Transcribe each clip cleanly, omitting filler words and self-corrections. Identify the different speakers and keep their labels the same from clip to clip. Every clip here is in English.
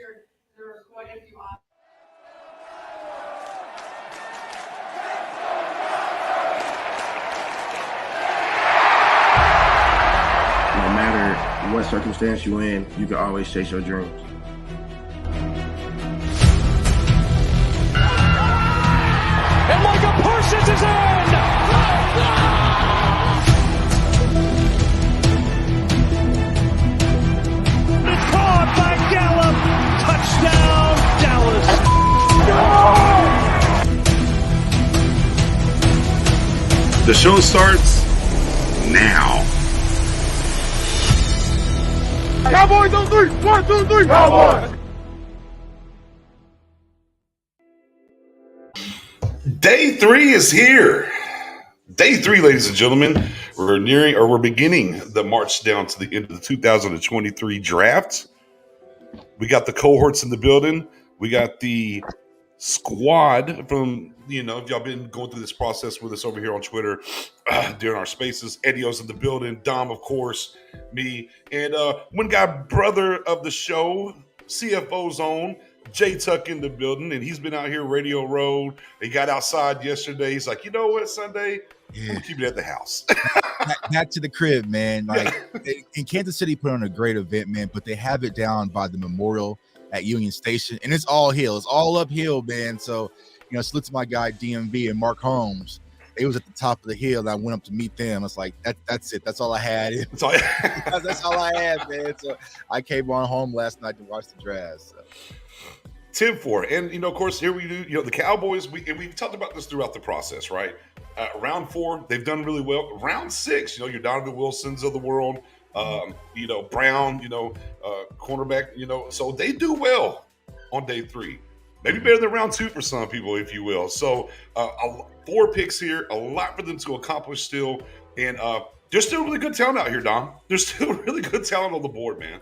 Speaker 1: No matter what circumstance you're in, you can always chase your dreams.
Speaker 2: And Micah Parsons is in! It's caught by Dallas. Touchdown, Dallas.
Speaker 3: The show starts now.
Speaker 4: Cowboys on three. 1, 2, 3. Cowboys.
Speaker 3: Day 3 is here. Day 3, ladies and gentlemen. We're beginning the march down to the end of the 2023 draft. We got the cohorts in the building. We got the squad from, if y'all been going through this process with us over here on Twitter during our spaces. Eddio's in the building. Dom, of course, me, and one guy, brother of the show, CFO's own, Jay Tuck in the building, and he's been out here Radio Road. He got outside yesterday. He's like, you know what, Sunday, I'm gonna keep it at the house.
Speaker 5: back to the crib, man. In Kansas City put on a great event, man, but they have it down by the memorial at Union Station, and it's all hill. It's all uphill, man. So, salute to my guy DMV and Mark Holmes. They was at the top of the hill, and I went up to meet them. It's like that's it. That's all I had. That's all I had, man. So I came on home last night to watch the draft. So.
Speaker 3: 10-4. And, of course, here we do, the Cowboys, we've talked about this throughout the process, right? Round 4, they've done really well. Round 6, your Donovan Wilsons of the world, Brown, cornerback, so they do well on day 3. Maybe better than round 2 for some people, if you will. So 4 picks here, a lot for them to accomplish still. And there's still really good talent out here, Dom. There's still really good talent on the board, man.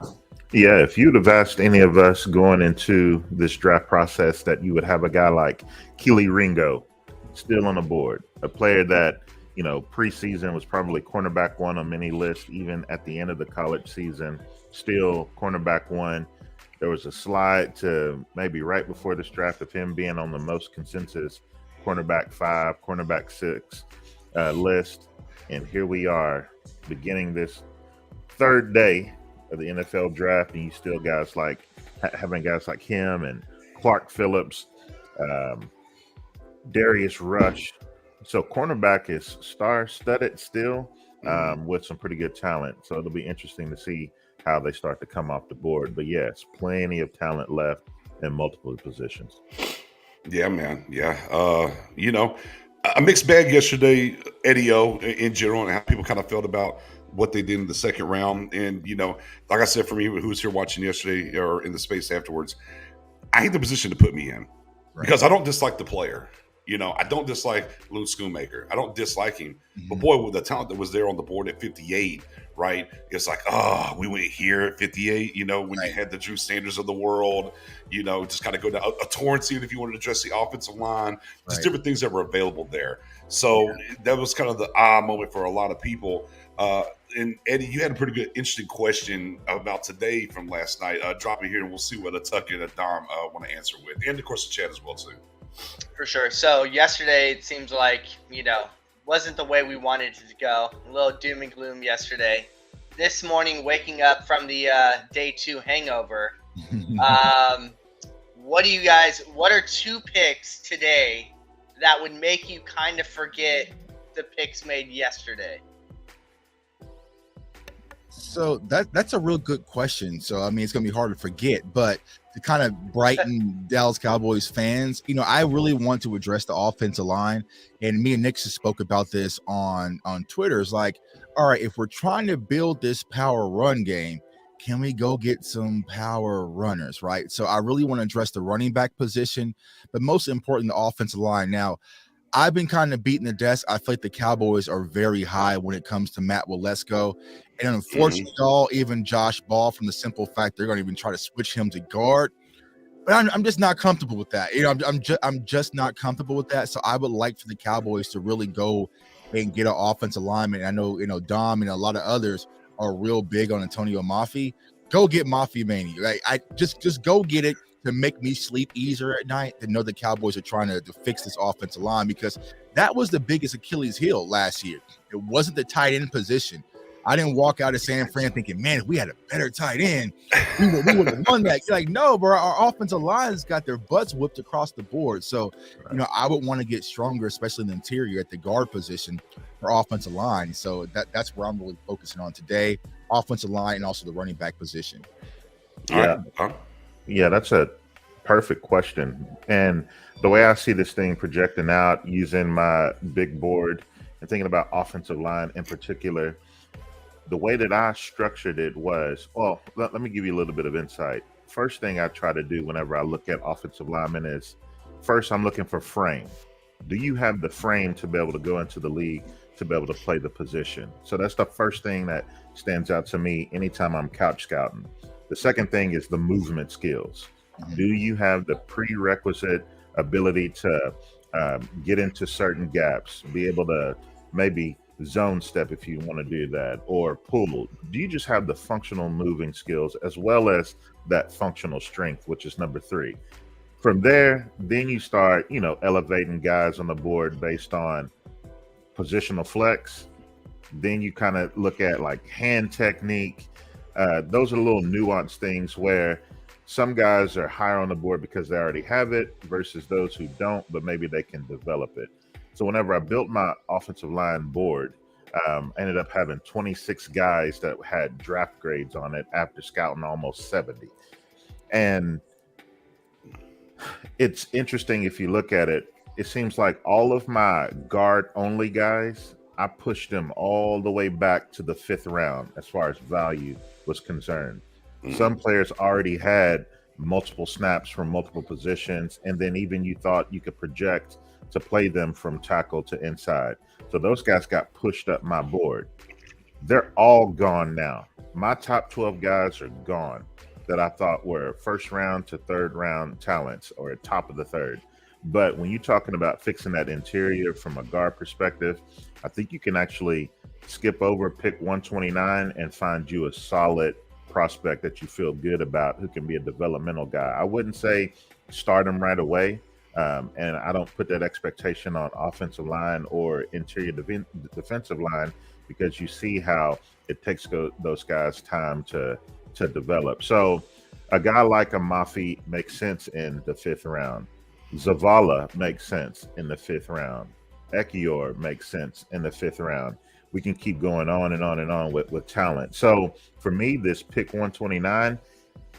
Speaker 6: Yeah, if you'd have asked any of us going into this draft process that you would have a guy like Keely Ringo still on the board, a player that, preseason was probably cornerback 1 on many lists, even at the end of the college season, still cornerback 1. There was a slide to maybe right before this draft of him being on the most consensus cornerback 5, cornerback 6 list. And here we are beginning this 3rd day of the NFL draft, and you still having guys like him and Clark Phillips, Darius Rush. So cornerback is star-studded still with some pretty good talent. So it'll be interesting to see how they start to come off the board. But yes, plenty of talent left in multiple positions.
Speaker 3: Yeah, man. Yeah. A mixed bag yesterday, Eddie-O, in general, and how people kind of felt about what they did in the second round. And, like I said, for me, who was here watching yesterday or in the space afterwards, I hate the position to put me in because I don't dislike the player. I don't dislike Luke Schoonmaker. I don't dislike him. Mm-hmm. But boy, with the talent that was there on the board at 58, right? It's like, we went here at 58, when you had the Drew Sanders of the world, just kind of go down a Torrance if you wanted to address the offensive line, just different things that were available there. So that was kind of the moment for a lot of people. And Eddie, you had a pretty good, interesting question about today from last night. Drop it here and we'll see what a Tuck and a Dom want to answer with. And of course the chat as well too.
Speaker 7: For sure. So yesterday it seems like, wasn't the way we wanted it to go. A little doom and gloom yesterday. This morning, waking up from the day 2 hangover. What are 2 picks today that would make you kind of forget the picks made yesterday?
Speaker 5: So that's a real good question. So, it's going to be hard to forget, but to kind of brighten Dallas Cowboys fans, I really want to address the offensive line. And me and Nick spoke about this on Twitter. It's like, all right, if we're trying to build this power run game, can we go get some power runners, right? So I really want to address the running back position, but most important, the offensive line. Now, I've been kind of beating the desk. I feel like the Cowboys are very high when it comes to Matt Waletzko. And unfortunately, even Josh Ball, from the simple fact they're going to even try to switch him to guard. But I'm just not comfortable with that. I'm just not comfortable with that. So I would like for the Cowboys to really go and get an offensive lineman. I know, Dom and a lot of others are real big on Antonio Mafi. go get Mafia Mania. Like I just go get it to make me sleep easier at night, to know the Cowboys are trying to fix this offensive line, because that was the biggest Achilles heel last year. It wasn't the tight end position. I didn't walk out of San Fran thinking, man, if we had a better tight end, we would have won that. You're like, no, bro, our offensive line's got their butts whipped across the board. So, I would want to get stronger, especially in the interior at the guard position for offensive line. So that's where I'm really focusing on today, offensive line and also the running back position.
Speaker 6: Yeah, that's a perfect question. And the way I see this thing projecting out using my big board and thinking about offensive line in particular, the way that I structured it was, let me give you a little bit of insight. First thing I try to do whenever I look at offensive linemen is, first I'm looking for frame. Do you have the frame to be able to go into the league to be able to play the position? So that's the first thing that stands out to me anytime I'm couch scouting. The second thing is the movement skills. Do you have the prerequisite ability to get into certain gaps, be able to maybe zone step if you want to do that, or pull? Do you just have the functional moving skills as well as that functional strength, which is number 3? From there, then you start, elevating guys on the board based on positional flex. Then you kind of look at like hand technique. Those are little nuanced things where some guys are higher on the board because they already have it versus those who don't, but maybe they can develop it. So whenever I built my offensive line board, I ended up having 26 guys that had draft grades on it after scouting almost 70. And it's interesting, if you look at it, it seems like all of my guard-only guys, I pushed them all the way back to the 5th round as far as value was concerned. Some players already had multiple snaps from multiple positions, and then even you thought you could project to play them from tackle to inside. So those guys got pushed up my board. They're all gone now. My top 12 guys are gone that I thought were 1st round to 3rd round talents, or at top of the 3rd. But when you're talking about fixing that interior from a guard perspective, I think you can actually skip over pick 129 and find you a solid prospect that you feel good about, who can be a developmental guy. I wouldn't say start him right away. And I don't put that expectation on offensive line or interior defensive line, because you see how it takes those guys time to develop. So a guy like a Mafi makes sense in the 5th round. Zavala makes sense in the 5th round. Ekiyor makes sense in the 5th round. We can keep going on and on and on with talent. So for me, this pick 129,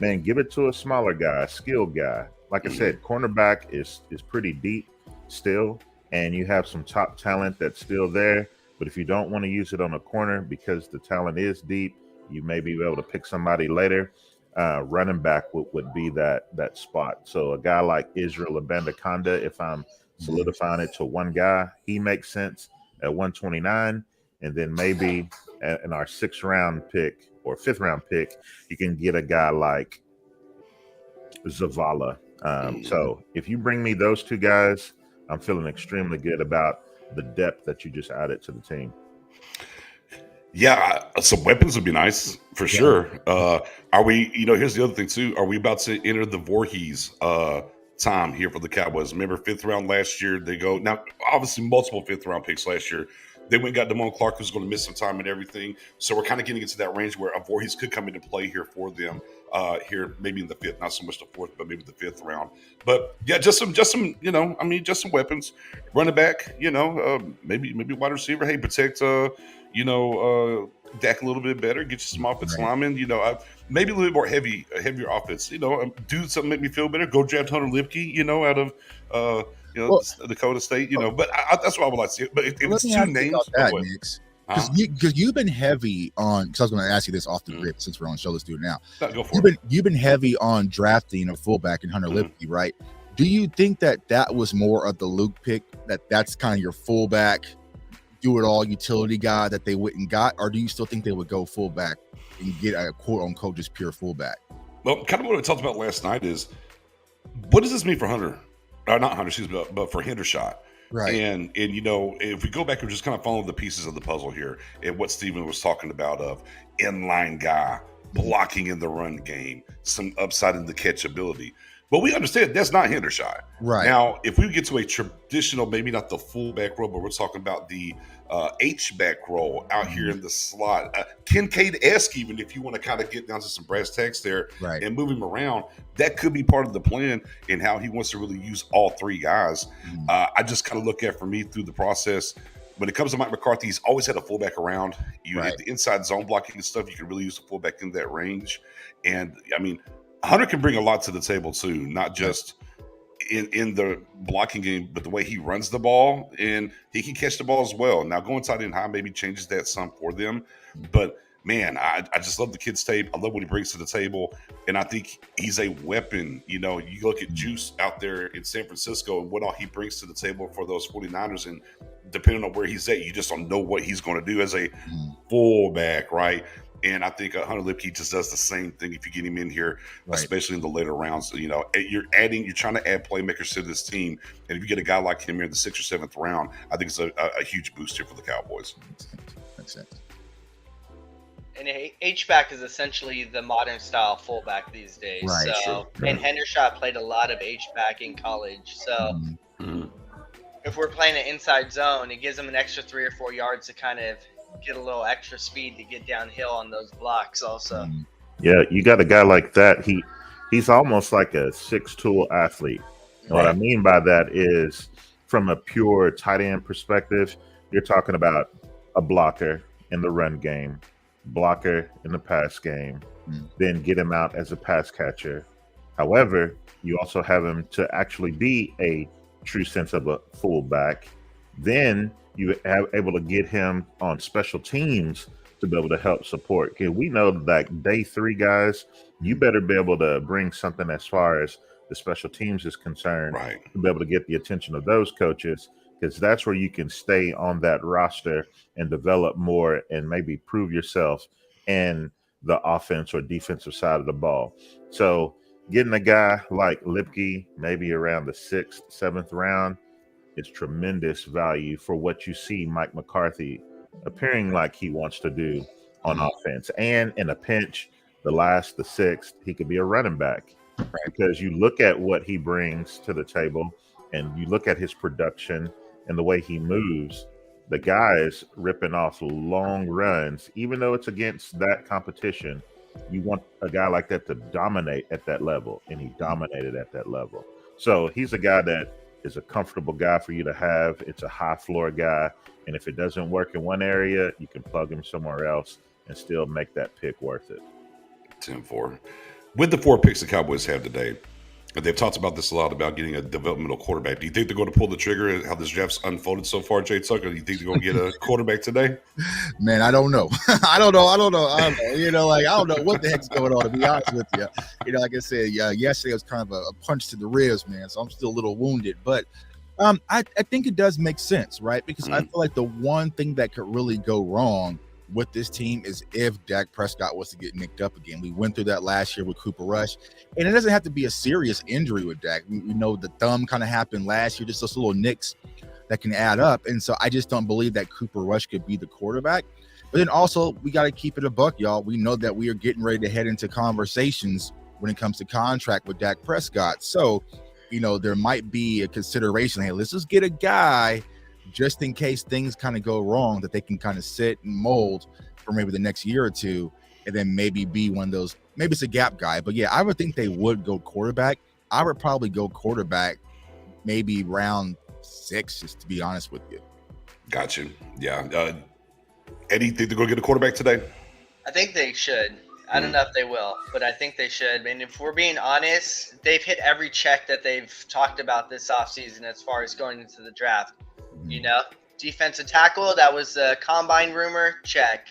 Speaker 6: man, give it to a smaller guy, a skilled guy. Like I said, cornerback is pretty deep still, and you have some top talent that's still there. But if you don't want to use it on a corner because the talent is deep, you may be able to pick somebody later. Running back would be that spot. So a guy like Israel Abandokonda, if I'm solidifying it to one guy, he makes sense at 129. And then maybe in our 6th round pick or 5th round pick, you can get a guy like Zavala. So if you bring me those 2 guys, I'm feeling extremely good about the depth that you just added to the team.
Speaker 3: Yeah, some weapons would be nice for sure. Are we, here's the other thing too. Are we about to enter the Voorhees time here for the Cowboys? Remember 5th round last year, they go now, obviously multiple 5th round picks last year. They went and got Damone Clark, who's going to miss some time and everything. So we're kind of getting into that range where a Voorhees could come into play here for them here, maybe in the 5th, not so much the 4th, but maybe the 5th round. But yeah, just some, just some weapons. Running back, maybe wide receiver. Hey, protect, Dak a little bit better, get you some offensive linemen, maybe a little bit more heavier offense, do something make me feel better. Go draft Hunter Lipke, out of Dakota State, but that's what I would like to see. But if it's 2 names,
Speaker 5: because you've been heavy on, because I was going to ask you this off the rip since we're on the show, let's do it now.
Speaker 3: Go for it.
Speaker 5: You've been heavy on drafting a fullback in Hunter Lipke, right? Do you think that was more of the Luke pick, that's kind of your fullback, do-it-all utility guy that they went and got, or do you still think they would go fullback and get a quote-unquote just pure fullback?
Speaker 3: Well, kind of what I talked about last night is, what does this mean for Hunter? Not Hunter, excuse me, but for Hendershot.
Speaker 5: Right.
Speaker 3: And if we go back and just kind of follow the pieces of the puzzle here and what Steven was talking about of inline guy, blocking in the run game, some upside in the catchability. But we understand that's not Hendershot.
Speaker 5: Right.
Speaker 3: Now, if we get to a traditional, maybe not the fullback role, but we're talking about the H-back role out here in the slot, Kincaid-esque, even if you want to kind of get down to some brass tacks there and move him around, that could be part of the plan in how he wants to really use all three guys. I just kind of look at, for me, through the process, when it comes to Mike McCarthy, he's always had a fullback around. You hit the inside zone blocking and stuff, you can really use the fullback in that range. And, I mean, Hunter can bring a lot to the table too, not just in the blocking game, but the way he runs the ball, and he can catch the ball as well. Now, going tight end high maybe changes that some for them, but man, I just love the kid's tape. I love what he brings to the table, and I think he's a weapon. You know, you look at Juice out there in San Francisco and what all he brings to the table for those 49ers, and depending on where he's at, you just don't know what he's going to do as a fullback, right? And I think Hunter Lipke just does the same thing if you get him in here, especially in the later rounds. You know, you're trying to add playmakers to this team. And if you get a guy like him here in the 6th or 7th round, I think it's a huge boost here for the Cowboys.
Speaker 5: Makes sense.
Speaker 7: And H-back is essentially the modern style fullback these days.
Speaker 5: Right,
Speaker 7: so, and Hendershot played a lot of H-back in college. So if we're playing an inside zone, it gives them an extra 3 or 4 yards to kind of get a little extra speed to get downhill on those blocks also.
Speaker 6: Yeah, you got a guy like that. He's almost like a 6-tool athlete. And what I mean by that is, from a pure tight end perspective, you're talking about a blocker in the run game, blocker in the pass game, then get him out as a pass catcher. However, you also have him to actually be a true sense of a fullback. Then you have able to get him on special teams to be able to help support. Okay, we know that day 3 guys, you better be able to bring something as far as the special teams is concerned to be able to get the attention of those coaches, because that's where you can stay on that roster and develop more and maybe prove yourself in the offense or defensive side of the ball. So getting a guy like Lipke, maybe around the 6th, 7th round, is tremendous value for what you see Mike McCarthy appearing like he wants to do on offense. And in a pinch, the 6th, he could be a running back. Because you look at what he brings to the table and you look at his production and the way he moves, the guy is ripping off long runs. Even though it's against that competition, you want a guy like that to dominate at that level, and he dominated at that level. So he's a guy that is a comfortable guy for you to have. It's a high floor guy, and if it doesn't work in one area, you can plug him somewhere else and still make that pick worth it.
Speaker 3: 10-4. With the 4 picks the Cowboys have today, they've talked about this a lot, about getting a developmental quarterback. Do you think they're going to pull the trigger, how this draft's unfolded so far, Jay Tucker? Do you think they're going to get a quarterback today?
Speaker 5: Man, I don't know. I don't know. I don't know what the heck's going on, to be honest with you. You know, like I said, yesterday was kind of a punch to the ribs, man. So I'm still a little wounded. But I think it does make sense, right? Because I feel like the one thing that could really go wrong with this team is if Dak Prescott was to get nicked up again. We went through that last year with Cooper Rush, and it doesn't have to be a serious injury with Dak. We know the thumb kind of happened last year, just those little nicks that can add up. And so I just don't believe that Cooper Rush could be the quarterback. But then also, we got to keep it a buck, y'all. We know that we are getting ready to head into conversations when it comes to contract with Dak Prescott. So, you know, there might be a consideration. Hey, let's just get a guy just in case things kind of go wrong, that they can kind of sit and mold for maybe the next year or two, and then maybe be one of those, maybe it's a gap guy. But yeah, I would think they would go quarterback. I would probably go quarterback maybe round 6, just to be honest with you.
Speaker 3: Got you. Yeah. Eddie, think they're going to get a quarterback today?
Speaker 7: I think they should. I don't know if they will, but I think they should. And if we're being honest, they've hit every check that they've talked about this offseason as far as going into the draft. You know, defensive tackle, that was a combine rumor, check.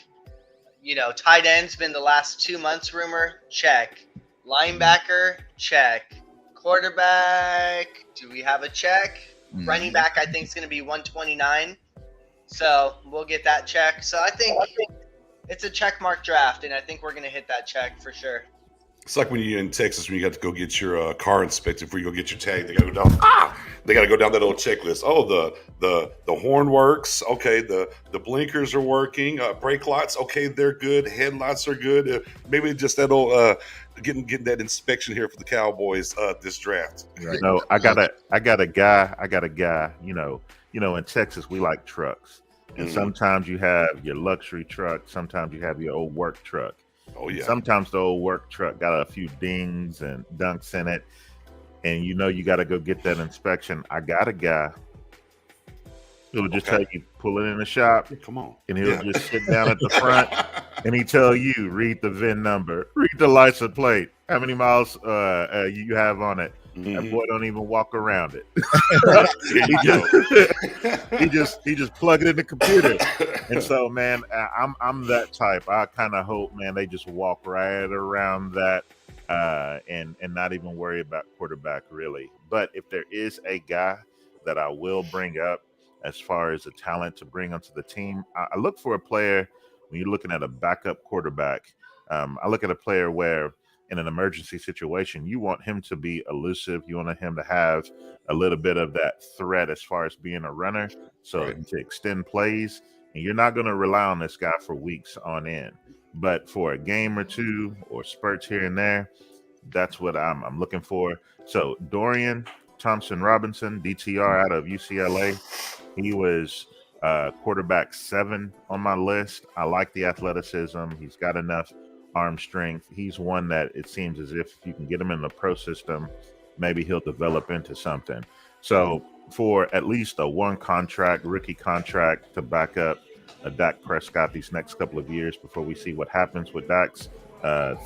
Speaker 7: You know, tight end's been the last 2 months rumor, check. Linebacker, check. Quarterback, do we have a check? Running back, I think, is going to be 129. So we'll get that check. So I think it's a check mark draft, and I think we're going to hit that check for sure.
Speaker 3: It's like when you're in Texas when you got to go get your car inspected before you go get your tag. They got to go down. They got to go down that old checklist. Oh, the horn works. Okay, the blinkers are working. Brake lights. Okay, they're good. Headlights are good. Maybe just that old getting that inspection here for the Cowboys this draft.
Speaker 5: Right.
Speaker 6: I got a guy. In Texas we like trucks, and sometimes you have your luxury truck. Sometimes you have your old work truck.
Speaker 3: Oh yeah.
Speaker 6: Sometimes the old work truck got a few dings and dunks in it, and you got to go get that inspection. I got a guy who will just tell you pull it in the shop.
Speaker 3: Come on,
Speaker 6: and he'll just sit down at the front and he tell you read the VIN number, read the license plate, how many miles you have on it. That boy don't even walk around it. he just plug it in the computer. And so, man, I'm that type. I kind of hope, man, they just walk right around that and not even worry about quarterback really. But if there is a guy that I will bring up as far as a talent to bring onto the team, I look for a player when you're looking at a backup quarterback. I look at a player where in an emergency situation, you want him to be elusive. You want him to have a little bit of that threat as far as being a runner, so to extend plays. And you're not going to rely on this guy for weeks on end. But for a game or two or spurts here and there, that's what I'm looking for. So Dorian Thompson-Robinson, DTR out of UCLA. He was quarterback 7 on my list. I like the athleticism. He's got enough arm strength. He's one that it seems as if you can get him in the pro system, maybe he'll develop into something. So for at least a rookie contract to back up a Dak Prescott these next couple of years before we see what happens with Dak's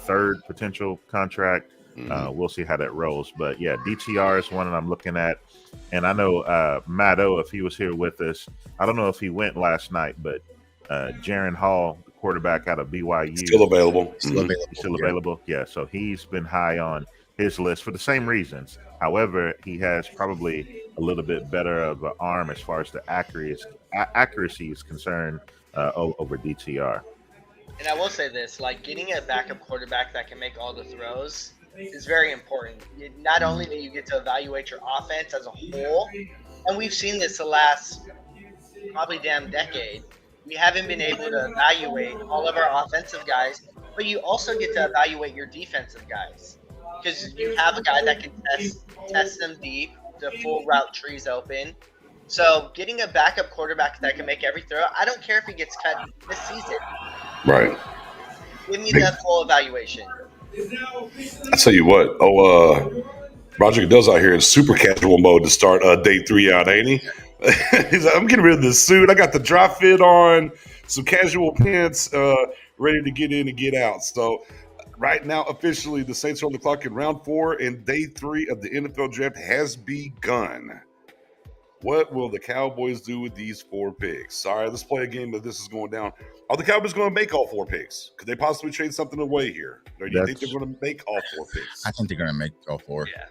Speaker 6: third potential contract, we'll see how that rolls. But yeah, DTR is one that I'm looking at. And I know Matt O, if he was here with us, I don't know if he went last night, but Jaron Hall, quarterback out of BYU,
Speaker 3: still available.
Speaker 6: Still available. Yeah, so he's been high on his list for the same reasons. However, he has probably a little bit better of an arm as far as the accuracy is concerned over DTR.
Speaker 7: And I will say this, like getting a backup quarterback that can make all the throws is very important. Not only do you get to evaluate your offense as a whole, and we've seen this the last probably damn decade, we haven't been able to evaluate all of our offensive guys, but you also get to evaluate your defensive guys because you have a guy that can test them deep, the full route trees open. So getting a backup quarterback that can make every throw, I don't care if he gets cut this season.
Speaker 3: Right.
Speaker 7: Give me that full evaluation.
Speaker 3: I tell you what. Roger Goodell's out here in super casual mode to start day 3 out, ain't he? He's like, I'm getting rid of this suit. I got the dry fit on, some casual pants, ready to get in and get out. So right now, officially, the Saints are on the clock in round 4, and day 3 of the NFL draft has begun. What will the Cowboys do with these 4 picks? All right, let's play a game that this is going down. Are the Cowboys going to make all 4 picks? Could they possibly trade something away here? Or do you think they're going to make all 4 picks?
Speaker 5: I think they're going to make all 4.
Speaker 7: Yeah.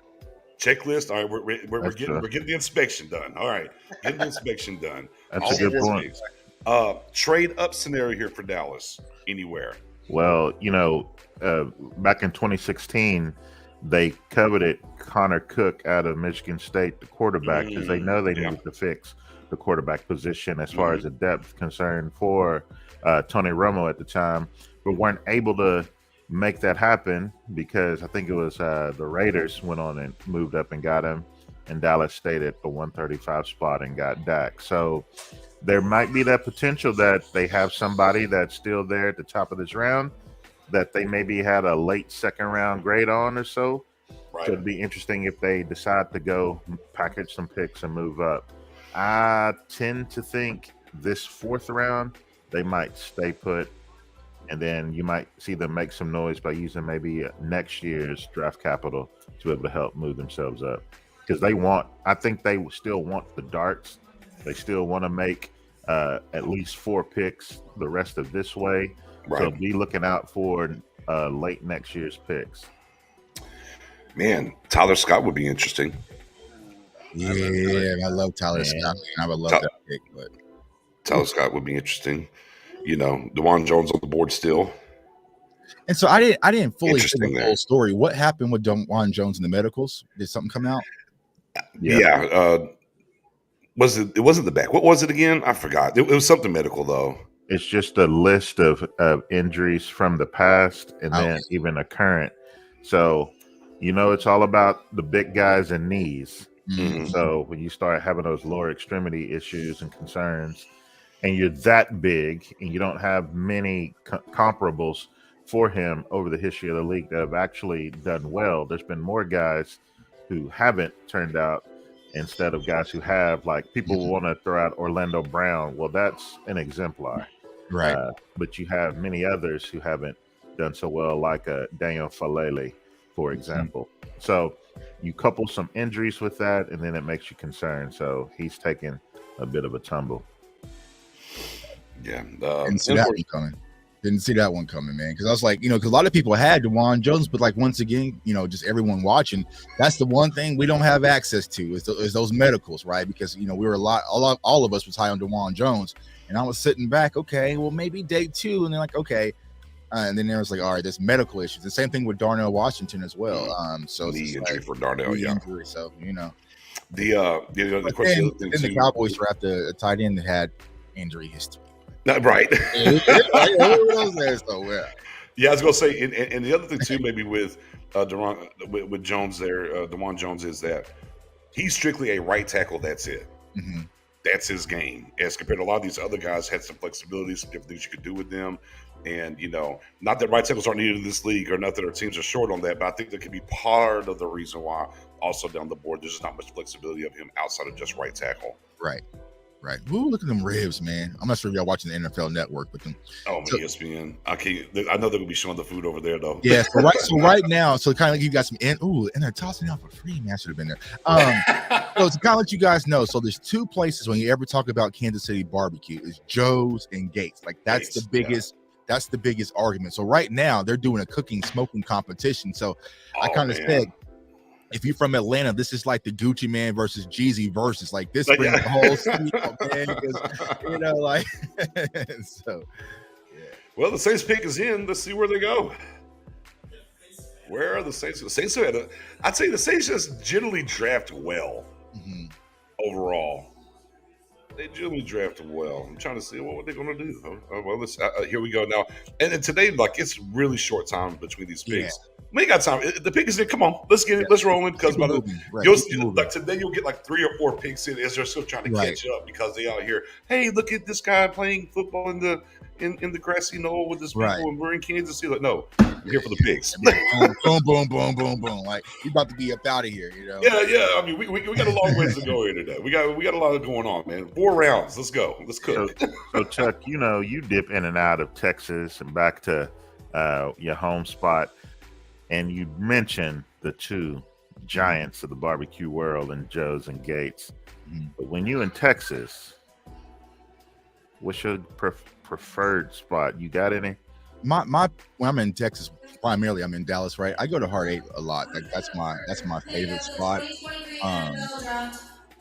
Speaker 3: Checklist. All right, we're getting the inspection done. All right, getting the inspection done.
Speaker 6: That's a good point.
Speaker 3: Trade up scenario here for Dallas. Anywhere?
Speaker 6: Well, back in 2016, they coveted Connor Cook out of Michigan State, the quarterback, because they know they needed to fix the quarterback position as far as the depth concerned for Tony Romo at the time, but weren't able to make that happen because I think it was the Raiders went on and moved up and got him, and Dallas stayed at the 135 spot and got Dak. So there might be that potential that they have somebody that's still there at the top of this round that they maybe had a late second round grade on or so. Right. So it'd be interesting if they decide to go package some picks and move up. I tend to think this 4th round, they might stay put, and then you might see them make some noise by using maybe next year's draft capital to be able to help move themselves up. Because I think they still want the darts. They still want to make at least 4 picks the rest of this way. Right. So be looking out for late next year's picks.
Speaker 3: Man, Tyler Scott would be interesting.
Speaker 5: Yeah, I love Tyler Scott. I would love that pick, but
Speaker 3: Tyler Scott would be interesting. DeJuan Jones on the board still.
Speaker 5: And so I didn't fully hear
Speaker 3: Interesting
Speaker 5: the
Speaker 3: there.
Speaker 5: whole story. What happened with Juan Jones in the medicals? Did something come out?
Speaker 3: Yeah. It wasn't the back. What was it again? I forgot. It was something medical though.
Speaker 6: It's just a list of injuries from the past and then even a current. So, it's all about the big guys and knees.
Speaker 3: Mhm.
Speaker 6: So when you start having those lower extremity issues and concerns, and you're that big and you don't have many comparables for him over the history of the league that have actually done well, there's been more guys who haven't turned out instead of guys who have. Like, people want to throw out Orlando Brown. Well, that's an exemplar.
Speaker 5: Right.
Speaker 6: But you have many others who haven't done so well, like Daniel Falele, for example. So you couple some injuries with that, and then it makes you concerned. So he's taking a bit of a tumble.
Speaker 3: Yeah.
Speaker 5: Didn't see that one coming. Didn't see that one coming, man. Because I was like, because a lot of people had Juan Jones, but like, once again, just everyone watching, that's the one thing we don't have access to is those medicals, right? Because we were all of us was high on Juan Jones, and I was sitting back, okay, well maybe day 2, and then like, okay, and then there was like, all right, there's medical issues. The same thing with Darnell Washington as well. So
Speaker 3: knee injury for Darnell, yeah.
Speaker 5: Injury, so
Speaker 3: the question.
Speaker 5: Then the Cowboys drafted a tight end that had injury history.
Speaker 3: Right.
Speaker 5: Yeah,
Speaker 3: I was gonna say, and the other thing too, maybe with with Jones there, DeJuan Jones, is that he's strictly a right tackle. That's it.
Speaker 5: Mm-hmm.
Speaker 3: That's his game. As compared to a lot of these other guys, had some flexibility, some different things you could do with them. And not that right tackles aren't needed in this league, or not that our teams are short on that, but I think that could be part of the reason why. Also down the board, there's just not much flexibility of him outside of just right tackle.
Speaker 5: Right. Ooh, look at them ribs, man. I'm not sure if y'all watching the NFL Network with them.
Speaker 3: Oh, man, ESPN. I know they're gonna be showing the food over there though.
Speaker 5: Yeah. So right now, so kind of like you got some and they're tossing out for free. Man, I should have been there. So to kind of let you guys know, so there's 2 places when you ever talk about Kansas City barbecue is Joe's and Gates. Like that's the biggest. Yeah. That's the biggest argument. So right now they're doing a smoking competition. So I kind of said, if you're from Atlanta, this is like the Gucci Man versus Jeezy versus. Like, this brings the whole city up, man. Because, so, yeah.
Speaker 3: Well, the Saints pick is in. Let's see where they go. Where are the Saints? The Saints I'd say the Saints just generally draft well overall. They generally draft well. I'm trying to see what they're going to do. Well, here we go now. And today, like, it's really short time between these picks. Yeah. We ain't got time. The pick is in. Come on, let's get it. Let's roll in, because like today you'll get like 3 or 4 picks in as they're still trying to catch up, because they out here. Hey, look at this guy playing football in the grassy knoll with this people, and we're in Kansas City. Like, no, we're here for the picks.
Speaker 5: Boom, boom, boom, boom, boom. Like, we about to be up out of here,
Speaker 3: Yeah. I mean, we got a long ways to go here today. We got a lot going on, man. 4 rounds. Let's go. Let's cook.
Speaker 6: So Chuck, you dip in and out of Texas and back to your home spot. And you mentioned the 2 giants of the barbecue world, and Joe's and Gates. But when you in Texas, what's your preferred spot? You got any?
Speaker 5: My when I'm in Texas, primarily I'm in Dallas, right? I go to Heart 8 a lot. Like, that's my favorite spot.
Speaker 8: The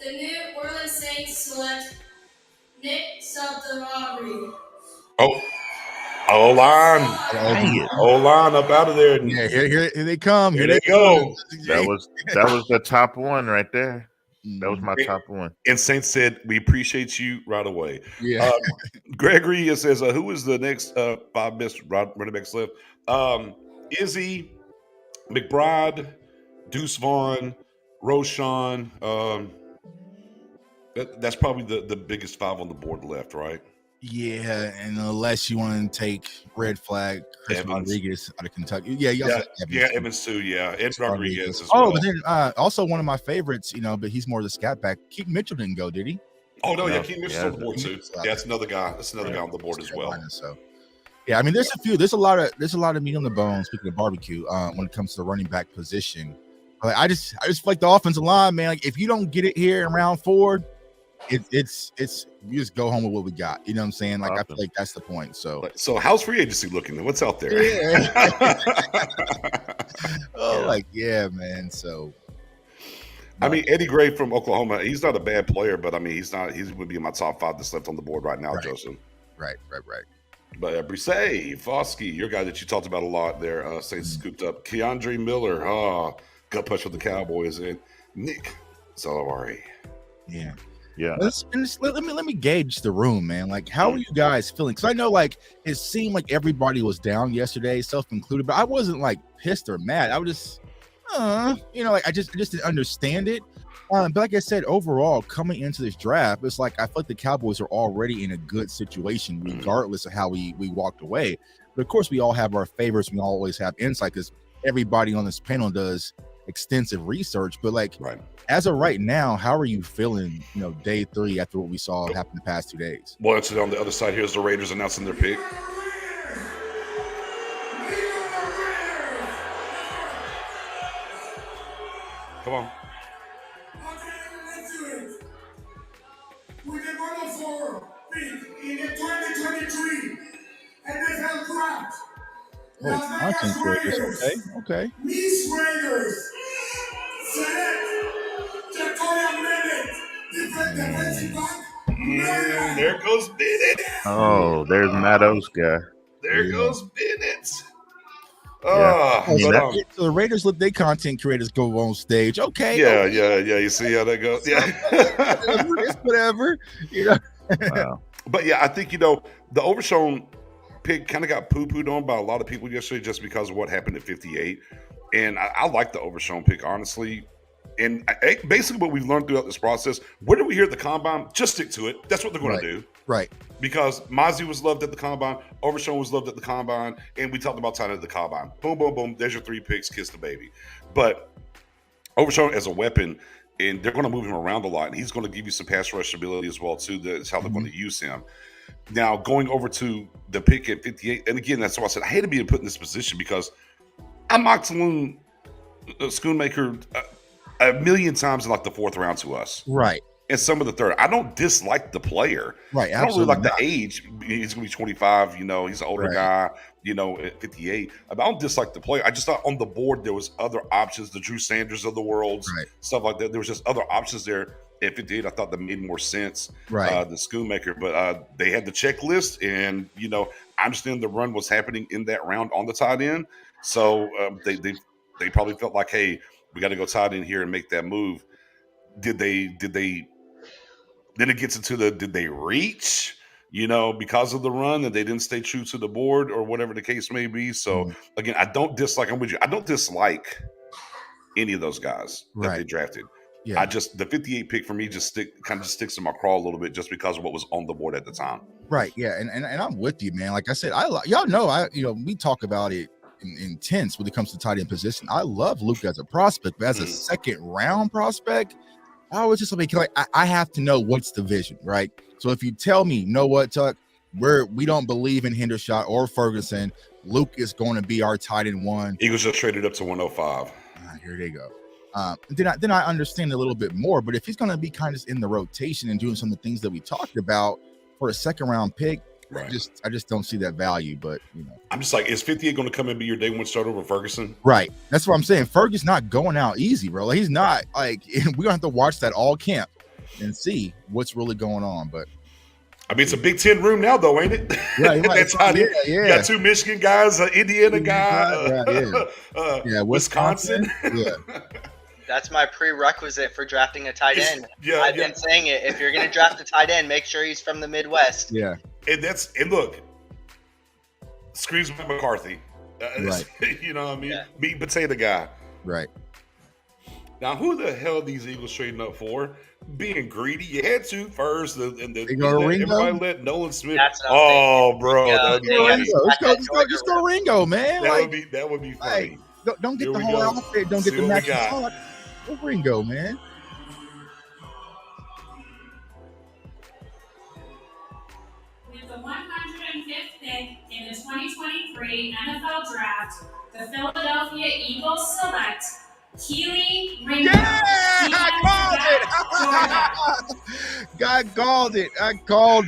Speaker 8: New Orleans Saints select Nick Rivalry.
Speaker 3: O-line up out of there.
Speaker 5: Yeah, here they come. Here they
Speaker 3: go.
Speaker 6: That was the top one right there. That was my top one.
Speaker 3: And Saints said, we appreciate you right away.
Speaker 5: Yeah.
Speaker 3: Gregory says, who is the next 5 best running backs left? Izzy, McBride, Deuce Vaughn, Roshan. That's probably the biggest 5 on the board left, right?
Speaker 5: Yeah, and unless you want to take red flag Chris Rodriguez out of Kentucky.
Speaker 3: Evans too. Yeah, Ed Rodriguez as well.
Speaker 5: But then also one of my favorites, but he's more the scat back. Keith Mitchell didn't go, did he?
Speaker 3: Oh no, Keith Mitchell's on the board too. Yeah, that's another guy. That's another guy on the board as well.
Speaker 5: So, yeah, I mean, there's a lot of meat on the bone. Speaking of barbecue, when it comes to the running back position, like, I just like the offensive line, man. Like, if you don't get it here in round 4. It's you just go home with what we got. You know what I'm saying? Like, I feel like that's the point. So
Speaker 3: how's free agency looking? What's out there?
Speaker 5: Yeah. Man. So,
Speaker 3: I mean, Eddie Gray from Oklahoma, he's not a bad player, but I mean, he would be in my top 5 that's left on the board right now, Joseph.
Speaker 5: Right.
Speaker 3: But Brisset, Foskey, your guy that you talked about a lot there, Saints scooped up. Keandre Miller, gut punch with the Cowboys, and Nick Salavari.
Speaker 5: Yeah.
Speaker 6: Yeah.
Speaker 5: Let me gauge the room, man. Like, how are you guys feeling? Because I know, like, it seemed like everybody was down yesterday, self included, but I wasn't like pissed or mad. I was just, like I just didn't understand it. But like I said, overall, coming into this draft, it's like I feel like the Cowboys are already in a good situation, regardless of how we walked away. But of course, we all have our favorites. We always have insight because everybody on this panel does extensive research. But like, as of right now, how are you feeling? Day 3 after what we saw happen the past 2 days.
Speaker 3: Well, it's on the other side. Here's the Raiders announcing their pick. Come on.
Speaker 4: With the number 4 pick in the 2023 NFL Draft.
Speaker 5: Content Raiders. Okay.
Speaker 4: Miss Raiders. Select Jacoya Bennett, defensive back.
Speaker 3: There goes Bennett.
Speaker 6: Oh, there's Mattos guy.
Speaker 3: There goes Bennett.
Speaker 5: So the Raiders let their content creators go on stage. Okay.
Speaker 3: Yeah. You see how that goes? Yeah.
Speaker 5: It's whatever.
Speaker 6: Wow.
Speaker 3: But yeah, I think, the Overshown pick kind of got poo-pooed on by a lot of people yesterday just because of what happened at 58. And I like the Overshown pick, honestly. And basically what we've learned throughout this process, what did we hear at the Combine? Just stick to it. That's what they're going to do.
Speaker 5: Right.
Speaker 3: Because Mozzie was loved at the Combine, Overshown was loved at the Combine, and we talked about time at the Combine. Boom, boom, boom. There's your 3 picks. Kiss the baby. But Overshown as a weapon, and they're going to move him around a lot, and he's going to give you some pass rush ability as well, too. That's how they're going to use him. Now, going over to the pick at 58, and again, that's why I said I hate to be put in this position because I mocked Schoonmaker a million times in like the 4th round to us.
Speaker 5: Right.
Speaker 3: And some of the 3rd. I don't dislike the player.
Speaker 5: Right.
Speaker 3: I don't really like the age. He's going to be 25. He's an older guy, at 58. I don't dislike the player. I just thought on the board there was other options, the Drew Sanders of the world, stuff like that. There was just other options there at 58. I thought that made more sense than Schoonmaker. But they had the checklist, and, I understand the run was happening in that round on the tight end. So they probably felt like, hey, we got to go tight end here and make that move. Did they then it gets into did they reach, because of the run and they didn't stay true to the board or whatever the case may be. So again, I'm with you. I don't dislike any of those guys that they drafted. Yeah. The 58 pick for me kind of sticks in my craw a little bit just because of what was on the board at the time. Right.
Speaker 5: Yeah. And I'm with you, man. Like I said, y'all know, we talk about it intense when it comes to tight end position. I love Luke as a prospect, but as a 2nd round prospect, I was just like I have to know what's the vision, right? So if you tell me, what, Tuck, we don't believe in Hendershot or Ferguson, Luke is going to be our tight end 1.
Speaker 3: Eagles just traded up to 105.
Speaker 5: Here they go. Then I understand a little bit more, but if he's going to be kind of in the rotation and doing some of the things that we talked about for a 2nd round pick, I just don't see that value. But
Speaker 3: I'm just like, is 58 going to come and be your day 1 starter over Ferguson?
Speaker 5: Right. That's what I'm saying. Ferguson's not going out easy, bro. Like, he's not we're gonna have to watch that all camp and see what's really going on. But
Speaker 3: I mean, it's a Big Ten room now, though, ain't it?
Speaker 5: Right.
Speaker 3: That's how you got 2 Michigan guys, an Indiana guy, Wisconsin.
Speaker 5: Yeah.
Speaker 7: That's my prerequisite for drafting a tight end. I've been saying it. If you're going to draft a tight end, make sure he's from the Midwest.
Speaker 5: Yeah.
Speaker 3: And look, screams with McCarthy.
Speaker 5: Right.
Speaker 3: You know what I mean? Yeah. Meat and potato guy.
Speaker 5: Right.
Speaker 3: Now, who the hell are these Eagles trading up for? Being greedy. You had to first.
Speaker 5: Everybody
Speaker 3: let Nolan Smith.
Speaker 5: Bro. Let's go Ringo, man.
Speaker 3: That would be funny.
Speaker 5: Hey, don't get the whole outfit. Don't get the matching talk. Go Ringo, man.
Speaker 8: With the 105th pick in the 2023 NFL Draft, the Philadelphia Eagles select Keely Ringo.
Speaker 5: Yeah, I called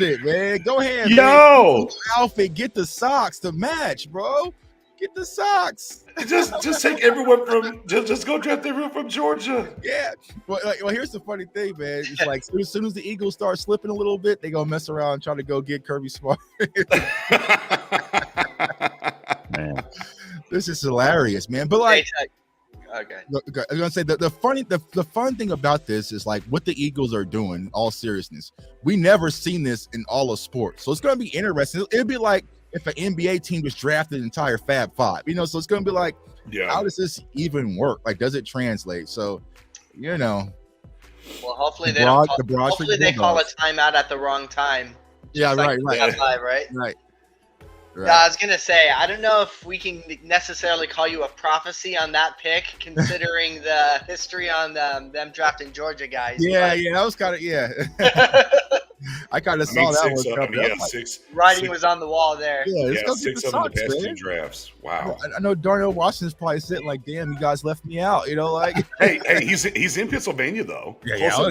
Speaker 5: it, man. Go ahead,
Speaker 3: yo,
Speaker 5: man. Outfit, get the socks to match, bro. Get the socks.
Speaker 3: Just take everyone from just go draft everyone from Georgia.
Speaker 5: Yeah. Well, here's the funny thing, man. It's like as soon as the Eagles start slipping a little bit, they gonna mess around and try to go get Kirby Smart.
Speaker 6: Man,
Speaker 5: This is hilarious, man. But like,
Speaker 7: okay.
Speaker 5: I was gonna say the fun thing about this is like what the Eagles are doing. In all seriousness, we never seen this in all of sports, so it's gonna be interesting. It'll be like if an NBA team just drafted an entire Fab Five, so it's gonna be like, how does this even work? Like, does it translate? So,
Speaker 7: Well, hopefully they call a timeout at the wrong time.
Speaker 5: Yeah,
Speaker 7: right.
Speaker 5: Right.
Speaker 7: Yeah, I was gonna say, I don't know if we can necessarily call you a prophecy on that pick, considering the history on them drafting Georgia guys.
Speaker 5: Yeah, that was kind of I kind of saw that one.
Speaker 7: Writing was on the wall there.
Speaker 3: Yeah, 6 of the past 2 drafts. Wow.
Speaker 5: I know Darnell Washington's probably sitting like, damn, you guys left me out. Like,
Speaker 3: hey, he's in Pennsylvania though.
Speaker 5: Close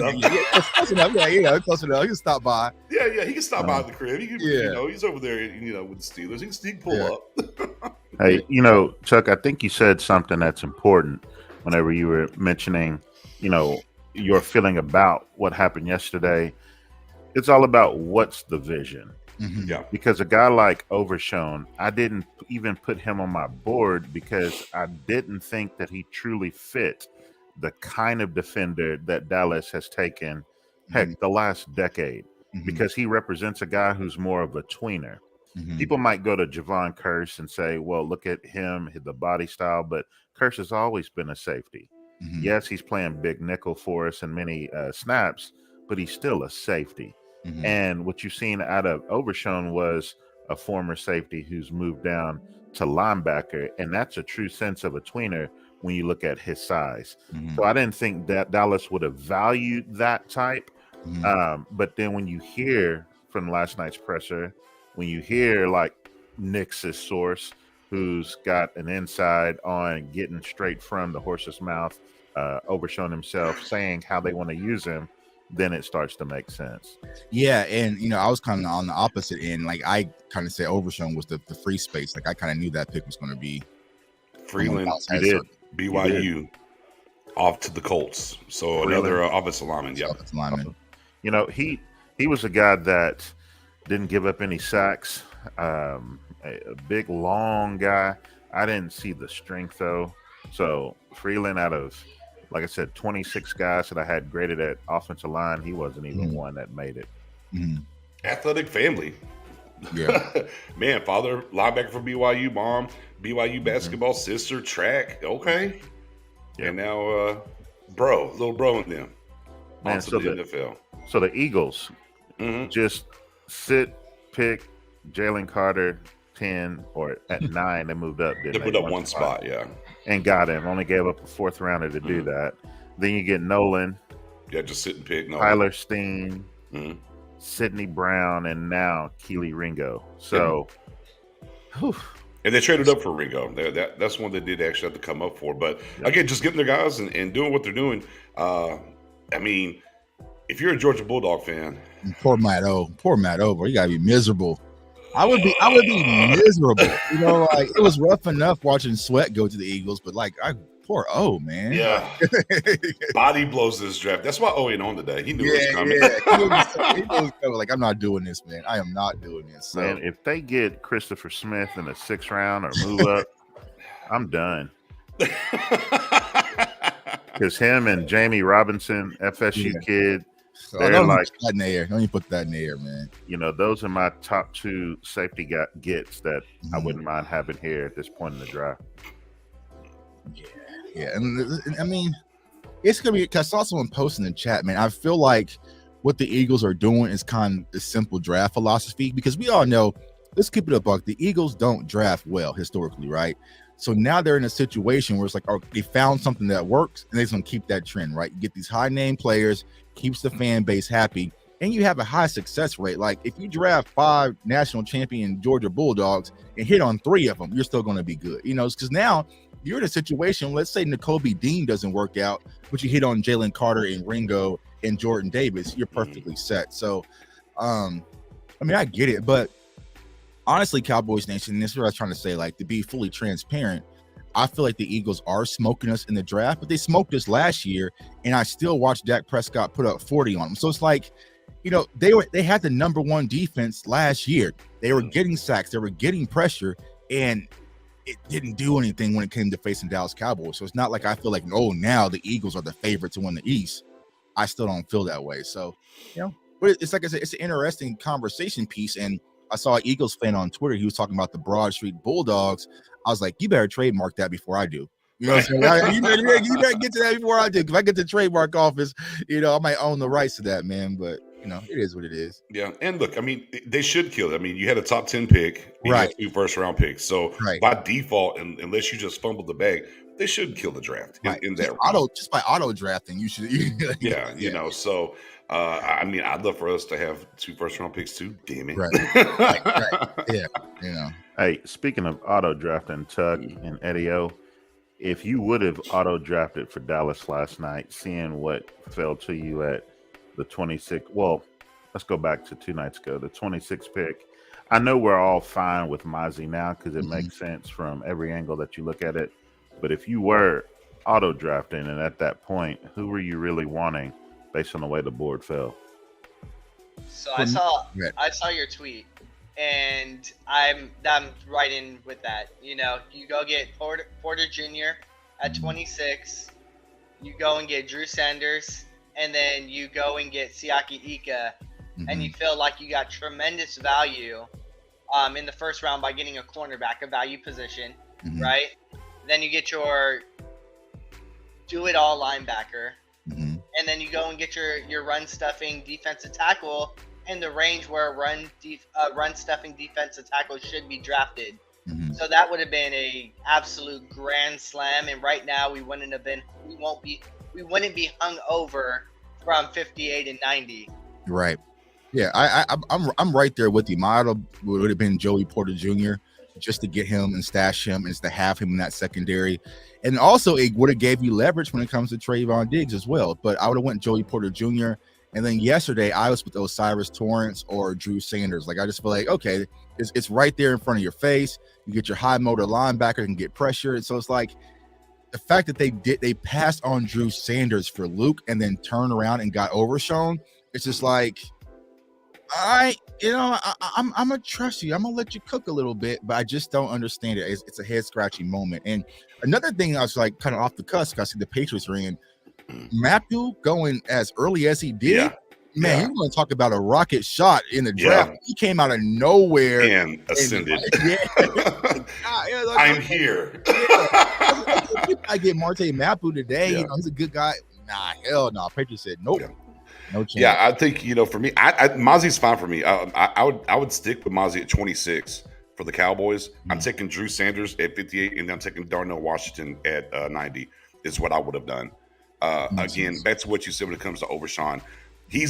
Speaker 5: enough. Close enough. He can stop by.
Speaker 3: Yeah, he can stop by the crib. He can, he's over there, with the Steelers. He can pull up.
Speaker 6: Hey, Chuck, I think you said something that's important whenever you were mentioning, your feeling about what happened yesterday. It's all about what's the vision.
Speaker 5: Mm-hmm.
Speaker 3: Yeah.
Speaker 6: Because a guy like Overshown, I didn't even put him on my board because I didn't think that he truly fit the kind of defender that Dallas has taken, the last decade, because he represents a guy who's more of a tweener.
Speaker 5: Mm-hmm.
Speaker 6: People might go to Javon Kearse and say, well, look at him, the body style, but Kearse has always been a safety.
Speaker 5: Mm-hmm.
Speaker 6: Yes, he's playing big nickel for us in many snaps, but he's still a safety.
Speaker 5: Mm-hmm.
Speaker 6: And what you've seen out of Overshown was a former safety who's moved down to linebacker, and that's a true sense of a tweener when you look at his size.
Speaker 5: Mm-hmm.
Speaker 6: So I didn't think that Dallas would have valued that type. But then when you hear from last night's presser, when you hear like Nick's source, who's got an inside on getting straight from the horse's mouth, Overshown himself, saying how they want to use him, then it starts to make sense.
Speaker 5: Yeah, and I was kind of on the opposite end. Like I kind of said Overshown was the free space. Like I kind of knew that pick was going to be
Speaker 3: Freeland. He did. BYU off to the Colts. So another offensive lineman. Yeah.
Speaker 5: Offensive lineman.
Speaker 6: He was a guy that didn't give up any sacks. A big, long guy. I didn't see the strength though. So Freeland, out of, like I said, 26 guys that I had graded at offensive line, he wasn't even one that made it.
Speaker 5: Mm-hmm.
Speaker 3: Athletic family.
Speaker 5: Yeah.
Speaker 3: Man, father linebacker for BYU, mom BYU basketball, sister track. Okay.
Speaker 6: Yep.
Speaker 3: And now little bro in them.
Speaker 6: Man,
Speaker 3: so the NFL.
Speaker 6: So the Eagles just pick Jalen Carter 10 or at 9. They moved up.
Speaker 3: They moved up one spot, yeah.
Speaker 6: And got him. Only gave up a 4th rounder to do that. Then you get Nolan.
Speaker 3: Yeah, just sit and pick.
Speaker 6: Tyler Steen, Sidney Brown, and now Keely Ringo. So,
Speaker 3: and they traded up for Ringo. That's one they did actually have to come up for. But again, just getting their guys and doing what they're doing. I mean, if you're a Georgia Bulldog fan,
Speaker 5: poor Matt O, bro, you gotta be miserable. I would be miserable. Like it was rough enough watching Sweat go to the Eagles, but like poor O, man.
Speaker 3: Yeah. Body blows this draft. That's why O ain't on today. He knew it was coming.
Speaker 5: Yeah. He was coming. Like, I'm not doing this, man. I am not doing this. So.
Speaker 6: Man, if they get Christopher Smith in the 6th round or move up, I'm done. Because him and Jamie Robinson, FSU kid, they're
Speaker 5: don't
Speaker 6: like
Speaker 5: put that in the air. Don't even put that in the air, man.
Speaker 6: Those are my top 2 safety gets that I wouldn't mind having here at this point in the draft.
Speaker 5: Yeah, and I mean, it's gonna be. Because I saw someone post in the chat, man. I feel like what the Eagles are doing is kind of the simple draft philosophy, because we all know. Let's keep it a buck. The Eagles don't draft well historically, right? So now they're in a situation where it's like, they found something that works, and they're gonna keep that trend, right? You get these high name players, keeps the fan base happy, and you have a high success rate. Like if you draft 5 national champion Georgia Bulldogs and hit on 3 of them, you're still going to be good, because now you're in a situation. Let's say Nakobe Dean doesn't work out, but you hit on Jalen Carter and Ringo and Jordan Davis, you're perfectly set. So, I mean, I get it, but honestly, Cowboys Nation, this is what I was trying to say, like, to be fully transparent, I feel like the Eagles are smoking us in the draft, but they smoked us last year, and I still watched Dak Prescott put up 40 on them. So it's like, they had the number one defense last year. They were getting sacks, they were getting pressure, and it didn't do anything when it came to facing Dallas Cowboys. So it's not like I feel like, oh, now the Eagles are the favorite to win the East. I still don't feel that way. So, but it's like I said, it's an interesting conversation piece. And I saw an Eagles fan on Twitter. He was talking about the Broad Street Bulldogs. I was like, you better trademark that before I do. You know what I'm saying? You better get to that before I do. If I get the trademark office, I might own the rights to that, man. But, it is what it is.
Speaker 3: Yeah. And look, I mean, they should kill it. I mean, you had a top 10 pick. You
Speaker 5: Right.
Speaker 3: had 2 first-round picks. So by default, unless you just fumbled the bag, they should kill the draft in that
Speaker 5: just by auto drafting. You should.
Speaker 3: So I mean, I'd love for us to have 2 first-round picks too. Damn it.
Speaker 5: Right. Yeah.
Speaker 6: Hey, speaking of auto drafting, Tuck and Eddie O, if you would have auto drafted for Dallas last night, seeing what fell to you at the 26th, well, let's go back to 2 nights ago, the 26th pick. I know we're all fine with Mozzie now because it makes sense from every angle that you look at it. But if you were auto drafting and at that point, who were you really wanting based on the way the board fell?
Speaker 7: So I saw your tweet, and I'm right in with that. You go get Porter Jr. at 26. You go and get Drew Sanders, and then you go and get Siaki Ika, and you feel like you got tremendous value in the first round by getting a cornerback, a value position, right? Then you get your do-it-all linebacker, and then you go and get your run-stuffing defensive tackle in the range where run-stuffing defensive tackle should be drafted. So that would have been a absolute grand slam, and right now we wouldn't be hung over from 58 and 90.
Speaker 5: Right. Yeah, I'm right there with you. My auto would have been Joey Porter Jr. just to get him and stash him, and to have him in that secondary. And also it would have gave you leverage when it comes to Trayvon Diggs as well. But I would have went Joey Porter Jr. And then yesterday I was with Osiris Torrance or Drew Sanders. Like, I just feel like, okay, it's right there in front of your face. You get your high motor linebacker and get pressure. And so it's like the fact that they passed on Drew Sanders for Luke and then turned around and got overshown. It's just like, I'm gonna trust you. I'm gonna let you cook a little bit, but I just don't understand it. It's a head scratching moment. And another thing, I was like kind of off the cusp. I see the Patriots are in. Matthew going as early as he did. Man, you want to talk about a rocket shot in the draft? He came out of nowhere
Speaker 3: and ascended. I'm here.
Speaker 5: I get Marte Mapu today. He's a good guy. Nah, hell no. Patriots said nope. No chance.
Speaker 3: Yeah, I think for me, Mozzie's fine for me. I would stick with Mozzie at 26 for the Cowboys. I'm taking Drew Sanders at 58, and I'm taking Darnell Washington at 90. Is what I would have done. Again, back to what you said when it comes to Overshawn. They're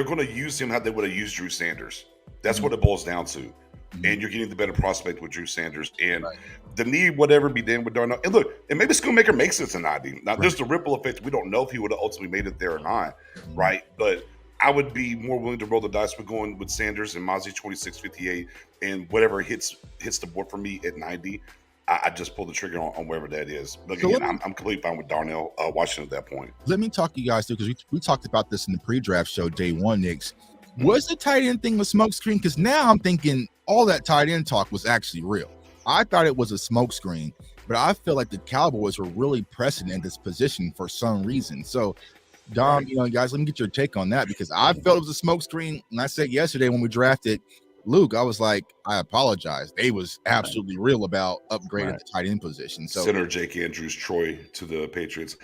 Speaker 3: gonna use him how they would have used Drew Sanders. That's what it boils down to. And you're getting the better prospect with Drew Sanders. And the need, whatever, be done with Darnell. And look, and maybe Schoonmaker makes it to 90. Now, there's the ripple effect. We don't know if he would have ultimately made it there or not, right? But I would be more willing to roll the dice with going with Sanders and Mozzie 26, 58, and whatever hits the board for me at 90. I just pull the trigger on wherever that is. But again, I'm completely fine with Darnell Washington at that point.
Speaker 5: Let me talk to you guys too, because we talked about this in the pre-draft show day one, Knicks. Was the tight end thing with smokescreen? Because now I'm thinking all that tight end talk was actually real. I thought it was a smokescreen, but I feel like the Cowboys were really pressing in this position for some reason. So, Dom, guys, let me get your take on that, because I felt it was a smokescreen. And I said yesterday when we drafted Luke, I was like, I apologize. They was absolutely real about upgrading the tight end position. So
Speaker 3: center Jake Andrews, Troy to the Patriots.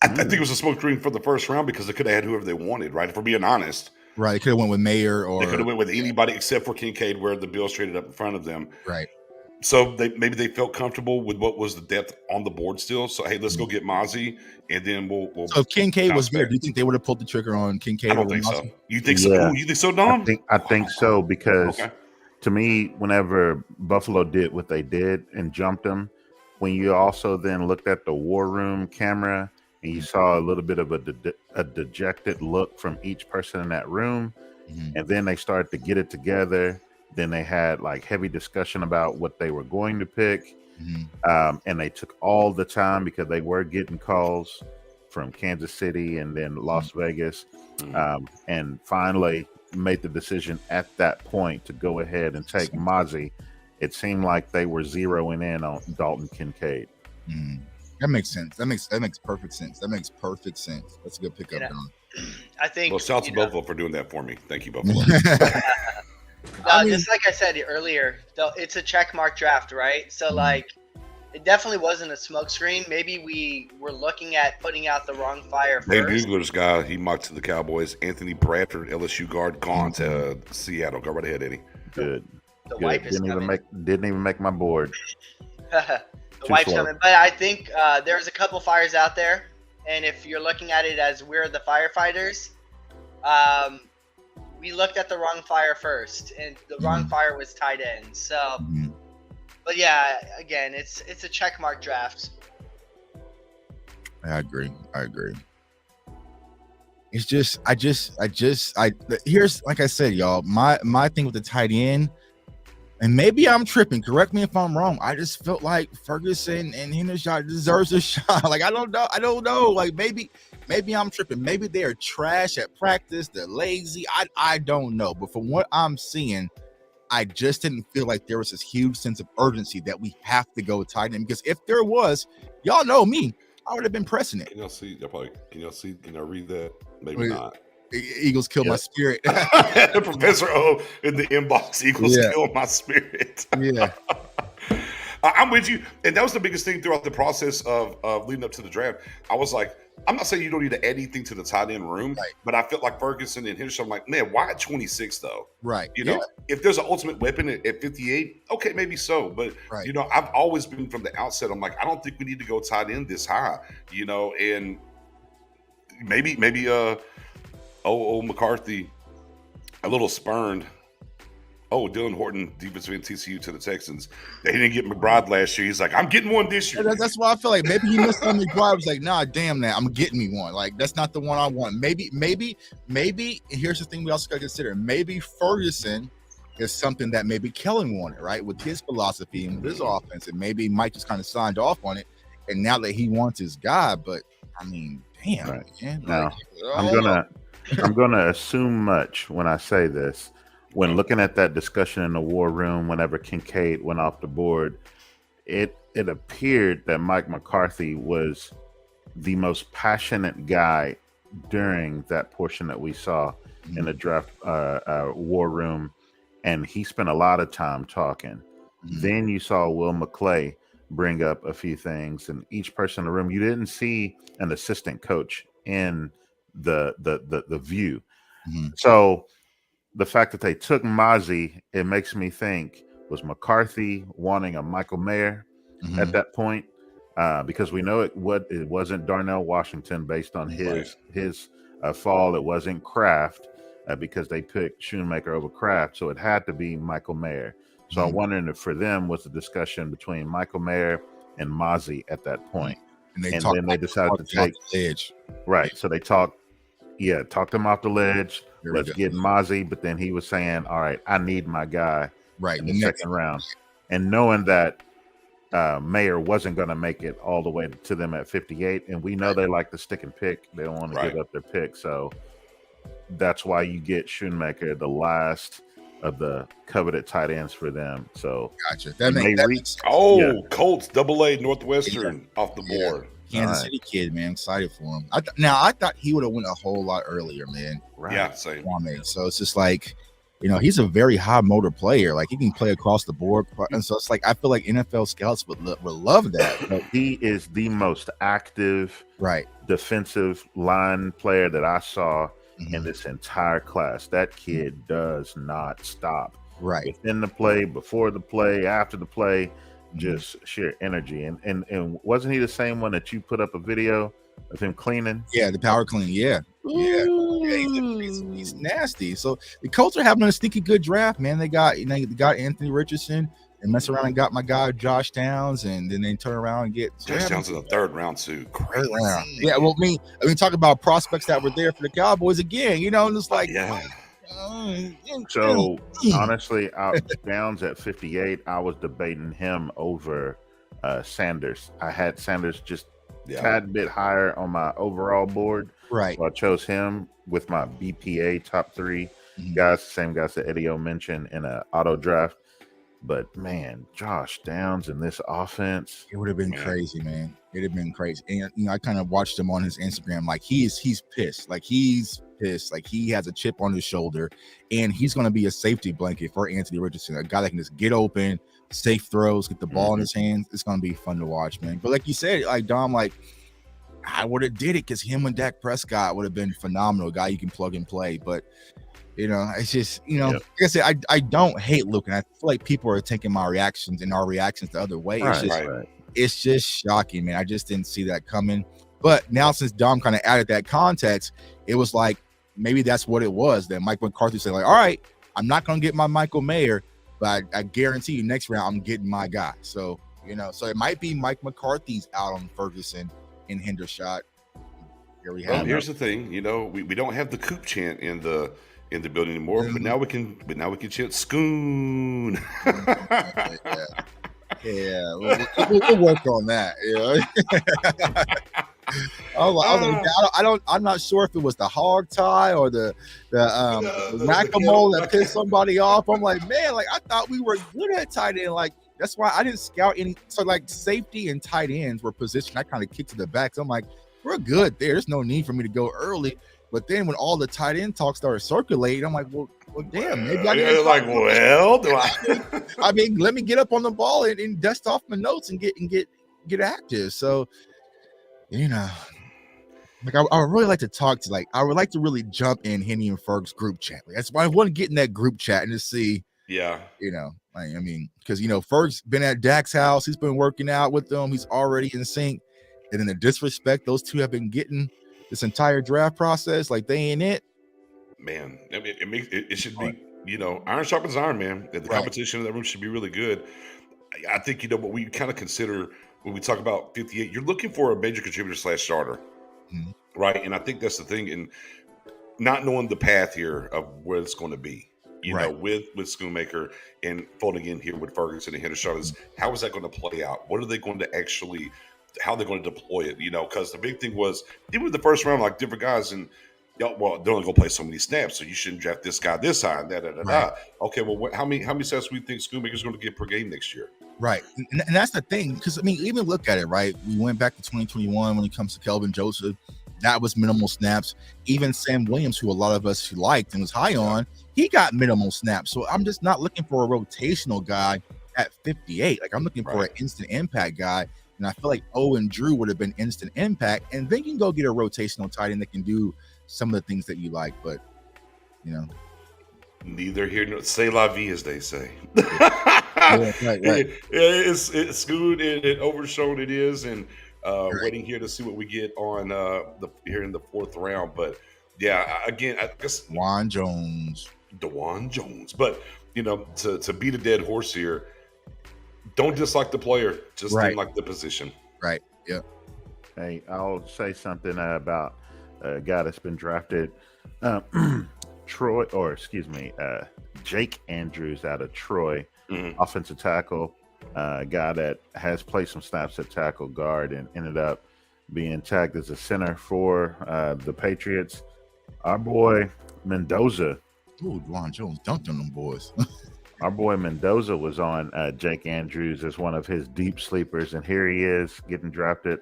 Speaker 3: I think it was a smoke screen for the first round because they could have had whoever they wanted, right? If we're being honest.
Speaker 5: Right. They could have went with Mayer, or
Speaker 3: they could have went with anybody except for Kincaid, where the Bills traded up in front of them.
Speaker 5: Right.
Speaker 3: So maybe they felt comfortable with what was the depth on the board still. So, hey, let's go get Mozzie, and then we'll
Speaker 5: So if Kincaid was there, do you think they would have pulled the trigger on Kincaid?
Speaker 3: I don't think so. You think so? Ooh, you think so, Dom?
Speaker 6: I think so, because to me, whenever Buffalo did what they did and jumped them, when you also then looked at the war room camera and you saw a little bit of a dejected look from each person in that room, And then they started to get it together. Then they had like heavy discussion about what they were going to pick. And they took all the time because they were getting calls from Kansas City and then Las Vegas. And finally made the decision at that point to go ahead and take Mozzie. It seemed like they were zeroing in on Dalton Kincaid.
Speaker 5: That makes sense. That makes perfect sense. That's a good pickup.
Speaker 7: I think.
Speaker 3: Well, shout out to both of them for doing that for me. Thank you both.
Speaker 7: Just like I said earlier, though, it's a checkmark draft, right? So like, it definitely wasn't a smokescreen. Maybe we were looking at putting out the wrong fire
Speaker 3: Dan
Speaker 7: first.
Speaker 3: Bugler's guy, he mocked to the Cowboys. Anthony Bradford, LSU guard, gone to Seattle. Go right ahead, Eddie.
Speaker 6: Good.
Speaker 7: The wipe is coming.
Speaker 6: Didn't even make my board.
Speaker 7: The wipe's coming. But I think there's a couple fires out there. And if you're looking at it as we're the firefighters, we looked at the wrong fire first. And the wrong fire was tight end. So, but yeah, again, it's a checkmark draft.
Speaker 5: I agree. It's just, here's, like I said, y'all, my thing with the tight end, and maybe I'm tripping, correct me if I'm wrong. I just felt like Ferguson and Hendershot deserves a shot. Like, I don't know. Like, maybe I'm tripping. Maybe they're trash at practice. They're lazy. I don't know. But from what I'm seeing, I just didn't feel like there was this huge sense of urgency that we have to go tight end. Because if there was, y'all know me, I would have been pressing it.
Speaker 3: Can y'all read that? Maybe not.
Speaker 5: Eagles kill my spirit.
Speaker 3: Professor O in the inbox. Eagles kill my spirit.
Speaker 5: Yeah.
Speaker 3: I'm with you. And that was the biggest thing throughout the process of leading up to the draft. I was like, I'm not saying you don't need to add anything to the tight end room, but I felt like Ferguson and Henderson, I'm like, man, why at 26 though?
Speaker 5: Right.
Speaker 3: You know, if there's an ultimate weapon at 58, okay, maybe so. But, you know, I've always been from the outset, I'm like, I don't think we need to go tight end this high, you know, and maybe McCarthy, a little spurned. Oh, Dylan Horton, defensive end TCU to the Texans. They didn't get McBride last year. He's like, I'm getting one this year.
Speaker 5: That's why I feel like maybe he missed on McBride. Was like, nah, damn that. I'm getting me one. Like, that's not the one I want. Maybe. And here's the thing we also got to consider. Maybe Ferguson is something that maybe Kellen wanted, right? With his philosophy and with his offense. And maybe Mike just kind of signed off on it. And now that he wants his guy, but I mean, damn. Man.
Speaker 6: Now, I'm gonna assume much when I say this. When looking at that discussion in the war room, whenever Kincaid went off the board, it appeared that Mike McCarthy was the most passionate guy during that portion that we saw in the draft war room, and he spent a lot of time talking. Then you saw Will McClay bring up a few things, and each person in the room, you didn't see an assistant coach in the view. So the fact that they took Mozzie, it makes me think, was McCarthy wanting a Michael Mayer at that point? Because we know it wasn't Darnell Washington based on his fall. It wasn't Kraft because they picked Schoonmaker over Kraft. So it had to be Michael Mayer. So I'm wondering if for them was the discussion between Michael Mayer and Mozzie at that point. And then they decided to take
Speaker 5: the edge.
Speaker 6: Right. So they talked him off the ledge. Let's get Mozzie. But then he was saying, all right, I need my guy in the second round. And knowing that Mayer wasn't going to make it all the way to them at 58. And we know they like to stick and pick. They don't want to give up their pick. So that's why you get Schoonmaker, the last of the coveted tight ends for them. So
Speaker 5: gotcha.
Speaker 3: Colts, AA Northwestern off the board.
Speaker 5: Kansas City kid, man. Excited for him. I thought he would have went a whole lot earlier, man.
Speaker 3: Right. Yeah, same.
Speaker 5: So it's just like, you know, he's a very high motor player. Like, he can play across the board. And so it's like, I feel like NFL scouts would love that.
Speaker 6: But he is the most active defensive line player that I saw in this entire class. That kid does not stop.
Speaker 5: Right.
Speaker 6: Within the play, before the play, after the play, just sheer energy. And wasn't he the same one that you put up a video of him cleaning?
Speaker 5: Yeah, the power clean. Yeah. He's nasty. So the Colts are having a sneaky good draft, man. They got Anthony Richardson and mess around and got my guy Josh Downs, and then they turn around and get
Speaker 3: Josh Downs in the third round too. Crazy.
Speaker 5: Yeah, well, I mean, talk about prospects that were there for the Cowboys again, you know, and it's like,
Speaker 6: So honestly, Downs at 58, I was debating him over Sanders. I had Sanders just tad bit higher on my overall board.
Speaker 5: Right.
Speaker 6: So I chose him with my BPA top 3 guys, same guys that Eddie O mentioned in an auto draft. But man, Josh Downs in this offense,
Speaker 5: it would have been crazy, man. It'd have been crazy. And I kind of watched him on his Instagram. Like he's pissed. Like he's pissed. Like he has a chip on his shoulder, and he's going to be a safety blanket for Anthony Richardson, a guy that can just get open, safe throws, get the ball in his hands. It's going to be fun to watch, man. But like you said, like Dom, like I would have did it because him and Dak Prescott would have been phenomenal. A guy you can plug and play, but. It's just, like I said, I don't hate Luke, and I feel like people are taking my reactions and our reactions the other way. It's just shocking, man. I just didn't see that coming. But now since Dom kind of added that context, it was like maybe that's what it was. That Mike McCarthy said, like, all right, I'm not going to get my Michael Mayer, but I guarantee you next round I'm getting my guy. So, so it might be Mike McCarthy's out on Ferguson in Hendershot. Here we have
Speaker 3: here's the thing, we don't have the Coop chant in the building anymore, but now we can chant Scoon.
Speaker 5: We'll work on that. I'm not sure if it was the hog tie or the whack-a-mole that pissed somebody off. I'm like, man, like I thought we were good at tight end. Like that's why I didn't scout any. So like safety and tight ends were positioned. I kind of kicked to the back. So I'm like, we're good there. There's no need for me to go early. But then when all the tight end talk started circulating, I'm like, well damn, maybe I need I mean, let me get up on the ball and dust off my notes and get active. So, like I would really like to talk to I would like to really jump in Henny and Ferg's group chat. Like, that's why I want to get in that group chat and to see, because Ferg's been at Dak's house, he's been working out with them, he's already in sync, and then the disrespect those two have been getting this entire draft process, like they ain't it.
Speaker 3: Man, I mean, it should be, iron sharpens iron, man. The competition in that room should be really good. I think, what we kind of consider when we talk about 58, you're looking for a major contributor / starter, right? And I think that's the thing. And not knowing the path here of where it's going to be, with Schoonmaker and folding in here with Ferguson and Hendershot is how is that going to play out? What are they going to actually how they're going to deploy it, because the big thing was even with the first round, like different guys and they're only going to play so many snaps, so you shouldn't draft this guy this high and Okay, well, how many snaps do we think Schoonmaker's going to get per game next year?
Speaker 5: Right, and that's the thing, because I mean, even look at it, right? We went back to 2021 when it comes to Kelvin Joseph, that was minimal snaps. Even Sam Williams, who a lot of us liked and was high on, he got minimal snaps. So I'm just not looking for a rotational guy at 58. Like I'm looking for an instant impact guy. And I feel like Owen Drew would have been instant impact. And then you can go get a rotational tight end that can do some of the things that you like. But,
Speaker 3: neither here nor c'est la vie, as they say.
Speaker 5: Right.
Speaker 3: It's Scoot and overshown it is. And waiting here to see what we get on here in the fourth round. But, yeah, again, I guess
Speaker 5: DeJuan Jones.
Speaker 3: But, to beat a dead horse here, don't dislike the player, just didn't like the position.
Speaker 5: Right. Yep.
Speaker 6: Hey, I'll say something about a guy that's been drafted, Jake Andrews out of Troy, offensive tackle, a guy that has played some snaps at tackle guard and ended up being tagged as a center for the Patriots. Our boy Mendoza.
Speaker 5: Ooh, DeJuan Jones dunked on them boys.
Speaker 6: Our boy Mendoza was on Jake Andrews as one of his deep sleepers, and here he is getting drafted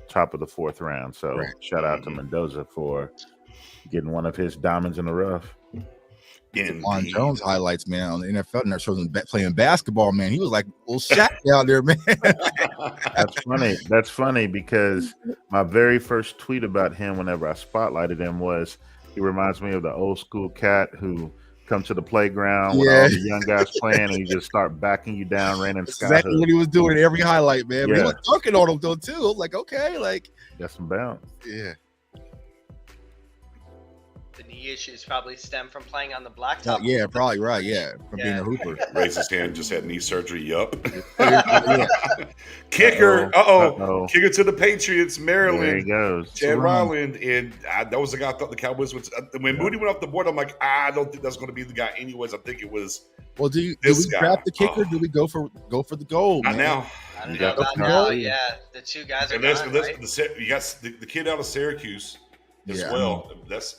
Speaker 6: top of the fourth round. So shout out to Mendoza for getting one of his diamonds in the rough.
Speaker 5: DeJuan Jones highlights, man, on the NFL Network shows him playing basketball, man. He was like little Shaq out there, man.
Speaker 6: That's funny because my very first tweet about him whenever I spotlighted him was he reminds me of the old school cat who come to the playground with all the young guys playing and he just start backing you down, raining sky.
Speaker 5: Exactly what he was doing in every highlight, man. But he was dunking on him though too. Like, okay, like
Speaker 6: got some bounce.
Speaker 5: Yeah.
Speaker 7: the knee issues probably stem from playing on the blacktop.
Speaker 5: Yeah, probably right. Yeah, from being a hooper.
Speaker 3: Raised his hand, just had knee surgery. Yup.
Speaker 5: Yeah.
Speaker 3: Kicker.
Speaker 6: Uh-oh.
Speaker 3: Kicker to the Patriots, Maryland.
Speaker 6: There he goes.
Speaker 3: Chad Ryland. And that was the guy I thought the Cowboys would. When Moody went off the board, I'm like, I don't think that's going to be the guy anyways. I think it was.
Speaker 5: Well, do we
Speaker 3: this guy.
Speaker 5: draft the kicker? Do we go for the goal?
Speaker 3: Not
Speaker 5: man?
Speaker 3: now.
Speaker 7: I don't know about now. Yeah, the two guys are gone, right?
Speaker 3: You got the kid out of Syracuse as
Speaker 5: Yeah.
Speaker 3: well. That's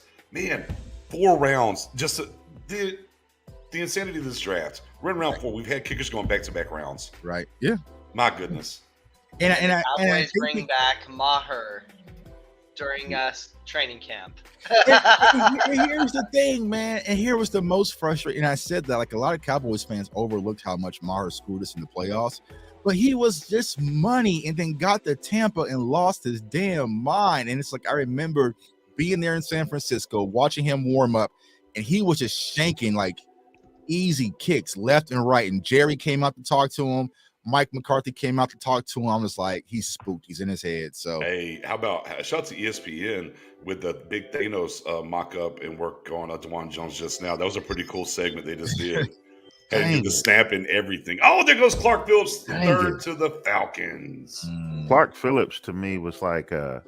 Speaker 3: 4 rounds. Just the insanity of this draft. We're in round 4. We've had kickers going back-to-back rounds.
Speaker 5: Right. Yeah.
Speaker 3: My goodness.
Speaker 5: And I
Speaker 7: Cowboys bring back Maher during training camp.
Speaker 5: and here's the thing, man. And here was the most frustrating. And I said that like a lot of Cowboys fans overlooked how much Maher screwed us in the playoffs. But he was just money and then got to Tampa and lost his damn mind. And it's like I remember being there in San Francisco, watching him warm up, and he was just shanking like easy kicks left and right. And Jerry came out to talk to him. Mike McCarthy came out to talk to him. I was like, he's spooked. He's in his head. So
Speaker 3: hey, how about shout out to ESPN with the big Thanos mock-up and work on DeJuan Jones just now. That was a pretty cool segment they just did. And the snap and everything. Oh, there goes Clark Phillips, third to the Falcons.
Speaker 6: Clark Phillips to me was like a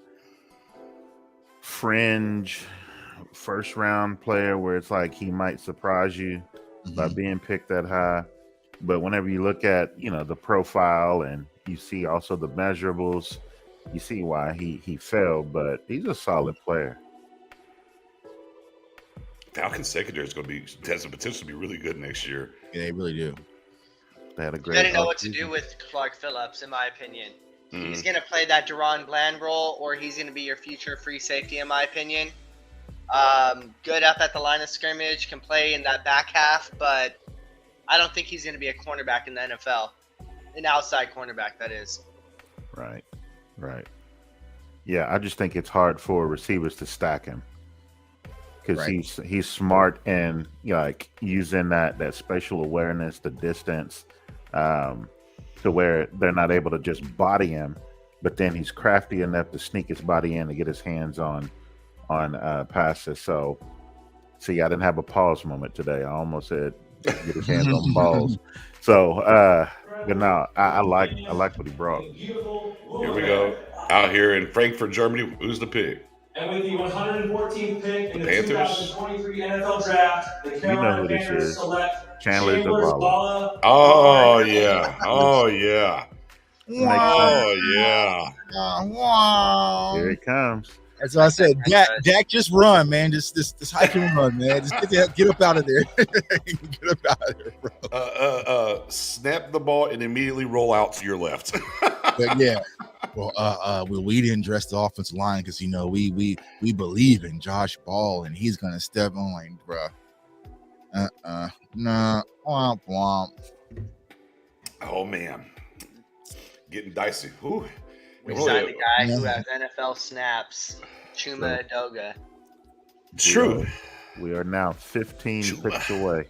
Speaker 6: fringe first round player where it's like he might surprise you by being picked that high. But whenever you look at, the profile and you see also the measurables, you see why he fell, but he's a solid player.
Speaker 3: Falcons secondary has the potential to be really good next year.
Speaker 5: yeah, they really do.
Speaker 6: They had a
Speaker 7: You
Speaker 6: great.
Speaker 7: gotta know what to do with Clark Phillips, in my opinion. He's gonna play that Deron Bland role, or he's gonna be your future free safety, in my opinion. Good up at the line of scrimmage, can play in that back half, but I don't think he's going to be a cornerback in the NFL. An outside cornerback, that is.
Speaker 6: Right. Yeah, I just think it's hard for receivers to stack him because he's smart and like using that spatial awareness, the distance, to where they're not able to just body him, but then he's crafty enough to sneak his body in to get his hands on passes. So, see, I didn't have a pause moment today. I almost said get his hands on balls. So, but no, I like what he brought.
Speaker 3: Here we go. Out here in Frankfurt, Germany. Who's the pick?
Speaker 2: And with the 114th pick in the
Speaker 3: Panthers?
Speaker 2: 2023 NFL Draft, the Carolina Panthers select
Speaker 6: Chandler
Speaker 2: Zavala.
Speaker 3: Oh yeah.
Speaker 5: Wow.
Speaker 6: Here he comes.
Speaker 5: That's what I said. Dak, just run, man. Just hike and run, man. Just get up out of there. Get up out of there, bro.
Speaker 3: Snap the ball and immediately roll out to your left.
Speaker 5: But yeah. Well, we didn't dress the offensive line because we believe in Josh Ball and he's gonna step on, like, bro. Nah. Womp womp.
Speaker 3: Oh man, getting dicey. Ooh.
Speaker 7: We signed the guy who has NFL snaps, Chuma Edoga.
Speaker 3: True.
Speaker 6: We are now 15 picks away.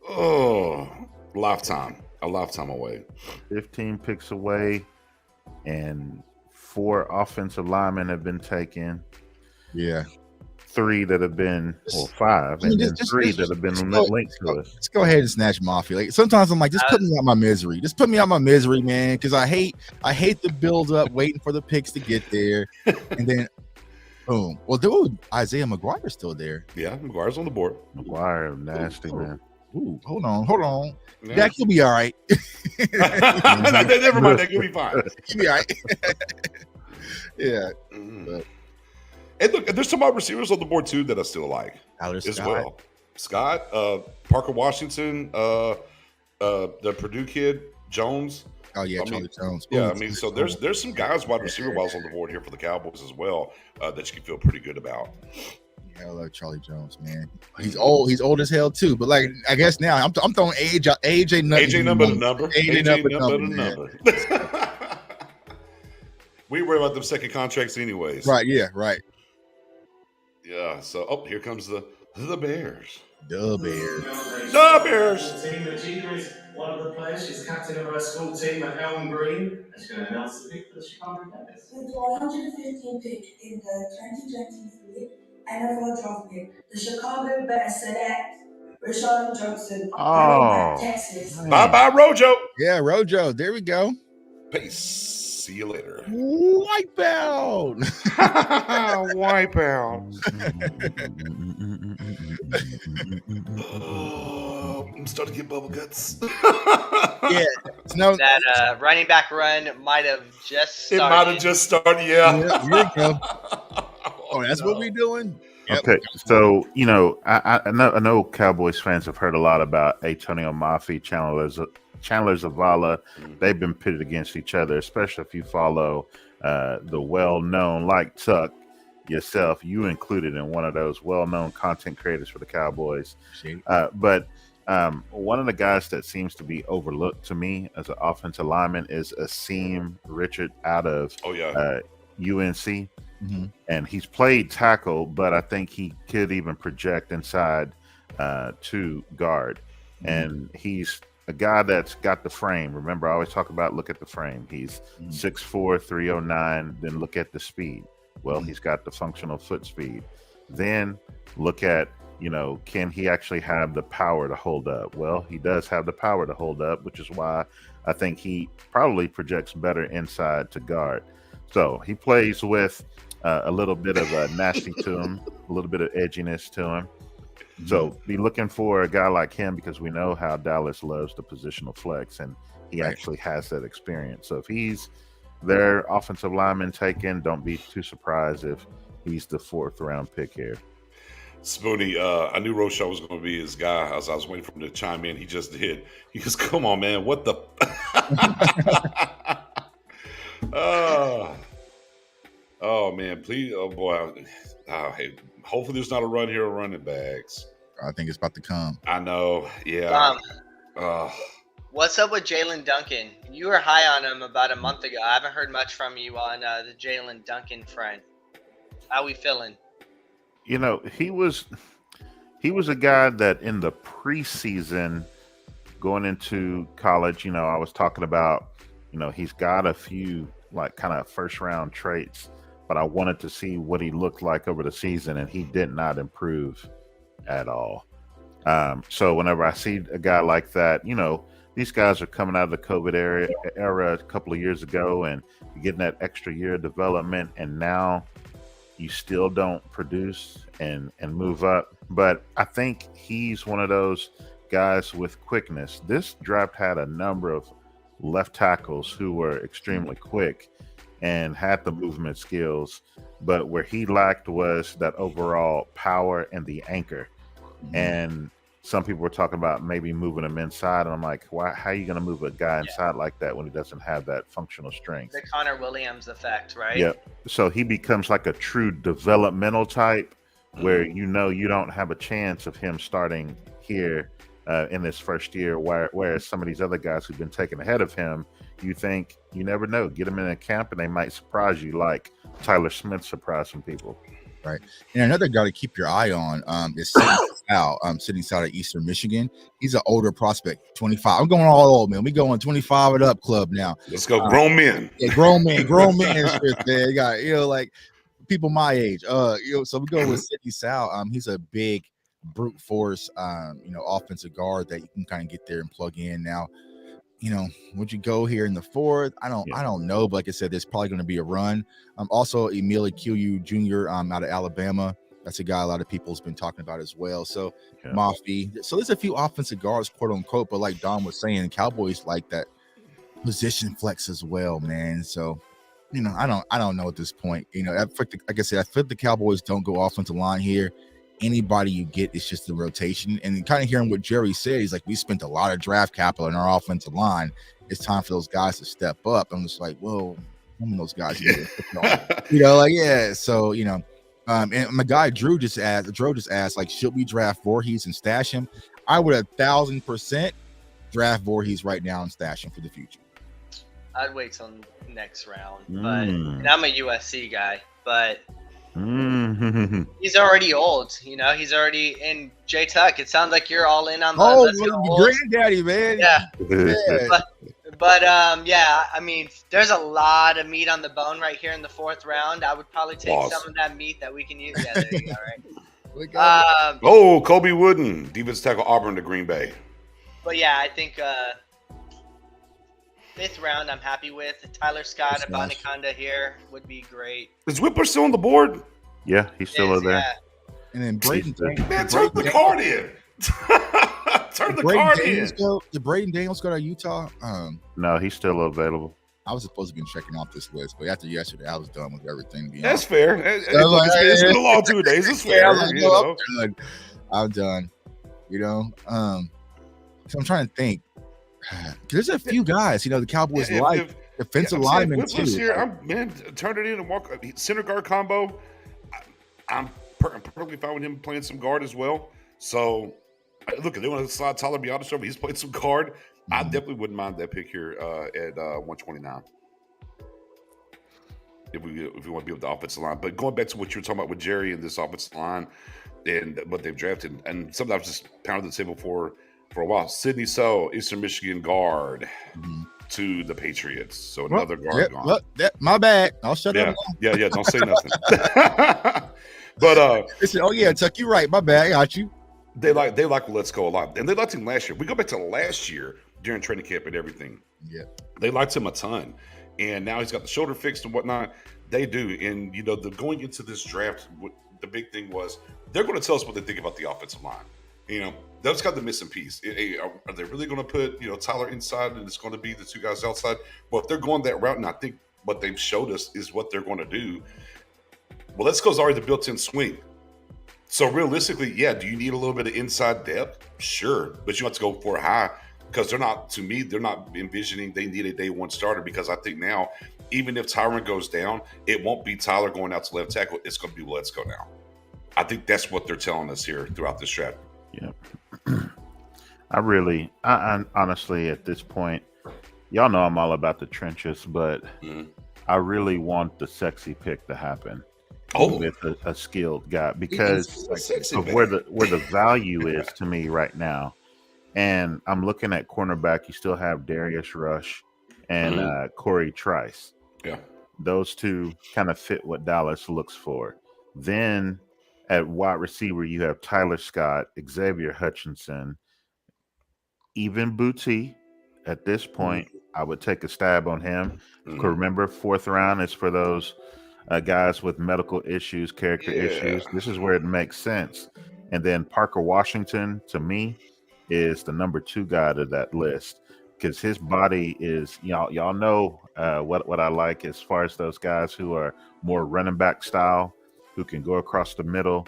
Speaker 3: Oh, a lifetime away.
Speaker 6: 15 picks away, and 4 offensive linemen have been taken.
Speaker 5: Yeah.
Speaker 6: 3 that have been, 5, and then 3 that have been linked to us.
Speaker 5: Let's go ahead and snatch Mafia. Like sometimes I'm like, just put me out my misery. Just put me out my misery, man. Because I hate the build up, waiting for the picks to get there, and then boom. Well, dude, Isaiah McGuire's still there.
Speaker 3: Yeah, McGuire's on the board.
Speaker 6: McGuire, nasty man.
Speaker 5: Ooh, hold on. Yeah. Dak, you'll be all right.
Speaker 3: Never mind, Dak, you'll be fine.
Speaker 5: You'll be all right. Yeah.
Speaker 3: But. And look, there's some wide receivers on the board too that I still like as well. Scott, Parker Washington, the Purdue kid, Jones.
Speaker 5: Oh yeah, Charlie Jones.
Speaker 3: Yeah, I mean, so there's some guys wide receiver wise on the board here for the Cowboys as well that you can feel pretty good about.
Speaker 5: Yeah, I love Charlie Jones, man. He's old. He's old as hell too. But like, I guess now I'm throwing age. Age ain't nothing.
Speaker 3: Age ain't number the number.
Speaker 5: Age ain't number.
Speaker 3: We worry about them second contracts anyways.
Speaker 5: Right. Yeah. Right.
Speaker 3: Yeah. So, here comes the Bears.
Speaker 5: The Bears.
Speaker 3: The Bears.
Speaker 2: The team that Gina is one of the players. She's captain of her school team at Elm Green. And she's going to announce the pick for the Chicago Bears.
Speaker 9: With 115 pick in the 2023 NFL trophy. The Chicago Bears select Rashawn Johnson, running back,
Speaker 6: Oh,
Speaker 9: Texas.
Speaker 6: man.
Speaker 3: Bye-bye, Rojo.
Speaker 5: Yeah, Rojo. There we go.
Speaker 3: Peace. See you later.
Speaker 5: Wipe out.
Speaker 3: Wipe out. I'm starting to get bubble guts.
Speaker 5: Yeah. No,
Speaker 7: That running back run might have just
Speaker 3: It
Speaker 7: started.
Speaker 3: might have just started, yeah.
Speaker 5: Yeah, here you go. Oh, that's what we doing? Yep.
Speaker 6: Okay, so I know Cowboys fans have heard a lot about Antonio Mafi, Chandler Zavala. They've been pitted against each other, especially if you follow the well-known, like Tuck yourself, you included in one of those well-known content creators for the Cowboys. But one of the guys that seems to be overlooked to me as an offensive lineman is Asim Richard out of UNC.
Speaker 5: Mm-hmm.
Speaker 6: And he's played tackle, but I think he could even project inside to guard.
Speaker 5: Mm-hmm.
Speaker 6: And he's a guy that's got the frame. Remember, I always talk about look at the frame. He's 6'4", 309. Then look at the speed. Well, he's got the functional foot speed. Then look at, can he actually have the power to hold up? Well, he does have the power to hold up, which is why I think he probably projects better inside to guard. So he plays with a little bit of a nasty to him, a little bit of edginess to him. So be looking for a guy like him because we know how Dallas loves the positional flex, and he actually has that experience. So if he's their offensive lineman taken, don't be too surprised if he's the 4th round pick here.
Speaker 3: Spoonie, I knew Rocho was going to be his guy. As I was waiting for him to chime in, he just did. He goes, "Come on, man, what the?" Oh man, please, oh boy, hey, hopefully there's not a run here of running backs.
Speaker 5: I think it's about to come.
Speaker 3: I know, yeah.
Speaker 7: What's up with Jalen Duncan? You were high on him about a month ago. I haven't heard much from you on the Jalen Duncan front. How we feeling?
Speaker 6: He was a guy that in the preseason going into college, I was talking about, he's got a few like kind of first round traits, but I wanted to see what he looked like over the season, and he did not improve at all. So whenever I see a guy like that, these guys are coming out of the COVID era a couple of years ago and getting that extra year of development, and now you still don't produce and move up. But I think he's one of those guys with quickness. This draft had a number of left tackles who were extremely quick and had the movement skills, but where he lacked was that overall power and the anchor. And some people were talking about maybe moving him inside, and I'm like, why? How are you going to move a guy inside like that when he doesn't have that functional strength?
Speaker 7: The Connor Williams effect, right?
Speaker 6: Yeah. So he becomes like a true developmental type, where you don't have a chance of him starting here in his first year, whereas some of these other guys who've been taken ahead of him, you think, you never know, get them in a camp and they might surprise you like Tyler Smith surprised some people.
Speaker 5: Right. And another guy to keep your eye on is Sitting South at Eastern Michigan. He's an older prospect, 25. I'm going all old, man. We going 25 and up club now.
Speaker 3: Let's go, grown men.
Speaker 5: Yeah, grown men. Man. You got, like people my age. So we go with Sitting South. He's a big brute force, offensive guard that you can kind of get there and plug in. Now, would you go here in the 4th? I don't know, but like I said, there's probably going to be a run. Also Emile Q Jr. Out of Alabama. That's a guy a lot of people's been talking about as well. So Mafi. So there's a few offensive guards, quote unquote, but like Don was saying, Cowboys like that position flex as well, man. So I don't know at this point. Like I said, I feel the Cowboys don't go offensive line here. Anybody you get is just the rotation. And kind of hearing what Jerry said, he's like, we spent a lot of draft capital in our offensive line. It's time for those guys to step up. I'm just like, whoa, how many of those guys? So, and my guy Drew just asked, like, should we draft Voorhees and stash him? I would 1,000% draft Voorhees right now and stash him for the future.
Speaker 7: I'd wait till next round, but and I'm a USC guy, but he's already old. He's already in. J Tuck, it sounds like you're all in on the
Speaker 5: granddaddy, man.
Speaker 7: Yeah. But yeah, I mean, there's a lot of meat on the bone right here in the 4th round. I would probably take some of that meat that we can use. Yeah, there you go. Right.
Speaker 3: Kobe Wooden, defensive tackle, Auburn to Green Bay.
Speaker 7: But yeah, I think 5th round I'm happy with. Tyler Scott of Anaconda here would be great.
Speaker 3: Is Whipper still on the board?
Speaker 6: Yeah, he's still over there.
Speaker 7: Yeah.
Speaker 5: And then Braden,
Speaker 3: man, turn the card in. Turn the card in.
Speaker 5: Did Braden Daniels go to Utah?
Speaker 6: No, he's still available.
Speaker 5: I was supposed to be checking off this list, but after yesterday, I was done with everything.
Speaker 3: That's fair. It's been a long 2 days. It's fair.
Speaker 5: I'm done. You know, so I'm trying to think. There's a few guys, the Cowboys like defensive linemen too.
Speaker 3: Here, turn it in and walk center guard combo. I'm perfectly fine with him playing some guard as well. So, look, if they want to slide Tyler Biadasz over, he's played some guard. I definitely wouldn't mind that pick here at 129. If we want to be with the offensive line. But going back to what you were talking about with Jerry and this offensive line and what they've drafted, and something I've just pounded the table for a while. Sidney So, Eastern Michigan guard to the Patriots. So another guard gone.
Speaker 5: Look, my bad. I'll shut up.
Speaker 3: Yeah. Don't say nothing. But
Speaker 5: they said, "Oh yeah, Tuck, you right. My bad. I got you."
Speaker 3: They like Let's Go a lot, and they liked him last year. We go back to last year during training camp and everything.
Speaker 5: Yeah,
Speaker 3: they liked him a ton, and now he's got the shoulder fixed and whatnot. They do, and the going into this draft, the big thing was they're going to tell us what they think about the offensive line. That's got the missing piece. Are they really going to put Tyler inside and it's going to be the 2 guys outside? Well, if they're going that route, and I think what they've showed us is what they're going to do. Well, Let's Go's already the built-in swing. So realistically, yeah, do you need a little bit of inside depth? Sure, but you have to go for high because they're not envisioning they need a day one starter, because I think now, even if Tyron goes down, it won't be Tyler going out to left tackle. It's going to be Let's Go now. I think that's what they're telling us here throughout this draft.
Speaker 6: Yeah. I honestly, at this point, y'all know I'm all about the trenches, but I really want the sexy pick to happen. With a skilled guy, because of where the value is to me right now. And I'm looking at cornerback. You still have Darius Rush and Corey Trice.
Speaker 3: Yeah.
Speaker 6: Those two kind of fit what Dallas looks for. Then at wide receiver, you have Tyler Scott, Xavier Hutchinson, even Booty. At this point, I would take a stab on him. Remember, 4th round is for those guys with medical issues, character issues. This is where it makes sense. And then Parker Washington, to me, is the number 2 guy to that list, because his body is, y'all know what I like as far as those guys who are more running back style, who can go across the middle,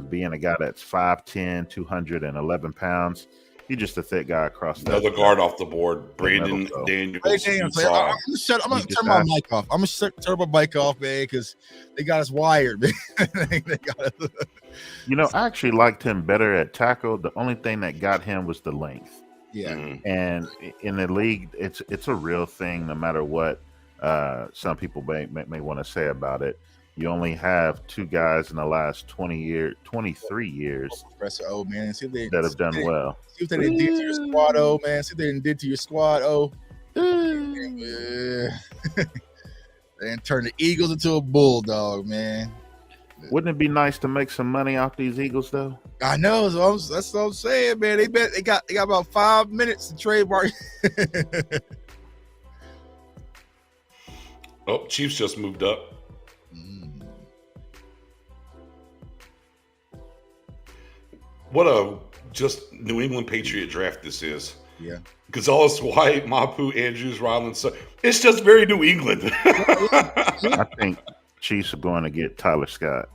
Speaker 6: being a guy that's 5'10", 211 pounds. He's just a thick guy across the
Speaker 3: Another guard off the board, Brandon Daniels.
Speaker 5: I'm going to turn my mic off. I'm going to turn my mic off, man, because they got us wired, man.
Speaker 6: I actually liked him better at tackle. The only thing that got him was the length.
Speaker 5: Yeah.
Speaker 6: And in the league, it's a real thing, no matter what some people may want to say about it. You only have 2 guys in the last 23 years
Speaker 5: Professor O, man.
Speaker 6: that have done well.
Speaker 5: See what they did to your squad, O, man. See what they did to your squad, O. And turn the Eagles into a bulldog, man.
Speaker 6: Wouldn't it be nice to make some money off these Eagles, though?
Speaker 5: I know. That's what I'm saying, man. They got about 5 minutes to trademark.
Speaker 3: Chiefs just moved up. What a just New England Patriot draft this is.
Speaker 5: Yeah.
Speaker 3: Gonzalez, White, Mapu, Andrews, Ryland. So it's just very New England.
Speaker 6: I think Chiefs are going to get Tyler Scott.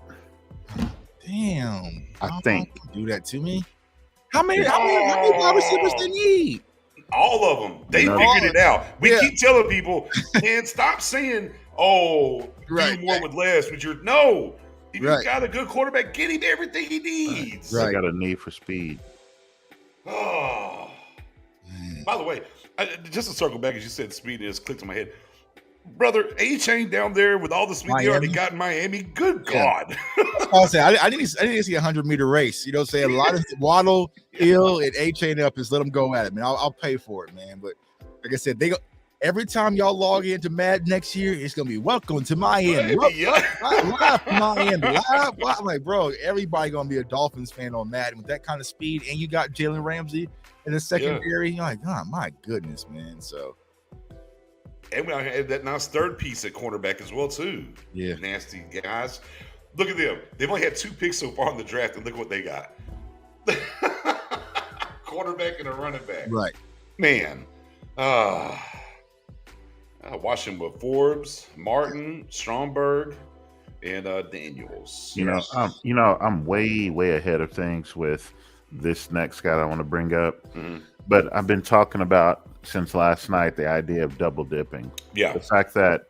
Speaker 5: Damn.
Speaker 6: I think.
Speaker 5: Do that to me. How many wide receivers they need?
Speaker 3: All of them. They figured it out. We keep telling people, man, stop saying, do more with less. If you got a good quarterback, get him everything he needs.
Speaker 6: Right. I got a need for speed.
Speaker 3: Oh. By the way, just to circle back, as you said, speed is clicked in my head. Brother, A-Chain down there with all the speed they already got in Miami. Good God.
Speaker 5: I'll say I didn't see a 100-meter race. You know what I'm saying? A lot of Waddle, Hill, and A-Chain up is let them go at it, man. I'll pay for it, man. But Like I said, every time y'all log into Mad next year, it's gonna be welcome to Miami. Live from Miami. Live. I'm like, bro, everybody gonna be a Dolphins fan on Madden with that kind of speed, and you got Jalen Ramsey in the secondary. You're like, oh my goodness, man. So,
Speaker 3: and we have that nice third piece at cornerback as well too.
Speaker 5: Yeah,
Speaker 3: nasty guys. Look at them. They've only had 2 picks so far in the draft, and look what they got. Quarterback and a running back.
Speaker 5: Right.
Speaker 3: Man. Watching with Forbes, Martin, Stromberg, and Daniels.
Speaker 6: I'm way ahead of things with this next guy I want to bring up. Mm-hmm. But I've been talking about since last night the idea of double dipping.
Speaker 3: Yeah.
Speaker 6: The fact that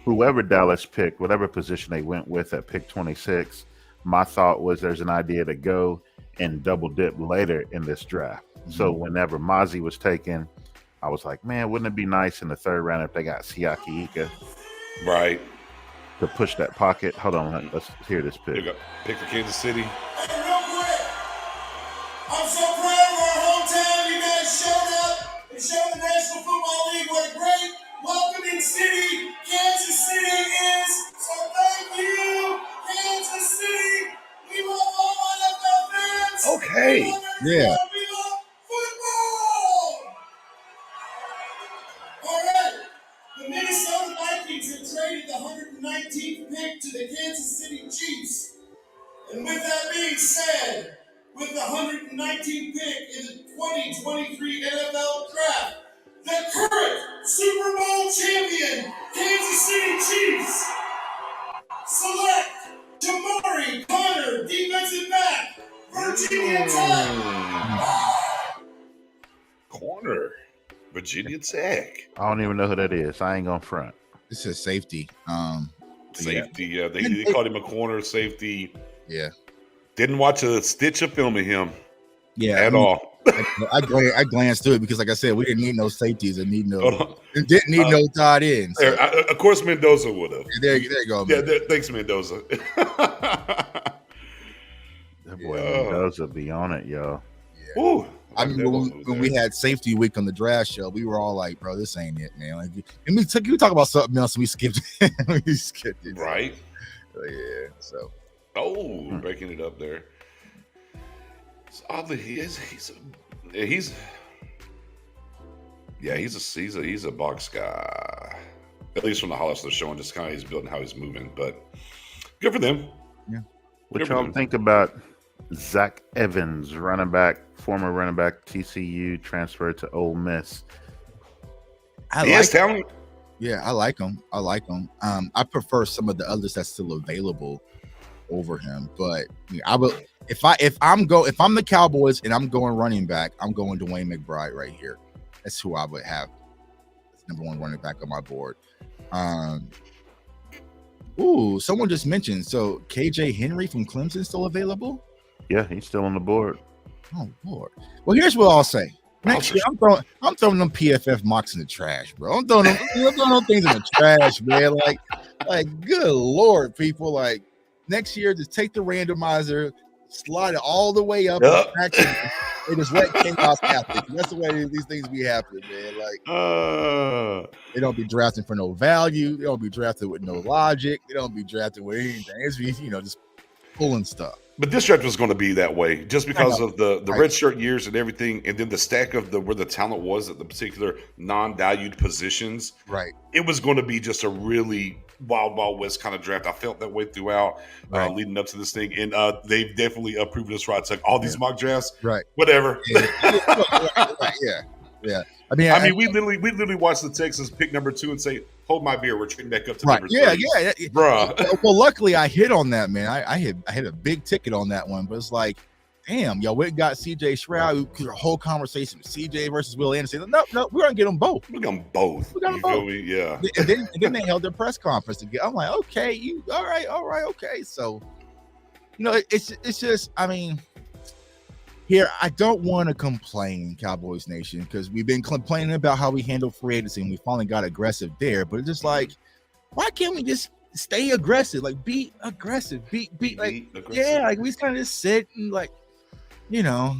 Speaker 6: whoever Dallas picked, whatever position they went with at pick 26, my thought was there's an idea to go and double dip later in this draft. Mm-hmm. So whenever Mozzie was taken, I was like, man, wouldn't it be nice in the 3rd round if they got Siaki Ika?
Speaker 3: Right.
Speaker 6: To push that pocket. Hold on, let's hear this pick.
Speaker 3: Pick for Kansas City.
Speaker 2: Hey, real quick, I'm so proud of our hometown. You guys showed up and showed the National Football League what a great welcoming city Kansas City is. So thank you, Kansas City. We love all NFL fans.
Speaker 3: Okay.
Speaker 5: Yeah.
Speaker 2: We love football. All right. The Minnesota Vikings have traded the 119th pick to the Kansas City Chiefs. And with that being said, with the 119th pick in the 2023 NFL Draft, the current Super Bowl champion Kansas City Chiefs select Tamari Connor, defensive back, Virginia Tech.
Speaker 3: Corner, Virginia Tech.
Speaker 6: I don't even know who that is. I ain't gonna front.
Speaker 5: This is safety.
Speaker 3: Safety. Yeah, they called him a corner safety.
Speaker 5: Yeah.
Speaker 3: Didn't watch a stitch of film of him.
Speaker 5: Yeah.
Speaker 3: At all.
Speaker 5: I glanced through it because, like I said, we didn't need no safeties and didn't need no tight ends. So.
Speaker 3: Of course, Mendoza would have.
Speaker 5: There you go.
Speaker 3: Man. Yeah, thanks, Mendoza.
Speaker 6: That boy Mendoza be on it, y'all.
Speaker 5: Yeah.
Speaker 3: Ooh,
Speaker 5: I mean, when we had safety week on the draft show, we were all like, "Bro, this ain't it, man." Like, and we talk about something else, and we skipped it. We skipped it,
Speaker 3: right?
Speaker 5: Yeah. So,
Speaker 3: breaking it up there. It's oddly, he's a box guy. At least from the highlights they're showing, just kind of he's building how he's moving. But good for them.
Speaker 5: Yeah.
Speaker 6: What y'all think about Zach Evans, former running back, TCU, transferred to Ole Miss?
Speaker 3: Talent.
Speaker 5: Yeah, I like him. I prefer some of the others that's still available over him, but I will. If I'm the Cowboys and I'm going running back, I'm going Dwayne McBride right here. That's who I would have as number 1 running back on my board. Someone just mentioned, so KJ Henry from Clemson still available?
Speaker 6: Yeah, he's still on the board.
Speaker 5: Oh Lord. Well, here's what I'll say. Next year, I'm throwing them PFF mocks in the trash, bro. I'm throwing them things in the trash, man. Like, good Lord, people. Like, next year, just take the randomizer, slide it all the way up, and just let chaos happen. That's the way these things be happening, man. Like, they don't be drafting for no value. They don't be drafted with no logic. They don't be drafted with anything. It's just pulling stuff.
Speaker 3: But this draft was going to be that way just because of the red shirt years and everything, and then the stack of where the talent was at the particular non-valued positions.
Speaker 5: Right.
Speaker 3: It was going to be just a really wild west kind of draft. I felt that way throughout leading up to this thing, and they've definitely proven us right. It's like all these mock drafts,
Speaker 5: right?
Speaker 3: Whatever.
Speaker 5: Yeah. I mean, we
Speaker 3: literally watched the Texans pick number 2 and say, "Hold my beer, we're trading back up to
Speaker 5: right."
Speaker 3: number 3.
Speaker 5: Yeah,
Speaker 3: bruh.
Speaker 5: Well, luckily I hit on that, man. I hit a big ticket on that one, but it's like, damn, y'all went and got CJ Stroud. A whole conversation with CJ versus Will Anderson. No, we're gonna get them both.
Speaker 3: We got them both. Feel me? Yeah.
Speaker 5: And then they held their press conference again. I'm like, okay, you all right, okay. So, it's just, I mean, here I don't want to complain, Cowboys Nation, because we've been complaining about how we handle free agency and we finally got aggressive there. But it's just like, why can't we just stay aggressive? Like, be aggressive. Be like, aggressive. Yeah, like we just kind of just sit and like. you know,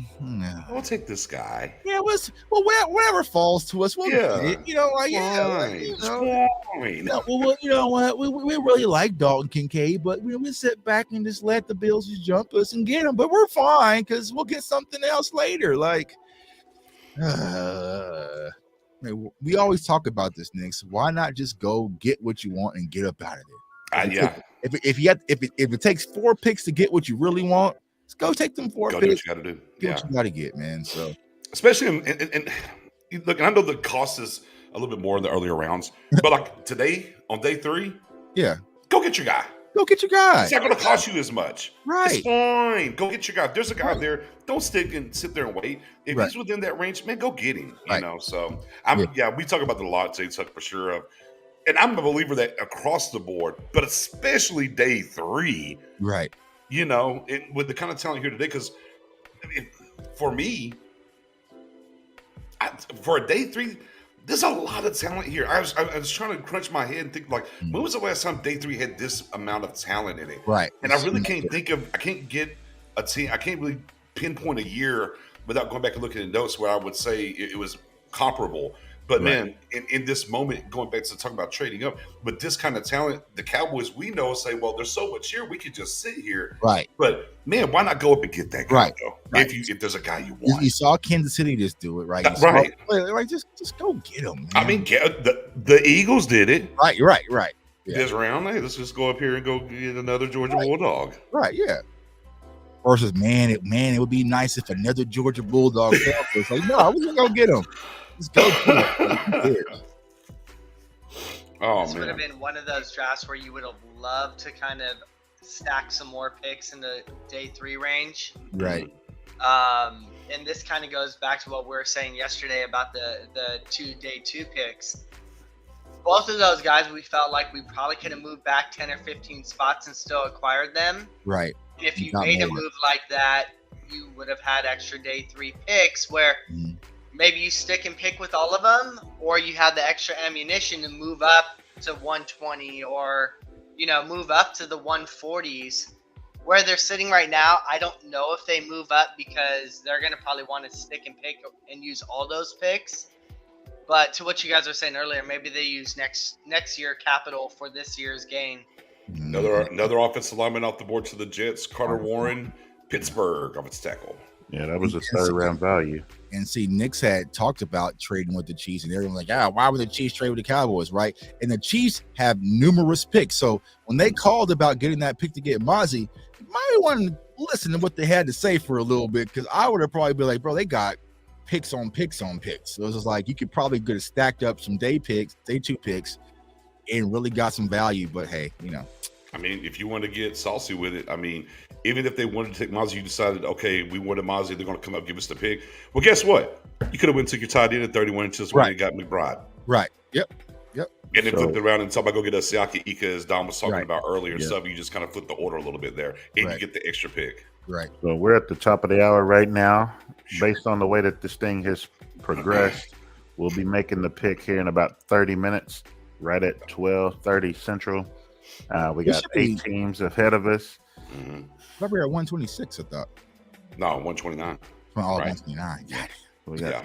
Speaker 3: I'll take this guy.
Speaker 5: yeah, whatever falls to us, we'll get it. You know, like you know,
Speaker 3: Fine.
Speaker 5: no, well, you know what? We really like Dalton Kincaid, but we sit back and just let the Bills just jump us and get him. But we're fine because we'll get something else later. Like, we always talk about this, Knicks. Why not just go get what you want and get up out of there?
Speaker 3: Yeah.
Speaker 5: If it takes 4 picks to get what you really want, let's go take them 4
Speaker 3: Go
Speaker 5: picks.
Speaker 3: do what you got to do.
Speaker 5: Get what you got to get, man. So,
Speaker 3: especially in look, I know the cost is a little bit more in the earlier rounds, but like today on day 3,
Speaker 5: yeah,
Speaker 3: go get your guy.
Speaker 5: Go get your guy.
Speaker 3: It's not going to cost you as much.
Speaker 5: Right.
Speaker 3: It's fine. Go get your guy. If there's a guy there, don't stick and sit there and wait. If he's within that range, man, go get him. You know. So we talk about that a lot today, Tuck, for sure. And I'm a believer that across the board, but especially day 3,
Speaker 5: right?
Speaker 3: You know, with the kind of talent here today, because for me, for a day 3, there's a lot of talent here. I was trying to crunch my head and think, like, when was the last time day 3 had this amount of talent in it?
Speaker 5: Right.
Speaker 3: And I really can't I can't get a team. I can't really pinpoint a year without going back and looking at notes where I would say it was comparable. But man, in this moment, going back to talking about trading up, with this kind of talent, the Cowboys, we know, say, well, there's so much here, we could just sit here.
Speaker 5: Right.
Speaker 3: But man, why not go up and get that guy, though?
Speaker 5: Right.
Speaker 3: If there's a guy you want.
Speaker 5: You saw Kansas City just do it, right? Like just go get him. Man.
Speaker 3: I mean, the Eagles did it.
Speaker 5: Right.
Speaker 3: Yeah. This round, hey, let's just go up here and go get another Georgia Bulldog.
Speaker 5: Right, yeah. Versus, man, it would be nice if another Georgia Bulldog fell. It's like, no, we're gonna go get him. Let's go get him.
Speaker 3: Oh,
Speaker 7: this would have been one of those drafts where you would have loved to kind of stack some more picks in the day 3 range.
Speaker 5: Right.
Speaker 7: And this kind of goes back to what we were saying yesterday about the 2 day 2 picks. Both of those guys, we felt like we probably could have moved back 10 or 15 spots and still acquired them.
Speaker 5: Right.
Speaker 7: And if you made a move like that, you would have had extra day 3 picks where maybe you stick and pick with all of them, or you had the extra ammunition to move up to 120 or, you know, move up to the 140s. Where they're sitting right now, I don't know if they move up because they're going to probably want to stick and pick and use all those picks. But to what you guys were saying earlier, maybe they use next year capital for this year's gain.
Speaker 3: Another offensive lineman off the board to the Jets, Carter Warren, Pittsburgh, offensive tackle.
Speaker 6: Yeah, that was a 3rd round value.
Speaker 5: And see, Knicks had talked about trading with the Chiefs, and everyone was like, why would the Chiefs trade with the Cowboys, right? And the Chiefs have numerous picks. So when they called about getting that pick to get Mozzie, you might want to listen to what they had to say for a little bit, because I would have probably been like, bro, they got picks on picks on picks. So it was like you could probably get stacked up some day 2 picks and really got some value. But hey, you know.
Speaker 3: I mean, if you want to get saucy with it, I mean, even if they wanted to take Mozzie, you decided, okay, we wanted Mozzie, they're going to come up give us the pick. Well, guess what? You could have went and took your tight end at 31 inches when you got McBride.
Speaker 5: Right. Yep.
Speaker 3: And then flipped it around and talk about go get a Siaki Ika, as Don was talking about earlier. And stuff. You just kind of flip the order a little bit there, and you get the extra pick.
Speaker 5: Right.
Speaker 6: So we're at the top of the hour right now. Based on the way that this thing has progressed, we'll be making the pick here in about 30 minutes, right at 12:30 Central. We got 8 teams ahead of us.
Speaker 5: Thought we were at 126, I thought.
Speaker 3: No, 129.
Speaker 5: Oh, 129.
Speaker 6: We got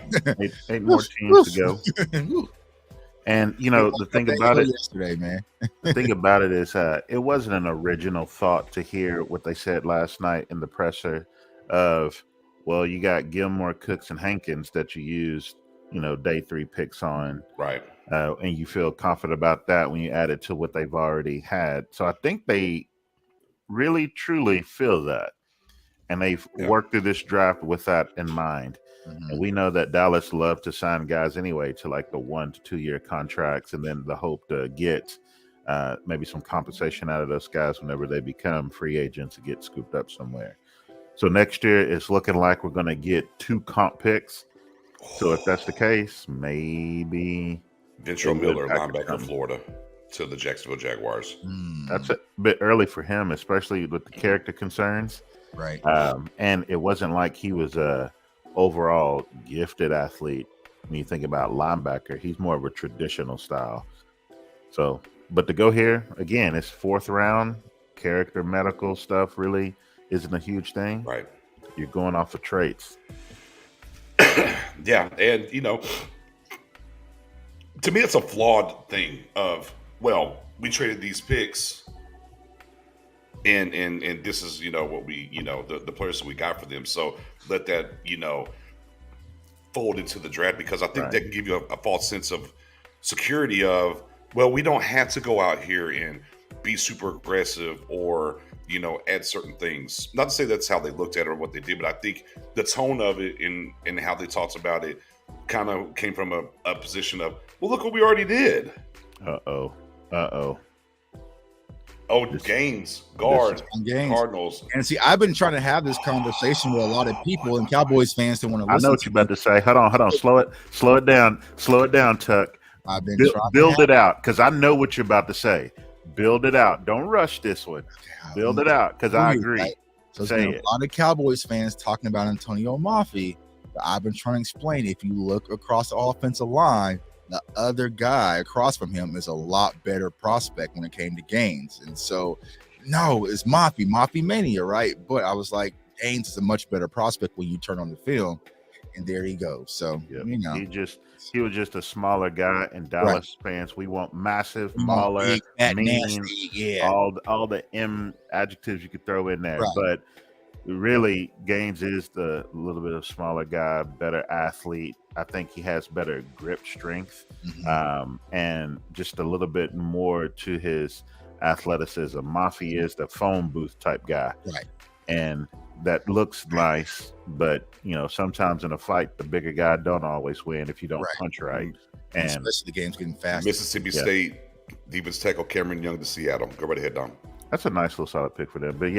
Speaker 6: 8 more teams to go. And you know, the thing about it
Speaker 5: yesterday, man.
Speaker 6: The thing about it is, it wasn't an original thought to hear what they said last night in the presser of, well, you got Gilmore, Cooks, and Hankins that you used, you know, day 3 picks on,
Speaker 3: right?
Speaker 6: And you feel confident about that when you add it to what they've already had. So I think they really, truly feel that, and they've worked through this draft with that in mind. And we know that Dallas loved to sign guys anyway to like the 1 to 2 year contracts, and then the hope to get maybe some compensation out of those guys whenever they become free agents and get scooped up somewhere. So next year it's looking like we're going to get 2 comp picks. So if that's the case, maybe
Speaker 3: Ventrell Miller, linebacker, Florida, to the Jacksonville Jaguars.
Speaker 6: That's a bit early for him, especially with the character concerns.
Speaker 5: Right.
Speaker 6: And it wasn't like he was a overall gifted athlete. When you think about linebacker, he's more of a traditional style. So, but to go here again, it's 4th round. Character medical stuff really isn't a huge thing.
Speaker 3: Right.
Speaker 6: You're going off of traits.
Speaker 3: Yeah, and to me, it's a flawed thing. Of we traded these picks, and this is what we the players that we got for them. So let that fold into the draft, because I think that can give you a false sense of security of, we don't have to go out here and be super aggressive or add certain things. Not to say that's how they looked at it or what they did, but I think the tone of it and how they talked about it kind of came from a position of, look what we already did. Gaines, guard, Cardinals.
Speaker 5: And see, I've been trying to have this conversation with a lot of people, and Cowboys fans don't want to listen.
Speaker 6: I know what you're about to say. Hold on. Slow it down, Tuck.
Speaker 5: I've been
Speaker 6: build it out, because I know what you're about to say. Build it out. Don't rush this one. Build it out, because I agree. Right?
Speaker 5: So there's been a lot of Cowboys fans talking about Antonio Mafi. But I've been trying to explain, if you look across the offensive line, the other guy across from him is a lot better prospect when it came to Gaines. And so, no, it's Mafi mania, right? But I was like, Gaines is a much better prospect when you turn on the film. And there he goes. So,
Speaker 6: he was just a smaller guy, and Dallas fans, we want massive, smaller, mean, all the M adjectives you could throw in there. Right. But really, Gaines is the little bit of smaller guy, better athlete. I think he has better grip strength, and just a little bit more to his athleticism. Mafi is the phone booth type guy,
Speaker 5: right?
Speaker 6: And that looks nice, but sometimes in a fight, the bigger guy don't always win if you don't punch right. And
Speaker 5: especially the game's getting fast.
Speaker 3: Mississippi State defense tackle Cameron Young to Seattle. Go right ahead, Dom.
Speaker 6: That's a nice little solid pick for them. But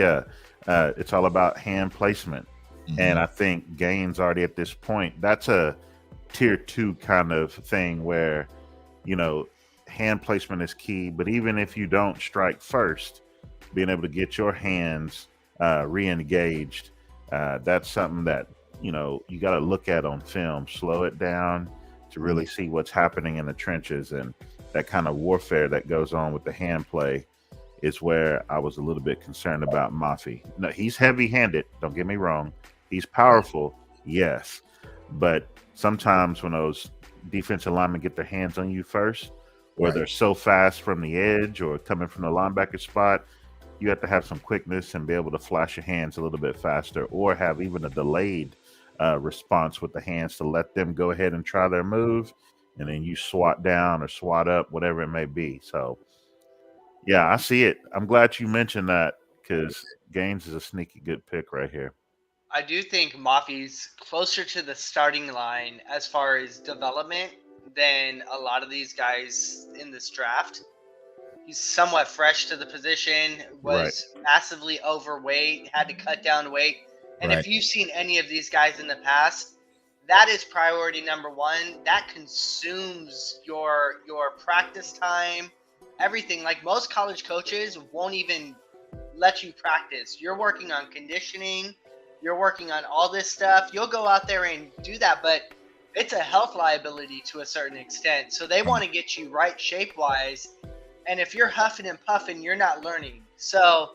Speaker 6: it's all about hand placement. And I think Gaines already at this point, that's a tier 2 kind of thing where, hand placement is key. But even if you don't strike first, being able to get your hands re-engaged, that's something that, you got to look at on film, slow it down to really see what's happening in the trenches. And that kind of warfare that goes on with the hand play is where I was a little bit concerned about Mafi. No, he's heavy-handed. Don't get me wrong. He's powerful, yes. But sometimes when those defensive linemen get their hands on you first, or they're so fast from the edge or coming from the linebacker spot, you have to have some quickness and be able to flash your hands a little bit faster, or have even a delayed response with the hands to let them go ahead and try their move, and then you swat down or swat up, whatever it may be. So, yeah, I see it. I'm glad you mentioned that, because Gaines is a sneaky good pick right here.
Speaker 7: I do think Mafi's closer to the starting line as far as development than a lot of these guys in this draft. He's somewhat fresh to the position, was massively overweight, had to cut down weight. And if you've seen any of these guys in the past, that is priority number one. That consumes your practice time, everything. Like, most college coaches won't even let you practice. You're working on conditioning. You're working on all this stuff. You'll go out there and do that, but it's a health liability to a certain extent. So they want to get you right shape-wise. And if you're huffing and puffing, you're not learning. So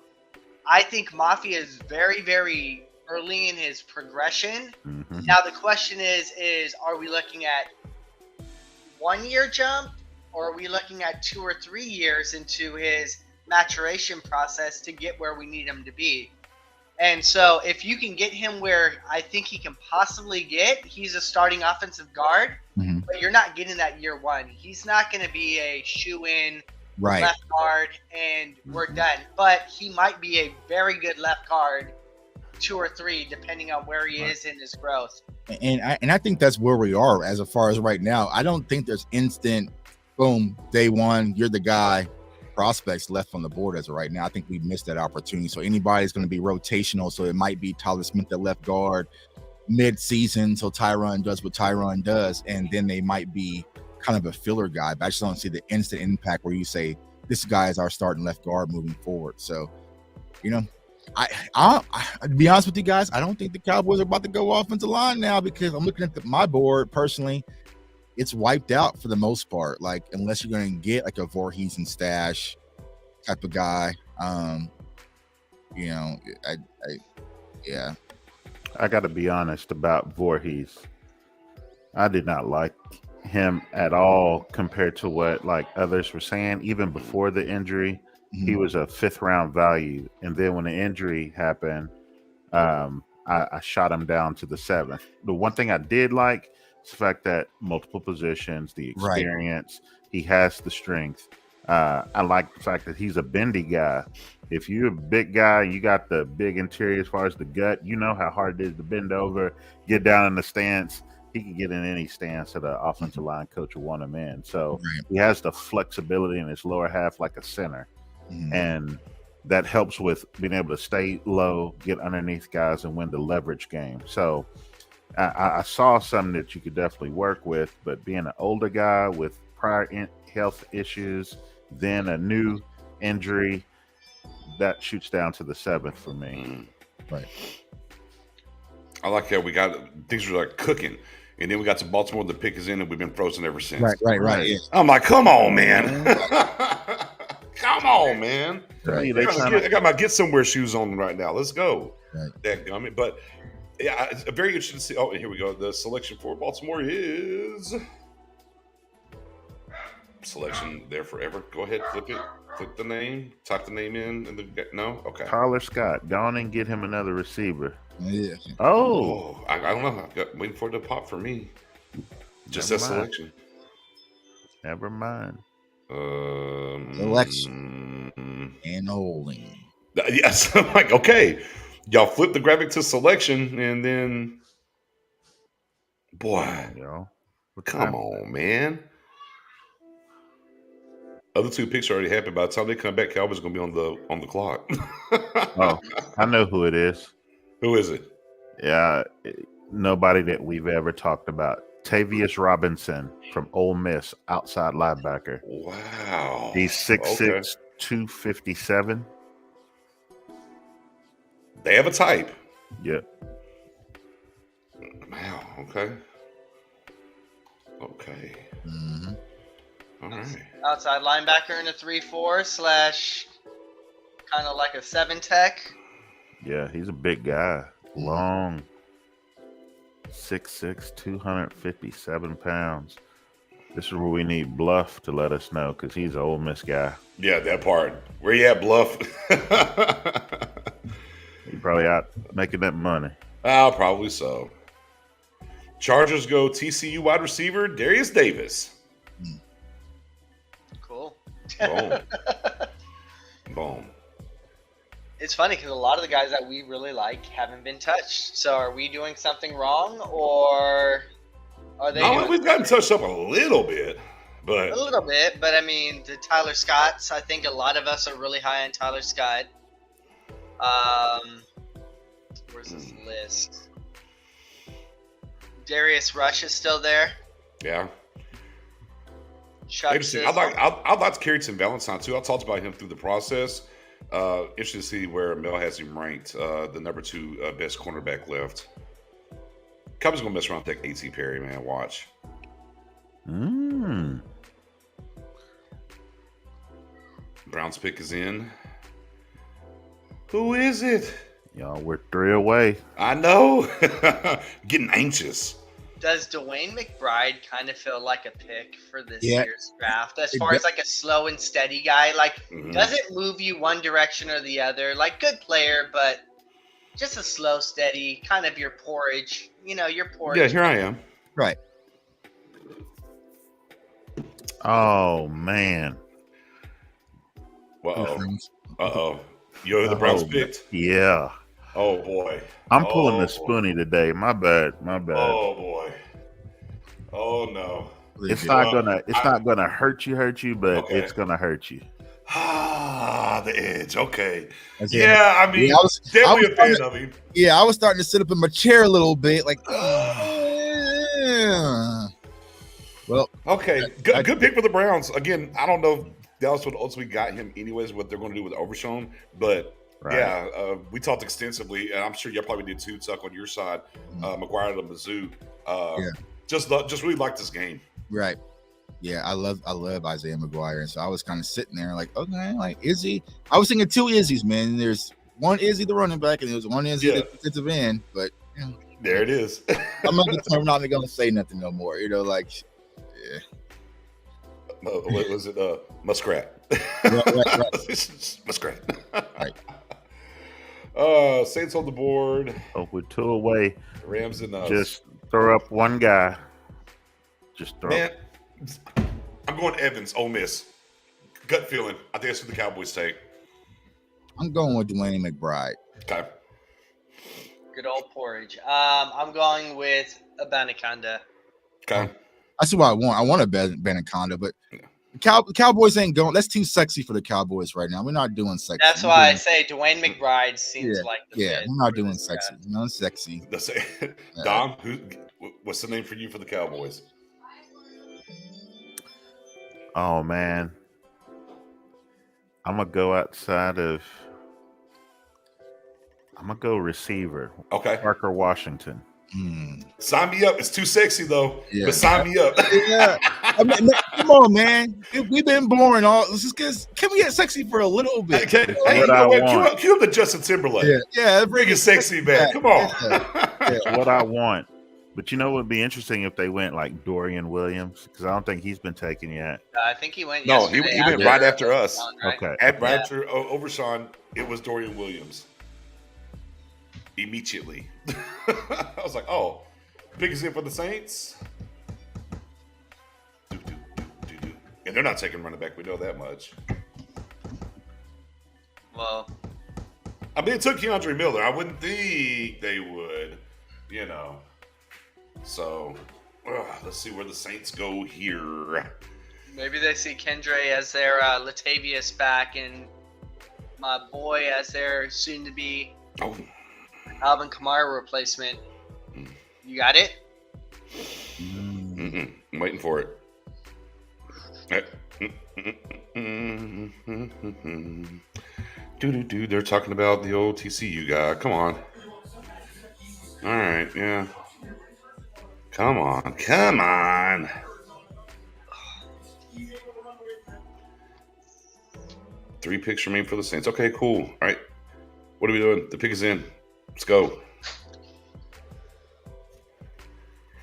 Speaker 7: I think Mafi is very, very early in his progression. Now the question is are we looking at 1 year jump, or are we looking at 2 or 3 years into his maturation process to get where we need him to be? And so if you can get him where I think he can possibly get, he's a starting offensive guard, but you're not getting that year one. He's not going to be a shoe-in left guard and we're done. But he might be a very good left guard 2 or 3, depending on where he is in his growth.
Speaker 5: And I think that's where we are as far as right now. I don't think there's instant, boom, day one, you're the guy, prospects left on the board as of right now. I think we missed that opportunity. So anybody's going to be rotational. So it might be Tyler Smith at left guard mid-season, so Tyron does what Tyron does, and then they might be kind of a filler guy. But I just don't see the instant impact where you say this guy is our starting left guard moving forward. So, I to be honest with you guys, I don't think the Cowboys are about to go offensive line now, because I'm looking at my board personally. It's wiped out for the most part. Like, unless you're going to get like a Voorhees and Stash type of guy,
Speaker 6: I got to be honest about Voorhees. I did not like him at all compared to what like others were saying. Even before the injury, he was a 5th round value, and then when the injury happened, I shot him down to the 7th. The one thing I did like is the fact that multiple positions, the experience, he has the strength. I like the fact that he's a bendy guy. If you're a big guy, you got the big interior as far as the gut, you know how hard it is to bend over, get down in the stance. He can get in any stance that an offensive line coach will want him in. So he has the flexibility in his lower half like a center. And that helps with being able to stay low, get underneath guys, and win the leverage game. So I saw something that you could definitely work with, but being an older guy with prior health issues, then a new injury, that shoots down to the 7th for me.
Speaker 5: Right.
Speaker 3: I like how we got things were like cooking, and then we got to Baltimore. The pick is in, and we've been frozen ever since.
Speaker 5: Right. Yeah.
Speaker 3: I'm like, come on, man. Come on, man.
Speaker 6: Right.
Speaker 3: I got my get somewhere shoes on right now. Let's go.
Speaker 5: Right.
Speaker 3: Dadgummit. But yeah, it's very interesting to see. Oh, and here we go. The selection for Baltimore is selection there forever. Go ahead, flip it. Flip the name. Type the name in. And no? Okay.
Speaker 6: Tyler Scott. Go on and get him another receiver.
Speaker 5: Yeah.
Speaker 3: Oh, I don't know. I'm waiting for it to pop for me. Just that selection.
Speaker 6: Never mind.
Speaker 5: Selection and holding.
Speaker 3: Yes, I'm like, okay, y'all flip the graphic to selection, and then, boy, come on, man. Other 2 picks already happened. By the time they come back, Cowboys gonna be on the clock.
Speaker 6: Oh, I know who it is.
Speaker 3: Who is it?
Speaker 6: Yeah, nobody that we've ever talked about. Tavius Robinson from Ole Miss, outside linebacker.
Speaker 3: Wow.
Speaker 6: He's 6'6", 257.
Speaker 3: They have a type.
Speaker 6: Yep.
Speaker 3: Wow. Okay. All right.
Speaker 7: Outside linebacker in a 3-4 / kind of like a 7 tech.
Speaker 6: Yeah, he's a big guy. Long. 6'6", 257 pounds. This is where we need Bluff to let us know, because he's an Ole Miss guy.
Speaker 3: Yeah, that part. Where you at, Bluff?
Speaker 6: He probably out making that money.
Speaker 3: Oh, probably so. Chargers go TCU wide receiver Darius Davis.
Speaker 7: Cool.
Speaker 3: Boom. Boom.
Speaker 7: It's funny because a lot of the guys that we really like haven't been touched. So are we doing something wrong, or are they?
Speaker 3: No, we've gotten touched up a little bit, but
Speaker 7: I mean, the Tyler Scotts. I think a lot of us are really high on Tyler Scott. Where's this list? Darius Rush is still there.
Speaker 3: Yeah.
Speaker 7: Interesting.
Speaker 3: I'd like to carry Tim Valentine too. I talked about him through the process. Interesting to see where Mel has him ranked. The number 2 best cornerback left. Cubs gonna mess around with that A.T. Perry, man. Watch. Brown's pick is in. Who is it?
Speaker 6: Y'all, we're 3 away.
Speaker 3: I know. Getting anxious.
Speaker 7: Does Dwayne McBride kind of feel like a pick for this year's draft? As far as like a slow and steady guy, like doesn't move you one direction or the other. Like good player, but just a slow, steady, kind of your porridge. You know, your porridge.
Speaker 3: Yeah, here I am.
Speaker 5: Right.
Speaker 6: Oh man.
Speaker 3: Uh-oh. You know who the Browns picked?
Speaker 6: Yeah.
Speaker 3: Oh boy.
Speaker 6: I'm pulling the Spoonie today. My bad.
Speaker 3: Oh boy. Oh no.
Speaker 6: It's not gonna hurt you, but it's gonna hurt you.
Speaker 3: The edge. Okay.
Speaker 5: Yeah,
Speaker 3: I mean, I was definitely a fan of him.
Speaker 5: Yeah, I was starting to sit up in my chair a little bit, like. Well,
Speaker 3: okay. Good pick for the Browns. Again, I don't know if Dallas would ultimately got him anyways. What they're going to do with Overshown, but. Right. Yeah, we talked extensively, and I'm sure y'all probably did too, Tuck, on your side. McGuire to Mizzou. Just really like this game.
Speaker 5: Right. Yeah, I love Isaiah McGuire, and so I was kind of sitting there like, okay, like Izzy. I was thinking 2 Izzies, man. There's one Izzy, the running back, and there's one Izzy, the defensive end. But
Speaker 3: There it is.
Speaker 5: I'm not even gonna say nothing no more. Like, yeah.
Speaker 3: What was it? Muskrat.
Speaker 5: Right.
Speaker 3: Muskrat.
Speaker 5: Right.
Speaker 3: Saints on the board.
Speaker 6: Oh, with 2 away.
Speaker 3: Rams and us.
Speaker 6: Just throw up one guy. Just throw
Speaker 3: Man,
Speaker 6: up.
Speaker 3: I'm going Evans, Ole Miss. Gut feeling. I think that's what the Cowboys take.
Speaker 5: I'm going with Dwayne McBride.
Speaker 3: Okay.
Speaker 7: Good old porridge. I'm going with Abanaconda.
Speaker 3: Okay.
Speaker 5: That's what I want. I want a Banaconda, but Cowboys ain't going. That's too sexy for the Cowboys right now. We're not doing sexy.
Speaker 7: That's why I say Dwayne McBride seems like the fit
Speaker 5: we're not
Speaker 7: for
Speaker 5: doing
Speaker 7: this
Speaker 5: sexy.
Speaker 7: guy.
Speaker 5: No sexy.
Speaker 3: Let's say, Dom, what's the name for you for the Cowboys?
Speaker 6: Oh, man. I'm going to go outside of. I'm going to go receiver.
Speaker 3: Okay.
Speaker 6: Parker Washington.
Speaker 3: Sign me up. It's too sexy, though.
Speaker 5: Yeah.
Speaker 3: But sign me up.
Speaker 5: Yeah. I mean, come on, man. We've been boring all. Can we get sexy for a little bit?
Speaker 3: Hey, you know what? Cue up the Justin Timberlake.
Speaker 5: Yeah.
Speaker 3: Bring it sexy back. Come on.
Speaker 6: That's what I want. But you know what would be interesting if they went like Dorian Williams? Because I don't think he's been taken yet.
Speaker 7: I think he went
Speaker 3: No, he
Speaker 7: yesterday
Speaker 3: went right after us.
Speaker 7: Right?
Speaker 6: Okay.
Speaker 3: Right after Overshawn, it was Dorian Williams. Immediately. I was like, oh, pick us in for the Saints. And they're not taking running back. We know that much.
Speaker 7: Well,
Speaker 3: I mean, it took Keandre Miller. I wouldn't think they would, So, let's see where the Saints go here.
Speaker 7: maybe they see Kendre as their Latavius back and my boy as their soon-to-be Alvin Kamara replacement. You got it?
Speaker 3: I'm waiting for it. They're talking about the old TCU guy. Come on. All right, yeah. Come on. Three picks remain for the Saints. Okay, cool. All right. What are we doing? The pick is in. Let's go.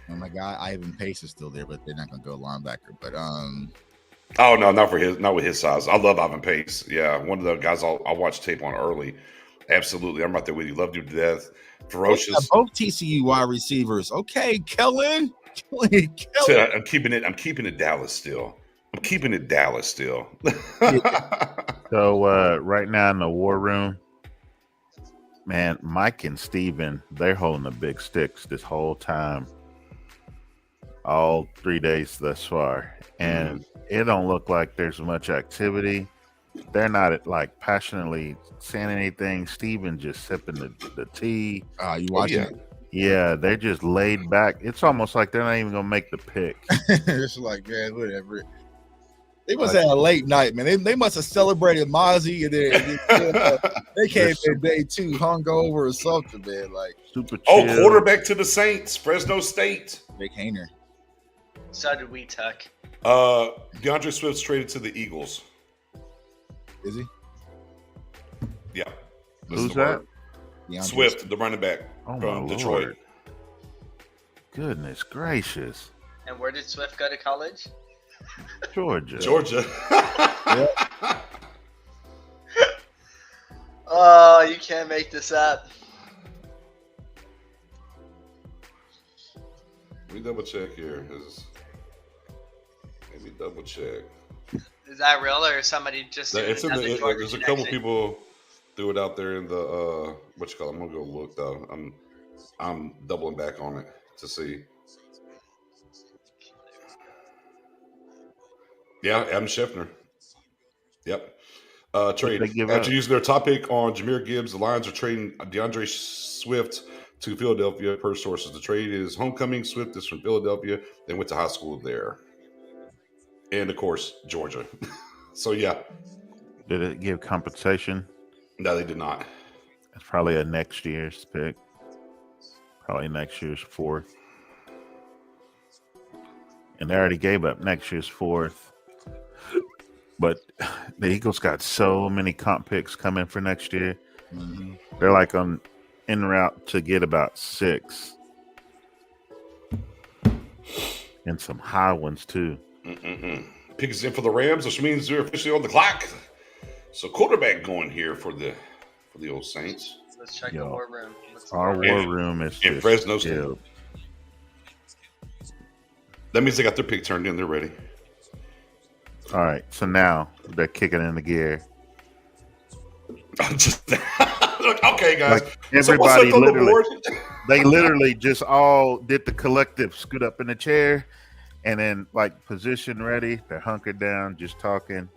Speaker 5: Oh my God, Ivan Pace is still there, but they're not gonna go linebacker. But
Speaker 3: Oh no, not with his size. I love Ivan Pace. Yeah, one of the guys I'll watch tape on early. Absolutely, I'm right there with you. Loved you to death. Ferocious.
Speaker 5: Both TCU wide receivers. Okay, Kellen.
Speaker 3: I'm keeping it Dallas still.
Speaker 6: So right now in the war room, man, Mike and Steven, they're holding the big sticks this whole time. All 3 days thus far. And it don't look like there's much activity. They're not like passionately saying anything. Steven just sipping the tea.
Speaker 5: You watching it?
Speaker 6: Yeah, they're just laid back. It's almost like they're not even gonna make the pick.
Speaker 5: It's like, man, whatever. They must have had a late night, man. They must have celebrated Mozzie, and then they came in day 2 hungover or something, man. Like
Speaker 6: super chill.
Speaker 3: Quarterback to the Saints, Fresno State.
Speaker 5: Big Hainer.
Speaker 7: So did we, Tuck.
Speaker 3: DeAndre Swift's traded to the Eagles.
Speaker 5: Is he?
Speaker 3: Yeah.
Speaker 6: Who's that?
Speaker 3: Swift, the running back from Detroit.
Speaker 6: Lord. Goodness gracious.
Speaker 7: And where did Swift go to college?
Speaker 6: Georgia.
Speaker 7: Oh, you can't make this up.
Speaker 3: Let me double check here. Let me double check.
Speaker 7: Is that real, or somebody just?
Speaker 3: There's a couple people threw it out there in the what you call it? I'm gonna go look though. I'm doubling back on it to see. Yeah, Adam Scheffner. Yep. Trade. After using their top pick on Jahmyr Gibbs, the Lions are trading DeAndre Swift to Philadelphia per sources. The trade is homecoming. Swift is from Philadelphia. They went to high school there. And, of course, Georgia. So, yeah.
Speaker 6: Did it give compensation?
Speaker 3: No, they did not.
Speaker 6: It's probably a next year's pick. Probably next year's 4th. And they already gave up next year's 4th. But the Eagles got so many comp picks coming for next year. Mm-hmm. They're like in en route to get about 6. And some high ones, too.
Speaker 3: Pick is in for the Rams, which means they're officially on the clock. So quarterback going here for the old Saints.
Speaker 7: Let's check the war room.
Speaker 6: Our war room is
Speaker 3: in
Speaker 6: just
Speaker 3: Fresno State.
Speaker 6: filled.
Speaker 3: That means they got their pick turned in. They're ready.
Speaker 6: All right, so now they're kicking in the gear.
Speaker 3: Okay, guys.
Speaker 6: Like everybody they literally just all did the collective scoot up in the chair and then like position ready. They're hunkered down, just talking.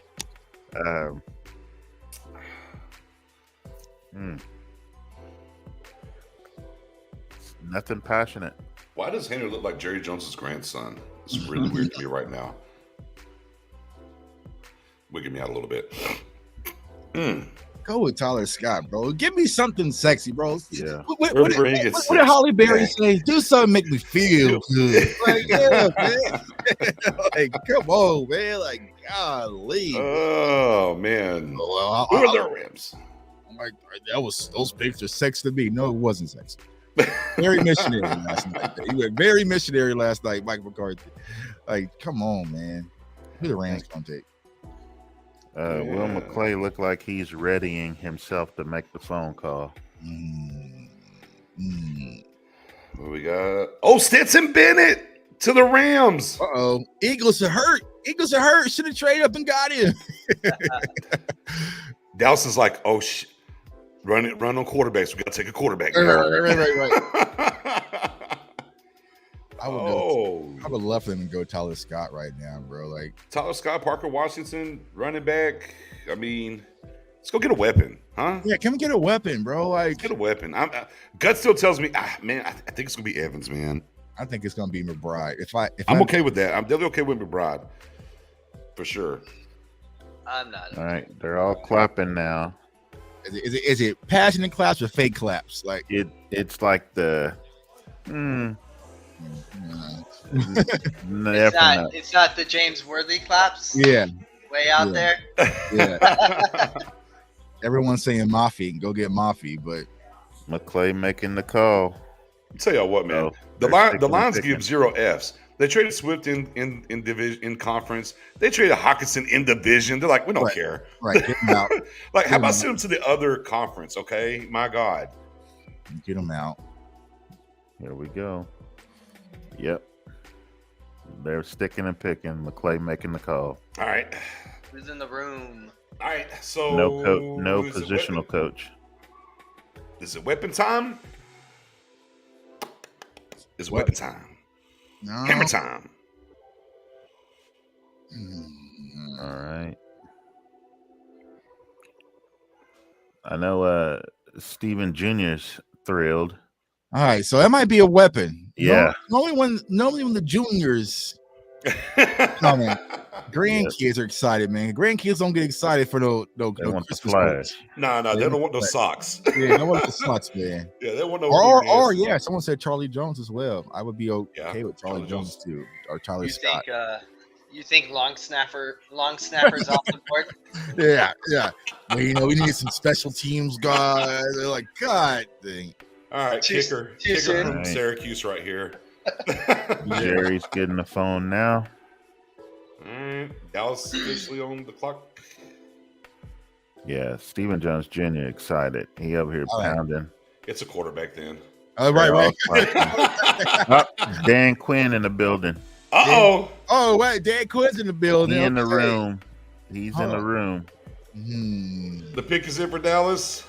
Speaker 6: Nothing passionate.
Speaker 3: Why does Henry look like Jerry Jones's grandson? It's really weird to me right now. Wigging me out a little bit.
Speaker 5: Go with Tyler Scott, bro. Give me something sexy, bro.
Speaker 6: Yeah.
Speaker 5: What did Holly Berry say? Do something make me feel good. Like, yeah, man. Like, come on, man. Like, golly.
Speaker 3: Oh, man.
Speaker 5: Who
Speaker 3: are the Rams?
Speaker 5: I'm like, those picks are sexy to me. No, it wasn't sexy. Very missionary last night. He went very missionary last night, Mike McCarthy. Like, come on, man. Who the Rams gonna take?
Speaker 6: Will McClay looked like he's readying himself to make the phone call.
Speaker 3: What we got? Oh, Stetson Bennett to the Rams.
Speaker 5: Uh-oh. Eagles are hurt. Should have traded up and got him.
Speaker 3: Dallas is like, oh, shit. Run on quarterbacks. We got to take a quarterback.
Speaker 5: Right. I would love for them to go Tyler Scott right now, bro. Like
Speaker 3: Tyler Scott, Parker Washington, running back. I mean, let's go get a weapon, huh?
Speaker 5: Yeah, can we get a weapon, bro? Like,
Speaker 3: let's get a weapon. Gut still tells me, man, I think it's gonna be Evans, man.
Speaker 5: I think it's gonna be McBride.
Speaker 3: I'm okay with that. I'm definitely okay with McBride, for sure.
Speaker 7: I'm not.
Speaker 6: All right, they're all clapping now.
Speaker 5: Is it passionate claps or fake claps? Like
Speaker 6: it's like the.
Speaker 7: It's not the James Worthy claps.
Speaker 5: Yeah,
Speaker 7: way out there.
Speaker 5: Yeah. Everyone's saying Mafi, go get Mafi, but
Speaker 6: McClay making the call.
Speaker 3: I'll tell y'all what, man. The Lions give 0 Fs. They traded Swift in division in conference. They traded Hawkinson in division. They're like, we don't care.
Speaker 5: Right, get him out.
Speaker 3: Like, how about send him to the other conference? Okay, my God,
Speaker 5: get him out.
Speaker 6: Here we go. Yep. They're sticking and picking. McClay making the call.
Speaker 3: All right.
Speaker 7: Who's in the room?
Speaker 3: All right. So
Speaker 6: no positional coach.
Speaker 3: Is it weapon time? It's weapon time.
Speaker 5: No.
Speaker 3: Hammer time.
Speaker 6: All right. I know Steven Jr.'s thrilled.
Speaker 5: All right, so that might be a weapon.
Speaker 6: Yeah.
Speaker 5: Normally when the juniors coming, grandkids are excited, man. Grandkids don't get excited for no
Speaker 6: want
Speaker 5: Christmas
Speaker 6: the flash.
Speaker 3: No, they don't want those socks.
Speaker 5: Yeah, they don't want the socks, man.
Speaker 3: Yeah, they want no.
Speaker 5: Or yeah, someone said Charlie Jones as well. I would be okay with Charlie Jones too, or Tyler Scott.
Speaker 7: You think long snappers off the board?
Speaker 5: Yeah. Well, we need some special teams guys. They're like, God dang.
Speaker 3: All right, kicker from Syracuse right here.
Speaker 6: Jerry's getting the phone now.
Speaker 3: All right, Dallas officially on the clock.
Speaker 6: Yeah, Stephen Jones Jr. excited. He over here pounding.
Speaker 3: It's a quarterback then.
Speaker 5: Right.
Speaker 6: Dan Quinn in the building.
Speaker 3: Uh-oh.
Speaker 5: Oh, wait, Dan Quinn's in the building.
Speaker 6: He's in the room. He's in the room.
Speaker 3: The pick is in for Dallas.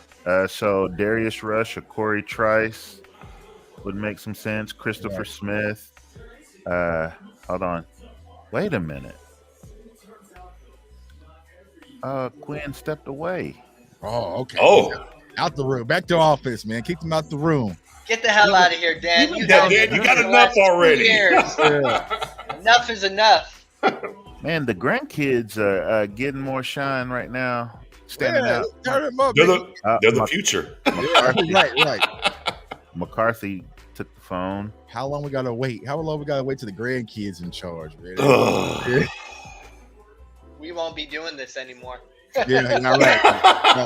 Speaker 6: So Darius Rush or Corey Trice would make some sense. Christopher Smith. Hold on. Wait a minute. Quinn stepped away.
Speaker 5: Oh, okay.
Speaker 3: Oh.
Speaker 5: Out the room. Back to office, man. Kick him out the room.
Speaker 7: Get the hell out of here, Dan.
Speaker 3: You got enough already.
Speaker 7: Enough is enough.
Speaker 6: Man, the grandkids are getting more shine right now. Standing out.
Speaker 5: Turn them up.
Speaker 3: They're the future.
Speaker 5: Right.
Speaker 6: McCarthy took the phone.
Speaker 5: How long we gotta wait? How long we gotta wait till the grandkids in charge, man?
Speaker 7: We won't be doing this anymore.
Speaker 5: Yeah, not right.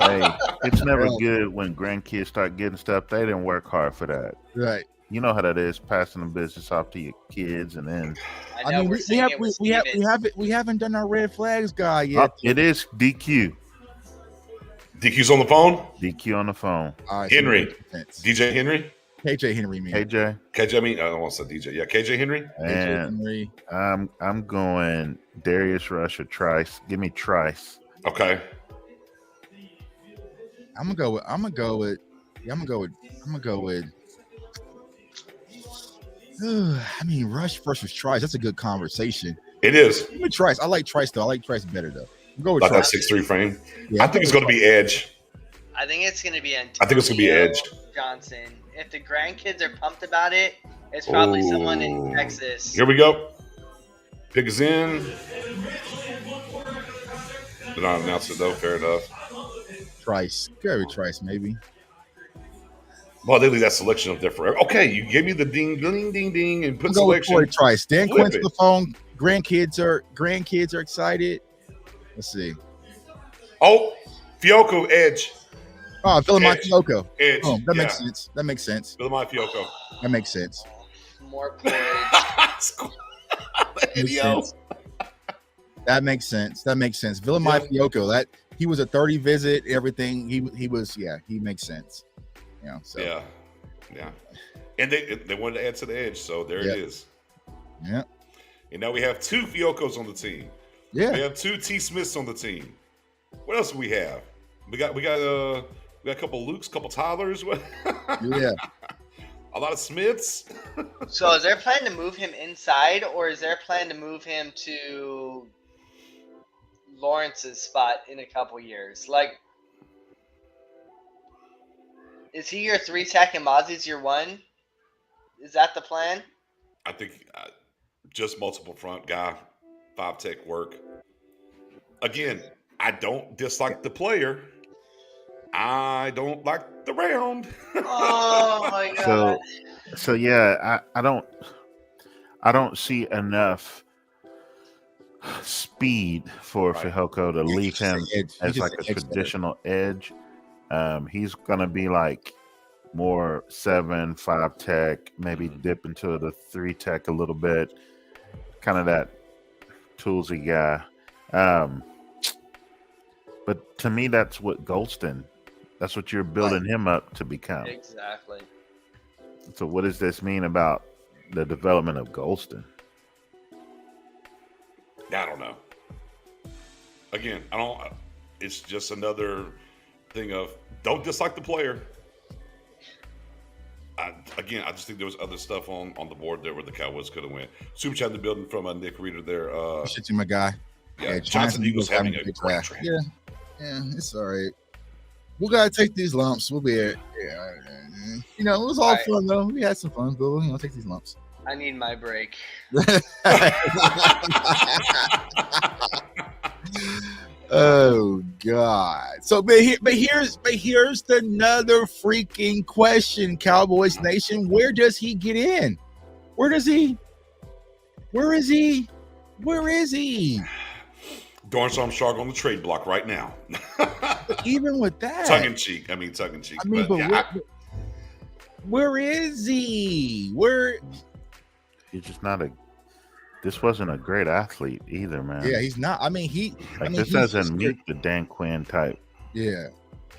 Speaker 6: Hey, it's never good when grandkids start getting stuff. They didn't work hard for that.
Speaker 5: Right.
Speaker 6: You know how that is, passing the business off to your kids, and then
Speaker 7: I know we're seeing it with Stevens.
Speaker 5: we haven't done our red flags guy yet.
Speaker 6: It is DQ.
Speaker 3: DQ's on the phone.
Speaker 6: DQ on the phone.
Speaker 3: Henry, DJ Henry,
Speaker 5: KJ Henry, man.
Speaker 6: KJ.
Speaker 3: I mean, I don't want to say DJ. Yeah, KJ Henry.
Speaker 6: And
Speaker 5: Henry.
Speaker 6: I'm going Darius Rush or Trice. Give me Trice.
Speaker 3: Okay.
Speaker 5: I'm gonna go with. I mean, Rush versus Trice. That's a good conversation.
Speaker 3: It is.
Speaker 5: Give me Trice. I like Trice though. I like Trice better though. Go with
Speaker 3: like
Speaker 5: Trice.
Speaker 3: That 6'3" frame.
Speaker 5: Yeah,
Speaker 3: I think it's going to be Edge.
Speaker 7: I think it's going to be Antonio
Speaker 3: I think it's going to be Edge
Speaker 7: Johnson. If the grandkids are pumped about it, it's probably someone in Texas.
Speaker 3: Here we go. Pick is in. Did not announce it though. Fair enough.
Speaker 5: Trice. Go with Trice, maybe.
Speaker 3: Well, they leave that selection up there forever. Okay, you gave me the ding, ding, ding, ding, and put selection.
Speaker 5: Go with Trice. Dan
Speaker 3: Flip
Speaker 5: Quinn's on the phone. Grandkids are excited. Let's see.
Speaker 3: Oh, Fiocco Edge.
Speaker 5: Oh, Villamont Fiocco.
Speaker 3: Edge.
Speaker 5: Oh, that makes sense.
Speaker 3: Villamont Fiocco.
Speaker 5: That makes sense.
Speaker 7: More porridge.
Speaker 5: That makes sense. Villamont Fiocco. That he was a 30 visit. Everything he was. Yeah, he makes sense. You know, so.
Speaker 3: Yeah. And they wanted to add to the edge, so there it is.
Speaker 5: Yeah.
Speaker 3: And now we have 2 Fioccos on the team.
Speaker 5: Yeah.
Speaker 3: We have 2 T Smiths on the team. What else do we have? We got a couple Lukes, couple Tylers.
Speaker 5: Yeah.
Speaker 3: A lot of Smiths.
Speaker 7: So is there a plan to move him inside, or is there a plan to move him to Lawrence's spot in a couple years? Like, is he your 3 tech and Mozzie's your 1? Is that the plan?
Speaker 3: I think just multiple front guy, 5 tech work. Again, I don't dislike the player. I don't like the round.
Speaker 7: Oh my god.
Speaker 6: So yeah, I don't see enough speed for Fehoko to leave him as like a traditional edge. He's gonna be like more 7-5 tech, maybe dip into the 3 tech a little bit, kind of that toolsy guy. But to me, that's what that's what you're building him up to become.
Speaker 7: Exactly.
Speaker 6: So what does this mean about the development of Golston?
Speaker 3: I don't know. Again, it's just another thing of don't dislike the player. I just think there was other stuff on the board there where the Cowboys could have went. Super chat in the building from Nick Reader there.
Speaker 5: Shit to my guy.
Speaker 3: Yeah, Johnson Eagles having a great draft.
Speaker 5: Yeah, it's all right. We gotta take these lumps. We'll be here. Yeah, you know, it was all fun though. We had some fun, but we'll take these lumps.
Speaker 7: I need my break.
Speaker 5: Oh God! So, but here's another freaking question, Cowboys Nation. Where does he get in? Where is he?
Speaker 3: Dorrance Armstrong on the trade block right now.
Speaker 5: Even with that,
Speaker 3: tongue in cheek.
Speaker 5: Where is he?
Speaker 6: He's just not this wasn't a great athlete either, man.
Speaker 5: Yeah, he's not.
Speaker 6: This doesn't meet the Dan Quinn type.
Speaker 5: Yeah,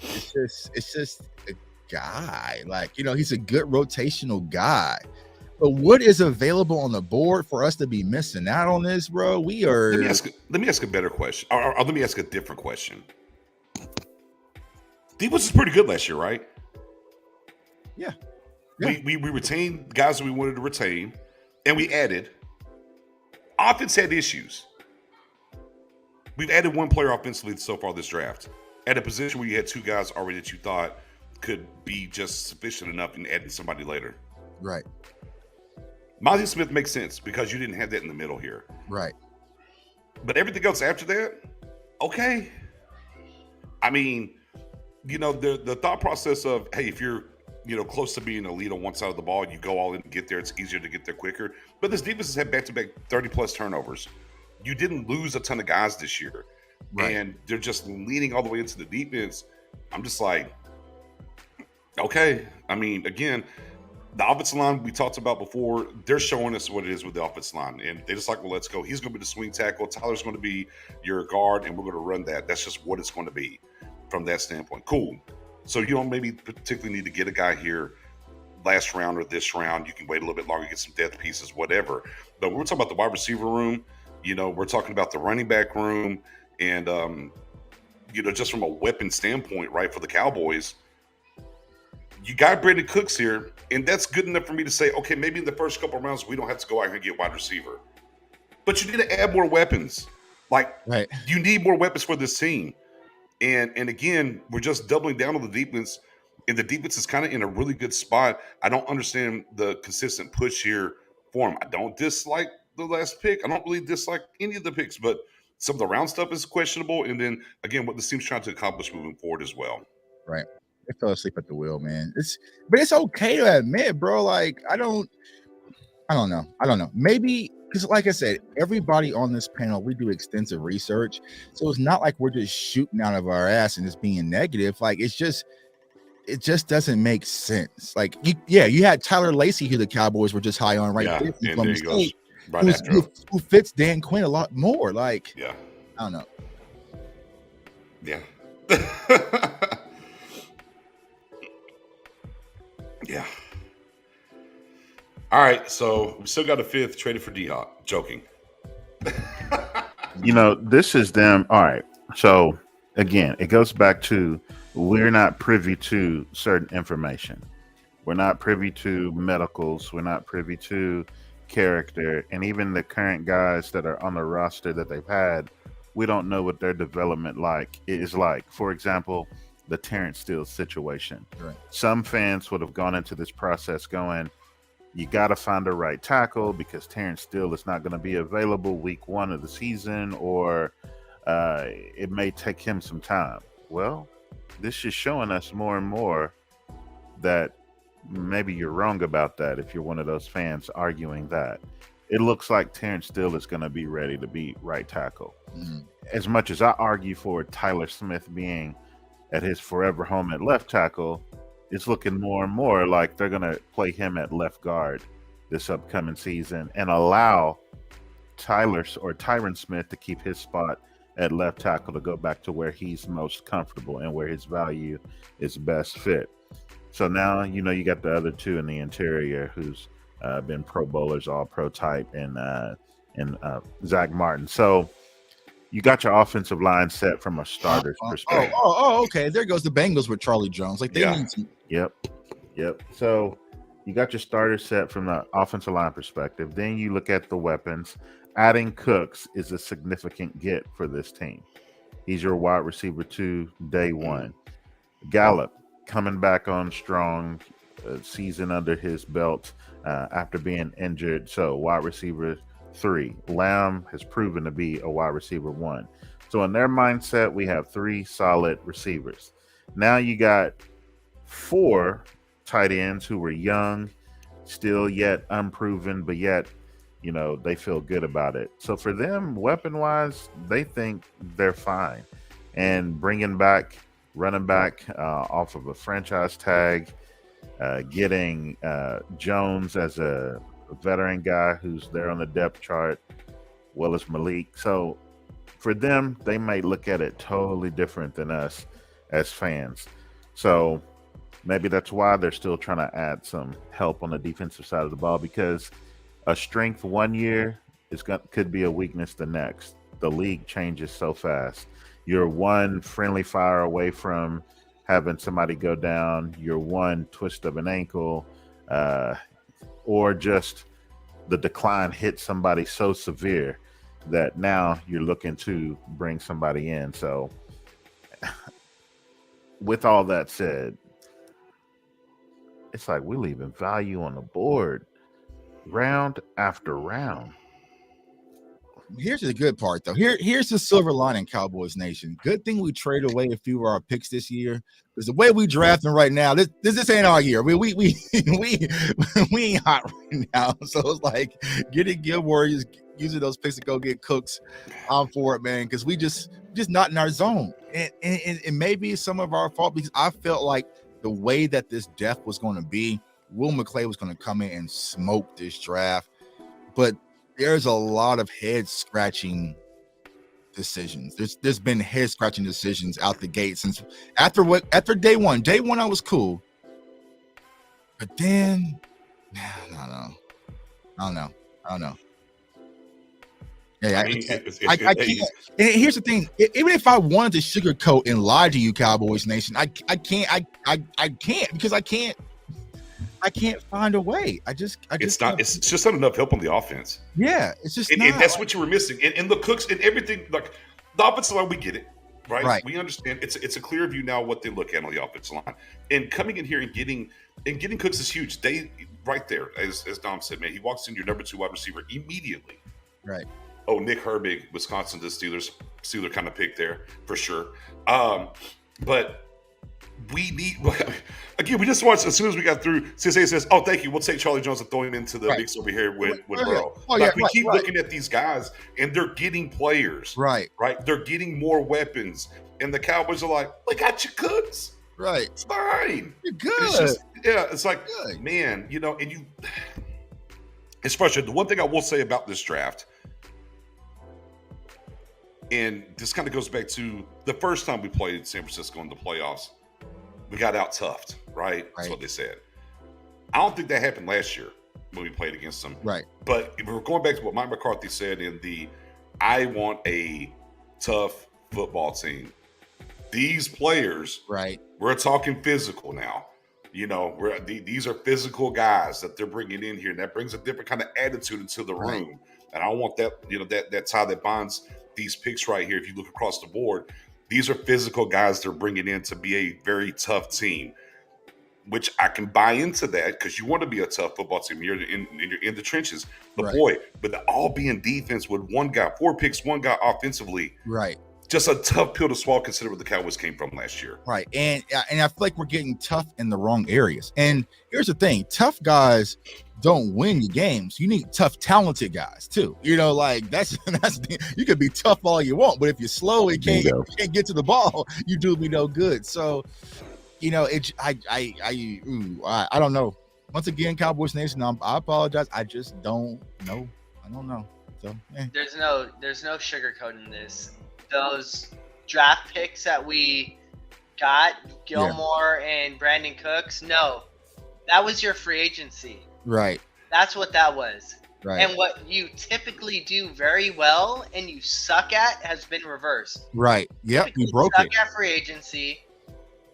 Speaker 5: it's just a guy. Like, you know, he's a good rotational guy. But what is available on the board for us to be missing out on this, bro? We are.
Speaker 3: Let me ask a better question, or let me ask a different question. Defense was pretty good last year, right?
Speaker 5: Yeah.
Speaker 3: We retained guys that we wanted to retain, and we added. Offense had issues. We've added 1 player offensively so far this draft at a position where you had 2 guys already that you thought could be just sufficient enough in adding somebody later.
Speaker 5: Right.
Speaker 3: Mozzie Smith makes sense because you didn't have that in the middle here.
Speaker 5: Right.
Speaker 3: But everything else after that, okay. I mean, you know, the thought process of, hey, if you're, you know, close to being elite on one side of the ball, you go all in and get there. It's easier to get there quicker. But this defense has had back-to-back 30-plus turnovers. You didn't lose a ton of guys this year.
Speaker 5: Right.
Speaker 3: and they're just leaning all the way into the defense. I'm just like, okay. I mean, again, the offensive line we talked about before, they're showing us what it is with the offensive line. And they're just like, well, let's go. He's going to be the swing tackle. Tyler's going to be your guard, and we're going to run that. That's just what it's going to be from that standpoint. Cool. So you don't maybe particularly need to get a guy here last round or this round. You can wait a little bit longer, get some depth pieces, whatever. But we're talking about the wide receiver room. We're talking about the running back room. And, just from a weapon standpoint, right, for the Cowboys, you got Brandon Cooks here, and that's good enough for me to say, okay, maybe in the first couple of rounds, we don't have to go out here and get wide receiver. But you need to add more weapons. Like,
Speaker 5: Right.
Speaker 3: You need more weapons for this team. And again, we're just doubling down on the defense, and the defense is kind of in a really good spot. I don't understand the consistent push here for him. I don't dislike the last pick. I don't really dislike any of the picks, but some of the round stuff is questionable. And then, again, what the team's trying to accomplish moving forward as well.
Speaker 5: Right. I fell asleep at the wheel, man. But it's okay to admit, bro. Like, I don't know. Maybe because, like I said, everybody on this panel, we do extensive research. So it's not like we're just shooting out of our ass and just being negative. Like, it just doesn't make sense. Like, you had Tyler Lacey, who the Cowboys were just high on, right?
Speaker 3: Yeah,
Speaker 5: there
Speaker 3: and
Speaker 5: from
Speaker 3: there he goes right after him.
Speaker 5: who fits Dan Quinn a lot more. Like,
Speaker 3: Yeah.
Speaker 5: I don't know.
Speaker 3: Yeah. Yeah. All right, so we still got a fifth traded for D-Hawk. Joking.
Speaker 6: This is them. All right. So again, it goes back to we're not privy to certain information. We're not privy to medicals. We're not privy to character. And even the current guys that are on the roster that they've had, we don't know what their development is like. For example, the Terrence Steele situation.
Speaker 5: Right.
Speaker 6: Some fans would have gone into this process going, you got to find a right tackle because Terrence Steele is not going to be available week 1 of the season, or it may take him some time. Well, this is showing us more and more that maybe you're wrong about that if you're one of those fans arguing that. It looks like Terrence Steele is going to be ready to be right tackle.
Speaker 5: Mm-hmm.
Speaker 6: As much as I argue for Tyler Smith being at his forever home at left tackle, it's looking more and more like they're going to play him at left guard this upcoming season and allow Tyron Smith to keep his spot at left tackle to go back to where he's most comfortable and where his value is best fit. So now, you got the other two in the interior who's been Pro Bowlers, all pro type, and Zach Martin. So you got your offensive line set from a starter's perspective.
Speaker 5: Okay. There goes the Bengals with Charlie Jones. Like, they need some.
Speaker 6: Yep. So you got your starter set from the offensive line perspective. Then you look at the weapons. Adding Cooks is a significant get for this team. He's your wide receiver 2, day 1. Gallup coming back on strong, season under his belt after being injured. So wide receiver 3. Lamb has proven to be a wide receiver 1. So in their mindset, we have 3 solid receivers. Now you got 4 tight ends who were young, still yet unproven, but yet, they feel good about it. So for them, weapon-wise, they think they're fine. And bringing back running back off of a franchise tag, getting Jones as a veteran guy who's there on the depth chart, well as Malik. So for them, they might look at it totally different than us as fans. So maybe that's why they're still trying to add some help on the defensive side of the ball, because a strength one year could be a weakness the next. The league changes so fast. You're one friendly fire away from having somebody go down. You're one twist of an ankle, or just the decline hit somebody so severe that now you're looking to bring somebody in. So with all that said, it's like we're leaving value on the board round after round.
Speaker 5: Here's the good part, though. Here's the silver lining, Cowboys Nation. Good thing we traded away a few of our picks this year, because the way we drafting right now, this ain't our year. We ain't hot right now. So it's like getting Gilmore, using those picks to go get Cooks. I'm for it, man, because just not in our zone. And maybe it's some of our fault because I felt like the way that this draft was going to be, Will McClay was going to come in and smoke this draft. But there's a lot of head scratching decisions. There's been head scratching decisions out the gate since after day one. Day one I was cool, but then I don't know. Yeah, I can't. And here's the thing: even if I wanted to sugarcoat and lie to you, Cowboys Nation, I can't. I can't because I can't find a way. It's
Speaker 3: just not enough help on the offense.
Speaker 5: Yeah, it's just
Speaker 3: and that's what you were missing. And the Cooks and everything, like the offensive line, we get it, right? We understand. It's a clear view now what they look at on the offensive line. And coming in here and getting Cooks is huge. They right there, as Dom said, man, he walks in your number 2 wide receiver immediately.
Speaker 5: Right.
Speaker 3: Oh, Nick Herbig, Wisconsin, the Steeler kind of pick there for sure. But we need, again, we just watched as soon as we got through. CSA says, "Oh, thank you. We'll take Charlie Jones and throw him into the mix over here with Burrow." We keep looking at these guys, and they're getting players, right? They're getting more weapons, and the Cowboys are like, "We got you, Cooks,
Speaker 5: right?
Speaker 3: It's fine.
Speaker 5: You're good."
Speaker 3: It's like, man, and it's frustrating. The one thing I will say about this draft. And this kind of goes back to the first time we played San Francisco in the playoffs. We got out-toughed, right? That's what they said. I don't think that happened last year when we played against them.
Speaker 5: Right.
Speaker 3: But if we're going back to what Mike McCarthy said in I want a tough football team. These players, we're talking physical now. These are physical guys that they're bringing in here, and that brings a different kind of attitude into the room. And I want that, that tie that bonds these picks right here. If you look across the board, these are physical guys they're bringing in to be a very tough team, which I can buy into that because you want to be a tough football team. You're in the trenches. But but the all being defense with 4 picks, 1 guy offensively.
Speaker 5: Right.
Speaker 3: Just a tough pill to swallow considering where the Cowboys came from last year.
Speaker 5: Right. And I feel like we're getting tough in the wrong areas. And here's the thing, tough guys don't win your games. You need tough, talented guys too. That's you could be tough all you want, but if you're slow and can't get to the ball, you do me no good. So, I don't know. Once again, Cowboys Nation, I apologize. I just don't know. I don't know. So
Speaker 7: there's no sugarcoating this. Those draft picks that we got, Gilmore and Brandon Cooks, no, that was your free agency.
Speaker 5: Right.
Speaker 7: That's what that was.
Speaker 5: Right.
Speaker 7: And what you typically do very well and you suck at has been reversed.
Speaker 5: Right. Yep. You broke it.
Speaker 7: You suck at free agency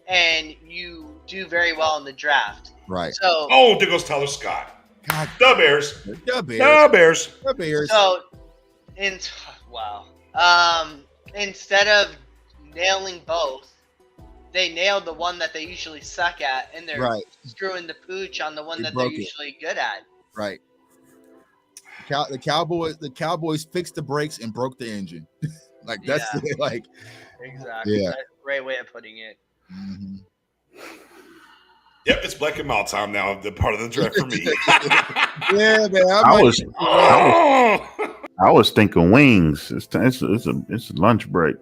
Speaker 7: and you do very well in the draft.
Speaker 5: Right.
Speaker 7: So
Speaker 3: there goes Tyler Scott.
Speaker 5: God.
Speaker 3: The Bears.
Speaker 5: The Bears.
Speaker 3: The Bears.
Speaker 7: So instead of nailing both, they nailed the one that they usually suck at, and they're screwing the pooch on the one that they're usually good at.
Speaker 5: Right. The Cowboys fixed the brakes and broke the engine. That's
Speaker 7: exactly.
Speaker 5: Yeah.
Speaker 7: That's a great way of putting it.
Speaker 5: Mm-hmm.
Speaker 3: Yep, it's black and mild time now. The part of the draft for me.
Speaker 5: Yeah, man.
Speaker 6: I was thinking wings. It's a lunch break.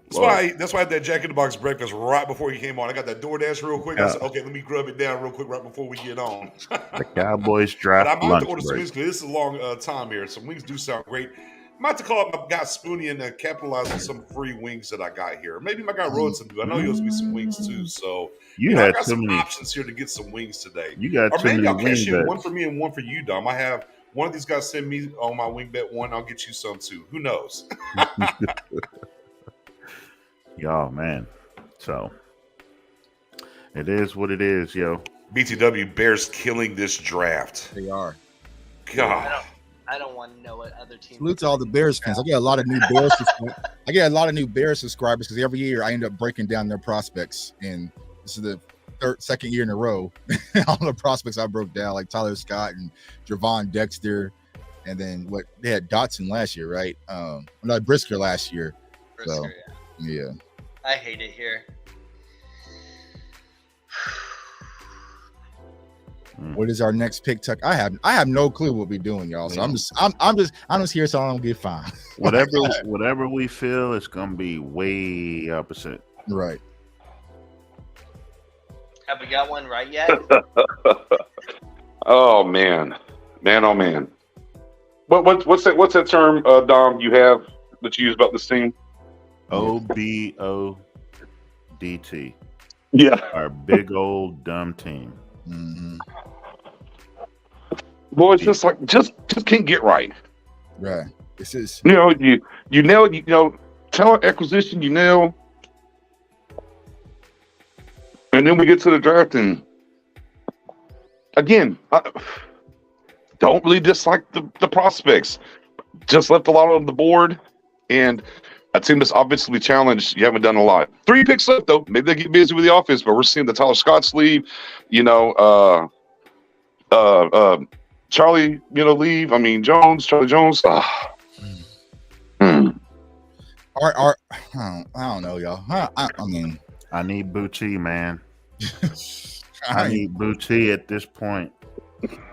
Speaker 3: That's why I had that Jack in the Box breakfast right before he came on. I got that DoorDash real quick. I said, okay, let me grub it down real quick right before we get on.
Speaker 6: The Cowboys draft.
Speaker 3: But I might
Speaker 6: lunch
Speaker 3: have to order some wings because this is a long time here. Some wings do sound great. I might have to call up my guy Spoonie and capitalize on some free wings that I got here. Maybe my guy Rodson do. I know he owes me some wings too. So I got some options here to get some wings today.
Speaker 6: You got
Speaker 3: or maybe I'll cash in
Speaker 6: bets.
Speaker 3: one for me and one for you, Dom. I have one of these guys send me on my wing bet one. I'll get you some too. Who knows?
Speaker 6: Y'all, man. So it is what it is, yo.
Speaker 3: BTW Bears killing this draft.
Speaker 5: They are.
Speaker 3: God.
Speaker 7: I don't want to know what other teams.
Speaker 5: Salute to all the Bears fans. I get a lot of new Bears subscribers because every year I end up breaking down their prospects, and this is the second year in a row. All the prospects I broke down, like Tyler Scott and Javon Dexter, and then they had Dotson last year, right? Brisker last year.
Speaker 7: Brisker,
Speaker 5: yeah.
Speaker 7: I hate it here.
Speaker 5: What is our next pick, Tuck? I have no clue what we're doing, y'all. So I'm just here so I don't get fined.
Speaker 6: Whatever we feel, it's gonna be way opposite.
Speaker 5: Right.
Speaker 7: Have we got one right yet?
Speaker 3: Oh man. Oh man. What's that term, Dom, you have that you use about this team?
Speaker 6: OBODT.
Speaker 3: Yeah.
Speaker 6: Our big old dumb team.
Speaker 5: Mm-hmm.
Speaker 3: Well, it's just like just can't get right.
Speaker 5: Right. This is
Speaker 3: you nail talent acquisition, you nail, and then we get to the draft and again, I don't really dislike the prospects. Just left a lot on the board, and a team that's obviously challenged. You haven't done a lot. 3 picks left though. Maybe they get busy with the offense, but we're seeing the Tyler Scotts leave. Charlie, leave. I mean, Charlie Jones.
Speaker 5: I don't know, y'all. I mean,
Speaker 6: I need Bucci, man. I need Bucci at this point.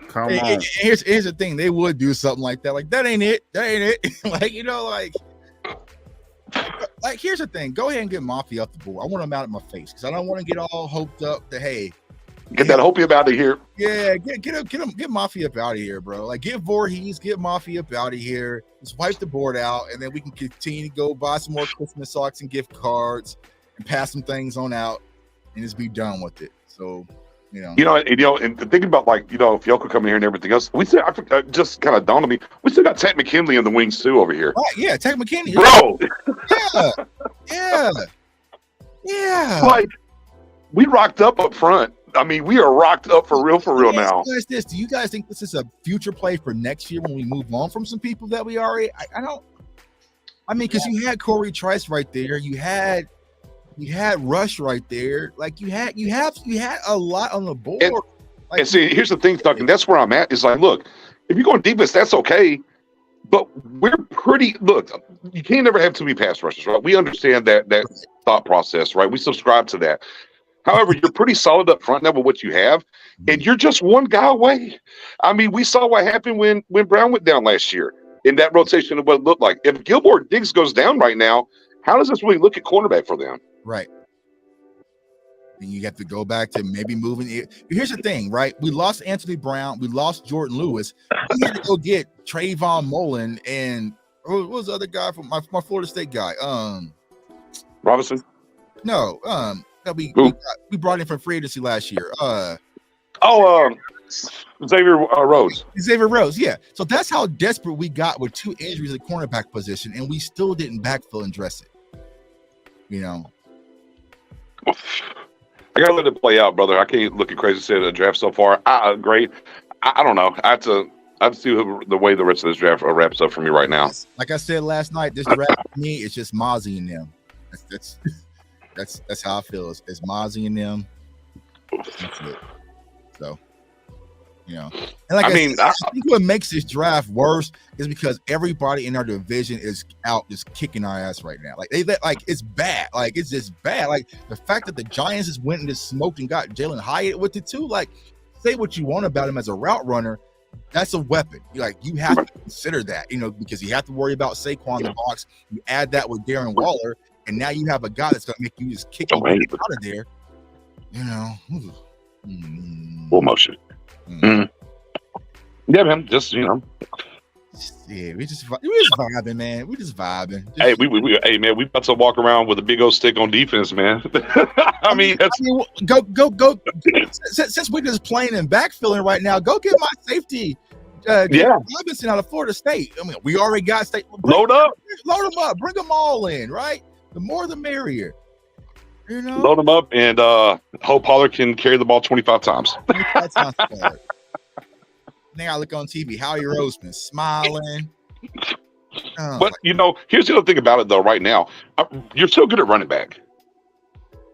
Speaker 6: Come on.
Speaker 5: Here's the thing. They would do something like that. Like, that ain't it. Like, here's the thing. Go ahead and get Mafia off the board. I want him out of my face because I don't want to get all hoped up that, hey,
Speaker 3: get that Hopi up out of here.
Speaker 5: Yeah, get Mafia up out of here, bro. Like, get Voorhees, get Mafia up out of here. Just wipe the board out, and then we can continue to go buy some more Christmas socks and gift cards and pass some things on out and just be done with it. So, and thinking about if y'all could come in here and everything else, we still just kind of dawned on me. We still got Ted McKinley in the wings too over here. Right, yeah, Ted McKinley,
Speaker 3: bro.
Speaker 5: Yeah.
Speaker 3: Like, we rocked up front. I mean, we are rocked up for real now.
Speaker 5: Do you guys think this is a future play for next year when we move on from some people that we already? I don't. I mean, because you had Corey Trice right there, you had Rush right there, like you had a lot on the board.
Speaker 3: And see, here's the thing, Tuck, and that's where I'm at. Is like, look, if you're going defense, that's okay, but we're pretty. Look, you can't never have too many pass rushers, right? We understand that thought process, right? We subscribe to that. However, you're pretty solid up front now with what you have, and you're just one guy away. I mean, we saw what happened when Brown went down last year in that rotation of what it looked like. If Gilmore Diggs goes down right now, how does this really look at cornerback for them?
Speaker 5: Right. And you have to go back to maybe moving it. Here's the thing, right? We lost Anthony Brown. We lost Jordan Lewis. We had to go get Trayvon Mullen and what was the other guy from my Florida State guy?
Speaker 3: Robinson?
Speaker 5: No, that we brought in from free agency last year.
Speaker 3: Xavier Rhodes.
Speaker 5: Xavier Rhodes, yeah. So that's how desperate we got with 2 injuries at the cornerback position, and we still didn't backfill and dress it. I
Speaker 3: gotta let it play out, brother. I can't look at crazy state of the draft so far. Great. I don't know. I have to see the way the rest of this draft wraps up for me right now.
Speaker 5: Like I said last night, this draft for me is just Mozzie and them. That's how I feel. It's Mozzie and them. That's it. So, and like I think what makes this draft worse is because everybody in our division is out just kicking our ass right now. Like it's bad. Like it's just bad. Like the fact that the Giants just went and just smoked and got Jalen Hyatt with it too. Like, say what you want about him as a route runner, that's a weapon. You have to consider that. Because you have to worry about Saquon in the box. You add that with Darren Waller, and now you have a guy that's gonna make you just kick him out of there.
Speaker 3: Full motion. Yeah, man. Just
Speaker 5: yeah, we just vibing, man. We just vibing.
Speaker 3: Hey, hey, man, we about to walk around with a big old stick on defense, man. I mean,
Speaker 5: go. Since we're just playing and backfilling right now, go get my safety. Robinson out of Florida State. I mean, we already got state.
Speaker 3: Load them
Speaker 5: up. Bring them all in, right? The more, the merrier.
Speaker 3: Load them up and hope Pollard can carry the ball 25 times.
Speaker 5: 25 times. Now I look on TV, Howie Roseman smiling.
Speaker 3: But here's the other thing about it though. Right now, you're so good at running back,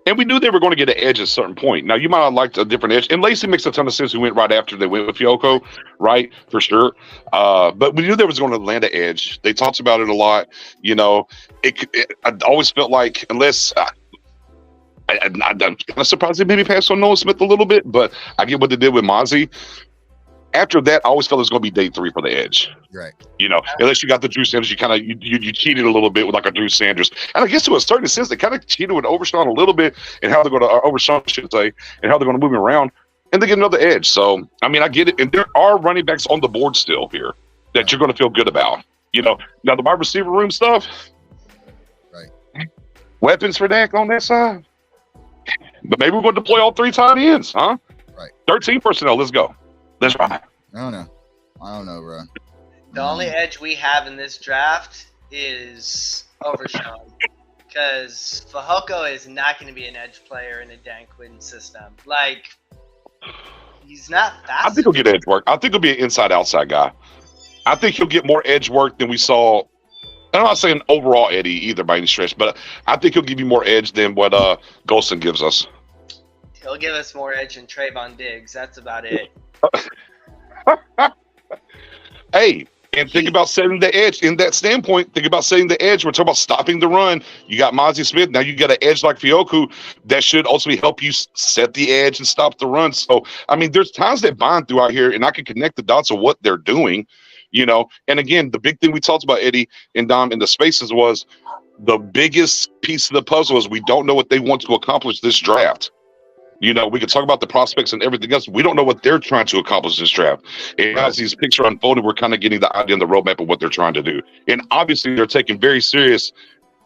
Speaker 3: and we knew they were going to get an edge at a certain point. Now you might have liked a different edge, and Lacey makes a ton of sense. Who went right after they went with Fiocco, right, for sure. But we knew they was going to land an edge. They talked about it a lot. I always felt like unless. I'm kind of surprised they maybe passed on Noah Smith a little bit, but I get what they did with Mozzie. After that, I always felt it was going to be day 3 for the edge.
Speaker 5: Right.
Speaker 3: Unless you got the Drew Sanders, you kind of you cheated a little bit with like a Drew Sanders, and I guess to a certain sense they kind of cheated with Overshawn a little bit, and how they're going to Overshawn, I should say, and how they're going to move him around, and they get another edge. So I mean, I get it, and there are running backs on the board still here that you're going to feel good about. Now the wide receiver room stuff,
Speaker 5: right?
Speaker 3: Weapons for Dak on that side, but maybe we're going to deploy all 3 tight ends, huh?
Speaker 5: Right.
Speaker 3: 13 personnel. Let's go. Let's ride.
Speaker 5: I don't know, bro.
Speaker 7: The only edge we have in this draft is Overshawn, because Fehoko is not going to be an edge player in a Dan Quinn system. Like, he's not fast.
Speaker 3: I think he'll get edge work. I think he'll be an inside-outside guy. I think he'll get more edge work than we saw. I'm not saying overall Eddie either by any stretch, but I think he'll give you more edge than what Golson gives us.
Speaker 7: He'll give us more edge than Trayvon Diggs. That's about it.
Speaker 3: Hey, and think about setting the edge in that standpoint. Think about setting the edge. We're talking about stopping the run. You got Mozzie Smith. Now you got an edge like Fioku that should ultimately help you set the edge and stop the run. So, I mean, there's times that bind throughout here, and I can connect the dots of what they're doing, And again, the big thing we talked about, Eddie and Dom, in the spaces was the biggest piece of the puzzle is we don't know what they want to accomplish this draft. We can talk about the prospects and everything else. We don't know what they're trying to accomplish this draft. And as these picks are unfolding, we're kind of getting the idea and the roadmap of what they're trying to do. And obviously, they're taking very serious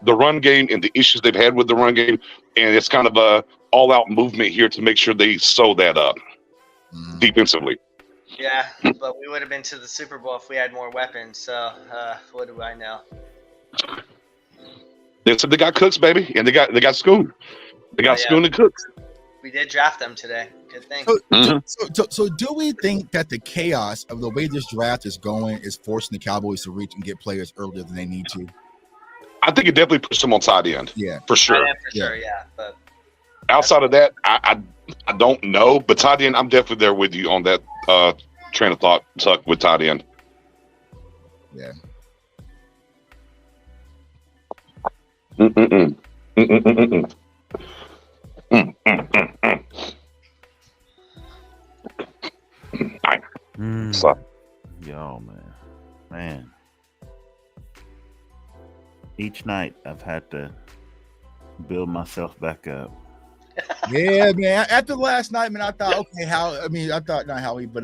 Speaker 3: the run game and the issues they've had with the run game. And it's kind of a all-out movement here to make sure they sew that up defensively.
Speaker 7: Yeah, but we would have been to the Super Bowl if we had more weapons. So what do I know?
Speaker 3: They said they got Cooks, baby, and they got Schoon. They got Schoon and Cooks.
Speaker 7: We did draft them today. Good thing.
Speaker 5: So do we think that the chaos of the way this draft is going is forcing the Cowboys to reach and get players earlier than they need to?
Speaker 3: I think it definitely puts them on tight end.
Speaker 5: Yeah,
Speaker 3: for sure.
Speaker 7: Yeah. But
Speaker 3: outside of that, I don't know. But tight end, I'm definitely there with you on that train of thought. Tuck with tight end.
Speaker 5: Yeah.
Speaker 6: Yo, man. Each night I've had to build myself back up.
Speaker 5: Yeah, man. After last night, man, I thought, okay, not Howie, but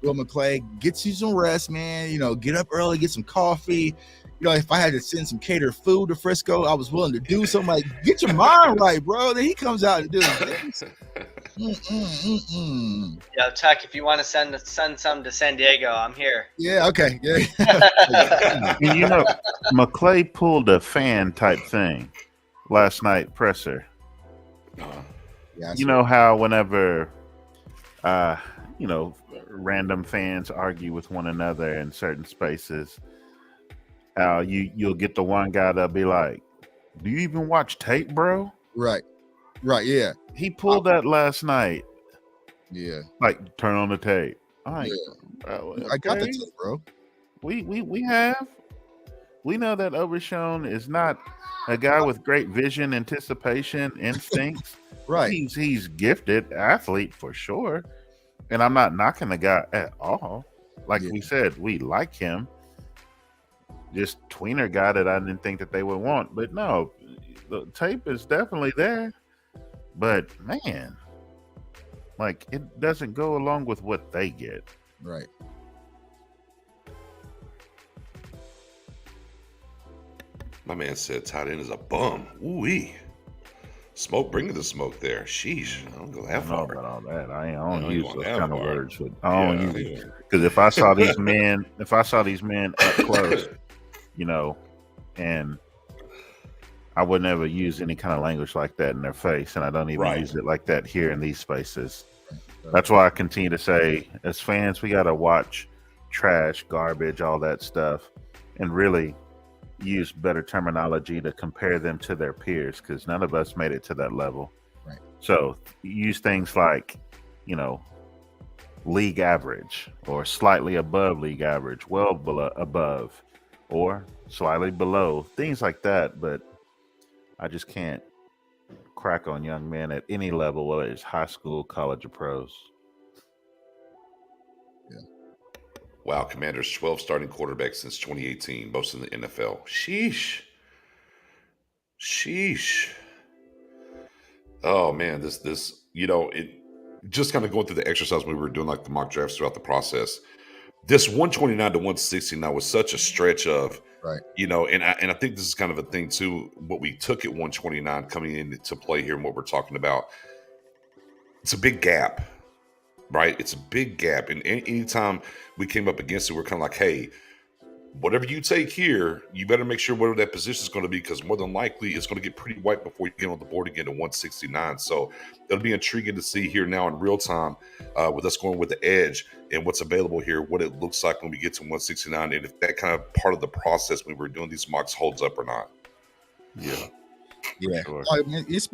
Speaker 5: Will McClay, get you some rest, man. Get up early, get some coffee. If I had to send some catered food to Frisco, I was willing to do something. Like, get your mind right, bro. Then he comes out and does things.
Speaker 7: Yo, Tuck, if you want to send some to San Diego, I'm here.
Speaker 5: Yeah, okay. Yeah.
Speaker 6: McClay pulled a fan type thing last night presser.
Speaker 5: Yeah,
Speaker 6: you know how whenever random fans argue with one another in certain spaces, how you'll get the one guy that'll be like, "Do you even watch tape, bro?"
Speaker 5: Right, yeah.
Speaker 6: He pulled that last night.
Speaker 5: Yeah.
Speaker 6: Like, turn on the tape.
Speaker 5: Okay. I got the tape, bro.
Speaker 6: We have. We know that Overshawn is not a guy with great vision, anticipation, instincts.
Speaker 5: Right.
Speaker 6: He's gifted athlete for sure. And I'm not knocking the guy at all. Like we said, we like him. Just tweener guy that I didn't think that they would want. But no, the tape is definitely there. But man, like, it doesn't go along with what they get.
Speaker 5: Right.
Speaker 3: My man said tight end is a bum. Ooh-wee. Smoke, bring the smoke there. Sheesh. I don't go that far.
Speaker 6: I don't know about all that. I don't use those kind of words. But
Speaker 3: I
Speaker 6: don't use it. Because if I saw these men, up close, and I would never use any kind of language like that in their face, and I don't even use it like that here in these spaces. That's why I continue to say, as fans, we got to watch trash, garbage, all that stuff, and really use better terminology to compare them to their peers, because none of us made it to that level.
Speaker 5: Right.
Speaker 6: So use things like, league average, or slightly above league average, well below, above, or slightly below, things like that. But I just can't crack on young men at any level, whether it's high school, college, or pros.
Speaker 3: Wow, Commanders 12 starting quarterbacks since 2018, most in the NFL. Sheesh. Oh man, this it just kind of going through the exercise when we were doing like the mock drafts throughout the process. This 129 to 169 was such a stretch of,
Speaker 5: right.
Speaker 3: And I think this is kind of a thing too. What we took at 129 coming into play here and what we're talking about, it's a big gap, right? It's a big gap. And anytime we came up against it, we're kind of like, hey, whatever you take here, you better make sure whatever that position is going to be, because more than likely it's going to get pretty white before you get on the board again at 169. So it'll be intriguing to see here now in real time with us going with the edge and what's available here, what it looks like when we get to 169, and if that kind of part of the process when we're doing these mocks holds up or not.
Speaker 5: Yeah.
Speaker 6: Sure.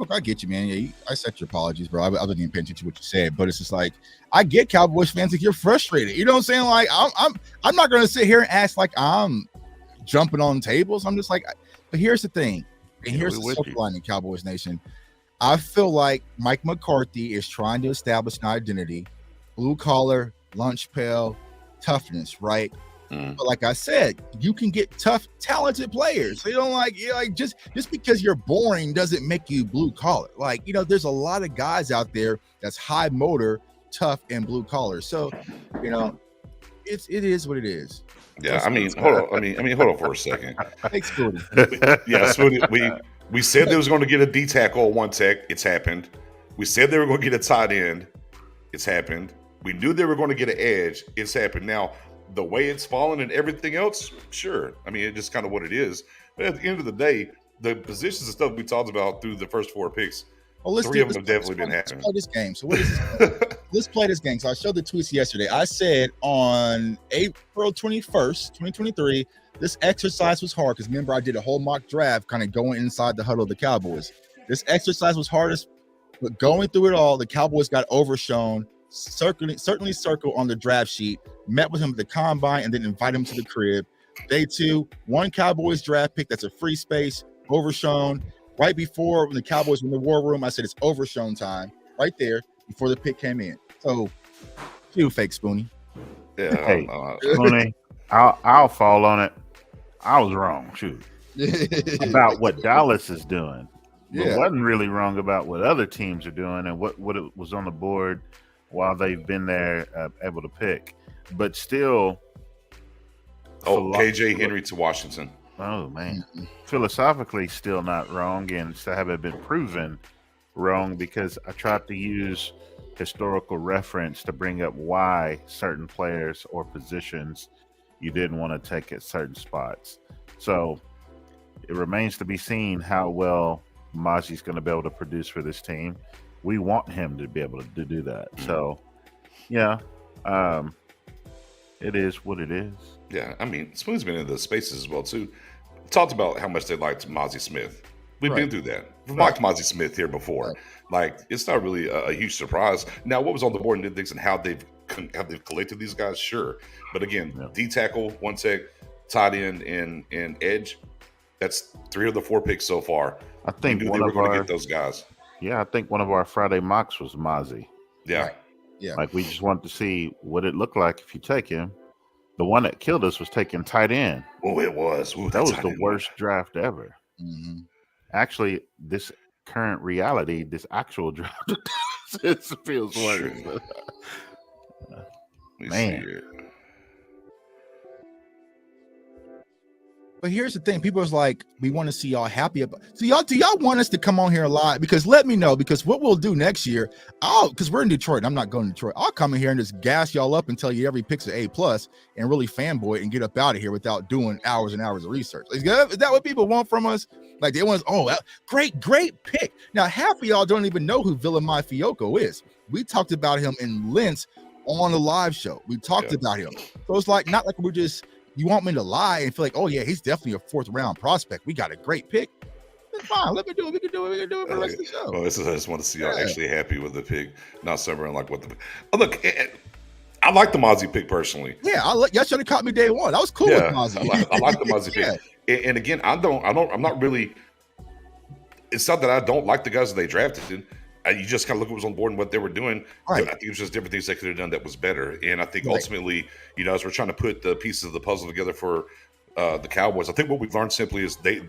Speaker 5: I get you, man. Yeah, I accept your apologies, bro. I wasn't even paying attention to what you said, but it's just like, I get Cowboys fans if you're frustrated. You know what I'm saying? Like, I'm not going to sit here and act like I'm jumping on tables. I'm just like, but here's the thing, and here's the silver lining, Cowboys Nation. I feel like Mike McCarthy is trying to establish an identity, blue collar, lunch pail, toughness, right? But like I said, you can get tough, talented players. So you don't like just because you're boring doesn't make you blue collar. Like, there's a lot of guys out there that's high motor, tough, and blue collar. So, it is what it is.
Speaker 3: Yeah, hold on for a second.
Speaker 5: Thanks, Spoonie.
Speaker 3: Spoonie, we said they was going to get a D tackle, one tech. It's happened. We said they were going to get a tight end. It's happened. We knew they were going to get an edge. It's happened. Now, the way it's fallen and everything else, sure. It's just kind of what it is. But at the end of the day, the positions and stuff we talked about through the first 4 picks, three of them have definitely been happening.
Speaker 5: Let's play this game. So what is this? Let's play this game. So I showed the tweets yesterday. I said on April 21st, 2023, this exercise was hard because remember I did a whole mock draft kind of going inside the huddle of the Cowboys. This exercise was hardest, but going through it all, the Cowboys got overshown. Certainly circle on the draft sheet, met with him at the combine, and then invite him to the crib. Day 2, 1 Cowboys draft pick that's a free space, overshown. Right before when the Cowboys were in the war room, I said it's overshown time. Right there before the pick came in. So, you fake Spoonie.
Speaker 3: Yeah,
Speaker 6: hey, Spoonie, I'll fall on it. I was wrong, shoot, about what Dallas is doing. But wasn't really wrong about what other teams are doing and what it was on the board while they've been there able to pick. But still.
Speaker 3: KJ Henry to Washington.
Speaker 6: Oh, man. Philosophically, still not wrong, and still haven't been proven wrong because I tried to use historical reference to bring up why certain players or positions you didn't want to take at certain spots. So it remains to be seen how well Maji's going to be able to produce for this team. We want him to be able to do that. So, yeah, it is what it is.
Speaker 3: Yeah, Spoon's been in the spaces as well, too. Talked about how much they liked Mazi Smith. We've been through that. We've liked Mazi Smith here before.
Speaker 5: Right.
Speaker 3: Like, it's not really a huge surprise. Now, what was on the board and things and how they've collected these guys, sure. But again, D tackle, 1 tech, tight end, and edge. That's 3 of the 4 picks so far.
Speaker 6: I think
Speaker 3: we knew they were going to get those guys.
Speaker 6: Yeah, I think one of our Friday mocks was Mazi.
Speaker 3: Yeah.
Speaker 5: Right. Yeah.
Speaker 6: Like, we just wanted to see what it looked like if you take him. The one that killed us was taking tight end.
Speaker 3: Oh, it was. Ooh,
Speaker 6: that was the worst draft ever.
Speaker 5: Mm-hmm.
Speaker 6: Actually, this current reality, this actual draft, it feels worse. Man.
Speaker 5: But here's the thing: people is like, we want to see y'all happy about. So do y'all want us to come on here a lot? Because let me know. Because what we'll do next year, because we're in Detroit, and I'm not going to Detroit. I'll come in here and just gas y'all up and tell you every pick's an A+, and really fanboy and get up out of here without doing hours and hours of research. Is that what people want from us? Like they want us, great pick. Now half of y'all don't even know who Villamai Fiocco is. We talked about him in length on the live show. We talked about him. So it's like not like we're just. You want me to lie and feel like, oh yeah, he's definitely a 4th round prospect. We got a great pick. That's fine. Let me do it. We can do it for the rest of the show.
Speaker 3: Well, I just want to see y'all actually happy with the pick, not somewhere like what the. Look, I like the Mazi pick personally.
Speaker 5: Yeah, y'all should have caught me day 1. I was cool with Mazi.
Speaker 3: I like the Mazi pick. And again, I'm not really. it's not that I don't like the guys that they drafted. You just kind of look at what was on the board and what they were doing.
Speaker 5: Right.
Speaker 3: I think it was just different things they could have done that was better. And I think ultimately, as we're trying to put the pieces of the puzzle together for the Cowboys, I think what we've learned simply is the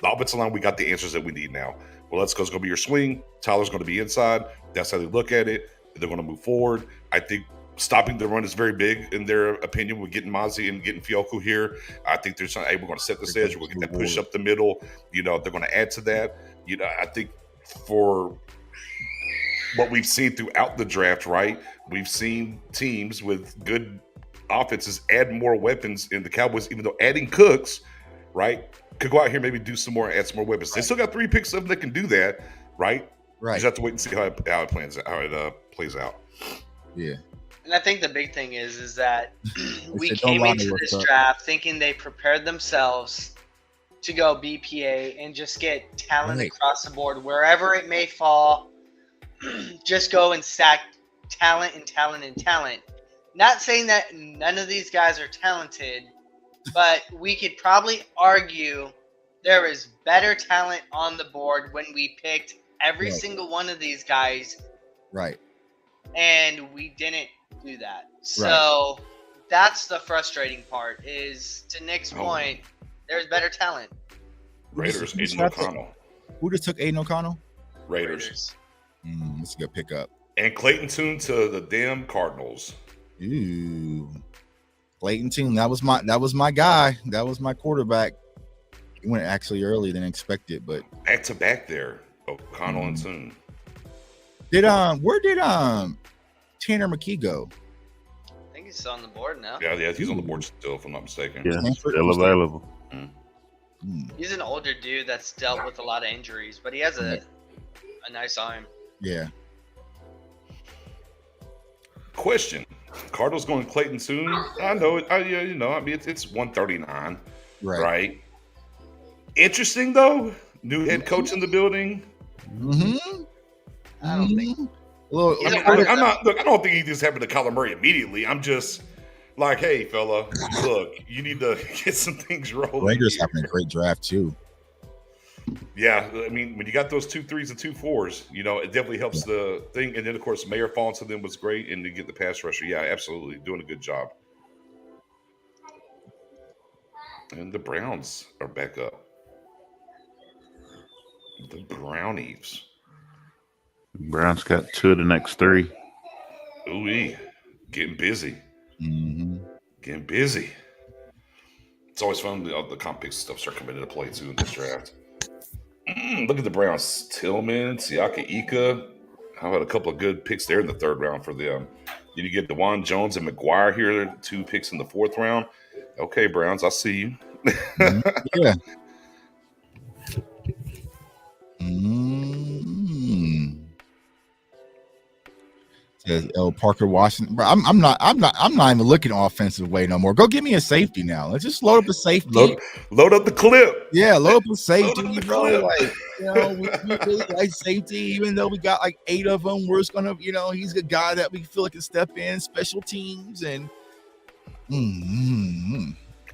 Speaker 3: offensive line, we got the answers that we need now. Well, that's going to be your swing. Tyler's going to be inside. That's how they look at it. They're going to move forward. I think stopping the run is very big in their opinion with getting Mozzie and getting Fiocco here. I think they're saying, hey, we're going to set the stage. We're going to get that push up the middle. They're going to add to that. I think for what we've seen throughout the draft, right? We've seen teams with good offenses add more weapons in the Cowboys, even though adding Cooks, right, could go out here, maybe do some more, add some more weapons. They still got 3 picks of them that can do that, right?
Speaker 5: Right.
Speaker 3: You just have to wait and see how it plays out.
Speaker 5: Yeah.
Speaker 7: And I think the big thing is that we came into this draft thinking they prepared themselves to go BPA and just get talent across the board wherever it may fall. Just go and stack talent and talent and talent. Not saying that none of these guys are talented, but we could probably argue there is better talent on the board when we picked every single one of these guys.
Speaker 5: Right.
Speaker 7: And we didn't do that. So that's the frustrating part is, to Nick's point, there's better talent.
Speaker 3: Raiders, Aiden O'Connell.
Speaker 5: Who just took Aiden O'Connell?
Speaker 3: Raiders.
Speaker 5: That's a good pickup.
Speaker 3: And Clayton Tune to the damn Cardinals.
Speaker 5: Ooh. Clayton Tune, that was my guy. That was my quarterback. He went actually earlier than expected, but
Speaker 3: back to back there. O'Connell and Tune.
Speaker 5: Where did Tanner McKee go?
Speaker 7: I think he's still on the board now.
Speaker 3: Yeah, he's on the board still, if I'm not mistaken.
Speaker 6: Yeah, still available.
Speaker 7: He's an older dude that's dealt with a lot of injuries, but he has a nice arm.
Speaker 5: Yeah.
Speaker 3: Question: Cardinals going Clayton Tune? I know it. I mean, it's 139, right? Interesting though. New head coach in the building.
Speaker 7: I don't think.
Speaker 3: I don't think he just happened to Kyler Murray immediately. I'm just like, hey, fella, look, you need to get some things rolling.
Speaker 5: Raiders having a great draft too.
Speaker 3: Yeah, I mean, when you got those 2 3s and 2 4s, it definitely helps the thing. And then, of course, Mayer falling to them was great, and to get the pass rusher, yeah, absolutely, doing a good job. And the Browns are back up. The Brownies.
Speaker 6: Browns got 2 of the next 3.
Speaker 3: Ooh-wee. Getting busy.
Speaker 5: Mm-hmm.
Speaker 3: Getting busy. It's always fun. The comp pick stuff start coming into play, too, in this draft. Look at the Browns. Tillman, Siaka Ika. How about a couple of good picks there in the 3rd round for them? Then you get DeJuan Jones and McGuire here, 2 picks in the 4th round. Okay, Browns, I see you.
Speaker 5: Yeah. Says L. Parker Washington. Bro, I'm not even looking offensive way no more. Go get me a safety now. Let's just load up a safety.
Speaker 3: Load up the clip.
Speaker 5: Yeah, load up a safety, bro. Like, we really like safety, even though we got like 8 of them. We're just gonna, he's a guy that we feel like can step in, special teams, and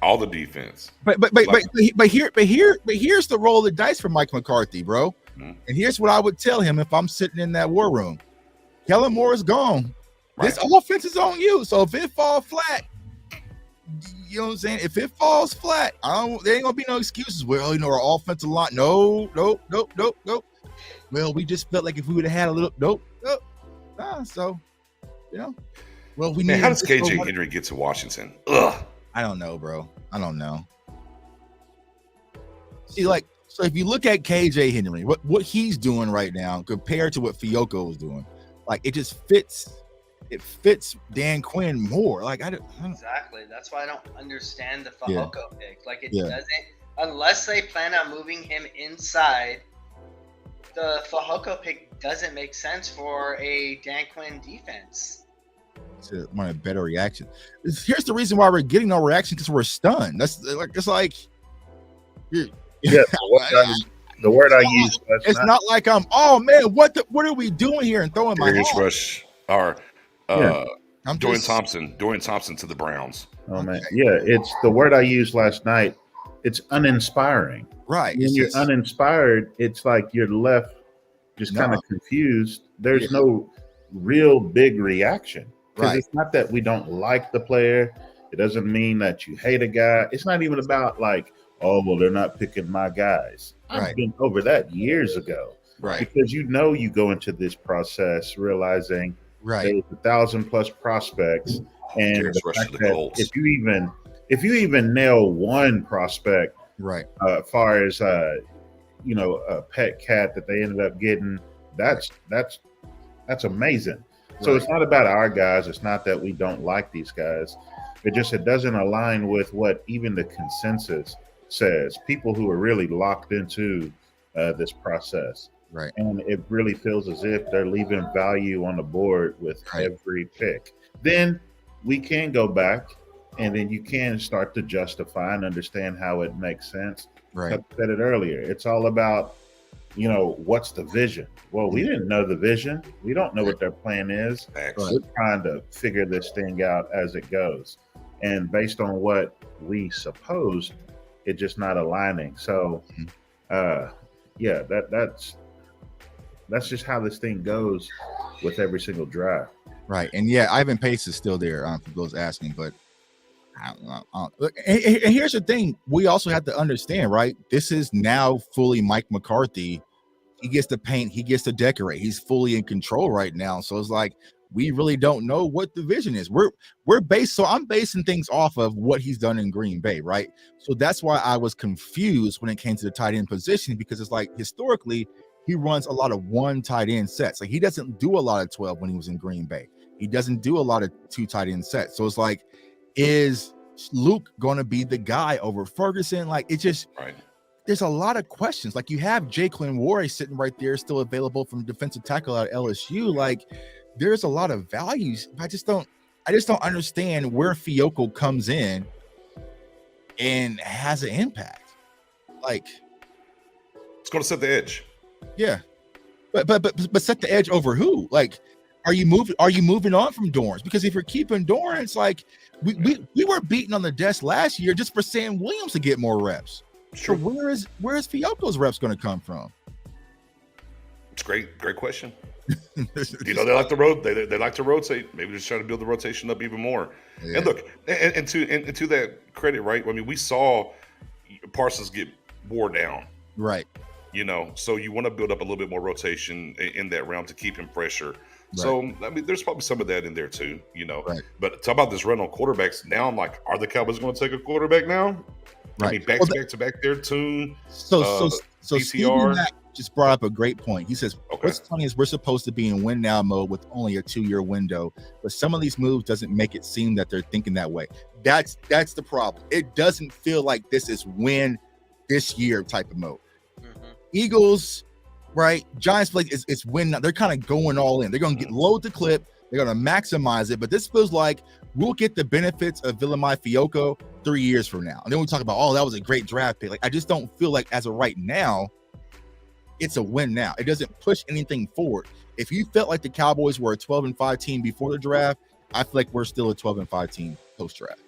Speaker 3: all the defense.
Speaker 5: But here's the roll of the dice for Mike McCarthy, bro. And here's what I would tell him if I'm sitting in that war room. Kellen Moore is gone. Right. This offense is on you. So if it falls flat, you know what I'm saying? If it falls flat, there ain't gonna be no excuses. Well, our offensive line. Nope. Well, we just felt like if we would have had a little nope. So, well, we need.
Speaker 3: How does KJ Henry get to Washington? Ugh.
Speaker 5: I don't know, bro. I don't know. See, so if you look at KJ Henry, what he's doing right now compared to what Fiocco was doing, it just fits. It fits Dan Quinn more. I don't.
Speaker 7: Exactly. That's why I don't understand the Fiocco pick. It doesn't, unless they plan on moving him inside. The Fiocco pick doesn't make sense for a Dan Quinn defense.
Speaker 5: To want a better reaction. Here's the reason why we're getting no reaction, because we're stunned. That's it's like.
Speaker 6: Yeah, the word I used.
Speaker 5: It's not like oh man, what are we doing here and throwing my
Speaker 3: rush. Dorian Thompson to the Browns.
Speaker 6: Oh man, yeah, it's the word I used last night. It's uninspiring.
Speaker 5: Right.
Speaker 6: When you're uninspired, it's like you're left just kind of confused. There's no real big reaction because it's not that we don't like the player. It doesn't mean that you hate a guy. It's not even about like, oh, well, they're not picking my guys. I've been over that years ago.
Speaker 5: Right.
Speaker 6: Because you go into this process realizing there's 1,000+ prospects, and the fact that if you even nail one prospect, as far as a pet cat that they ended up getting, that's amazing. So it's not about our guys. It's not that we don't like these guys. It doesn't align with what even the consensus says. People who are really locked into this process.
Speaker 5: Right.
Speaker 6: And it really feels as if they're leaving value on the board with every pick. Then we can go back and then you can start to justify and understand how it makes sense.
Speaker 5: Right.
Speaker 6: I said it earlier. It's all about, what's the vision? Well, we didn't know the vision. We don't know what their plan is. We're trying to figure this thing out as it goes. And based on what we supposed, it's just not aligning. So, that's just how this thing goes with every single draft.
Speaker 5: Right. And Ivan Pace is still there for those asking, but I don't know. And here's the thing. We also have to understand, right? This is now fully Mike McCarthy. He gets to paint. He gets to decorate. He's fully in control right now. So it's like, we really don't know what the vision is. I'm basing things off of what he's done in Green Bay, right? So that's why I was confused when it came to the tight end position, because it's like, historically, he runs a lot of 1 tight end sets. Like, he doesn't do a lot of 12 when he was in Green Bay. He doesn't do a lot of 2 tight end sets. So it's like, is Luke going to be the guy over Ferguson? Like, it's just, there's a lot of questions. Like, you have Jacqueline Warray sitting right there, still available from defensive tackle at LSU. Like, there's a lot of values. I just don't understand where Fiocco comes in and has an impact. Like,
Speaker 3: it's going to set the edge.
Speaker 5: Yeah, but set the edge over who? Like, are you moving on from Dorrance? Because if you're keeping Dorrance, like we were beating on the desk last year just for Sam Williams to get more reps.
Speaker 3: Sure.
Speaker 5: So where is Fiocco's reps going to come from?
Speaker 3: It's great question. They like to rotate. Maybe they're just trying to build the rotation up even more. Yeah. And look, and to that credit, right? I mean, we saw Parsons get wore down.
Speaker 5: Right.
Speaker 3: So you want to build up a little bit more rotation in that realm to keep him fresher. Right. So, I mean, there's probably some of that in there too, Right. But talk about this run on quarterbacks. Now I'm like, are the Cowboys going to take a quarterback now? Right. I mean, back to back there, Tune.
Speaker 5: So Stephen Mack just brought up a great point. He says, what's funny is we're supposed to be in win now mode with only a 2-year window, but some of these moves doesn't make it seem that they're thinking that way. That's the problem. It doesn't feel like this is win this year type of mode. Eagles, right? Giants, like it's win. They're kind of going all in. They're going to get load the clip. They're going to maximize it. But this feels like we'll get the benefits of Villamai Fiocco 3 years from now. And then we talk about, that was a great draft pick. Like, I just don't feel like as of right now, it's a win now. It doesn't push anything forward. If you felt like the Cowboys were a 12-5 team before the draft, I feel like we're still a 12-5 team post-draft.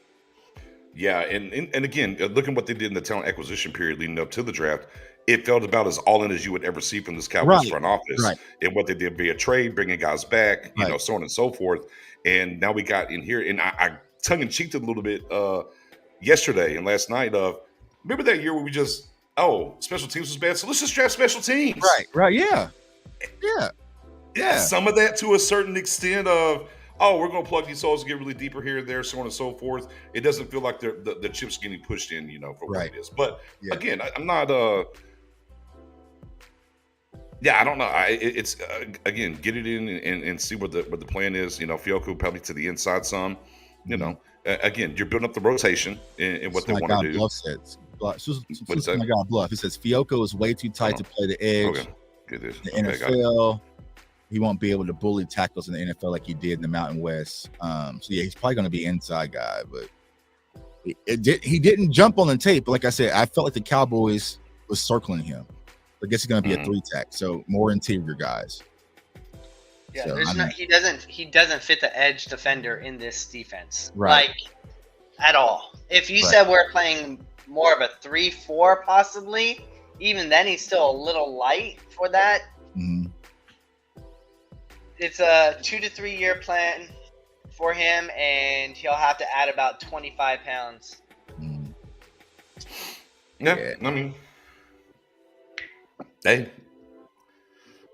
Speaker 3: Yeah, and again, looking what they did in the talent acquisition period leading up to the draft, it felt about as all in as you would ever see from this Cowboys front office. Right. And what they did via trade, bringing guys back, so on and so forth. And now we got in here, and I tongue-in-cheeked it a little bit yesterday and last night of, remember that year where we just, special teams was bad, so let's just draft special teams.
Speaker 5: Right, yeah.
Speaker 3: Some of that to a certain extent of, we're going to plug these holes and get really deeper here and there, so on and so forth. It doesn't feel like the chips getting pushed in, for what it is. But again, I'm not. I don't know. It's again, get it in and see what the plan is. Fiocco probably to the inside some. Again, you're building up the rotation in what they want to do.
Speaker 5: Bluff says. My God, Bluff. It says Fiocco is way too tight to play the edge.
Speaker 3: Okay. Get this.
Speaker 5: The NFL. He won't be able to bully tackles in the NFL like he did in the Mountain West. He's probably going to be inside guy, but he didn't jump on the tape. But like I said, I felt like the Cowboys was circling him. I guess he's going to be a 3-tech, so more interior guys.
Speaker 7: Yeah, so, he doesn't fit the edge defender in this defense,
Speaker 5: right?
Speaker 7: Like at all. If you said we're playing more of a 3-4 possibly. Even then, he's still a little light for that.
Speaker 5: Mm-hmm.
Speaker 7: It's a 2 to 3 year plan for him, and he'll have to add about 25 pounds.
Speaker 5: Mm-hmm.
Speaker 3: Yeah, I mean, hey,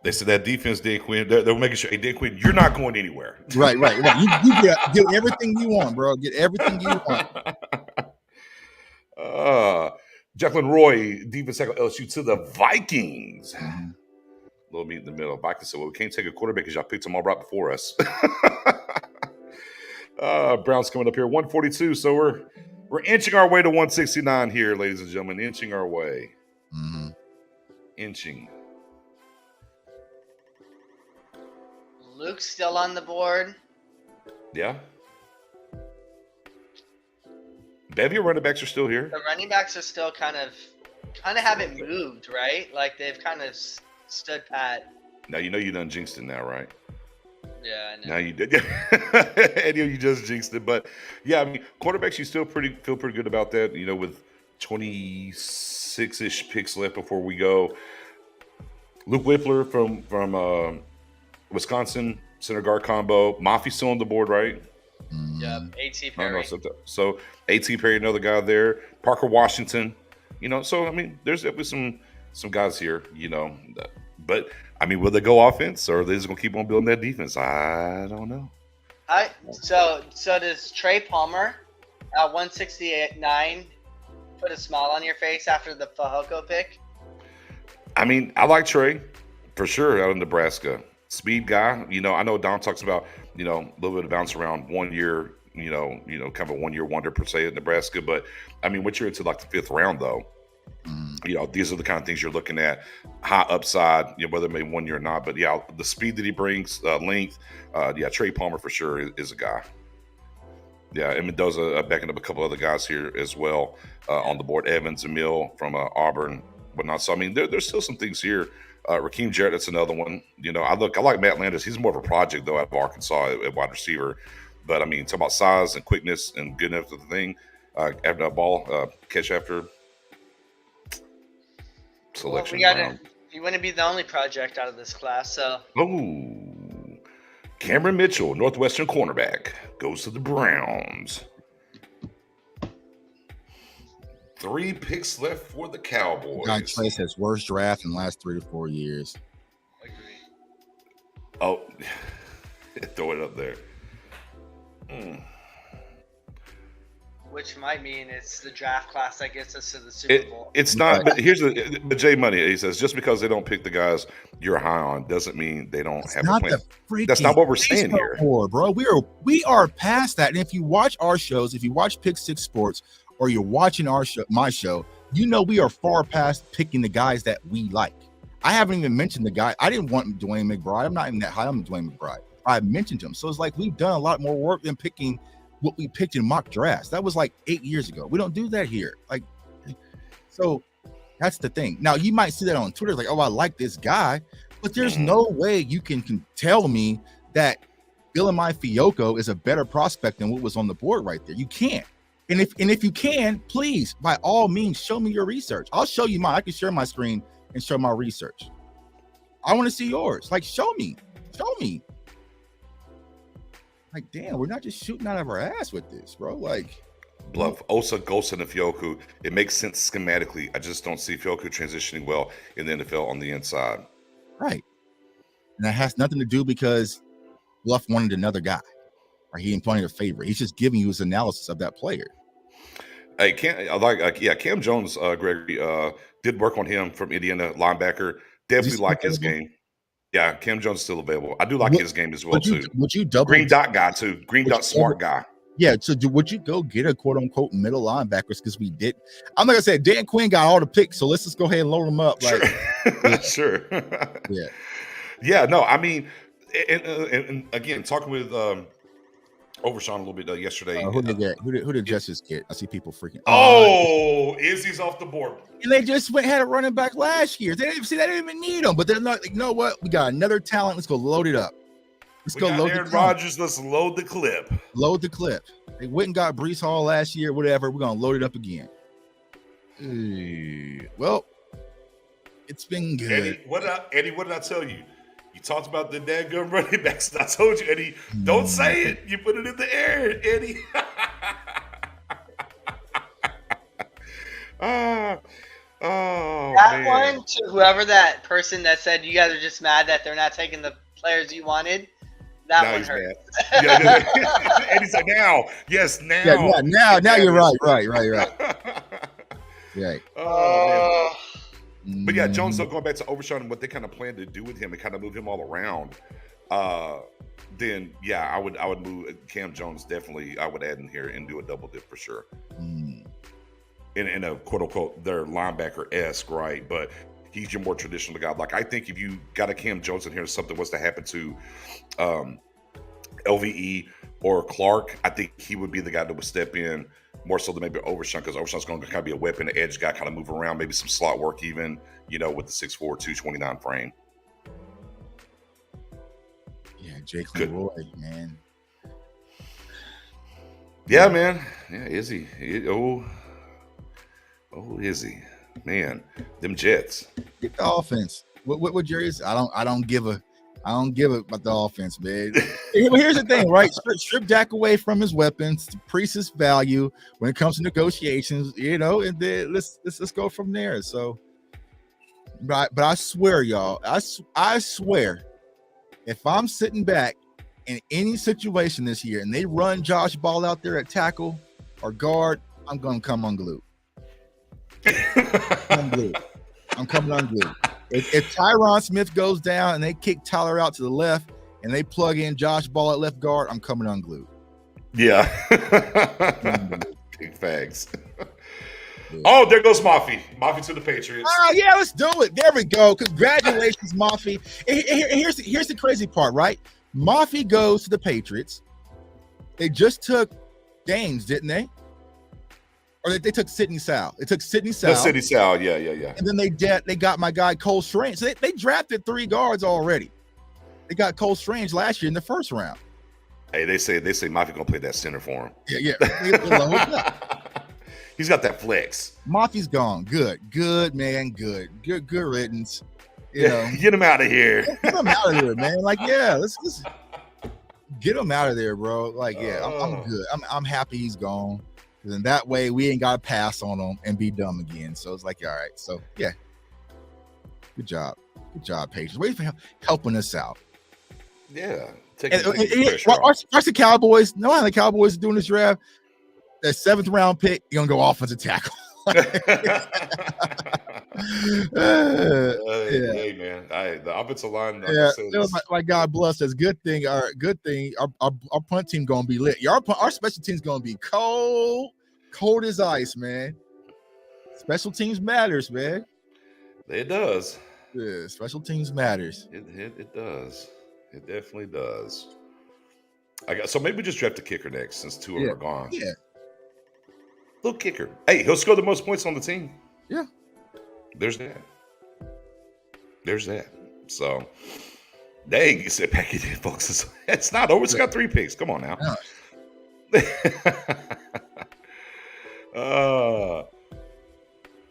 Speaker 3: they said that defense, Dan Quinn, they're making sure, hey, Dan Quinn, you're not going anywhere.
Speaker 5: Right. You get everything you want, bro. Get everything you want.
Speaker 3: Jacqueline Roy, defense tackle LSU to the Vikings.
Speaker 5: Mm-hmm.
Speaker 3: Little meet in the middle. Vikings said, well, we can't take a quarterback because y'all picked them all right before us. Browns coming up here, 142. So we're inching our way to 169 here, ladies and gentlemen. Inching our way.
Speaker 5: Mm-hmm.
Speaker 3: Inching.
Speaker 7: Luke's still on the board.
Speaker 3: Yeah. Bevy running backs are still here.
Speaker 7: The running backs are still kind of haven't moved, right? Like they've kind of stood pat.
Speaker 3: Now you know you done jinxed it now, right?
Speaker 7: Yeah, I know.
Speaker 3: Now you did. Eddie, you just jinxed it. But yeah, I mean, quarterbacks, you still feel pretty good about that. You know, with 26-ish picks left before we go. Luke Whippler from Wisconsin, center guard combo. Mafi's still on the board, right?
Speaker 7: Yep, A.T. Perry.
Speaker 3: So A.T. Perry, another guy there. Parker Washington. You know, so I mean, there's definitely some guys here. You know, but I mean, will they go offense or are they just gonna keep on building that defense? I don't know.
Speaker 7: So does Trey Palmer at 169 put a smile on your face after the Fehoko pick?
Speaker 3: I mean, I like Trey for sure out of Nebraska. Speed guy. You know, I know Don talks about, you know, a little bit of bounce around 1 year, you know, kind of a 1 year wonder per se at Nebraska. But I mean, once you're into like the 5th round though, you know, these are the kind of things you're looking at. High upside, you know, whether it may 1 year or not. But yeah, the speed that he brings, length. Yeah, Trey Palmer for sure is a guy. Yeah, and Mendoza backing up a couple other guys here as well on the board. Evans, Emil from Auburn, whatnot. So I mean, there's still some things here. Raheem Jarrett, that's another one. You know, I like Matt Landis. He's more of a project though out of Arkansas at wide receiver. But I mean, talk about size and quickness and good enough to the thing. Having that ball catch after selection.
Speaker 7: Well, you wouldn't be the only project out of this class, so.
Speaker 3: Oh, Cameron Mitchell, Northwestern cornerback, goes to the Browns. 3 picks left for the Cowboys.
Speaker 5: Guy Trace has worst draft in the last 3 to 4 years.
Speaker 7: Agree.
Speaker 3: Oh, throw it up there.
Speaker 7: Which might mean it's the draft class that gets us to the Super Bowl.
Speaker 3: It's not, but here's the Jay Money. He says, just because they don't pick the guys you're high on doesn't mean they don't have a plan. That's not what we're saying here.
Speaker 5: Bro, we are past that. And if you watch our shows, if you watch Pick Six Sports, or you're watching my show, you know we are far past picking the guys that we like. I haven't even mentioned the guy. I didn't want Dwayne McBride. I'm not even that high on Dwayne McBride. I mentioned him. So it's like we've done a lot more work than picking what we picked in mock drafts. That was like 8 years ago. We don't do that here. Like, so that's the thing. Now you might see that on Twitter, like, oh, I like this guy, but there's no way you can tell me that Ilimai Fehoko is a better prospect than what was on the board right there. You can't. And if you can, please, by all means, show me your research. I'll show you mine. I can share my screen and show my research. I want to see yours. Like, show me. Like, damn, we're not just shooting out of our ass with this, bro. Like,
Speaker 3: Bluff, Osa, Golson, and Fioku. It makes sense schematically. I just don't see Fioku transitioning well in the NFL on the inside.
Speaker 5: Right. And that has nothing to do because Bluff wanted another guy. Or he ain't playing a favorite. He's just giving you his analysis of that player.
Speaker 3: Hey, Cam Jones, Gregory, did work on him from Indiana, linebacker. Definitely like his game. Yeah, Cam Jones is still available. I do like his game as well, too.
Speaker 5: Would you double
Speaker 3: Green dot guy, too. Green dot smart guy.
Speaker 5: Yeah, so would you go get a quote-unquote middle linebackers? Because we did. I'm like I said, Dan Quinn got all the picks, so let's just go ahead and load them up.
Speaker 3: Sure.
Speaker 5: Like,
Speaker 3: Sure.
Speaker 5: Yeah.
Speaker 3: Yeah, no, I mean, and again, talking with Overshawn a little bit yesterday.
Speaker 5: Who did get? Who did Justice get? I see people freaking.
Speaker 3: Izzy's off the board.
Speaker 5: And they just had a running back last year. They didn't even need him, but they're not. Like, you know what? We got another talent. Let's go load it up. Let's go load
Speaker 3: Aaron Rodgers. Let's load the clip.
Speaker 5: Load the clip. They went and got Breece Hall last year. Whatever. We're gonna load it up again. Well, it's been good.
Speaker 3: Eddie, what did I tell you? You talked about the daggum running backs. I told you, Eddie, don't say it. You put it in the air, Eddie.
Speaker 7: That
Speaker 3: man.
Speaker 7: one to whoever that person that said you guys are just mad that they're not taking the players you wanted. That
Speaker 3: Now
Speaker 7: one
Speaker 3: he's
Speaker 7: hurt.
Speaker 3: mad. Eddie said, now. Yes, now.
Speaker 5: Now you're right. Right.
Speaker 3: Oh, man. But yeah, Jones, though, going back to Overshown and what they kind of plan to do with him and kind of move him all around, then yeah, I would move Cam Jones definitely. I would add in here and do a double dip for sure. In a quote unquote their linebacker-esque, right? But he's your more traditional guy. Like, I think if you got a Cam Jones in here, something was to happen to LVE or Clark, I think he would be the guy that would step in more so than maybe Overshown, because Overshown's going to kind of be a weapon, an edge guy, kind of move around, maybe some slot work even, with the 6'4", 229 frame.
Speaker 5: Yeah, Jake Leroy, man.
Speaker 3: Yeah, man. Yeah, is he? Is he? Man, them Jets.
Speaker 5: Get the offense. What jerseys? I don't give a about the offense, man. Here's the thing, right? Strip Dak away from his weapons, decrease his value when it comes to negotiations, and then let's go from there. So, but I swear, y'all, I swear, if I'm sitting back in any situation this year and they run Josh Ball out there at tackle or guard, I'm gonna come unglued. I'm coming unglued. If Tyron Smith goes down and they kick Tyler out to the left and they plug in Josh Ball at left guard, I'm coming unglued.
Speaker 3: Yeah. Big facts. Oh, there goes Mafi. Mafi to the Patriots.
Speaker 5: Yeah, let's do it. There we go. Congratulations, Mafi. Here's the crazy part, right? Mafi goes to the Patriots. They just took Gaines, didn't they? Or they took Sidney Sal. They took Sidney Sal.
Speaker 3: That's Sidney Sal, yeah.
Speaker 5: And then they got my guy Cole Strange. So they drafted 3 guards already. They got Cole Strange last year in the first round.
Speaker 3: Hey, they say Mafi gonna play that center for him.
Speaker 5: Yeah.
Speaker 3: He's got that flex.
Speaker 5: Mafi's gone. Good man. Good riddance.
Speaker 3: Get him out of here.
Speaker 5: Get him out of there, man. Like, yeah, let's get him out of there, bro. Like, yeah, I'm good. I'm happy he's gone. And that way we ain't got to pass on them and be dumb again. So it's like, all right. So, yeah. Good job, Patriots. Wait for helping us out.
Speaker 3: Yeah.
Speaker 5: Watch the Cowboys. Know how the Cowboys are doing this draft? That 7th round pick, you're going to go offensive tackle.
Speaker 3: Hey, man. The offensive line.
Speaker 5: Like God bless us. Good thing. Our punt team gonna be lit. Our special team's gonna be cold as ice, man. Special teams matters, man.
Speaker 3: It does.
Speaker 5: Yeah, special teams matters.
Speaker 3: It does. It definitely does. So maybe we just draft the kicker next, since 2 of them are gone.
Speaker 5: Yeah.
Speaker 3: Little kicker. Hey, he'll score the most points on the team.
Speaker 5: Yeah.
Speaker 3: There's that. So, dang, you said pack it in, folks. It's not over. It's got 3 picks. Come on now.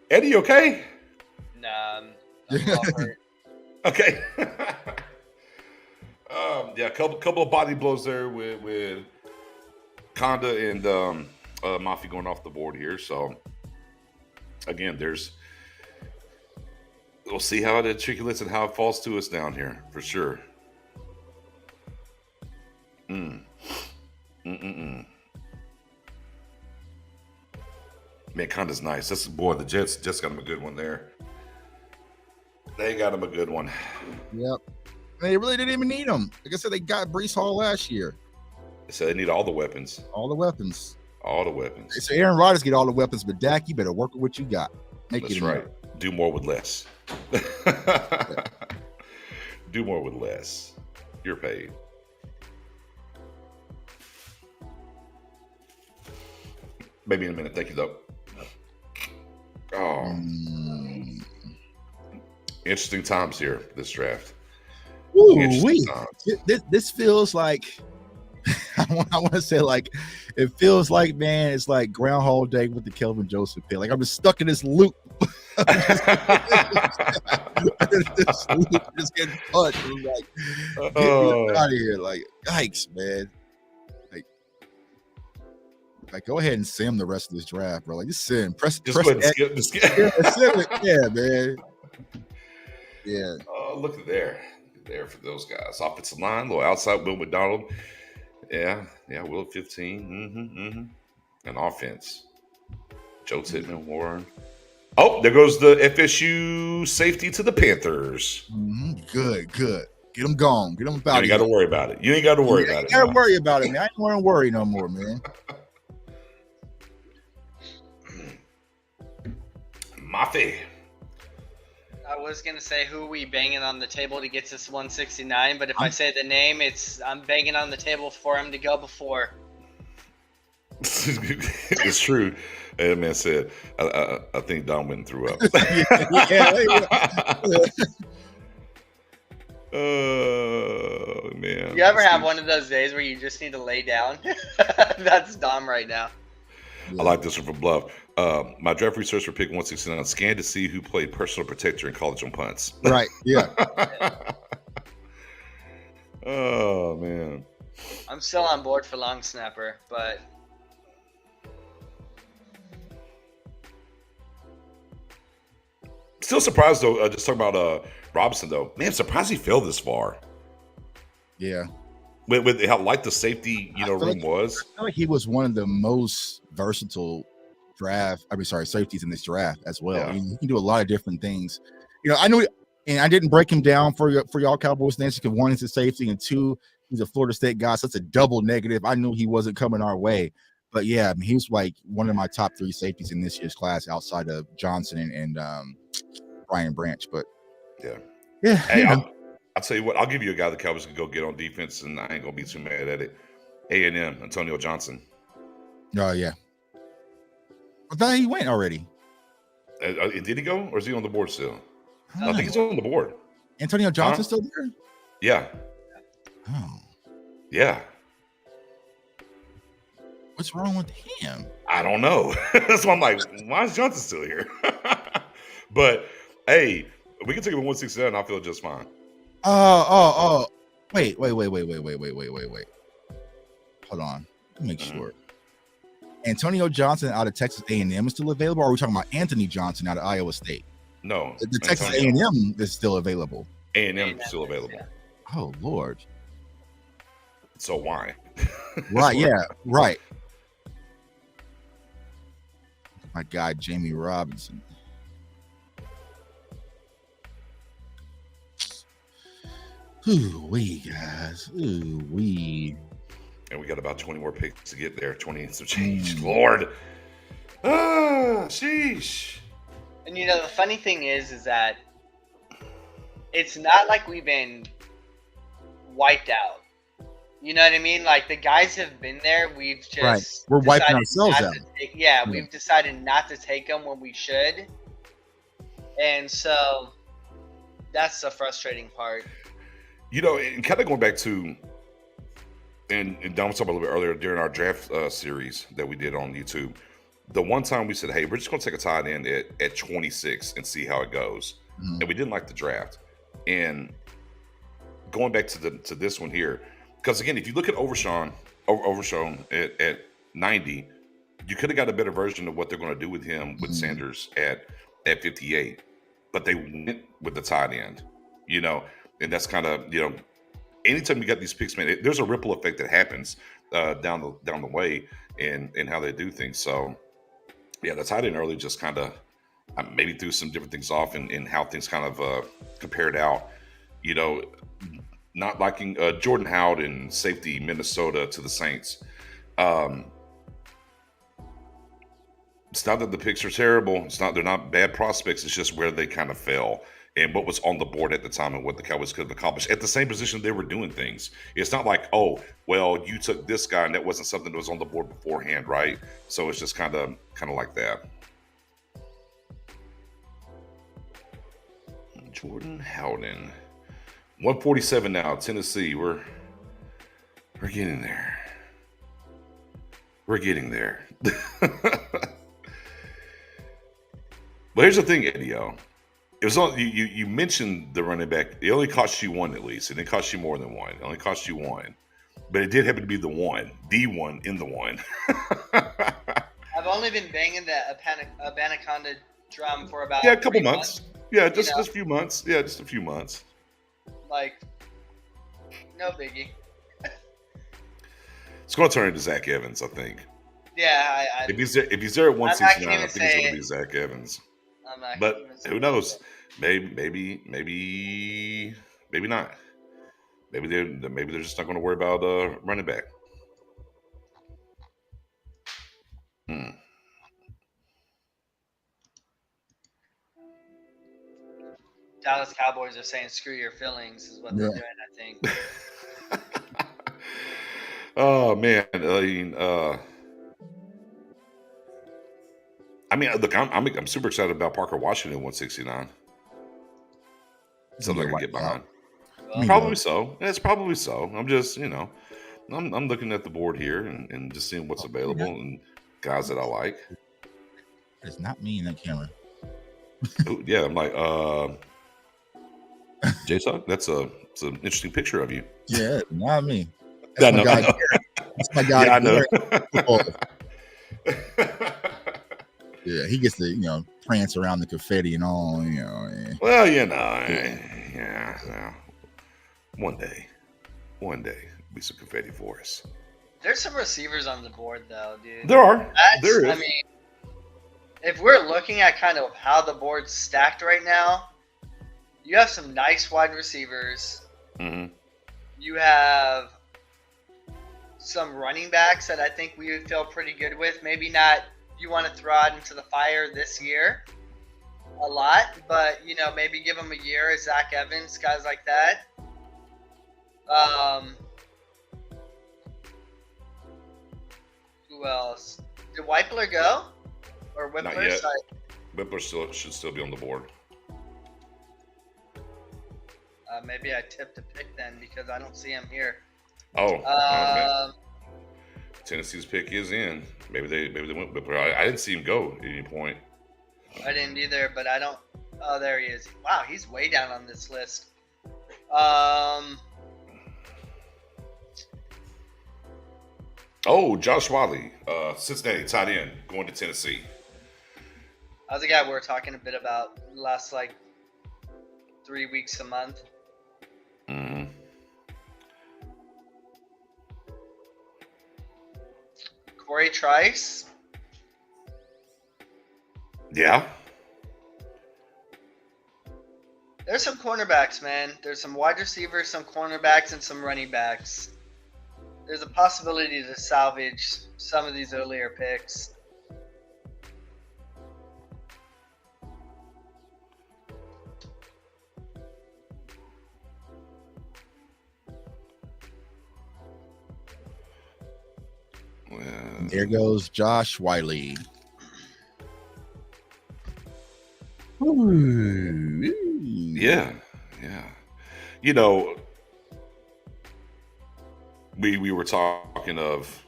Speaker 3: Eddie, you okay?
Speaker 7: Nah, I'm all hurt.
Speaker 3: Okay. Yeah, a couple of body blows there with Conda and Mafi going off the board here. So, again, we'll see how it articulates and how it falls to us down here for sure. Man, Conda's nice. That's the Jets just got him a good one there. They got him a good one.
Speaker 5: Yep. They really didn't even need him. Like I said, they got Breece Hall last year.
Speaker 3: So they need all the weapons.
Speaker 5: All the weapons. So Aaron Rodgers get all the weapons, but Dak, you better work with what you got.
Speaker 3: That's right. Do more with less. Do more with less. You're paid. Maybe in a minute. Thank you, though. Oh. Interesting times here, this draft.
Speaker 5: Ooh, this feels like I want to say like it feels like, man, it's like Groundhog Day with the Kelvin Joseph pick. Like I'm just stuck in this loop. Just getting punched. I'm like, get me out of here. Like, yikes, man. Like, go ahead and sim the rest of this draft, bro. Like, just sim. Press
Speaker 3: go ahead and skip.
Speaker 5: Yeah, man. Yeah.
Speaker 3: Oh, look at there. There for those guys. Offensive line, little outside Will McDonald. Yeah, Will 15. And offense. Joe Tittman, Warren. Oh, there goes the FSU safety to the Panthers.
Speaker 5: Good. Get them gone. Get them about it.
Speaker 3: You ain't got to worry about it. You ain't got to worry about it.
Speaker 5: You ain't got to worry about it, man. I ain't want to worry no more, man.
Speaker 3: Mafe.
Speaker 7: I was gonna say who are we banging on the table to get to 169, but if I say the name, I'm banging on the table for him to go before.
Speaker 3: It's true. That man said, I think Don went and threw up. Oh, man.
Speaker 7: You ever have one of those days where you just need to lay down? That's Dom right now.
Speaker 3: I like this one from Bluff. My draft research for pick 169 scanned to see who played personal protector in college on punts.
Speaker 5: Right, yeah.
Speaker 3: Oh, man.
Speaker 7: I'm still on board for long snapper, but...
Speaker 3: Still surprised, though, just talking about Robinson, though. Man, I'm surprised he fell this far.
Speaker 5: Yeah.
Speaker 3: With how light the safety, room was.
Speaker 5: I feel like he was one of the most versatile safeties in this draft as well.
Speaker 3: Yeah.
Speaker 5: I mean, he can do a lot of different things. I knew, and I didn't break him down for y'all Cowboys fans because one, he's a safety, and two, he's a Florida State guy, so it's a double negative. I knew he wasn't coming our way. But yeah, I mean, he was like one of my top 3 safeties in this year's class outside of Johnson and Brian Branch. But yeah.
Speaker 3: Hey, I'll tell you what, I'll give you a guy the Cowboys can go get on defense, and I ain't going to be too mad at it. A&M, Antonio Johnson.
Speaker 5: Oh, yeah. I thought he went already.
Speaker 3: Did he go, or is he on the board still? I think he's on the board.
Speaker 5: Antonio Johnson still there?
Speaker 3: Yeah.
Speaker 5: Oh.
Speaker 3: Yeah.
Speaker 5: What's wrong with him?
Speaker 3: I don't know. That's why I'm like, why is Johnson still here? But, hey, we can take him at 169. I feel just fine.
Speaker 5: Oh. Wait. Hold on. Let me make sure. Antonio Johnson out of Texas A&M is still available, or are we talking about Anthony Johnson out of Iowa State?
Speaker 3: No.
Speaker 5: The Texas A&M is still available.
Speaker 3: A&M is still available.
Speaker 7: Yeah.
Speaker 5: Oh, Lord.
Speaker 3: So why?
Speaker 5: Right, yeah, right. My guy, Jamie Robinson. Ooh-wee, guys. Ooh-wee.
Speaker 3: And we got about 20 more picks to get there. 20 and some change. Lord. Sheesh.
Speaker 7: And the funny thing is that it's not like we've been wiped out. You know what I mean? Like, the guys have been there. We've just
Speaker 5: right. We're wiping ourselves out.
Speaker 7: We've decided not to take them when we should. And so that's the frustrating part.
Speaker 3: And kind of going back to, and Don was talking a little bit earlier during our draft series that we did on YouTube, the one time we said, hey, we're just going to take a tight end at 26 and see how it goes. Mm-hmm. And we didn't like the draft. And going back to this one here, because again, if you look at Overshown at 90, you could have got a better version of what they're going to do with him with Sanders at 58. But they went with the tight end, and that's kind of, anytime you got these picks, man, there's a ripple effect that happens down the way in how they do things. So, yeah, the tight end early just kind of maybe threw some different things off in how things kind of compared out. Not liking Jordan Howden, safety, Minnesota to the Saints. It's not that the picks are terrible. They're not bad prospects. It's just where they kind of fell and what was on the board at the time and what the Cowboys could have accomplished at the same position they were doing things. It's not like, oh, well, you took this guy and that wasn't something that was on the board beforehand, right? So it's just kind of like that. Jordan Howden, 147 now. Tennessee, we're getting there. We're getting there. But here's the thing, Eddie. It was all you mentioned the running back. It only cost you one at least. It didn't cost you more than one. It only cost you one. But it did happen to be the one in the one.
Speaker 7: I've only been banging the Abanaconda drum for about
Speaker 3: a couple
Speaker 7: 3
Speaker 3: months. Yeah, just a few months. Yeah, just a few months.
Speaker 7: Like, no biggie.
Speaker 3: It's going to turn into Zach Evans, I think.
Speaker 7: Yeah,
Speaker 3: if he's there at 169, I think it's going to be Zach Evans. But who knows? Maybe not. Maybe they're just not going to worry about running back.
Speaker 7: Dallas Cowboys are saying "screw your feelings" is what they're doing. I think.
Speaker 3: Oh man, look, I'm super excited about Parker Washington 169. Something I can get behind. Probably so. It's probably so. I'm just, I'm looking at the board here and just seeing what's available and guys that I like.
Speaker 5: It's not me in that camera.
Speaker 3: Ooh, yeah, I'm like, J-Sock, that's an interesting picture of you.
Speaker 5: Yeah, not me. That's my guy. That's my guy.
Speaker 3: Yeah, I know.
Speaker 5: Yeah, he gets to prance around the confetti and all. Yeah.
Speaker 3: Well, yeah. One day, be some confetti for us.
Speaker 7: There's some receivers on the board though, dude.
Speaker 3: There are. There is.
Speaker 7: I mean, if we're looking at kind of how the board's stacked right now, you have some nice wide receivers.
Speaker 3: Mm-hmm.
Speaker 7: You have some running backs that I think we would feel pretty good with. Maybe not you want to throw out into the fire this year a lot, but maybe give them a year as Zach Evans, guys like that. Who else? Did Whippler go? Or Whippler?
Speaker 3: Not yet. Whippler should still be on the board.
Speaker 7: Maybe I tipped a pick then because I don't see him here.
Speaker 3: Tennessee's pick is in. Maybe they went Whippler. I didn't see him go at any point.
Speaker 7: I didn't either, but I don't. Oh, there he is. Wow, he's way down on this list.
Speaker 3: Josh Wiley, Cincinnati, tight end, going to Tennessee.
Speaker 7: That was the guy we were talking a bit about last 3 weeks a month.
Speaker 3: Mm-hmm.
Speaker 7: Corey Trice.
Speaker 3: Yeah.
Speaker 7: There's some cornerbacks, man. There's some wide receivers, some cornerbacks, and some running backs. There's a possibility to salvage some of these earlier picks.
Speaker 5: There goes Josh Wiley.
Speaker 3: Yeah. We were talking of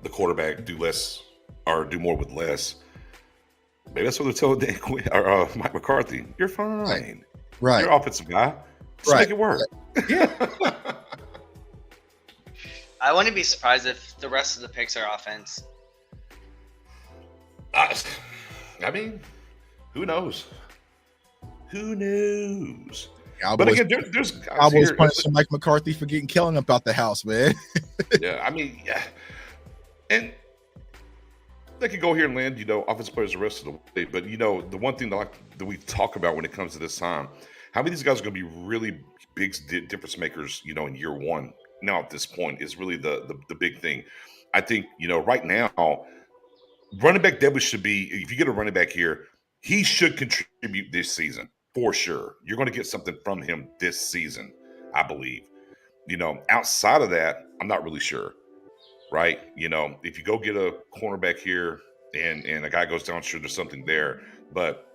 Speaker 3: the quarterback do less or do more with less. Maybe that's what they're telling Dan Quinn or Mike McCarthy. You're fine.
Speaker 5: Right.
Speaker 3: You're offensive guy. Just make it work.
Speaker 5: Yeah.
Speaker 7: I wouldn't be surprised if the rest of the picks are offense.
Speaker 3: I mean, who knows? Who knows?
Speaker 5: Cowboys,
Speaker 3: but again, there's guys
Speaker 5: Cowboys
Speaker 3: here.
Speaker 5: punishing Mike McCarthy for getting Kellen up out the house, man.
Speaker 3: Yeah, I mean, yeah. And they could go here and land, offensive players the rest of the way. But, the one thing that we talk about when it comes to this time, how many of these guys are going to be really big difference makers, in year one? Now at this point is really the big thing. I think, right now, running back definitely should be, if you get a running back here, he should contribute this season for sure. You're going to get something from him this season, I believe. Outside of that, I'm not really sure, right? If you go get a cornerback here and a guy goes down, sure, there's something there. But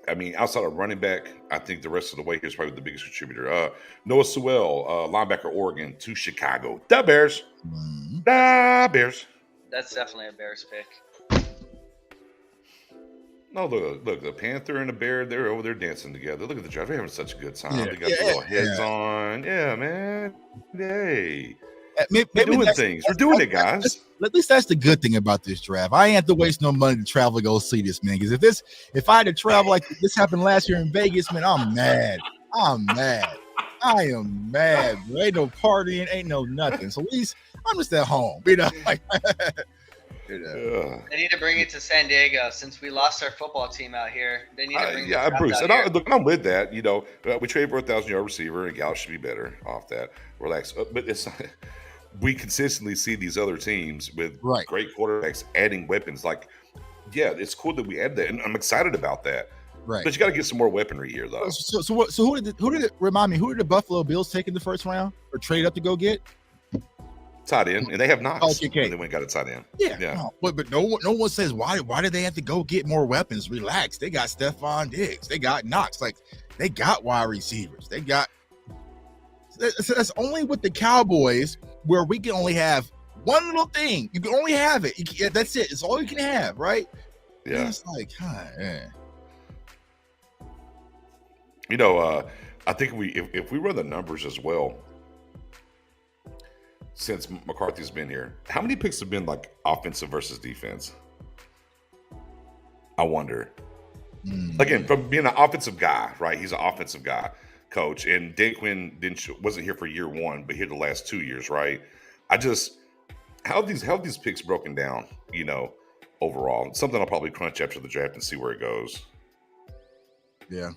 Speaker 3: I mean, outside of running back, I think the rest of the way here is probably the biggest contributor. Noah Sewell, linebacker, Oregon, to Chicago. The Bears.
Speaker 5: Mm-hmm.
Speaker 3: The Bears.
Speaker 7: That's definitely a Bears pick.
Speaker 3: No, look, the Panther and the Bear, they're over there dancing together. Look at the draft. They're having such a good time.
Speaker 5: Yeah,
Speaker 3: They got the little heads on. Yeah, man. Hey. We're
Speaker 5: Maybe
Speaker 3: doing things. We're doing it, guys.
Speaker 5: At least that's the good thing about this draft. I ain't have to waste no money to travel to go see this, man. Because if I had to travel like this happened last year in Vegas, man, I'm mad. I am mad. Bro. Ain't no partying, ain't no nothing. So at least I'm just at home, like.
Speaker 7: They need to bring it to San Diego since we lost our football team out here. They need to bring it
Speaker 3: Bruce,
Speaker 7: out
Speaker 3: and I'm with that. We traded for a 1,000-yard receiver, and Gallup should be better off that. Relax, but it's we consistently see these other teams with great quarterbacks adding weapons. Like, yeah, it's cool that we add that, and I'm excited about that.
Speaker 5: Right,
Speaker 3: but you got to get some more weaponry here, though.
Speaker 5: So who did it remind me? Who did the Buffalo Bills take in the first round or trade up to go get?
Speaker 3: Tight end, and they have Knox.
Speaker 5: Okay.
Speaker 3: And they went and got a tight end.
Speaker 5: Yeah.
Speaker 3: No,
Speaker 5: but no one says why did they have to go get more weapons? Relax. They got Stephon Diggs. They got Knox. Like, they got wide receivers. They got. That's only with the Cowboys where we can only have one little thing. You can only have it. That's it. It's all you can have, right?
Speaker 3: Yeah.
Speaker 5: And it's like, man.
Speaker 3: I think if we run the numbers as well. Since McCarthy's been here, how many picks have been like offensive versus defense? I wonder. Again, from being an offensive guy, right? He's an offensive guy, coach, and Dan Quinn wasn't here for year one, but here the last 2 years, right? How have these picks broken down? Overall, it's something I'll probably crunch after the draft and see where it goes.
Speaker 5: Yeah,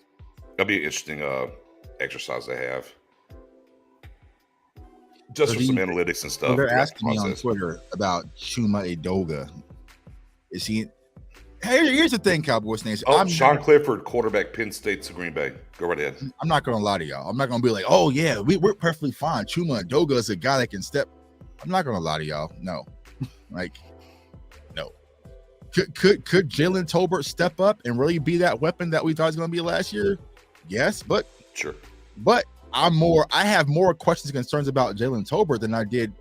Speaker 3: that'll be an interesting exercise to have. Just for some analytics and stuff.
Speaker 5: They're asking me on Twitter about Chuma Edoga. Is he? Here's the thing, Cowboys names.
Speaker 3: Sean Clifford, quarterback, Penn State to Green Bay. Go right ahead.
Speaker 5: I'm not going to lie to y'all. I'm not going to be like, oh yeah, we're perfectly fine. Chuma Edoga is a guy that can step. I'm not going to lie to y'all. No, no. Could Jalen Tolbert step up and really be that weapon that we thought he was going to be last year? Yes, but
Speaker 3: sure.
Speaker 5: But I have more questions and concerns about Jalen Tolbert than I did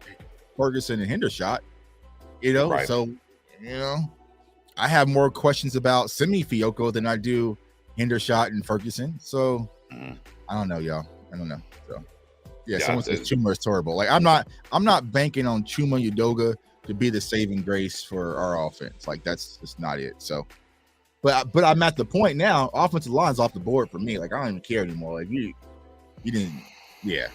Speaker 5: Ferguson and Hendershot.
Speaker 3: Right.
Speaker 5: So I have more questions about Simi Fioco than I do Hendershot and Ferguson. So I don't know, y'all. I don't know. So someone says Chuma is horrible. Like, I'm not banking on Chuma Edoga to be the saving grace for our offense. Like, that's just not it. So, but I'm at the point now. Offensive line's off the board for me. Like, I don't even care anymore. Like, you didn't. Yeah.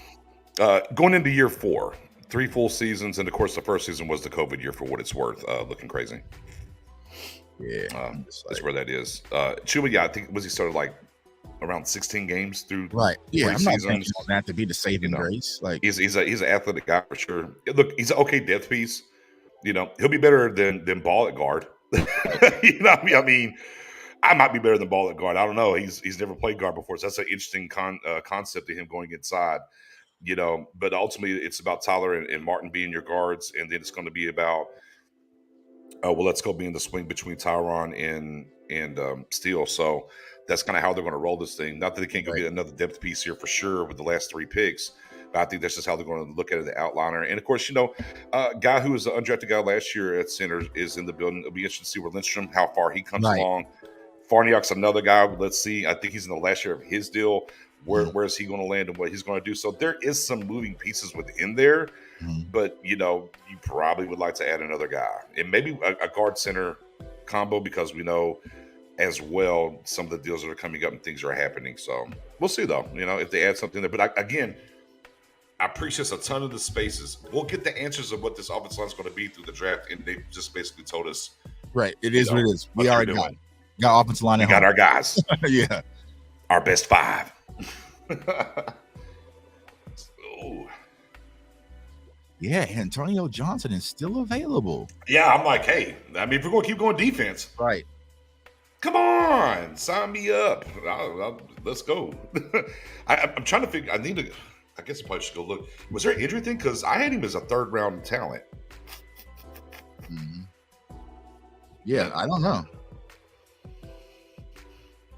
Speaker 3: Going into year 4, 3 full seasons, and of course the first season was the COVID year for what it's worth. Looking crazy.
Speaker 5: Yeah.
Speaker 3: That's where that is. Chuma, I think he started like around 16 games through.
Speaker 5: Right. Yeah. I'm not
Speaker 3: seasons.
Speaker 5: banking on that to be the saving grace. Like,
Speaker 3: he's an athletic guy for sure. Look, he's an okay depth piece. He'll be better than Ball at guard. I mean, I might be better than Ball at guard. I don't know. He's never played guard before, so that's an interesting concept to him going inside. But ultimately it's about Tyler and Martin being your guards, and then it's going to be about let's go be in the swing between Tyron and Steele. So that's kind of how they're going to roll this thing. Not that they can't go get another depth piece here for sure with the last 3 picks. But I think that's just how they're going to look at it, the outliner. And of course, guy who was an undrafted guy last year at center is in the building. It'll be interesting to see where Lindstrom, how far he comes along. Farniok's another guy. Let's see. I think he's in the last year of his deal. Where is he going to land and what he's going to do? So there is some moving pieces within there. But, you probably would like to add another guy. And maybe a guard center combo, because we know as well some of the deals that are coming up and things are happening. So we'll see, though, if they add something there. But I appreciate a ton of the spaces. We'll get the answers of what this offensive line is going to be through the draft, and they just basically told us.
Speaker 5: Right. It is what it is. We already got offensive line.
Speaker 3: We got our guys.
Speaker 5: Yeah.
Speaker 3: Our best 5.
Speaker 5: Yeah, Antonio Johnson is still available.
Speaker 3: Yeah, I'm like, hey, if we're going to keep going defense.
Speaker 5: Right.
Speaker 3: Come on, sign me up. Let's go. I'm trying to figure. I guess I probably should go look. Was there an injury thing? Because I had him as a 3rd round talent.
Speaker 5: Yeah, I don't know.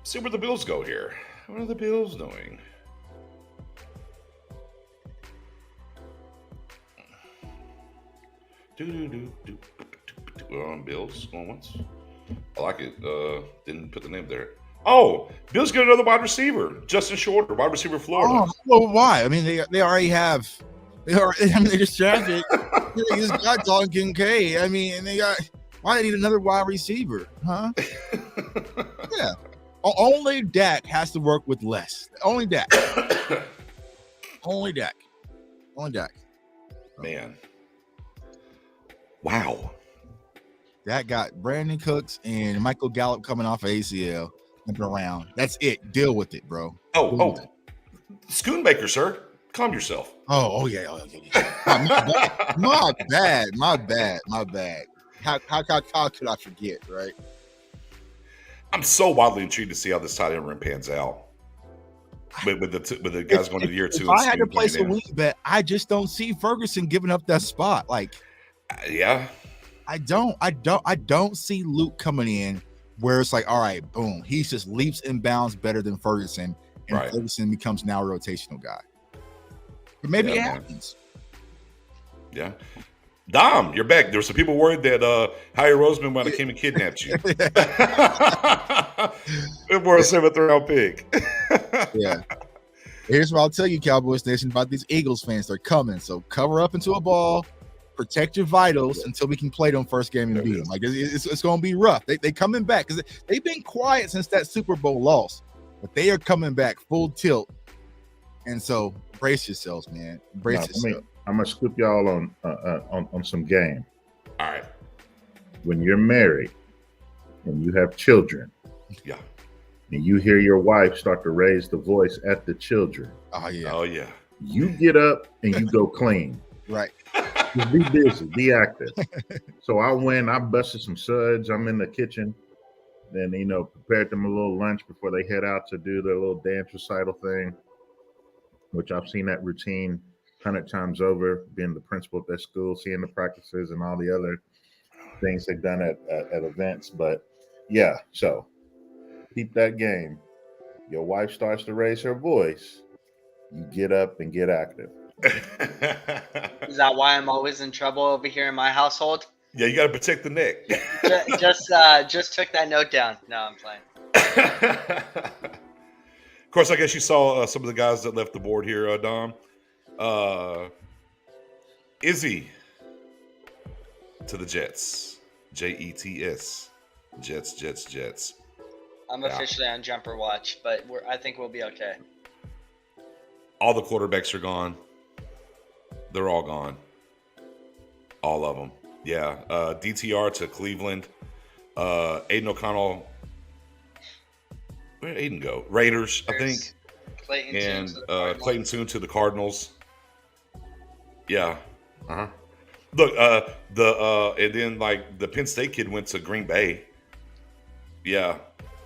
Speaker 3: See where the Bills go here. What are the Bills doing? Bills going once. I like it. Didn't put the name there. Oh, Bills get another wide receiver, Justin Shorter, wide receiver, Florida.
Speaker 5: Oh, well, why? I mean, they already have. They just drafted. They just got Dalton Kincaid. I mean, and they got. Why they need another wide receiver, huh? Yeah. Only Dak has to work with less. Only Dak. Only Dak.
Speaker 3: Man. Wow.
Speaker 5: Dak got Brandon Cooks and Michael Gallup coming off of ACL. Around. That's it. Deal with it, bro.
Speaker 3: Schoonmaker, sir. Calm yourself.
Speaker 5: Oh yeah. My bad. How could I forget, right?
Speaker 3: I'm so wildly intrigued to see how this tight end room pans out. With the guys going to year 2.
Speaker 5: If I had to place a wing bet, I just don't see Ferguson giving up that spot. Like,
Speaker 3: yeah,
Speaker 5: I don't see Luke coming in where it's like, all right, boom, he's just leaps and bounds better than Ferguson, and Ferguson becomes now a rotational guy. But maybe it happens.
Speaker 3: Yeah. Dom, you're back. There were some people worried that Howie Roseman might have came and kidnapped you. For a 7th round pick.
Speaker 5: Yeah. Here's what I'll tell you, Cowboys Nation, about these Eagles fans. They're coming. So cover up into a ball, protect your vitals until we can play them first game and beat them. Like, it's going to be rough. They coming back because they've been quiet since that Super Bowl loss, but they are coming back full tilt. And so brace yourselves, man. Brace yourselves.
Speaker 6: I'm gonna scoop y'all on some game.
Speaker 3: All right.
Speaker 6: When you're married and you have children, and you hear your wife start to raise the voice at the children,
Speaker 3: oh yeah,
Speaker 6: you get up and you go clean.
Speaker 5: Right.
Speaker 6: Just be busy, be active. So I busted some suds. I'm in the kitchen, then prepared them a little lunch before they head out to do their little dance recital thing, which I've seen that routine 100 times over, being the principal at that school, seeing the practices and all the other things they've done at events. But yeah, so keep that game. Your wife starts to raise her voice, you get up and get active.
Speaker 7: Is that why I'm always in trouble over here in my household?
Speaker 3: Yeah, you got to protect the neck.
Speaker 7: just took that note down. No, I'm playing.
Speaker 3: Of course, I guess you saw some of the guys that left the board here, Dom. Izzy to the Jets. Jets. Jets.
Speaker 7: I'm officially on jumper watch, but I think we'll be okay.
Speaker 3: All the quarterbacks are gone. They're all gone. All of them. Yeah. DTR to Cleveland. Aiden O'Connell. Where did Aiden go? Raiders, I think. Clayton Tune to the Cardinals. Yeah. Uh-huh. Look, and then like the Penn State kid went to Green Bay. Yeah.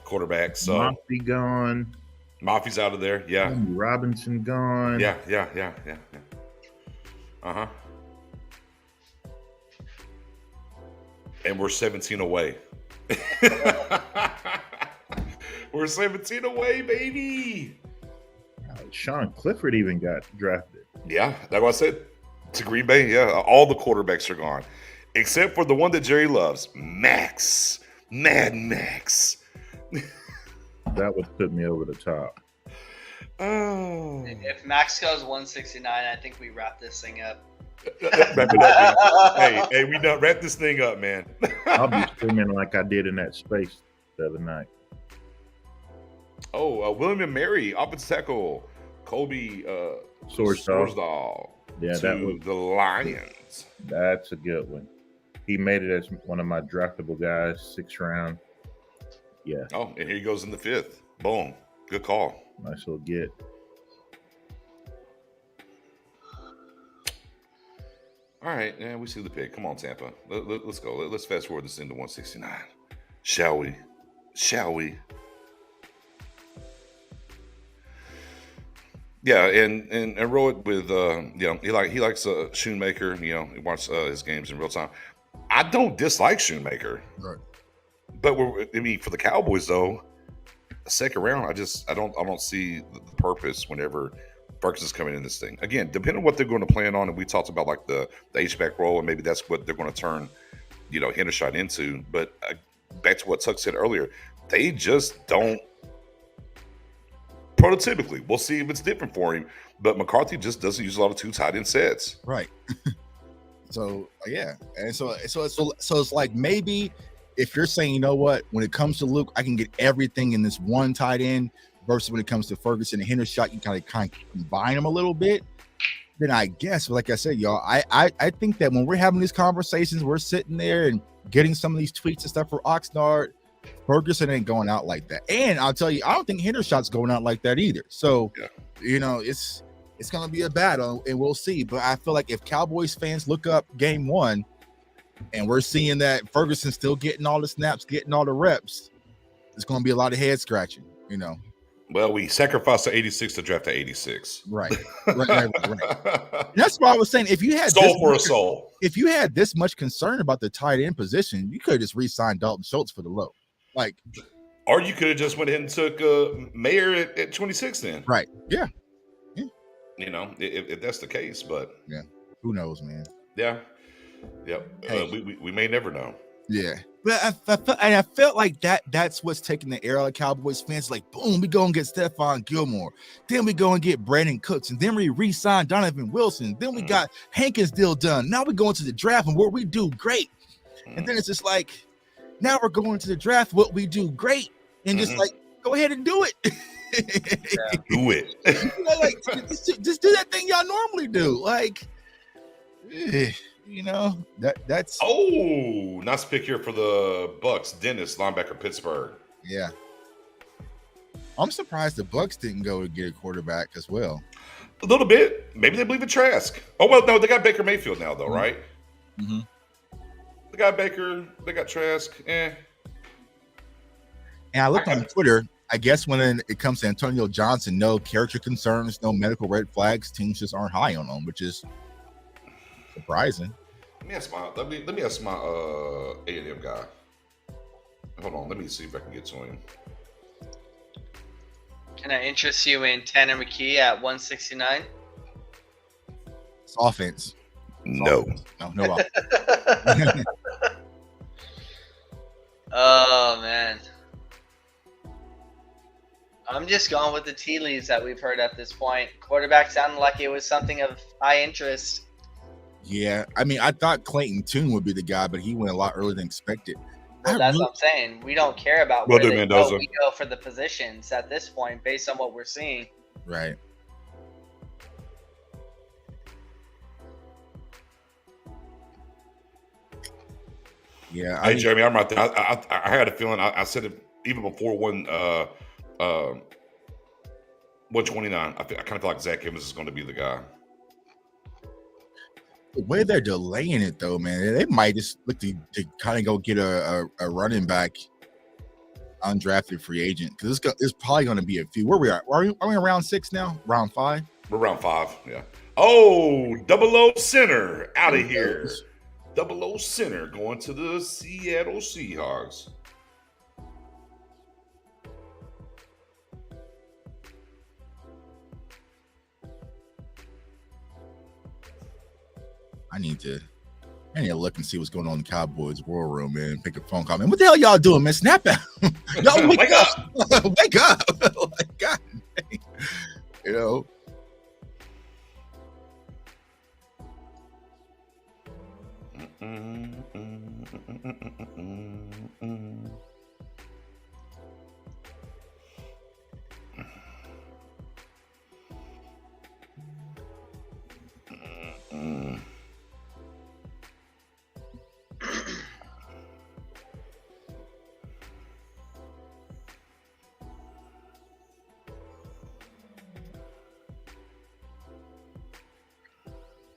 Speaker 3: Quarterback. So
Speaker 6: Moffitt gone.
Speaker 3: Moffitt's out of there. Yeah.
Speaker 6: Andy Robinson gone.
Speaker 3: Yeah. Uh-huh. And we're 17 away. We're 17 away, baby.
Speaker 6: Sean Clifford even got drafted.
Speaker 3: Yeah, that's what I said. To Green Bay, yeah. All the quarterbacks are gone. Except for the one that Jerry loves, Max. Mad Max.
Speaker 6: That would put me over the top.
Speaker 3: Oh.
Speaker 7: If Max goes 169, I think we wrap this thing up.
Speaker 3: Wrap it up, man. Hey, we done wrap this thing up, man.
Speaker 6: I'll be screaming like I did in that space the other night.
Speaker 3: Oh, William and Mary, offensive tackle, Colby Sorsdahl.
Speaker 6: Yeah, that was
Speaker 3: the Lions.
Speaker 6: That's a good one. He made it as one of my draftable guys, 6th round. Yeah.
Speaker 3: Oh, and here he goes in the 5th. Boom. Good call.
Speaker 6: Nice little get.
Speaker 3: All right, yeah, we see the pick. Come on, Tampa. Let's go. Let's fast forward this into 169. Shall we? Yeah, and roll it with he likes Schoonmaker. He watches his games in real time. I don't dislike Schoonmaker,
Speaker 5: right?
Speaker 3: But for the Cowboys though, a 2nd round, I don't see the purpose whenever Ferguson's coming in this thing. Again, depending on what they're going to plan on, and we talked about like the H-back role, and maybe that's what they're going to turn Hendershot into. But back to what Tuck said earlier, they just don't. Prototypically, we'll see if it's different for him. But McCarthy just doesn't use a lot of 2 tight end sets.
Speaker 5: Right. So yeah, and so it's like maybe if you're saying, you know what, when it comes to Luke, I can get everything in this one tight end versus when it comes to Ferguson and Hendershot, you kind of combine them a little bit. Then I guess, like I said, y'all, I think that when we're having these conversations, we're sitting there and getting some of these tweets and stuff for Oxnard. Ferguson ain't going out like that, and I'll tell you, I don't think Hendershot's going out like that either. So, it's going to be a battle, and we'll see. But I feel like if Cowboys fans look up game 1, and we're seeing that Ferguson's still getting all the snaps, getting all the reps, it's going to be a lot of head scratching.
Speaker 3: Well, we sacrificed the 86 to draft the 86.
Speaker 5: Right. That's why I was saying, if you had if you had this much concern about the tight end position, you could have just re-signed Dalton Schultz for the low.
Speaker 3: Or you could have just went ahead and took Mayer at 26 then.
Speaker 5: Right. Yeah.
Speaker 3: If that's the case, but
Speaker 5: yeah, who knows, man?
Speaker 3: Yeah. Hey. We may never know.
Speaker 5: Yeah. But I felt like that's what's taking the air out of Cowboys fans. Like, boom, we go and get Stephon Gilmore. Then we go and get Brandon Cooks. And then we re-sign Donovan Wilson. Then we got Hankins deal done. Now we go into the draft and what we do great. And then it's just like, now we're going to the draft, what we do great. And just like, go ahead and do it.
Speaker 3: Do it.
Speaker 5: Just do that thing y'all normally do. Like, that's
Speaker 3: nice pick here for the Bucks. Dennis, linebacker, Pittsburgh.
Speaker 5: Yeah, I'm surprised the Bucks didn't go and get a quarterback as well.
Speaker 3: A little bit. Maybe they believe in Trask. Oh well, no, they got Baker Mayfield now though, right?
Speaker 5: Mm-hmm.
Speaker 3: They got Baker. They got Trask. And
Speaker 5: I looked on Twitter. I guess when it comes to Antonio Johnson, no character concerns, no medical red flags. Teams just aren't high on him, which is surprising.
Speaker 3: Let me ask my A&M guy. Hold on, let me see if I can get to him.
Speaker 7: Can I interest you in Tanner McKee at 169?
Speaker 5: It's offense.
Speaker 3: No.
Speaker 5: No.
Speaker 7: Oh man. I'm just going with the tea leaves that we've heard at this point. Quarterback sounded like it was something of high interest.
Speaker 5: Yeah, I mean, I thought Clayton Tune would be the guy, but he went a lot earlier than expected.
Speaker 7: Well, that's what I'm saying. We don't care about where they go. We go for the positions at this point based on what we're seeing.
Speaker 5: Right. Yeah.
Speaker 3: Hey, Jeremy, I'm right there. I had a feeling. I said it even before 129. I kind of feel like Zach Evans is going to be the guy.
Speaker 5: The way they're delaying it, though, man, they might just look to kind of go get a running back, undrafted free agent, because it's probably going to be a few. Where we are? Are we in round 6 now? Round 5?
Speaker 3: We're round 5. Yeah. Oh, 00 center out of here. 00 center going to the Seattle Seahawks.
Speaker 5: I need to look and see what's going on in the Cowboys war room, man. Pick a phone call, man. What the hell y'all doing, man? Snap out. Y'all wake up. Wake up. Like, God.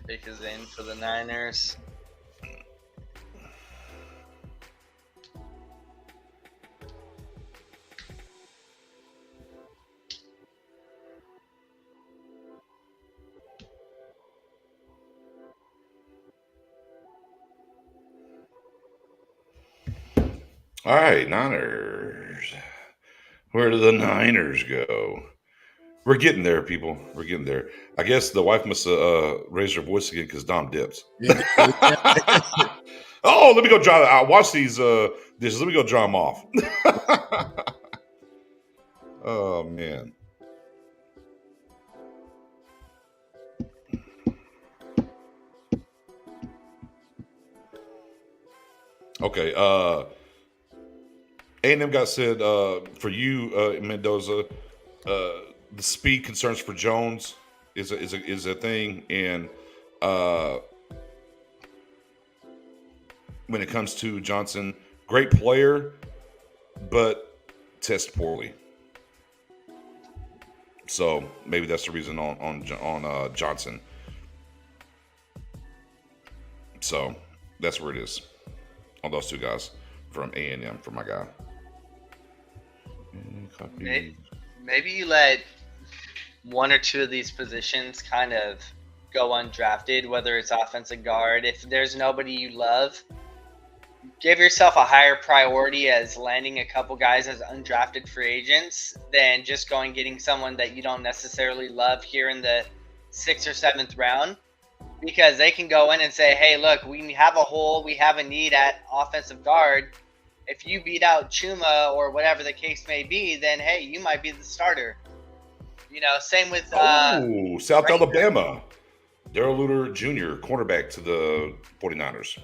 Speaker 7: Baker's in for the Niners.
Speaker 3: All right, Niners. Where do the Niners go? We're getting there, people. We're getting there. I guess the wife must raise her voice again because Dom dips. Oh, let me go dry. I watch these dishes. Let me go dry them off. Oh man. Okay. A&M got said for you, Mendoza. The speed concerns for Jones is a thing, and when it comes to Johnson, great player, but test poorly. So maybe that's the reason on Johnson. So that's where it is on those two guys from A&M for my guy.
Speaker 7: Maybe you let one or two of these positions kind of go undrafted, whether it's offensive guard. If there's nobody you love, give yourself a higher priority as landing a couple guys as undrafted free agents than just going getting someone that you don't necessarily love here in the 6th or 7th round, because they can go in and say, hey, look, we have a hole, we have a need at offensive guard. If you beat out Chuma or whatever the case may be, then hey, you might be the starter. Same with
Speaker 3: South Alabama. Darrell Luter Jr., cornerback to the 49ers.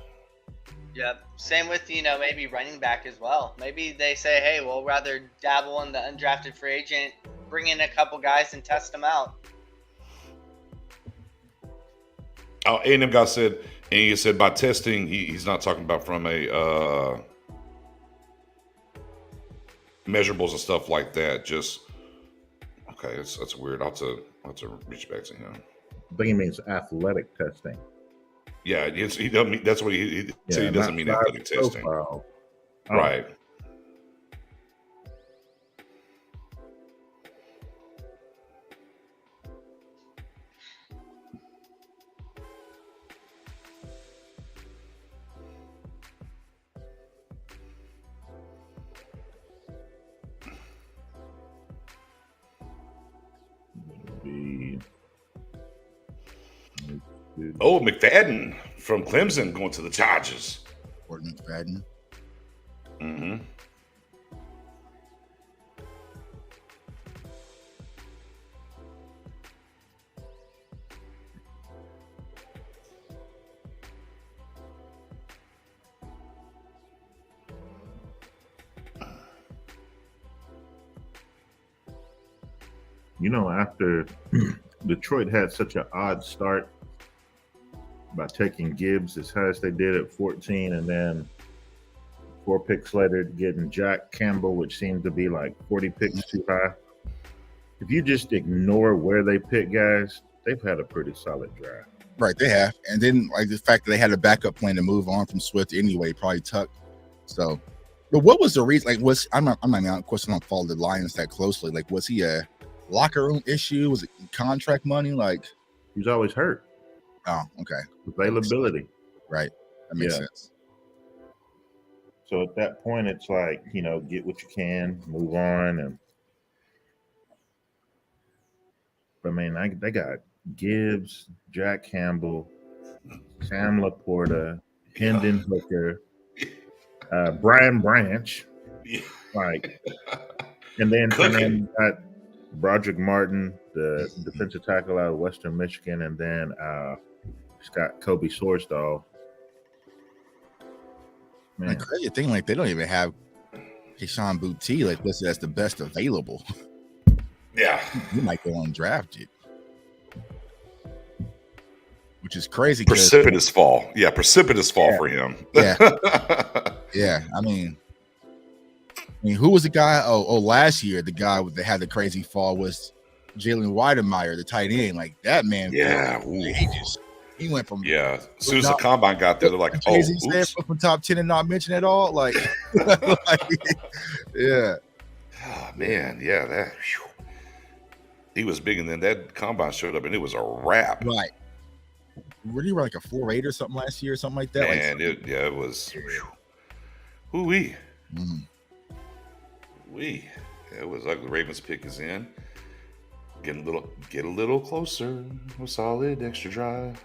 Speaker 7: Yep. Same with, maybe running back as well. Maybe they say, hey, we'll rather dabble in the undrafted free agent, bring in a couple guys and test them out.
Speaker 3: Oh, A&M guy said, and he said by testing, he's not talking about from a measurables and stuff like that. Just okay, that's weird. I'll have to reach back to him.
Speaker 6: I think he means athletic testing.
Speaker 3: Yeah, he doesn't mean, that's what he said. He doesn't mean athletic testing.
Speaker 6: Oh.
Speaker 3: Right. Oh, McFadden from Clemson going to the Chargers.
Speaker 5: Gordon McFadden.
Speaker 3: Mm-hmm.
Speaker 6: After Detroit had such an odd start by taking Gibbs as high as they did at 14, and then 4 picks later getting Jack Campbell, which seemed to be like 40 picks too high. If you just ignore where they pick guys, they've had a pretty solid draft.
Speaker 5: Right, they have. And then like the fact that they had a backup plan to move on from Swift anyway, probably tucked. So, but what was the reason? Like, of course, I don't follow the Lions that closely. Like, was he a locker room issue? Was it contract money? Like,
Speaker 6: he's always hurt.
Speaker 5: Oh, okay.
Speaker 6: Availability.
Speaker 5: Right. That makes sense.
Speaker 6: So at that point, it's like, get what you can, move on. And I mean, they got Gibbs, Jack Campbell, Sam Laporta, Hendon Hooker, Brian Branch, and then got Broderick Martin, the defensive tackle out of Western Michigan, and then it's got Kobe Sorsdahl.
Speaker 5: Man, the crazy thing, like they don't even have Keyshawn Boutte like listed as the best available.
Speaker 3: Yeah,
Speaker 5: he might go undrafted, which is crazy.
Speaker 3: Precipitous fall. Yeah, precipitous fall for him.
Speaker 5: Yeah, yeah. I mean, who was the guy? Oh, last year the guy that had the crazy fall was Jalen Weidemeyer, the tight end. Like that man.
Speaker 3: Yeah,
Speaker 5: he went from
Speaker 3: as soon as the combine got there, they're like,
Speaker 5: from top 10 and not mention at all. Like, yeah.
Speaker 3: Oh man, yeah, that. Whew. He was big, and then that combine showed up, and it was a wrap.
Speaker 5: Right. Really, were like a 4.8 or something last year, or something like that.
Speaker 3: And it was. Whoo-wee.
Speaker 5: Mm-hmm.
Speaker 3: It was like the Ravens pick is in. Get a little closer with solid extra drive.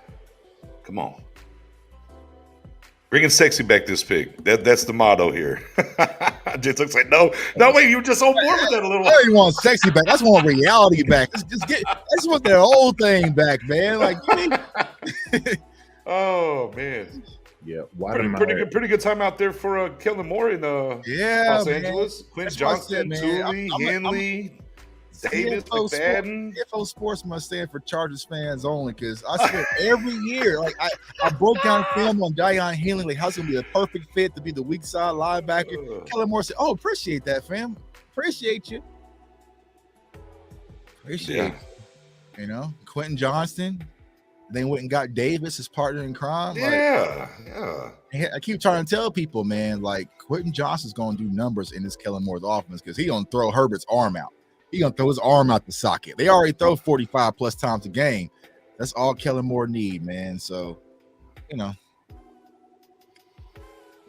Speaker 3: Come on. Bringing sexy back this pick. That's the motto here. Just looks like no, wait, you were just on board with that a little.
Speaker 5: I don't want sexy back. I just want reality back. I just want that old thing back, man. Like,
Speaker 3: oh man.
Speaker 6: Yeah,
Speaker 3: pretty good time out there for Kellen Moore in Los Angeles. Quinn Johnston, Tooley, Henley, Davis, McFadden.
Speaker 5: CFO Sports must stand for Chargers fans only, because I swear every year, like I broke down film on Dion Henley, like how's gonna be a perfect fit to be the weak side linebacker. Kellen Moore said, "Oh, appreciate that, fam. Appreciate you. Appreciate you. You know, Quentin Johnston." They went and got Davis, his partner in crime.
Speaker 3: Yeah.
Speaker 5: I keep trying to tell people, man, like Quentin Johnston's going to do numbers in this Kellen Moore's offense because he's going to throw Herbert's arm out. He's going to throw his arm out the socket. They already throw 45 plus times a game. That's all Kellen Moore need, man. So, you know.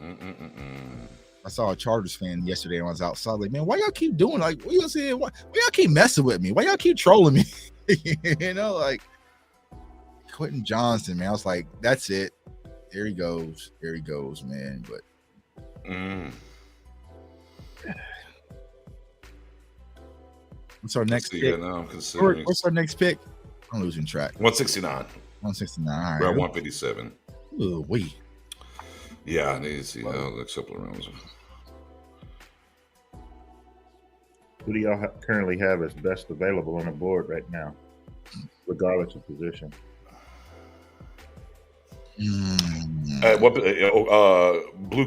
Speaker 5: I saw a Chargers fan yesterday when I was outside. Like, man, why y'all keep doing like what you saying? Why y'all keep messing with me? Why y'all keep trolling me? You know, like Quentin Johnston, man. I was like, that's it. There he goes, man. But what's our next pick? What's our next pick? I'm losing track.
Speaker 3: 169.
Speaker 5: 169. All right.
Speaker 3: We're at 157.
Speaker 5: Ooh, wait.
Speaker 3: Yeah, I need to see how the next couple of rounds.
Speaker 6: Who do y'all currently have as best available on the board right now, regardless of position?
Speaker 3: Blue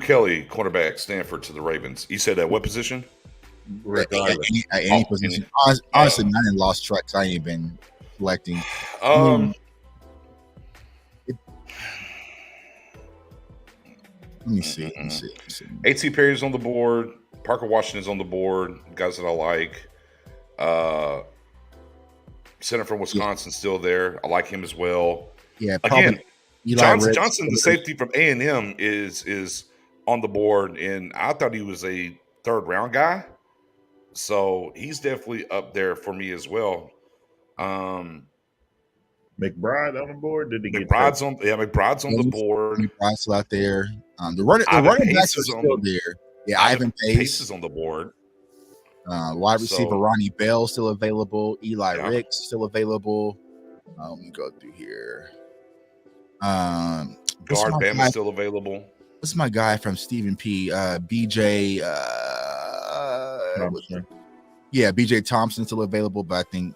Speaker 3: Kelly, cornerback, Stanford to the Ravens. You said at what position?
Speaker 5: Any position. Honestly, I didn't lost track. I ain't been selecting. Let me see.
Speaker 3: A.T. Perry's on the board. Parker Washington's on the board. Guys that I like. Center from Wisconsin's still there. I like him as well.
Speaker 5: Yeah,
Speaker 3: again, Johnson, the safety from A&M, is on the board, and I thought he was a third-round guy. So he's definitely up there for me as well.
Speaker 6: McBride on the board? Did he get
Speaker 3: McBride's on the board.
Speaker 5: McBride's still out there. The running backs are still there. Yeah, Ivan Pace
Speaker 3: is on the board.
Speaker 5: Wide receiver Ronnie Bell still available. Eli Ricks still available. Let me go through here.
Speaker 3: Guard Bama still available.
Speaker 5: What's my guy from Stephen P? BJ. BJ Thompson still available, but I think.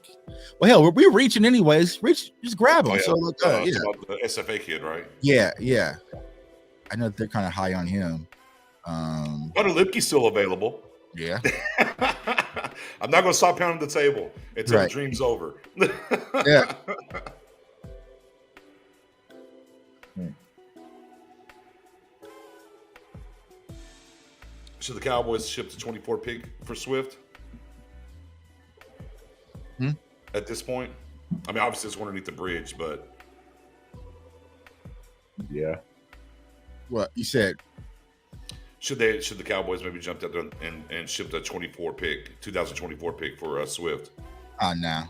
Speaker 5: Well, hell, we're reaching anyways. Just grab him.
Speaker 3: Oh, yeah.
Speaker 5: So look,
Speaker 3: the SFA kid, right?
Speaker 5: Yeah. I know they're kind of high on him.
Speaker 3: Butter Lipke's still available.
Speaker 5: Yeah.
Speaker 3: I'm not going to stop pounding the table until the dream's over.
Speaker 5: Yeah.
Speaker 3: Should the Cowboys ship the 24 pick for Swift? At this point? I mean, obviously it's underneath the bridge, but
Speaker 6: yeah.
Speaker 5: What you said?
Speaker 3: Should the Cowboys maybe jump out there and ship the 2024 pick for Swift?
Speaker 5: Nah.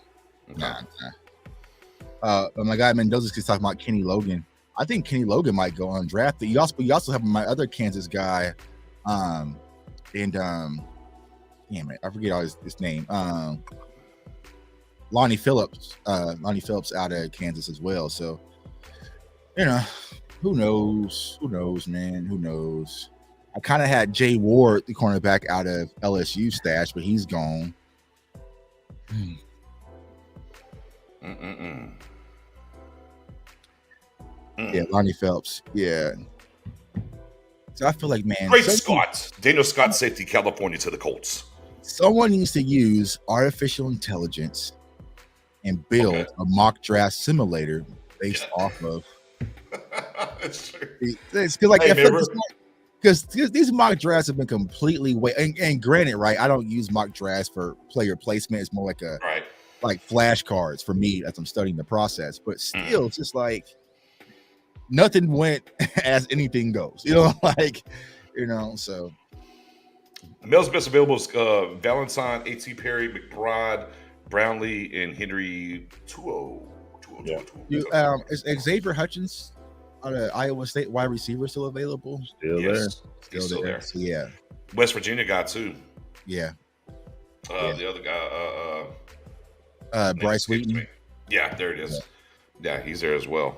Speaker 5: My guy Mendoza's just talking about Kenny Logan. I think Kenny Logan might go undrafted. You also have my other Kansas guy, damn it, I forget all his name. Lonnie Phillips out of Kansas as well. So, who knows, man? Who knows? I kind of had Jay Ward, the cornerback, out of LSU stash, but he's gone. Yeah, Lonnie Phelps. Yeah. So I feel like, man.
Speaker 3: Great Scott. Daniel Scott, safety, California to the Colts.
Speaker 5: Someone needs to use artificial intelligence and build a mock draft simulator based off of.
Speaker 3: That's true.
Speaker 5: It's because these mock drafts have been completely and granted, right? I don't use mock drafts for player placement. It's more like like flashcards for me as I'm studying the process. But still, it's just like nothing went as anything goes. So.
Speaker 3: Mel's best available is Valentine, A.T. Perry, McBride, Brownlee and Henry Tuo.
Speaker 5: Is Xavier Hutchins out of Iowa State wide receiver still available?
Speaker 6: Still
Speaker 3: Yes, he's still there.
Speaker 5: So, yeah.
Speaker 3: West Virginia guy too.
Speaker 5: Yeah.
Speaker 3: The other guy,
Speaker 5: Bryce Wheaton.
Speaker 3: Yeah, there it is. Yeah, he's there as well.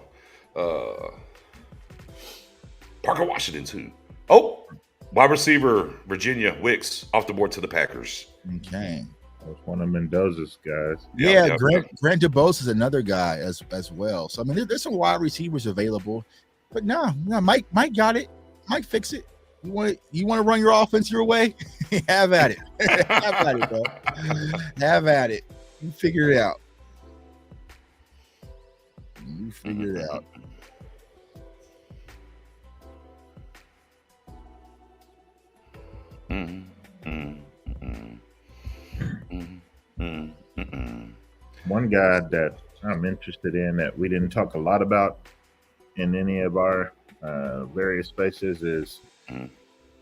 Speaker 3: Parker Washington too. Oh, wide receiver Virginia Wicks off the board to the Packers.
Speaker 5: Okay.
Speaker 6: That was one of Mendoza's guys.
Speaker 5: Yeah, Grant DuBose is another guy as well. So I mean, there's some wide receivers available, but no, Mike got it. Mike fix it. You want to run your offense your way? Have at it. Have at it, bro. Have at it. You figure it out. You figure it out.
Speaker 6: One guy that I'm interested in that we didn't talk a lot about in any of our various spaces is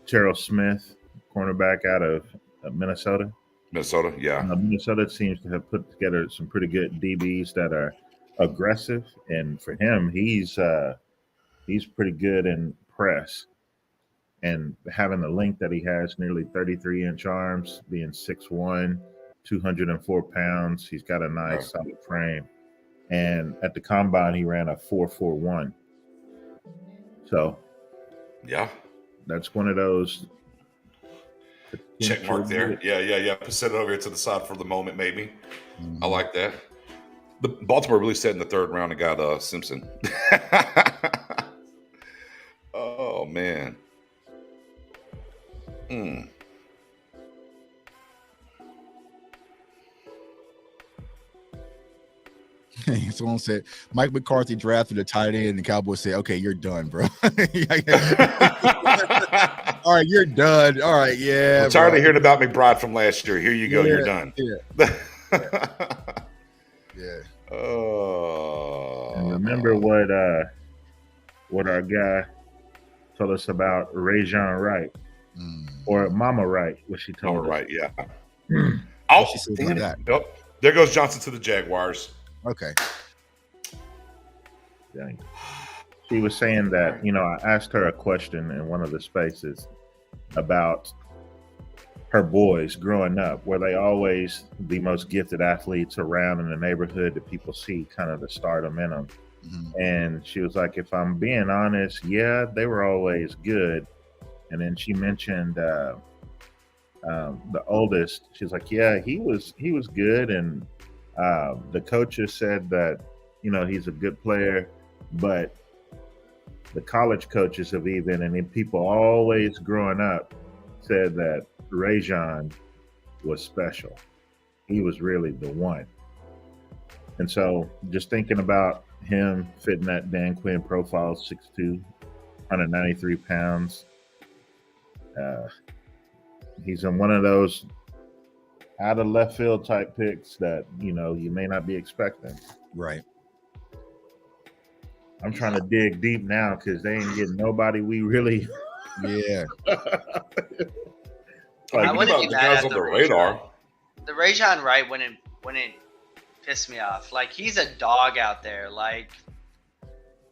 Speaker 6: Terrell Smith, cornerback out of Minnesota.
Speaker 3: Minnesota, yeah.
Speaker 6: Minnesota seems to have put together some pretty good DBs that are aggressive, and for him, he's pretty good in press. And having the length that he has, nearly 33-inch arms, being 6'1", 204 pounds, he's got a nice solid frame. And at the combine, he ran a 4.41. So,
Speaker 3: yeah,
Speaker 6: that's one of those
Speaker 3: check mark there. Yeah. Set it over here to the side for the moment, maybe. I like that. The Baltimore really set in the third round and got Simpson. Oh man.
Speaker 5: Someone said Mike McCarthy drafted a tight end, and the Cowboys said, "Okay, you're done, bro." All right, you're done. All right, yeah.
Speaker 3: I'm tired of hearing about McBride from last year. Here you go. You're done.
Speaker 5: Yeah.
Speaker 3: Oh.
Speaker 6: And remember what our guy told us about Rajon Wright, or Mama Wright, what she told us.
Speaker 3: Right, yeah.
Speaker 5: Oh, she said about that.
Speaker 3: Yep. There goes Johnson to the Jaguars.
Speaker 5: Okay.
Speaker 6: Dang. She was saying that, I asked her a question in one of the spaces about her boys growing up. Were they always the most gifted athletes around in the neighborhood that people see kind of the stardom in them? And she was like, if I'm being honest, yeah, they were always good. And then she mentioned the oldest. She's like, yeah, he was good. And the coaches said that, he's a good player, but the college coaches have even, and then people always growing up said that Rajon was special. He was really the one. And so just thinking about him fitting that Dan Quinn profile, 6'2", 193 pounds. He's in one of those out of left field type picks that, you may not be expecting.
Speaker 5: Right.
Speaker 6: I'm trying to dig deep now because they ain't getting nobody we really.
Speaker 5: Yeah.
Speaker 7: I wouldn't be mad at the
Speaker 3: radar.
Speaker 7: The Rajon Wright wouldn't piss me off. Like, he's a dog out there. Like,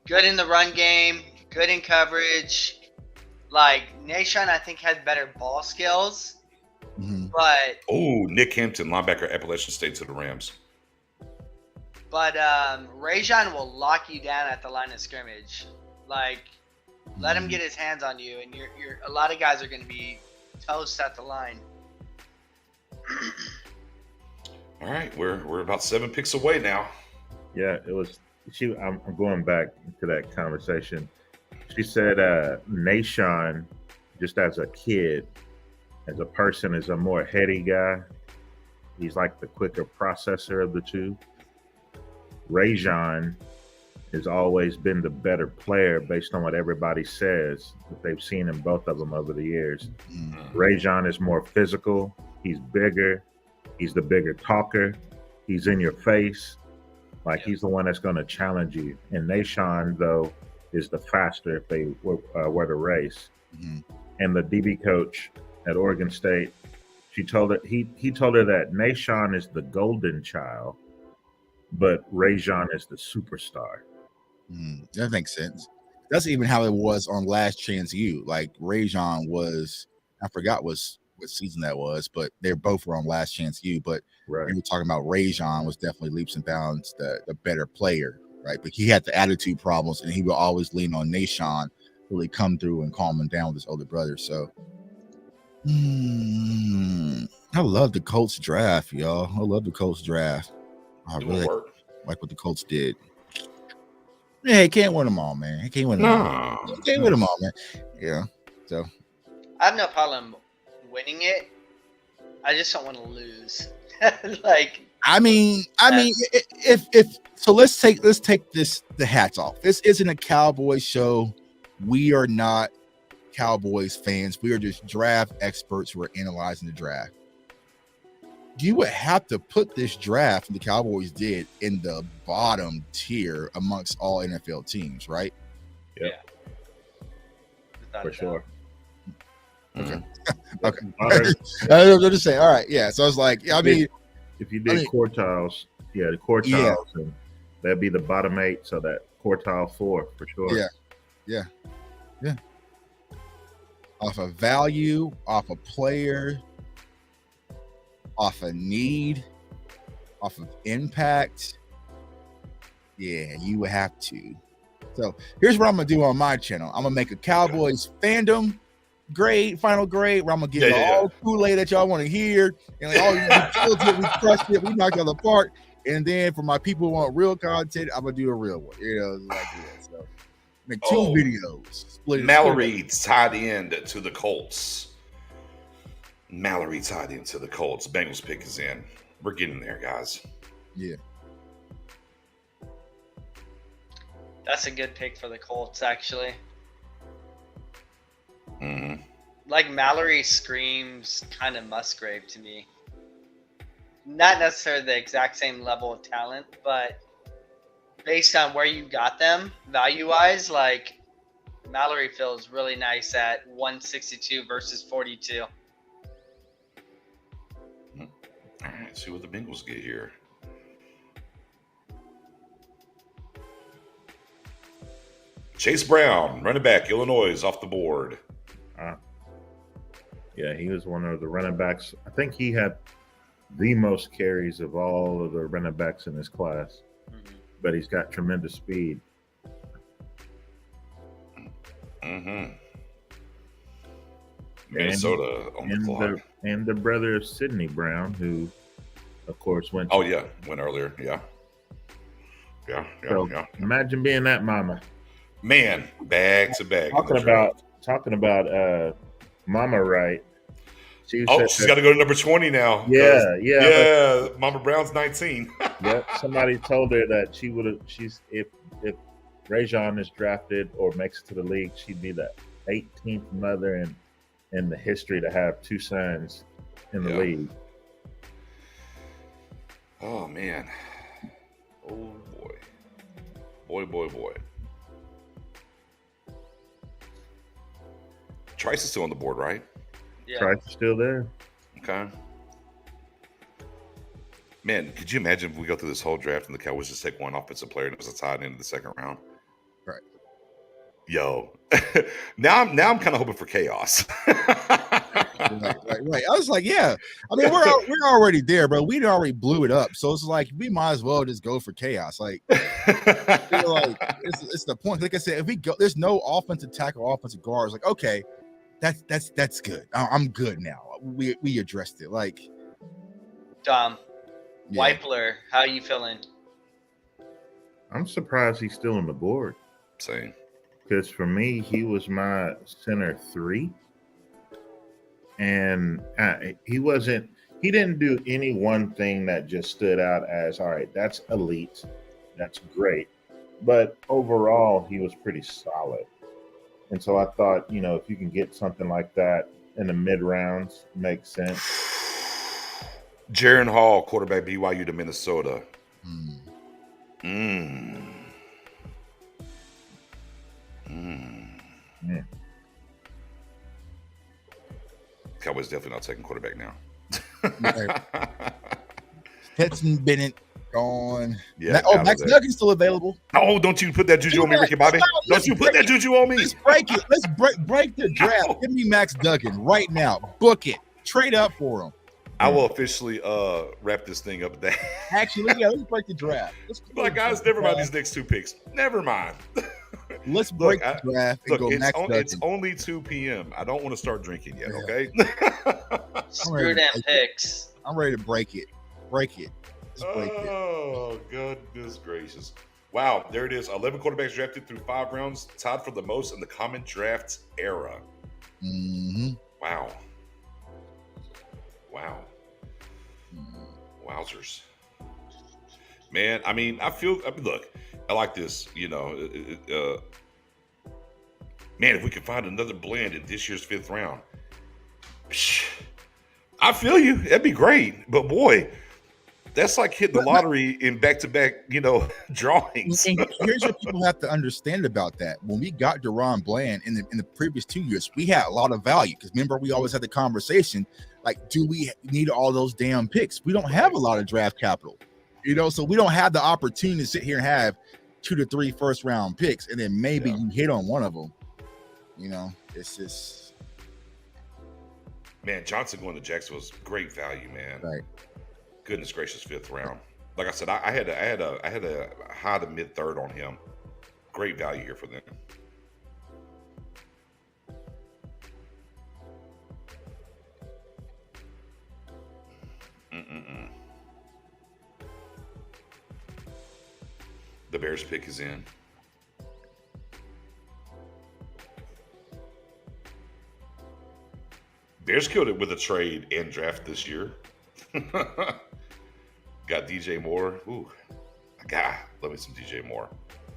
Speaker 7: good in the run game, good in coverage. Like, Nation, I think, had better ball skills. But
Speaker 3: Nick Hampton, linebacker, Appalachian State to the Rams.
Speaker 7: But Rajon will lock you down at the line of scrimmage. Like, let him get his hands on you, and you're a lot of guys are going to be toast at the line.
Speaker 3: All right, we're about 7 picks away now.
Speaker 6: Yeah, it was. I'm going back to that conversation. She said, Nation, just as a kid, as a person, is a more heady guy. He's like the quicker processor of the two. Rajon has always been the better player based on what everybody says that they've seen in both of them over the years. Rajon is more physical. He's bigger. He's the bigger talker. He's in your face. Like, he's the one that's going to challenge you. And Nation, though, is the faster if they were to race. And the DB coach at Oregon State, She told her he told her that Nashawn is the golden child, but Rajon is the superstar.
Speaker 5: That makes sense. That's even how it was on Last Chance U. Like Rajon was, I forgot what season that was, but they both were on Last Chance U. But
Speaker 6: Right.
Speaker 5: we were talking about Rajon was definitely leaps and bounds the better player, right? But he had the attitude problems, and he would always lean on Nashawn to really come through and calm him down with his older brother. So I love the Colts draft, y'all. I love the Colts draft. I really like what the Colts did. Yeah, he can't win them all, man. He can't win them all. He can't win them all, man. Yeah. So
Speaker 7: I have no problem winning it. I just don't want to lose. Like,
Speaker 5: I mean, if so, let's take the hats off. This isn't a Cowboys show. We are not Cowboys fans. We are just draft experts who are analyzing the draft. You would have to put this draft the Cowboys did in the bottom tier amongst all NFL teams, right?
Speaker 6: Yeah. For sure.
Speaker 5: Okay. Okay. I'm just saying. All right. Yeah. So I was like, I mean,
Speaker 6: if you did quartiles, the quartiles, and that'd be the bottom 8. So that quartile 4 for sure.
Speaker 5: Yeah. Off of value, off of player, off of need, off of impact. Yeah, you would have to. So here's what I'm gonna do on my channel. I'm gonna make a Cowboys fandom grade, final grade, where I'm gonna give you all Kool-Aid that y'all want to hear, and like, we killed it, we crushed it, we knocked it out of the park. And then for my people who want real content, I'm gonna do a real one. Like that. So make 2 videos. Split it.
Speaker 3: Mallory tied in to the Colts. Bengals pick is in. We're getting there, guys.
Speaker 5: Yeah.
Speaker 7: that's a good pick for the Colts, actually.
Speaker 3: Mm-hmm.
Speaker 7: Like, Mallory screams kind of Musgrave to me. Not necessarily the exact same level of talent, but based on where you got them, value-wise, like, Mallory feels really nice at 162 versus 42.
Speaker 3: All right, see what the Bengals get here. Chase Brown, running back, Illinois, is off the board.
Speaker 6: Yeah, he was one of the running backs. I think he had the most carries of all of the running backs in his class. Mm-hmm. But he's got tremendous speed.
Speaker 3: Mm-hmm. Minnesota on the clock.
Speaker 6: And the brother of Sidney Brown, who, of course, went.
Speaker 3: Went earlier. Yeah.
Speaker 6: Imagine being that mama.
Speaker 3: Man, bag to bag.
Speaker 6: Talking about Mama Right.
Speaker 3: She's got to go to number 20 now.
Speaker 6: Yeah.
Speaker 3: Mama Brown's 19.
Speaker 6: Yep. Somebody told her that she would have. If Rajon is drafted or makes it to the league, she'd be the 18th mother in the history to have 2 sons in the league.
Speaker 3: Oh man. Oh boy. Boy. Trice is still on the board, right?
Speaker 6: Yeah. Trice is still there.
Speaker 3: Okay. Man, could you imagine if we go through this whole draft and the Cowboys just take one offensive player and it was a tied into the second round?
Speaker 5: Right.
Speaker 3: Yo. now I'm kind of hoping for chaos.
Speaker 5: Right. I was like, yeah. I mean, we're already there, bro. We already blew it up. So it's like we might as well just go for chaos. Like, it's the point. Like I said, if we go, there's no offensive tackle, offensive guards. Like, okay, that's good. I'm good now. We addressed it. Like,
Speaker 7: Dom, Weipler, how are you feeling?
Speaker 6: I'm surprised he's still on the board.
Speaker 3: Same.
Speaker 6: Because for me, he was my center 3. And he didn't do any one thing that just stood out as, all right, that's elite. That's great. But overall, he was pretty solid. And so I thought, if you can get something like that in the mid rounds, makes sense.
Speaker 3: Jaron Hall, quarterback, BYU to Minnesota.
Speaker 6: Yeah.
Speaker 3: Cowboys definitely not taking quarterback now.
Speaker 5: Stetson Bennett gone.
Speaker 3: Yeah.
Speaker 5: Max Duggan's still available.
Speaker 3: Oh, don't you put that juju on me, Ricky Bobby. Don't you put that juju on me.
Speaker 5: Let's break it. Let's break the draft. Give me Max Duggan right now. Book it. Trade up for him.
Speaker 3: I will officially wrap this thing up. That
Speaker 5: actually, yeah, let's break the draft.
Speaker 3: Guys, never mind these next 2 picks. Never mind.
Speaker 5: Let's break the draft and go Max Duggan.
Speaker 3: It's only 2 p.m. I don't want to start drinking yet. Okay.
Speaker 7: Screw them picks.
Speaker 5: I'm ready to break it. Break it.
Speaker 3: Oh, goodness gracious. Wow, there it is. 11 quarterbacks drafted through 5 rounds, tied for the most in the common draft era.
Speaker 5: Mm-hmm.
Speaker 3: Wow. Wowzers. Man, I mean, look, I like this, man, if we can find another blend in this year's 5th round, I feel you. That'd be great. But boy, that's like hitting the lottery in back-to-back, drawings.
Speaker 5: And here's what people have to understand about that. When we got Deron Bland in the previous 2 years, we had a lot of value. Because remember, we always had the conversation, like, do we need all those damn picks? We don't have a lot of draft capital, so we don't have the opportunity to sit here and have 2 to 3 first-round picks, and then maybe you hit on one of them. It's just...
Speaker 3: Man, Johnson going to Jacksonville was great value, man.
Speaker 5: Right.
Speaker 3: Goodness gracious, 5th round. Like I said, I had a high to mid 3rd on him. Great value here for them. The Bears pick is in. Bears killed it with a trade and draft this year. Got DJ Moore. Ooh, love me some DJ Moore.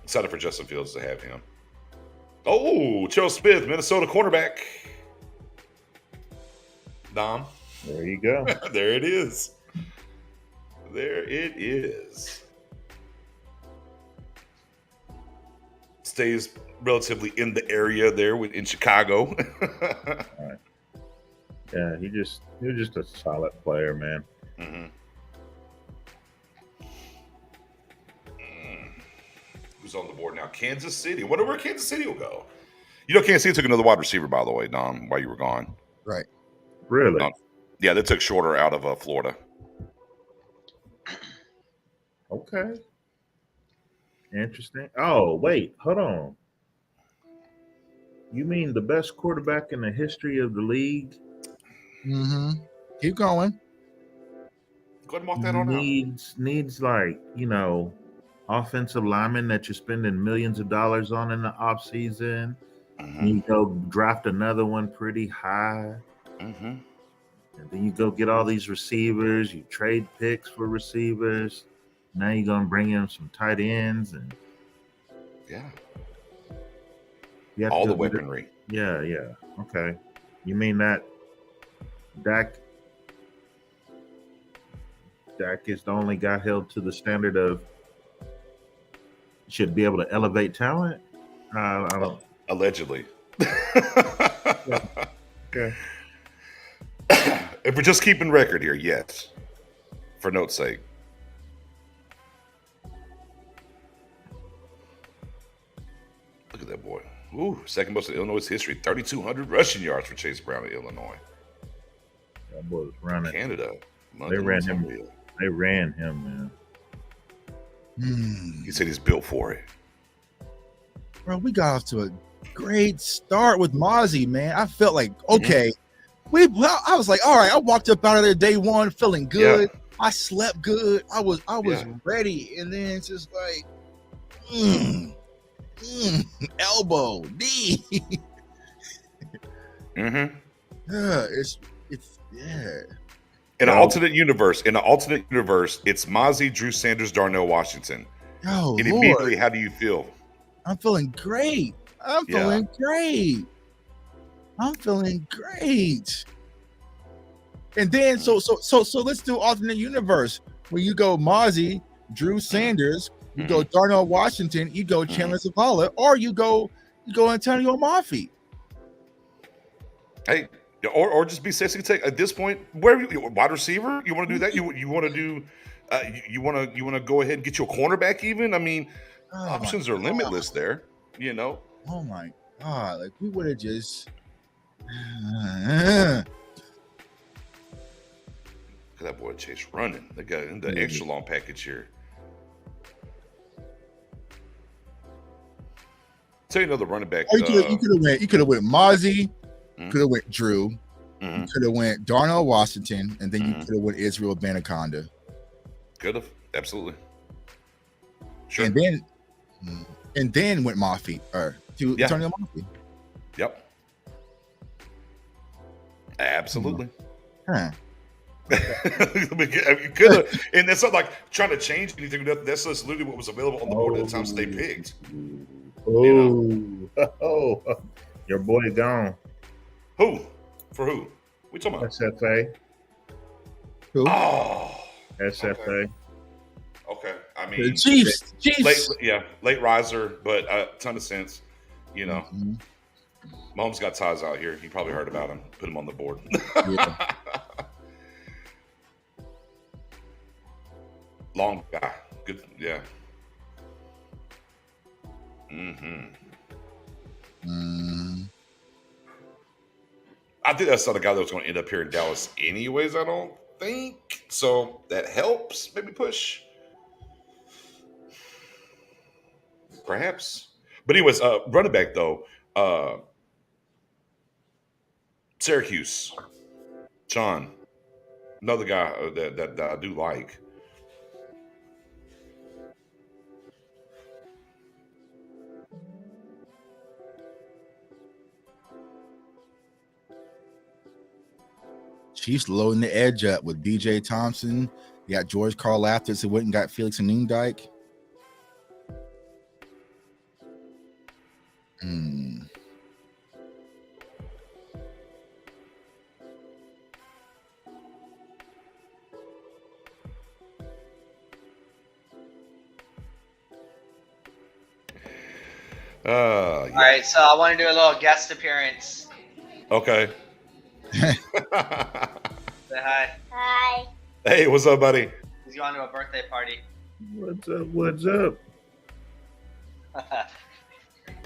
Speaker 3: Excited for Justin Fields to have him. Oh, Joe Smith, Minnesota cornerback. Dom.
Speaker 6: There you go.
Speaker 3: There it is. There it is. Stays relatively in the area there in Chicago.
Speaker 6: Right. Yeah, he was just a solid player, man.
Speaker 3: Mm-hmm. Who's on the board now? Kansas City. Wonder where Kansas City will go. Kansas City took another wide receiver, by the way, Dom, while you were gone.
Speaker 5: Right.
Speaker 6: Really?
Speaker 3: Yeah, they took Shorter out of Florida.
Speaker 6: Okay. Interesting. Oh, wait, hold on. You mean the best quarterback in the history of the league?
Speaker 5: Mm-hmm. Keep going.
Speaker 3: Go ahead and mark that on out.
Speaker 6: Needs like, offensive linemen that you're spending millions of dollars on in the offseason.
Speaker 3: Mm-hmm.
Speaker 6: You go draft another one pretty high.
Speaker 3: Mm-hmm.
Speaker 6: And then you go get all these receivers. You trade picks for receivers. Now you're going to bring in some tight ends. And
Speaker 3: all the weaponry.
Speaker 6: Yeah. Okay. You mean that Dak is the only guy held to the standard of should be able to elevate talent? I don't.
Speaker 3: Allegedly.
Speaker 6: Okay.
Speaker 3: If we're just keeping record here, yes. For note's sake. Look at that boy. Ooh, second most in Illinois history. 3,200 rushing yards for Chase Brown in Illinois.
Speaker 6: That boy was running.
Speaker 3: Canada.
Speaker 6: They ran him. They ran him, man.
Speaker 3: He said he's built for it.
Speaker 5: Bro, we got off to a great start with Mozzie, man. I felt like, okay. I was like, all right, I walked up out of there day one feeling good. Yeah. I slept good. I was ready. And then it's just like, elbow, knee.
Speaker 3: Mm-hmm.
Speaker 5: It's
Speaker 3: In an alternate universe, it's Mozzie, Drew Sanders, Darnell Washington.
Speaker 5: Oh,
Speaker 3: and immediately, how do you feel?
Speaker 5: I'm feeling great. I'm feeling great. And then so let's do alternate universe where you go Mozzie, Drew Sanders, you go Darnell Washington, you go Chandler Zavala, or you go Antonio Maffi.
Speaker 3: Hey, Yeah, or just be sexy. Take at this point, where wide receiver? You want to do that? You want to do? You want to go ahead and get your cornerback? Even I mean,
Speaker 5: Oh my
Speaker 3: options are
Speaker 5: God.
Speaker 3: limitless there. You know.
Speaker 5: Oh my God. Like we would have just.
Speaker 3: Look at that boy Chase running. They got in the extra long package here. Tell you another running back.
Speaker 5: You could have went Mozzie. Could have went Drew.
Speaker 3: Mm-hmm.
Speaker 5: You could have went Darnell Washington, and then you could have went Israel Banaconda.
Speaker 3: Could have, absolutely. Sure.
Speaker 5: And then went Maffi to Antonio Maffi.
Speaker 3: Yep. Absolutely.
Speaker 5: Huh.
Speaker 3: You could have, and that's not like trying to change anything. That's just literally what was available on the board at the time they picked.
Speaker 6: Oh, your boy gone.
Speaker 3: Who? For who? We talking about?
Speaker 6: SFA.
Speaker 5: Who?
Speaker 3: Oh,
Speaker 6: SFA.
Speaker 3: Okay. I mean,
Speaker 5: the Chiefs.
Speaker 3: Late riser, but a ton of sense. You know, Mahomes got ties out here. You probably heard about him. Put him on the board.
Speaker 5: Yeah.
Speaker 3: Long guy. Good. Yeah. Mm-hmm. I think that's not a guy that was going to end up here in Dallas anyways, I don't think. So that helps maybe push. Perhaps. But anyways, running back though, Syracuse. John. Another guy that I do like.
Speaker 5: Chiefs loading the edge up with DJ Thompson. You got George Karlaftis who went and got Felix Anundike.
Speaker 7: All right, so I want to do a little guest appearance.
Speaker 3: Okay.
Speaker 7: Say hi.
Speaker 10: Hi.
Speaker 3: Hey, what's up, buddy?
Speaker 7: He's going to a birthday party.
Speaker 6: What's up? What's up?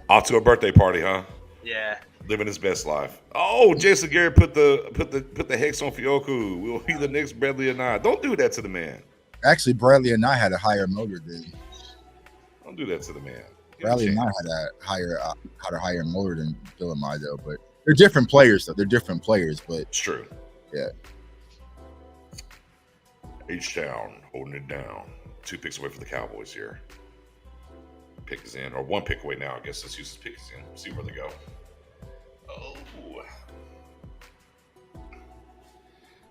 Speaker 3: Off to a birthday party, huh?
Speaker 7: Yeah.
Speaker 3: Living his best life. Oh, Jason Garrett put the hex on Fioku. We'll be the next Bradley and I. Don't do that to the man.
Speaker 5: Actually, Bradley and I had a higher motor than.
Speaker 3: Don't do that to the man.
Speaker 5: Bradley and I had a higher motor than Bill and I though, but they're different players though. They're different players, but
Speaker 3: it's true.
Speaker 5: Yeah.
Speaker 3: H-Town holding it down. 2 picks away for the Cowboys here. Pick is in, or 1 pick away now. I guess this uses pick is in. We'll see where they go. Oh,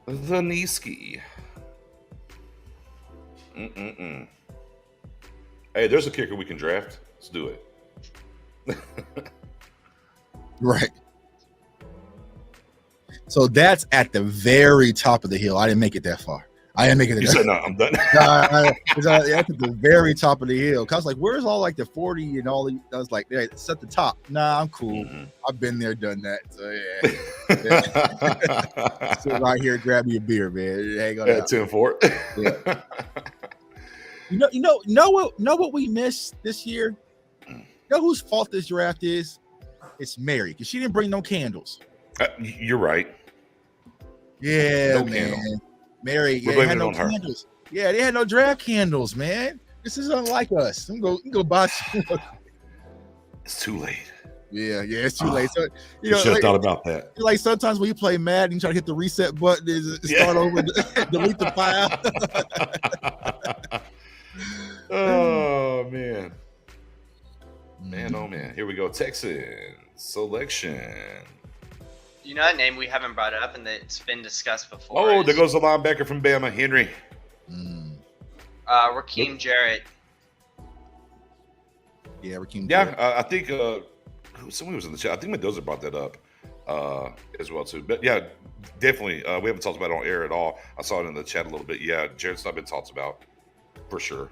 Speaker 3: the Niski. Hey, there's a kicker we can draft. Let's do it.
Speaker 5: Right. So that's at the very top of the hill. I didn't make it that far. I didn't make it.
Speaker 3: You said no, I'm done.
Speaker 5: That's at the very top of the hill. Cause I was like, where's all like the 40 and all? I was like, yeah, it's at the top. Nah, I'm cool. I've been there, done that. So yeah. Sit right here, grab me a beer, man. Hang on.
Speaker 3: 10-4.
Speaker 5: Yeah. Know what we missed this year? You know whose fault this draft is? It's Mary, because she didn't bring no candles.
Speaker 3: You're right.
Speaker 5: Yeah,
Speaker 3: no
Speaker 5: man.
Speaker 3: Candle.
Speaker 5: Mary, yeah, had no candles. Yeah, they had no draft candles, man. This is unlike us. I'm go buy some.
Speaker 3: It's too late.
Speaker 5: Yeah, it's too late. So
Speaker 3: you should have thought about that.
Speaker 5: Like sometimes when you play Madden, you try to hit the reset button, start over, delete the file.
Speaker 3: Oh man. Oh man. Here we go. Texans selection.
Speaker 7: You know that name we haven't brought up and that's been discussed before?
Speaker 3: Oh, there goes the linebacker from Bama, Henry.
Speaker 7: Rakeem Jarrett.
Speaker 5: Yeah, Rakeem.
Speaker 3: Yeah, I think someone was in the chat. I think Mendoza brought that up as well too. But yeah, definitely. We haven't talked about it on air at all. I saw it in the chat a little bit. Yeah, Jarrett's not been talked about for sure.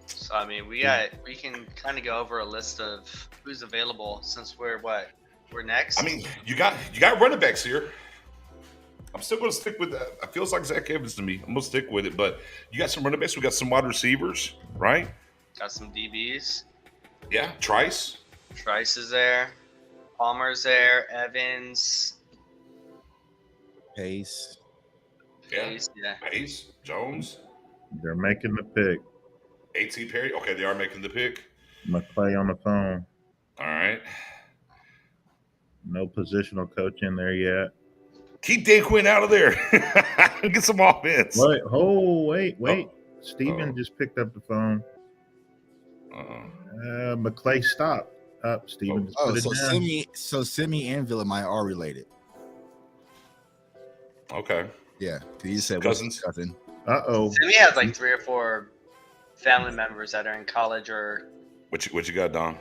Speaker 7: So I mean, we can kind of go over a list of who's available since we're next.
Speaker 3: I mean, you got running backs here. I'm still going to stick with that. It feels like Zach Evans to me. I'm going to stick with it. But you got some running backs. We got some wide receivers, right?
Speaker 7: Got some DBs.
Speaker 3: Yeah, Trice.
Speaker 7: Trice is there. Palmer's there. Evans.
Speaker 5: Pace.
Speaker 7: Pace, yeah.
Speaker 3: Pace. Jones.
Speaker 6: They're making the pick.
Speaker 3: A.T. Perry. Okay, they are making the pick.
Speaker 6: McClay on the phone.
Speaker 3: All right.
Speaker 6: No positional coach in there yet.
Speaker 3: Keep Dan Quinn out of there. Get some offense.
Speaker 6: Wait. Steven just picked up the phone. McClay stopped. Steven just put it down.
Speaker 5: Simi and Villamaya are related.
Speaker 3: Okay.
Speaker 5: Yeah, he said
Speaker 3: cousins.
Speaker 5: Cousin.
Speaker 7: Simi has like 3 or 4 family members that are in college or.
Speaker 3: What you got, Don?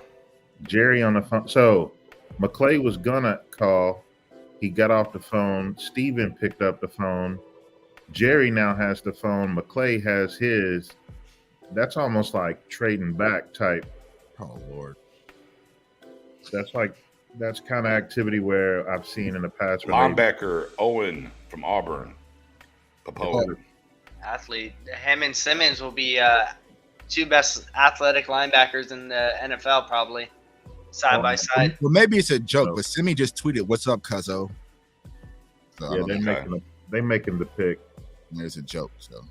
Speaker 6: Jerry on the phone. So McClay was gonna call. He got off the phone. Steven picked up the phone. Jerry now has the phone. McClay has his. That's almost like trading back type.
Speaker 5: Oh Lord.
Speaker 6: That's kind of activity where I've seen in the past.
Speaker 3: Linebacker Owen from Auburn. Popo.
Speaker 7: Athlete. Him and Simmons will be 2 best athletic linebackers in the NFL probably. Side by side.
Speaker 5: Well, maybe it's a joke, but Simi just tweeted, "What's up, Cuzzo?" So,
Speaker 6: yeah, they're making the pick.
Speaker 5: It's a joke. So.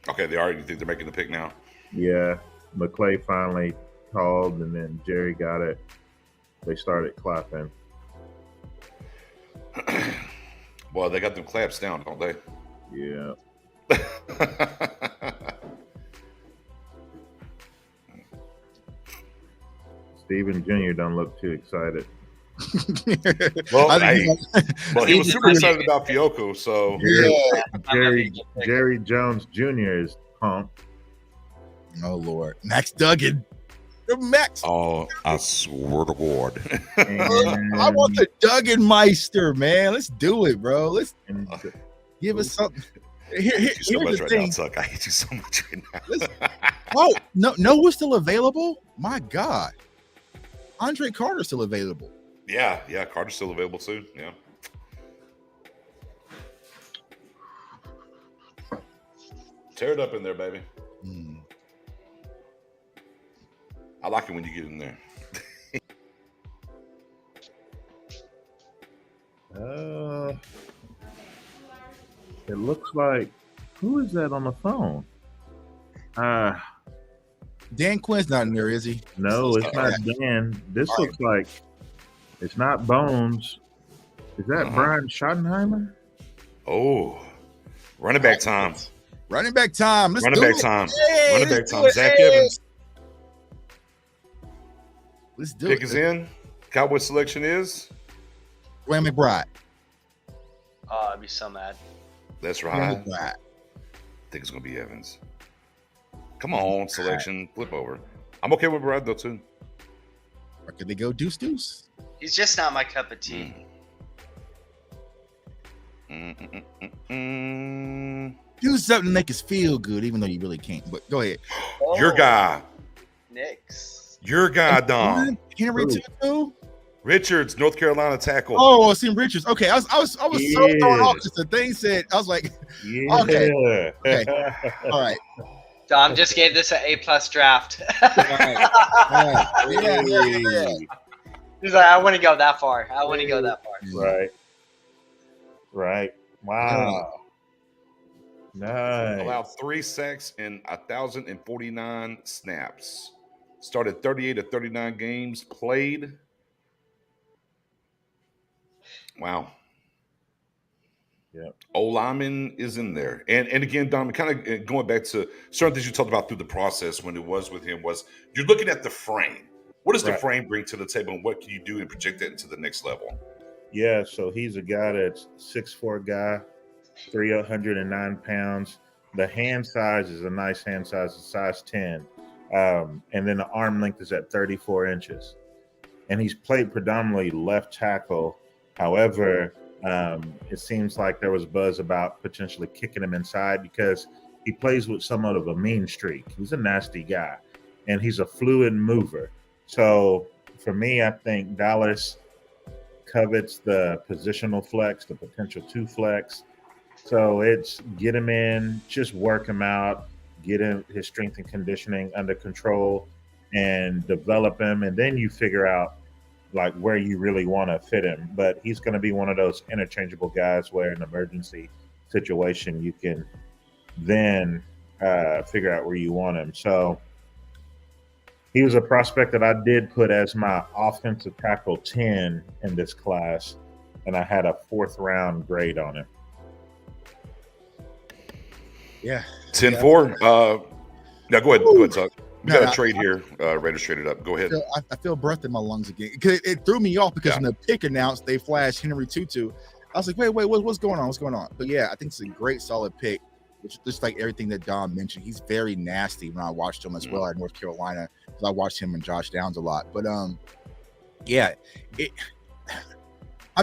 Speaker 3: Okay, they already think they're making the pick now.
Speaker 6: Yeah, McClay finally called, and then Jerry got it. They started clapping.
Speaker 3: Well, they got them claps down, don't they?
Speaker 6: Yeah. Steven Jr. don't look too excited.
Speaker 3: Well, he was super excited about Fiocco, so
Speaker 6: Jerry Jones Jr. is pumped.
Speaker 5: Oh Lord, Max Duggan, the Max.
Speaker 3: Oh, I swear to God.
Speaker 5: I want the Duggan Meister, man. Let's do it, bro. Let's give us something. Here's the thing.
Speaker 3: Now, Tuck. I hate you so much right
Speaker 5: now. Noah's still available. My God, Andre Carter's still available.
Speaker 3: Yeah, Carter's still available too. Yeah. Tear it up in there, baby. I like it when you get in there.
Speaker 6: It looks like, who is that on the phone?
Speaker 5: Dan Quinn's not in there, is he?
Speaker 6: No, it's not Dan. This looks like it's not Bones. Is that Brian Schottenheimer?
Speaker 3: Oh, running back time.
Speaker 5: Running back time. Let's
Speaker 3: running
Speaker 5: do
Speaker 3: back
Speaker 5: it.
Speaker 3: time.
Speaker 5: Hey,
Speaker 3: running back time. Zach Evans.
Speaker 5: Let's do
Speaker 3: Pick
Speaker 5: it.
Speaker 3: is in. Cowboy selection is
Speaker 5: Graham McBride.
Speaker 7: Oh, I'd be so mad.
Speaker 3: That's right. I think it's gonna be Evans. Come on, selection. Flip over. I'm okay with Brad though too.
Speaker 5: Or could they go deuce?
Speaker 7: He's just not my cup of tea.
Speaker 5: Do something to make us feel good, even though you really can't. But go ahead.
Speaker 3: Your guy.
Speaker 7: Knicks.
Speaker 3: Your guy, Dom.
Speaker 5: Henry Tutu.
Speaker 3: Richards, North Carolina tackle.
Speaker 5: Oh, I seen Richards. Okay, I was so thrown off because the thing said, I was like, okay. All right.
Speaker 7: Dom just gave this an A+ draft.
Speaker 5: Yeah.
Speaker 7: He's like, I wouldn't go that far.
Speaker 6: Right. Wow. Nice.
Speaker 3: Allowed 3 sacks in 1,049 snaps. Started 38 of 39 games. Played. Wow.
Speaker 6: Yeah.
Speaker 3: O-lineman is in there. And again, Dom, kind of going back to certain things you talked about through the process when it was with him was you're looking at the frame. What does the frame bring to the table and what can you do and project that into the next level?
Speaker 6: Yeah, so he's a guy that's 6'4" guy, 309 pounds. The hand size is a nice hand size, it's size 10. And then the arm length is at 34 inches. And he's played predominantly left tackle. However, it seems like there was buzz about potentially kicking him inside because he plays with somewhat of a mean streak. He's a nasty guy. and he's a fluid mover. So for me, I think Dallas covets the positional flex, the potential 2 flex. So it's get him in, just work him out, get him his strength and conditioning under control, and develop him. And then you figure out like where you really want to fit him. But he's going to be one of those interchangeable guys where in an emergency situation you can then figure out where you want him. So he was a prospect that I did put as my offensive tackle 10 in this class, and I had a 4th round grade on him.
Speaker 5: Yeah.
Speaker 3: 10-4. Now go ahead, Tuck. We got a trade here. Raiders traded up. Go ahead.
Speaker 5: I feel breath in my lungs again. It threw me off because when the pick announced, they flashed Henry Tutu. I was like, wait, what's going on? What's going on? But yeah, I think it's a great, solid pick. Which just like everything that Dom mentioned, he's very nasty when I watched him as well at North Carolina, because I watched him and Josh Downs a lot. But I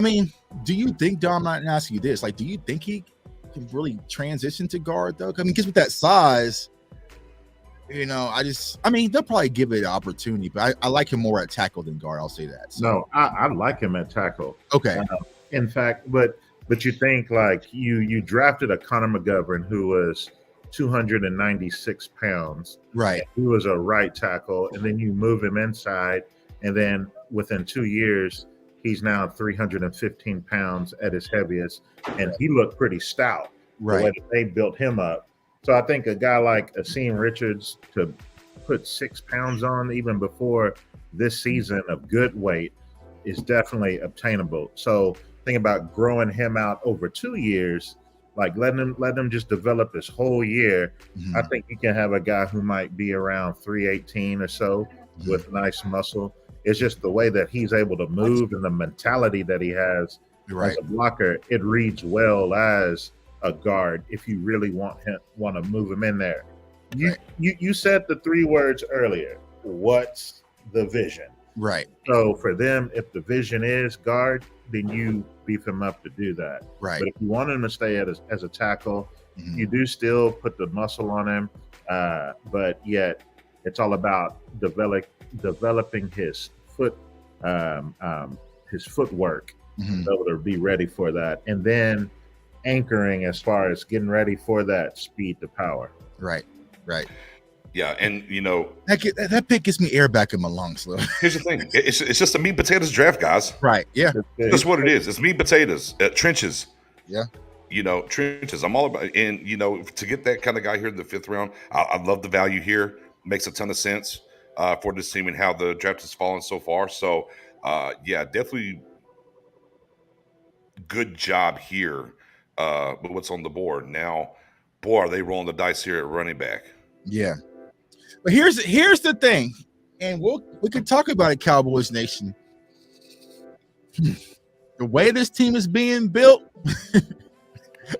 Speaker 5: mean, do you think, Dom, I'm not asking you this, like, do you think he can really transition to guard though? I mean, because with that size, you know, I mean, they'll probably give it an opportunity, but I like him more at tackle than guard. I'll say that. So.
Speaker 6: No, I like him at tackle.
Speaker 5: Okay.
Speaker 6: In fact, but you think like you drafted a Connor McGovern who was 296 pounds.
Speaker 5: Right.
Speaker 6: He was a right tackle, and then you move him inside, and then within 2 years, he's now 315 pounds at his heaviest, and he looked pretty stout.
Speaker 5: Right.
Speaker 6: The way that they built him up. So I think a guy like Asim Richards to put 6 pounds on even before this season of good weight is definitely obtainable. So think about growing him out over 2 years, like letting him just develop this whole year.
Speaker 5: Mm-hmm.
Speaker 6: I think you can have a guy who might be around 318 or so with nice muscle. It's just the way that he's able to move and the mentality that he has as a blocker. It reads well as a guard if you really want to move him in there. You said the 3 words earlier. What's the vision?
Speaker 5: Right.
Speaker 6: So for them, if the vision is guard, then you beef him up to do that.
Speaker 5: Right.
Speaker 6: But if you want him to stay as a tackle, you do still put the muscle on him. But yet it's all about developing his footwork to be ready for that. And then anchoring as far as getting ready for that speed to power.
Speaker 5: Right.
Speaker 3: Yeah, and you know
Speaker 5: that pick gets me air back in my lungs. Though.
Speaker 3: Here's the thing: it's just a meat and potatoes draft, guys.
Speaker 5: Right? Yeah,
Speaker 3: that's what it is. It's meat and potatoes, trenches.
Speaker 5: Yeah,
Speaker 3: you know, trenches. I'm all about, and you know, to get that kind of guy here in the 5th round, I love the value here. Makes a ton of sense for this team and how the draft has fallen so far. So, yeah, definitely good job here. But what's on the board now? Boy, are they rolling the dice here at running back?
Speaker 5: Yeah. But here's the thing, and we could talk about it, Cowboys Nation. The way this team is being built,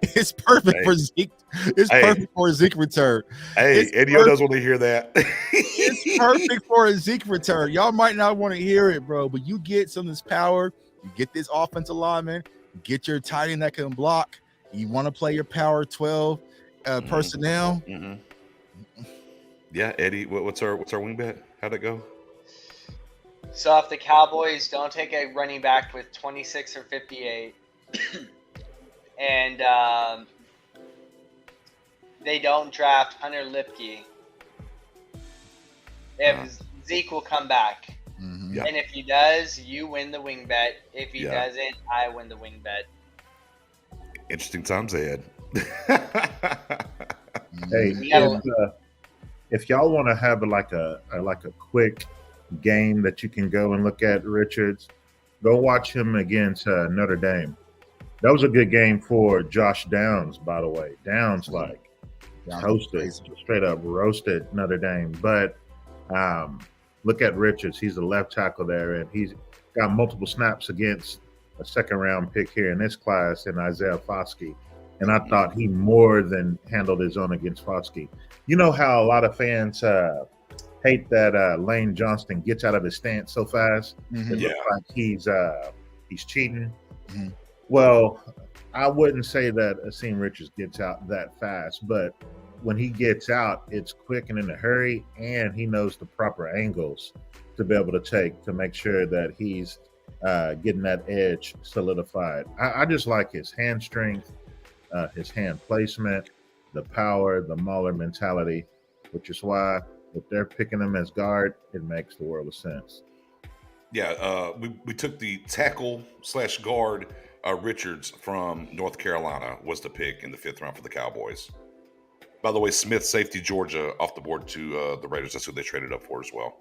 Speaker 5: it's perfect for Zeke. It's perfect for a Zeke return.
Speaker 3: Hey, Eddie does want to hear that.
Speaker 5: It's perfect for a Zeke return. Y'all might not want to hear it, bro, but you get some of this power. You get this offensive lineman. You get your tight end that can block. You want to play your power 12 personnel.
Speaker 3: Mm-hmm. Yeah, Eddie, what's our wing bet? How'd it go?
Speaker 7: So if the Cowboys don't take a running back with 26 or 58, and they don't draft Hunter Lipke, if Zeke will come back.
Speaker 5: Mm-hmm.
Speaker 3: Yeah.
Speaker 7: And if he does, you win the wing bet. If he doesn't, I win the wing bet.
Speaker 3: Interesting times ahead.
Speaker 6: Hey, if y'all want to have like a quick game that you can go and look at Richards, go watch him against Notre Dame. That was a good game for Josh Downs, by the way. Downs roasted, straight up roasted Notre Dame. But look at Richards. He's a left tackle there, and he's got multiple snaps against a 2nd-round pick here in this class in Isaiah Foskey. And I thought he more than handled his own against Foskey. You know how a lot of fans hate that Lane Johnston gets out of his stance so fast?
Speaker 5: Mm-hmm.
Speaker 6: It looks like he's cheating. Mm-hmm. Well, I wouldn't say that Asim Richards gets out that fast, but when he gets out, it's quick and in a hurry, and he knows the proper angles to be able to take to make sure that he's getting that edge solidified. I just like his hand strength, his hand placement, the power, the mauler mentality, which is why if they're picking him as guard, it makes the world of sense.
Speaker 3: Yeah, we took the tackle/guard Richards from North Carolina was the pick in the 5th round for the Cowboys. By the way, Smith, safety, Georgia, off the board to the Raiders. That's who they traded up for as well.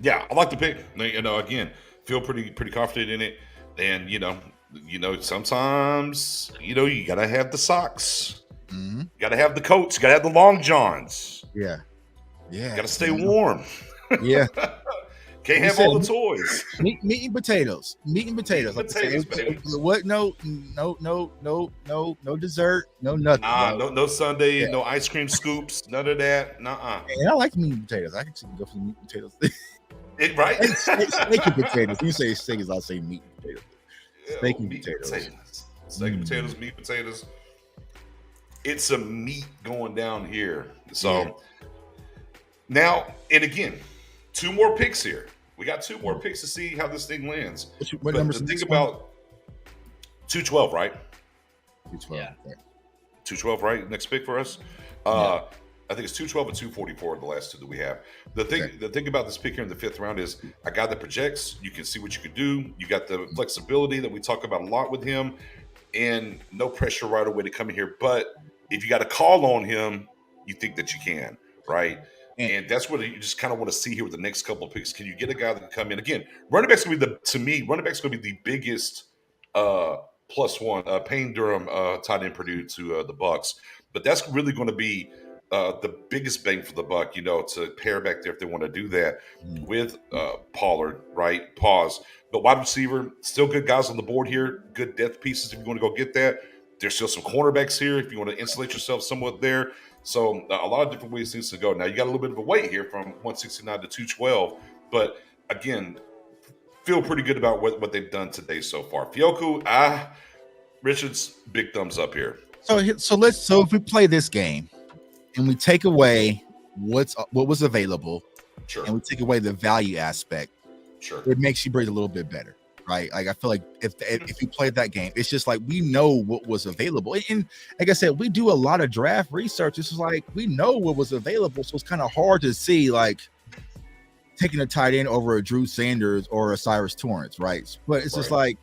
Speaker 3: Yeah, I like the pick. You know, again, feel pretty confident in it. And you know, sometimes you gotta have the socks, you gotta have the coats, you gotta have the long johns.
Speaker 5: Yeah.
Speaker 3: Gotta stay warm.
Speaker 5: Yeah.
Speaker 3: Can't have all the toys.
Speaker 5: Meat and potatoes.
Speaker 3: Potatoes, baby.
Speaker 5: What? No dessert. No nothing.
Speaker 3: No sundae. No ice cream scoops. None of that. Nuh-uh.
Speaker 5: And I like meat and potatoes. I can go for the meat and potatoes.
Speaker 3: Right?
Speaker 5: Steak and potatoes. You say steak, I'll say meat and potatoes. Steak and potatoes.
Speaker 3: Steak and potatoes, meat potatoes. It's some meat going down here. So now, and again, 2 more picks here. We got 2 more picks to see how this thing lands.
Speaker 5: What numbers?
Speaker 3: Think about 212, right?
Speaker 5: 212.
Speaker 3: Yeah. 212, right? Next pick for us. I think it's 212 and 244, the last 2 that we have. The thing about this pick here in the 5th round is a guy that projects. You can see what you can do. You got the flexibility that we talk about a lot with him, and no pressure right away to come in here. But if you got to call on him, you think that you can, right? And that's what you just kind of want to see here with the next couple of picks. Can you get a guy that can come in? Again, running back's going to be running back's going to be the biggest +1. Payne Durham, tight end Purdue to the Bucks. But that's really going to be the biggest bang for the buck, to pair back there if they want to do that with Pollard, right? Pause. But wide receiver, still good guys on the board here. Good depth pieces if you want to go get that. There's still some cornerbacks here if you want to insulate yourself somewhat there. So a lot of different ways things to go. Now, you got a little bit of a weight here from 169 to 212. But, again, feel pretty good about what they've done today so far. Fioku, Richards, big thumbs up here.
Speaker 5: So if we play this game and we take away what was available,
Speaker 3: sure,
Speaker 5: and we take away the value aspect,
Speaker 3: sure,
Speaker 5: it makes you breathe a little bit better, right? Like I feel like if you played that game, it's just like we know what was available, and like I said, we do a lot of draft research. It's just like we know what was available, so it's kind of hard to see like taking a tight end over a Drew Sanders or a Cyrus Torrance, right? But it's just like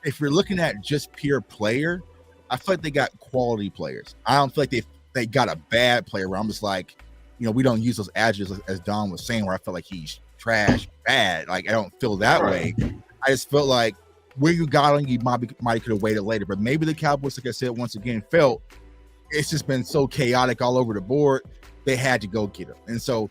Speaker 5: if you're looking at just pure player, I feel like they got quality players. I don't feel like they got a bad player where I'm just like, we don't use those adjectives as Don was saying, where I feel like he's trash, bad. Like I don't feel that way. I just felt like where you got him, you might could have waited later. But maybe the Cowboys, like I said, once again, felt it's just been so chaotic all over the board. They had to go get him. And so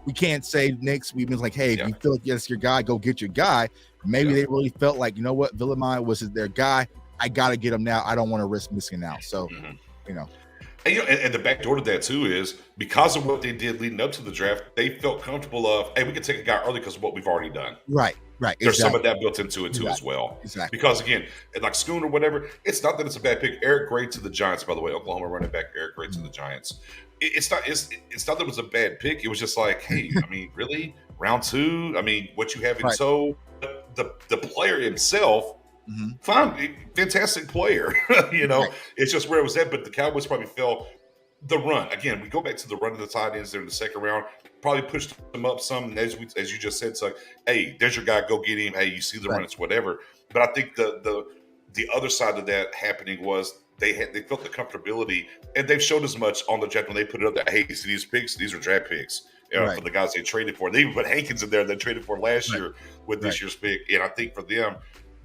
Speaker 5: we can't say Knicks, we've been like, hey, if you feel like that's your guy, go get your guy. Maybe they really felt like, you know what, Villamine was their guy. I got to get him now. I don't want to risk missing out. So,
Speaker 3: And the back door to that, too, is because of what they did leading up to the draft, they felt comfortable of, hey, we can take a guy early because of what we've already done.
Speaker 5: Right.
Speaker 3: There's some of that built into it, too, as well.
Speaker 5: Exactly.
Speaker 3: Because, again, like Schoon or whatever, it's not that it's a bad pick. Eric Gray to the Giants, by the way, Oklahoma running back Eric Gray to the Giants. It's not that it was a bad pick. It was just like, hey, I mean, really? Round 2? I mean, what you have in tow? The player himself, fine, fantastic player. It's just where it was at. But the Cowboys probably felt the run. Again, we go back to the run of the tight ends there in the second round. Probably pushed them up some. And as you just said, it's like, hey, there's your guy. Go get him. Hey, you see the run. It's whatever. But I think the other side of that happening was they felt the comfortability, and they've showed as much on the draft when they put it up that, hey, see these picks? These are draft picks. For the guys they traded for. They even put Hankins in there they traded for last year with this year's pick. And I think for them,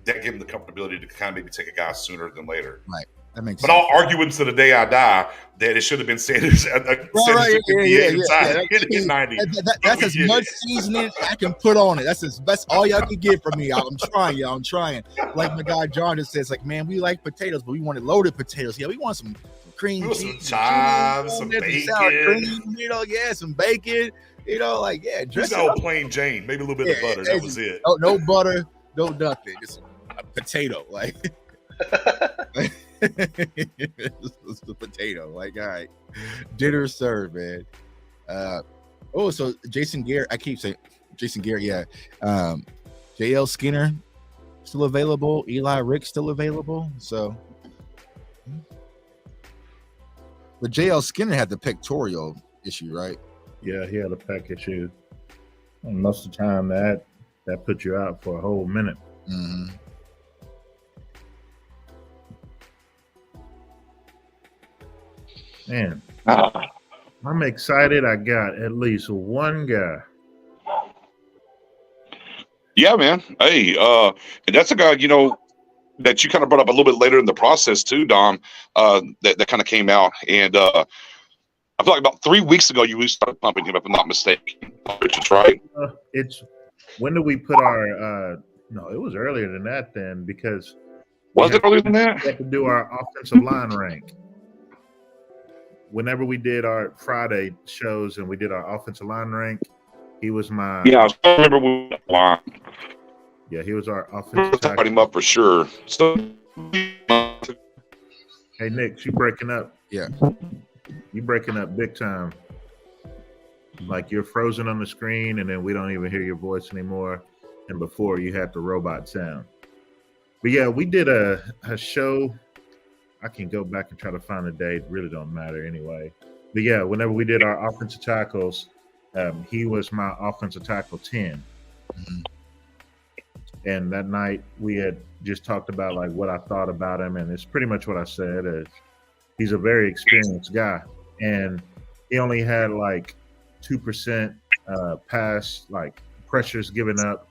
Speaker 3: that gave them the comfortability to kind of maybe take a guy sooner than later.
Speaker 5: Right. That makes
Speaker 3: sense.
Speaker 5: But
Speaker 3: I'll argue until the day I die that it should have been Sanders at 58 90.
Speaker 5: That's as much seasoning I can put on it. That's all y'all can get from me. I'm trying, y'all. I'm trying. Like my guy John just says, like, man, we like potatoes, but we wanted loaded potatoes. Yeah, we want some cream cheese,
Speaker 3: some chives, some bacon,
Speaker 5: sour cream, some bacon,
Speaker 3: just no plain Jane, maybe a little bit of butter. That was it.
Speaker 5: No butter, no nothing. Just a potato, like. It's the potato. Like, all right, dinner served, man. So Jason Garrett. I keep saying Jason Garrett. Yeah. JL Skinner still available. Eli Rick still available. So, but JL Skinner had the pectoral issue, right?
Speaker 6: Yeah, he had a pec issue. And most of the time that puts you out for a whole minute.
Speaker 5: Mm-hmm.
Speaker 6: Man, I'm excited. I got at least one guy.
Speaker 3: Yeah, man. Hey, and that's a guy, that you kind of brought up a little bit later in the process too, Dom, that kind of came out. And I feel like about 3 weeks ago, you started pumping him, if I'm not mistaken. Richards, right?
Speaker 6: When did we put our no, it was earlier than that then, because
Speaker 3: was it earlier than that?
Speaker 6: We had to do our offensive line rank. Whenever we did our Friday shows and we did our offensive line rank, he was my
Speaker 3: I remember we line.
Speaker 6: Yeah, he was our offensive
Speaker 3: tackle. Him up for sure. So,
Speaker 6: hey Nick, you breaking up?
Speaker 5: Yeah,
Speaker 6: you breaking up big time. Like you're frozen on the screen, and then we don't even hear your voice anymore. And before you had the robot sound. But yeah, we did a show. I can go back and try to find the date. It really don't matter anyway. But yeah, whenever we did our offensive tackles, he was my offensive tackle 10.
Speaker 5: Mm-hmm.
Speaker 6: And that night we had just talked about like what I thought about him, and it's pretty much what I said. Is he's a very experienced guy, and he only had like 2% pass like pressures given up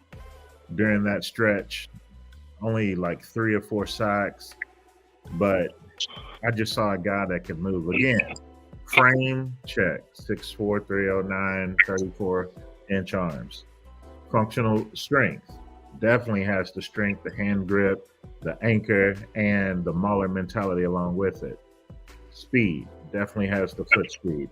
Speaker 6: during that stretch. Only like 3 or 4 sacks. But I just saw a guy that could move. Again, frame check, 6'4", 309, 34-inch arms. Functional strength. Definitely has the strength, the hand grip, the anchor, and the mauler mentality along with it. Speed. Definitely has the foot speed.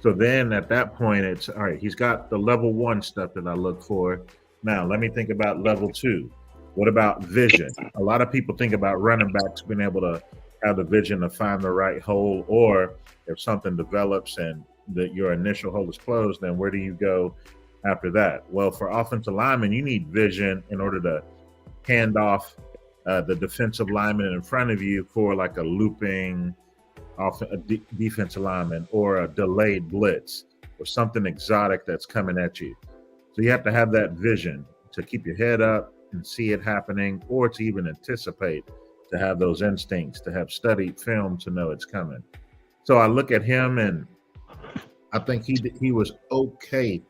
Speaker 6: So then at that point, it's, all right, he's got the level 1 stuff that I look for. Now, let me think about level 2. What about vision? A lot of people think about running backs being able to have the vision to find the right hole, or if something develops and your initial hole is closed, then where do you go after that? Well, for offensive linemen, you need vision in order to hand off the defensive lineman in front of you for like a looping defensive lineman or a delayed blitz or something exotic that's coming at you. So you have to have that vision to keep your head up and see it happening, or to even anticipate, to have those instincts, to have studied film to know it's coming. So I look at him and I think he was okay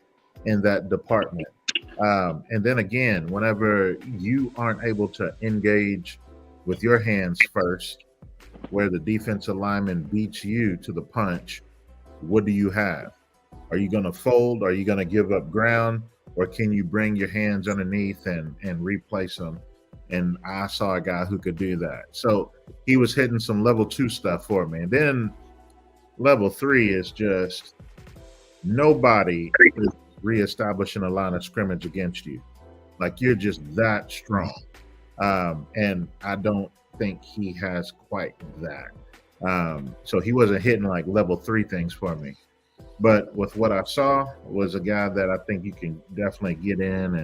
Speaker 6: in that department. And then again, whenever you aren't able to engage with your hands first, where the defensive lineman beats you to the punch, what do you have? Are you going to fold? Are you going to give up ground? Or can you bring your hands underneath and replace them? And I saw a guy who could do that. So he was hitting some level 2 stuff for me. And then level 3 is just nobody is reestablishing a line of scrimmage against you. Like you're just that strong. And I don't think he has quite that. So he wasn't hitting like level 3 things for me. But with what I saw was a guy that I think you can definitely get in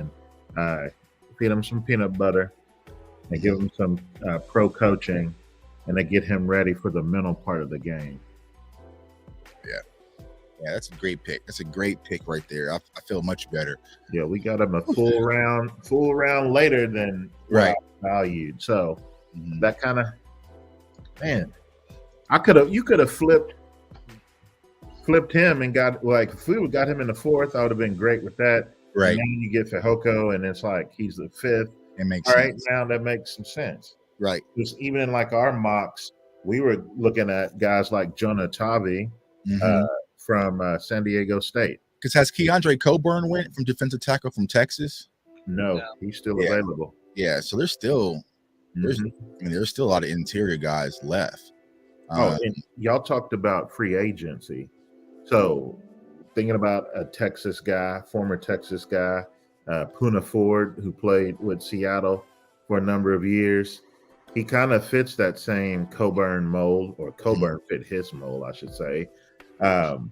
Speaker 6: and feed him some peanut butter and give him some pro coaching, and then get him ready for the mental part of the game.
Speaker 5: Yeah, that's a great pick. That's a great pick right there. I feel much better.
Speaker 6: Yeah, we got him a full round later than
Speaker 5: right
Speaker 6: valued. So that kind of, man, you could have flipped him and got, like, if we would got him in the 4th, I would have been great with that.
Speaker 5: Right.
Speaker 6: And then you get Fehoko and it's like he's the 5th.
Speaker 5: It makes
Speaker 6: all
Speaker 5: sense.
Speaker 6: Right now that makes some sense.
Speaker 5: Right.
Speaker 6: Because even in like our mocks, we were looking at guys like Jonah Tavi from San Diego State.
Speaker 5: Because has Keandre Coburn went from defensive tackle from Texas?
Speaker 6: No, he's still available.
Speaker 5: Yeah, so there's still there's still a lot of interior guys left.
Speaker 6: And y'all talked about free agency. So thinking about a Texas guy, former Texas guy, Puna Ford, who played with Seattle for a number of years. he kind of fits that same Coburn mold, or Coburn fit his mold, I should say. So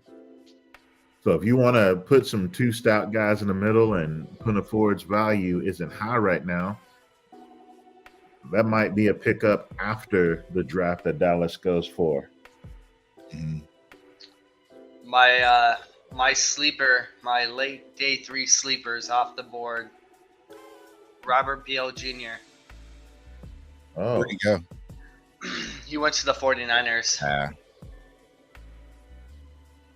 Speaker 6: if you want to put some two stout guys in the middle and Poona Ford's value isn't high right now, that might be a pickup after the draft that Dallas goes for.
Speaker 7: My sleeper, my late day 3 sleepers off the board. Robert Beal Jr.
Speaker 6: Oh,
Speaker 5: Where'd he go?
Speaker 7: He went to the 49ers.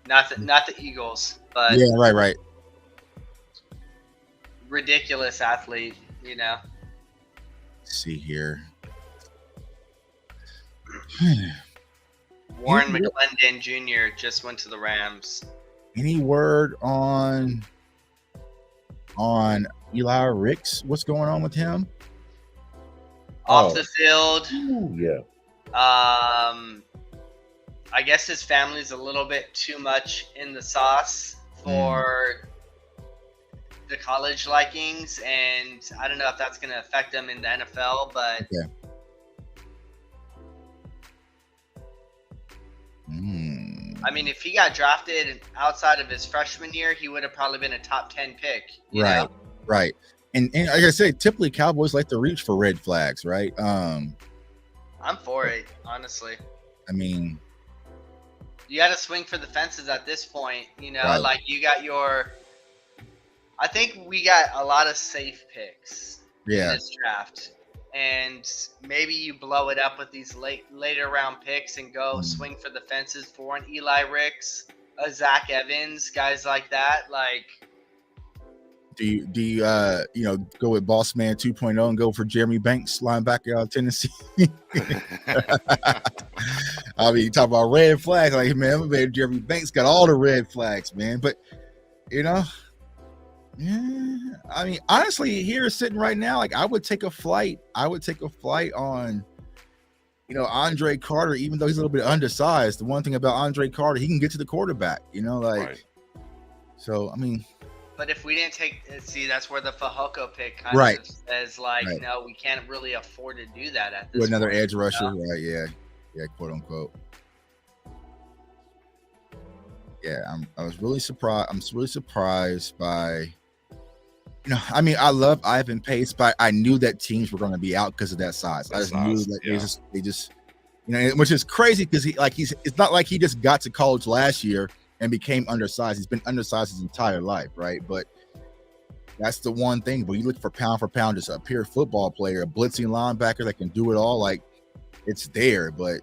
Speaker 7: Not the Eagles, but
Speaker 5: Yeah, right.
Speaker 7: ridiculous athlete, you know.
Speaker 5: Let's see here.
Speaker 7: Warren McClendon Jr. just went to the Rams.
Speaker 5: Any word on Eli Ricks? What's going on with him?
Speaker 7: Off the field.
Speaker 6: Ooh, yeah.
Speaker 7: I guess his family's a little bit too much in the sauce for the college likings, and I don't know if that's going to affect him in the NFL, but
Speaker 5: Okay.
Speaker 7: I mean, if he got drafted outside of his freshman year, he would have probably been a top 10 pick. You know?
Speaker 5: Right. And like I said, typically Cowboys like to reach for red flags, right?
Speaker 7: I'm for it, honestly.
Speaker 5: I mean,
Speaker 7: you got to swing for the fences at this point. You know,
Speaker 5: Right.
Speaker 7: like you got your. I think we got a lot of safe picks in this draft, and maybe you blow it up with these later round picks and go swing for the fences for an Eli Ricks, a Zach Evans, guys like that. Like,
Speaker 5: do you go with Boss Man 2.0 and go for Jeremy Banks, linebacker out of Tennessee? I mean, you talk about red flags, like, man, Jeremy Banks got all the red flags, man. But yeah, I mean, honestly, here sitting right now, like, I would take a flight on, Andre Carter, even though he's a little bit undersized. The one thing about Andre Carter, he can get to the quarterback, So I mean.
Speaker 7: But if we didn't that's where the Fehoko pick kind of says, like, no, we can't really afford to do that at this point.
Speaker 5: Another edge rusher, right? Yeah, quote unquote. Yeah, I was really surprised. I'm really surprised by, I mean, I love Ivan Pace, but I knew that teams were going to be out because of that size. I just knew that they just, which is crazy because it's not like he just got to college last year and became undersized. He's been undersized his entire life, right? But that's the one thing. But you look for pound, just a pure football player, a blitzing linebacker that can do it all. Like, it's there, but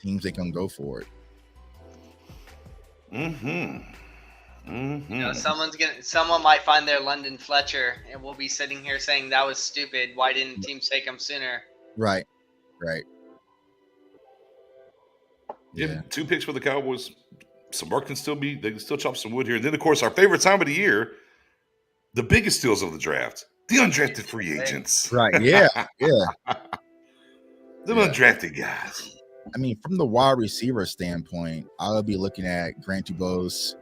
Speaker 5: teams they can go for it.
Speaker 7: Someone might find their London Fletcher, and we'll be sitting here saying that was stupid. Why didn't teams take him sooner?
Speaker 5: Right.
Speaker 3: Yeah, 2 picks for the Cowboys. Some work they can still chop some wood here. And then, of course, our favorite time of the year, the biggest steals of the draft, the undrafted free agents.
Speaker 5: Right, yeah.
Speaker 3: The undrafted guys.
Speaker 5: I mean, from the wide receiver standpoint, I'll be looking at Grant Dubose.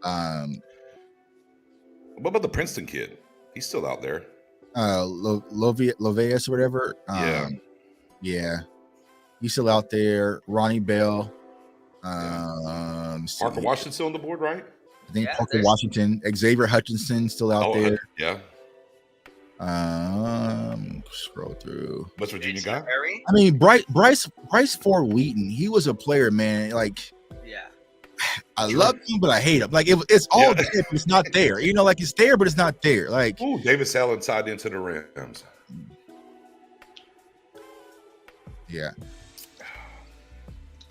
Speaker 3: What about the Princeton kid? He's still out there.
Speaker 5: Loveus or whatever. Yeah. He's still out there. Ronnie Bell.
Speaker 3: Parker Washington still on the board, right?
Speaker 5: I think Parker Washington. Xavier Hutchinson still out there.
Speaker 3: Yeah.
Speaker 5: Scroll through.
Speaker 3: West Virginia guy.
Speaker 5: I mean, Bryce Ford Wheaton. He was a player, man. Like, I love him, but I hate him. Like, it's all there, but it's not there. Like, it's there, but it's not there. Like,
Speaker 3: Davis Allen tied into the Rams.
Speaker 5: Yeah.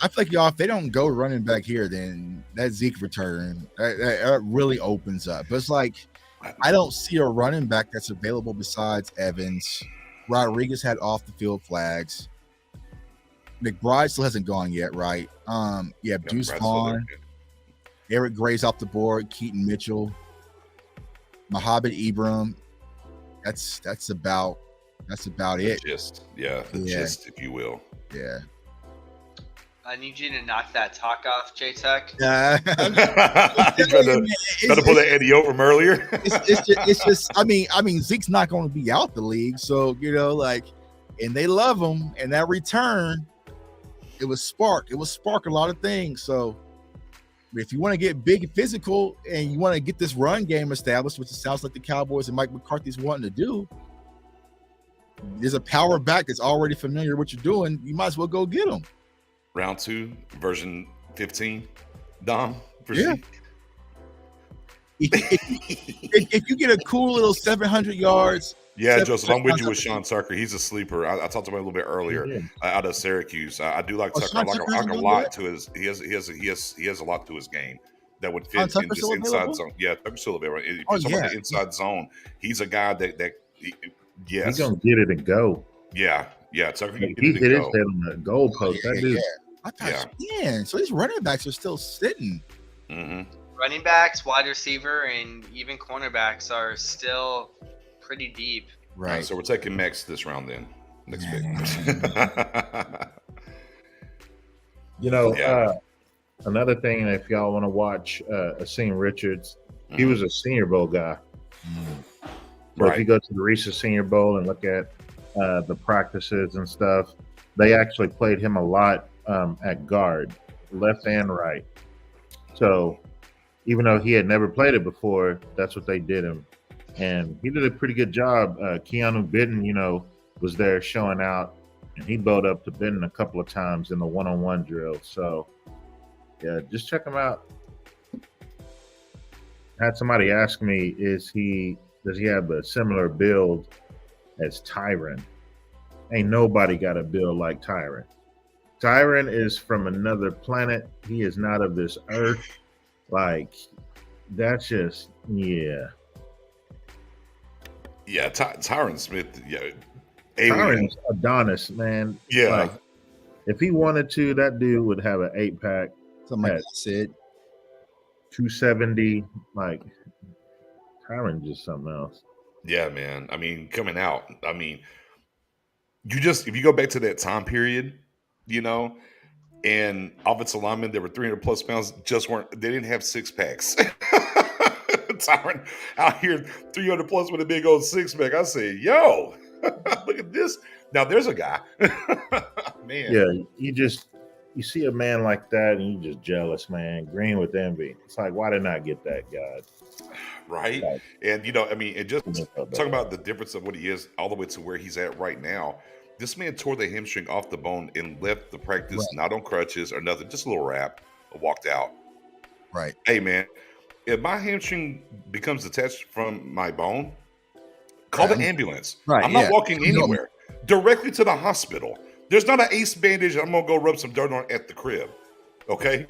Speaker 5: I feel like, y'all, if they don't go running back here, then that Zeke return that really opens up. But it's like, I don't see a running back that's available besides Evans. Rodriguez had off the field flags. McBride still hasn't gone yet, right? Deuce Vaughn, Eric Gray's off the board, Keaton Mitchell, Mohamed Ibrahim. That's about it.
Speaker 3: Gist, if you will.
Speaker 5: Yeah.
Speaker 7: I need you to knock that talk off, J-Tech.
Speaker 3: Trying to pull that Eddie over from earlier.
Speaker 5: It's just. I mean, Zeke's not going to be out the league, so and they love him. And that return, it was spark a lot of things. So if you want to get big and physical and you want to get this run game established, which it sounds like the Cowboys and Mike McCarthy's wanting to do, there's a power back that's already familiar with what you're doing. You might as well go get him.
Speaker 3: Round 2, version 15, Dom.
Speaker 5: Yeah. If you get a cool little 700 yards.
Speaker 3: Yeah, Joseph, I'm with you with Sean Tucker. He's a sleeper. I talked about him a little bit earlier out of Syracuse. I do like Tucker. I like a lot to his. He has a lot to his game that would fit in this inside zone. Yeah, Tucker's still available. If you're talking about the inside zone, he's a guy that
Speaker 6: he's gonna get it and go.
Speaker 3: Yeah, Tucker can
Speaker 6: he hit his head on the goal post.
Speaker 5: So these running backs are still sitting.
Speaker 3: Mm-hmm.
Speaker 7: Running backs, wide receiver, and even cornerbacks are still pretty deep.
Speaker 3: Right. So we're taking Max this round then. Next pick.
Speaker 6: Another thing, if y'all want to watch Asim Richards, he was a Senior Bowl guy. So if you go to the recent Senior Bowl and look at the practices and stuff, they actually played him a lot at guard, left and right. So even though he had never played it before, that's what they did him. And he did a pretty good job. Keanu Bitten, was there showing out, and he bowed up to Bitten a couple of times in the one-on-one drill. So, yeah, just check him out. I had somebody ask me, does he have a similar build as Tyron? Ain't nobody got a build like Tyron. Tyron is from another planet. He is not of this earth. Like, that's just, yeah.
Speaker 3: Yeah, Tyron Smith,
Speaker 6: Tyron's Adonis, man.
Speaker 3: Yeah.
Speaker 6: Like, if he wanted to, that dude would have an 8-pack.
Speaker 5: Something like that said.
Speaker 6: 270. Like, Tyron's just something else.
Speaker 3: Yeah, man. I mean, coming out. I mean, if you go back to that time period, and offensive linemen that were 300 plus pounds they didn't have 6-packs. Tyron out here 300 plus with a big old 6-pack. I say, yo, look at this. Now there's a guy. Man.
Speaker 6: Yeah, you see a man like that and you're just jealous, man. Green with envy. It's like, why did I not get that guy?
Speaker 3: Right.
Speaker 6: Like,
Speaker 3: and and just talk about the difference of what he is all the way to where he's at right now. This man tore the hamstring off the bone and left the practice not on crutches or nothing, just a little wrap, walked out.
Speaker 5: Right.
Speaker 3: Hey, man, if my hamstring becomes detached from my bone, call the ambulance.
Speaker 5: Right.
Speaker 3: I'm not walking anywhere. Directly to the hospital. There's not an ace bandage. I'm going to go rub some dirt on at the crib. Okay?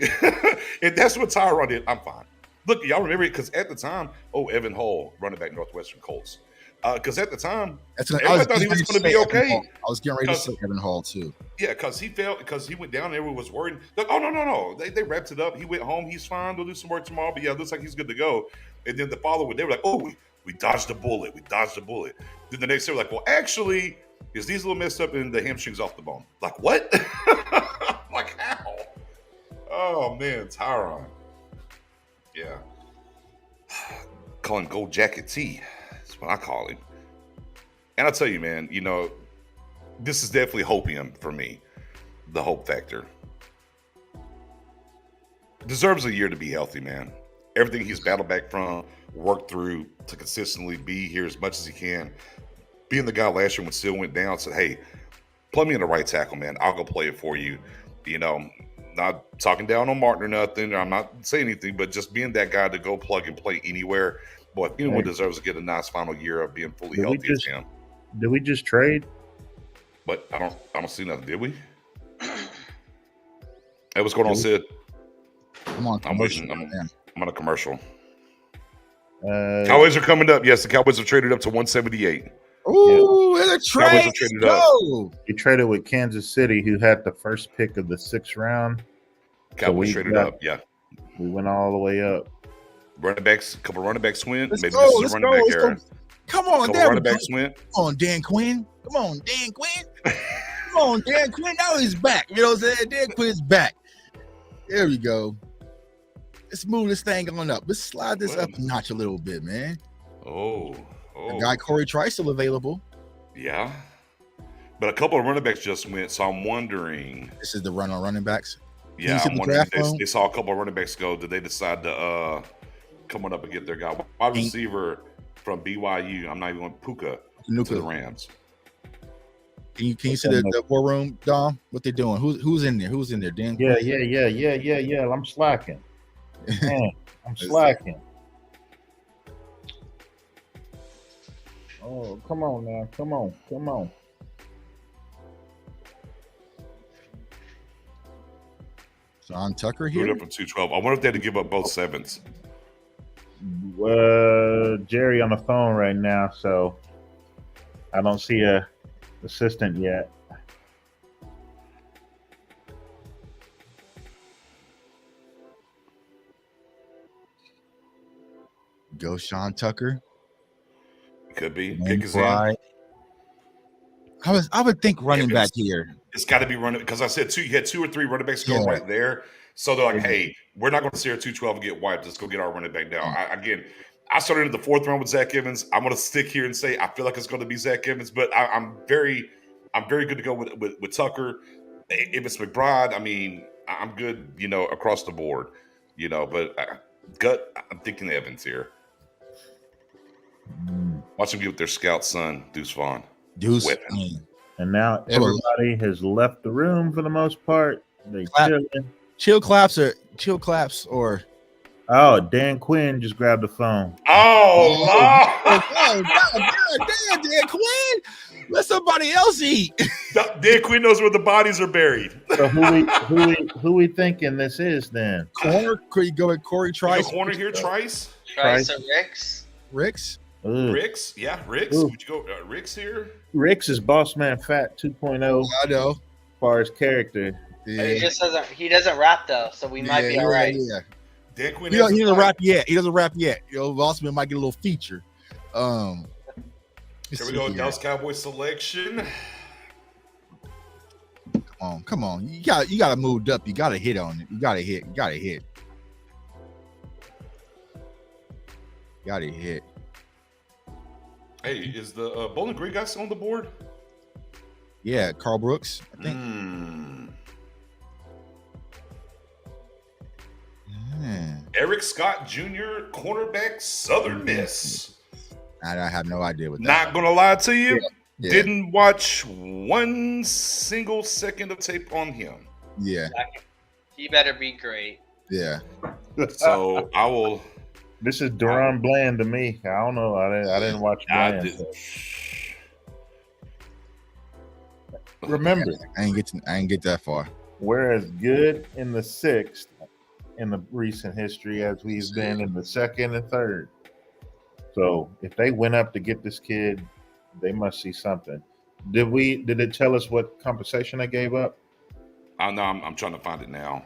Speaker 3: If that's what Tyron did, I'm fine. Look, y'all remember it because at the time, Evan Hull, running back Northwestern Colts. Because at the time, everybody thought he was going to be okay.
Speaker 5: I was getting ready to say Evan Hall too. Yeah,
Speaker 3: because he fell, because he went down. Everyone was worried. Like, oh, no. They wrapped it up. He went home. He's fine. They'll do some work tomorrow. But yeah, it looks like he's good to go. And then the following, they were like, oh, we dodged a bullet. Then the next day, we're like, well, actually, is these a little messed up and the hamstring's off the bone? Like, what? Like, how? Oh, man, Tyron. Yeah. Call him Gold Jacket T. That's what I call him. And I'll tell you, man, this is definitely hopium for me. The hope factor. Deserves a year to be healthy, man. Everything he's battled back from, worked through to consistently be here as much as he can. Being the guy last year when Steele went down, said, hey, plug me in the right tackle, man. I'll go play it for you. Not talking down on Martin or nothing. I'm not saying anything, but just being that guy to go plug and play anywhere. Boy, if anyone deserves to get a nice final year of being fully healthy as him.
Speaker 6: Did we just trade?
Speaker 3: But I don't see nothing, did we? Hey, what's going on, Sid?
Speaker 5: Come on,
Speaker 3: I'm waiting. I'm on a commercial. Cowboys are coming up. Yes, the Cowboys have traded up to 178.
Speaker 5: Ooh, it's a trade.
Speaker 3: Cowboys have traded up.
Speaker 6: He traded with Kansas City, who had the first pick of the 6th round.
Speaker 3: Cowboys traded up. Yeah,
Speaker 6: we went all the way up.
Speaker 3: Running backs, a couple running backs went.
Speaker 5: Let's
Speaker 3: Maybe
Speaker 5: go,
Speaker 3: this is a running back era.
Speaker 5: Come on,
Speaker 3: running backs went.
Speaker 5: Come on, Dan Quinn. Come on, Dan Quinn. Come on, Dan Quinn. Now he's back. You know what I'm saying? Dan Quinn's back. There we go. Let's move this thing on up. Let's slide this up a notch a little bit, man.
Speaker 3: Oh.
Speaker 5: The guy Corey Trice still available.
Speaker 3: Yeah. But a couple of running backs just went, so I'm wondering.
Speaker 5: This is the run on running backs.
Speaker 3: Yeah, I'm wondering. They saw a couple of running backs go. Did they decide to coming up and get their guy? Wide receiver from BYU. I'm not even going Puka to the Rams.
Speaker 5: Can you see the war room, Dom? What they doing? Who's in there? Who's in there? Dan?
Speaker 6: Yeah. I'm slacking. Man, I'm slacking. Oh, come on now. Come on.
Speaker 5: Sean Tucker here.
Speaker 3: Up from 212. I wonder if they had to give up both sevens.
Speaker 6: Jerry on the phone right now, so I don't see a assistant yet.
Speaker 5: Go Sean Tucker.
Speaker 3: Could be.
Speaker 5: Kick his in. I would think running back here.
Speaker 3: It's got to be running because I said you had 2 or 3 running backs go right there. So they're like, hey, we're not going to see our 212 and get wiped. Let's go get our running back down. I started in the 4th round with Zach Evans. I'm going to stick here and say I feel like it's going to be Zach Evans, but I'm very good to go with Tucker. If it's McBride, I mean, I'm good, across the board, but gut, I'm thinking Evans here. Watch them get with their scout son, Deuce Vaughn.
Speaker 6: And now everybody has left the room for the most part. They
Speaker 5: chill claps or
Speaker 6: Dan Quinn just grabbed the phone.
Speaker 5: God damn, Dan Quinn. Let somebody else eat.
Speaker 3: Dan Quinn knows where the bodies are buried.
Speaker 6: So who we thinking this is then?
Speaker 5: Corner? Could you go with Corey Trice?
Speaker 3: Corner here, Trice?
Speaker 7: Trice or Ricks?
Speaker 5: Ricks?
Speaker 3: Ricks? Yeah, Ricks.
Speaker 6: Ooh.
Speaker 3: Would you go Ricks here?
Speaker 6: Ricks is Boss Man Fat 2.0.
Speaker 5: I know.
Speaker 6: As far as character.
Speaker 7: Yeah. He doesn't rap though, so we might be all right.
Speaker 5: Yeah.
Speaker 3: Dan Quinn
Speaker 5: he doesn't rap yet. Boss Man might get a little feature.
Speaker 3: Here we go. Dallas Cowboys selection.
Speaker 5: Come on. You got to move up. You got to hit on it. You got to hit.
Speaker 3: Hey, is the Bowling Green guy still on the board?
Speaker 5: Yeah, Carl Brooks, I think.
Speaker 3: Eric Scott Jr., cornerback, Southern Miss.
Speaker 5: I have no idea what that
Speaker 3: Not going to lie to you.
Speaker 5: Yeah.
Speaker 3: Didn't watch one single second of tape on him.
Speaker 5: Yeah.
Speaker 7: He better be great.
Speaker 5: Yeah.
Speaker 3: So I will.
Speaker 6: This is Duran Bland to me. I don't know. I didn't watch Bland. Remember,
Speaker 5: I ain't get that far.
Speaker 6: We're as good in the 6th in the recent history as we've been in the 2nd and 3rd. So if they went up to get this kid, they must see something. Did it tell us what compensation they gave up?
Speaker 3: No, I'm trying to find it now.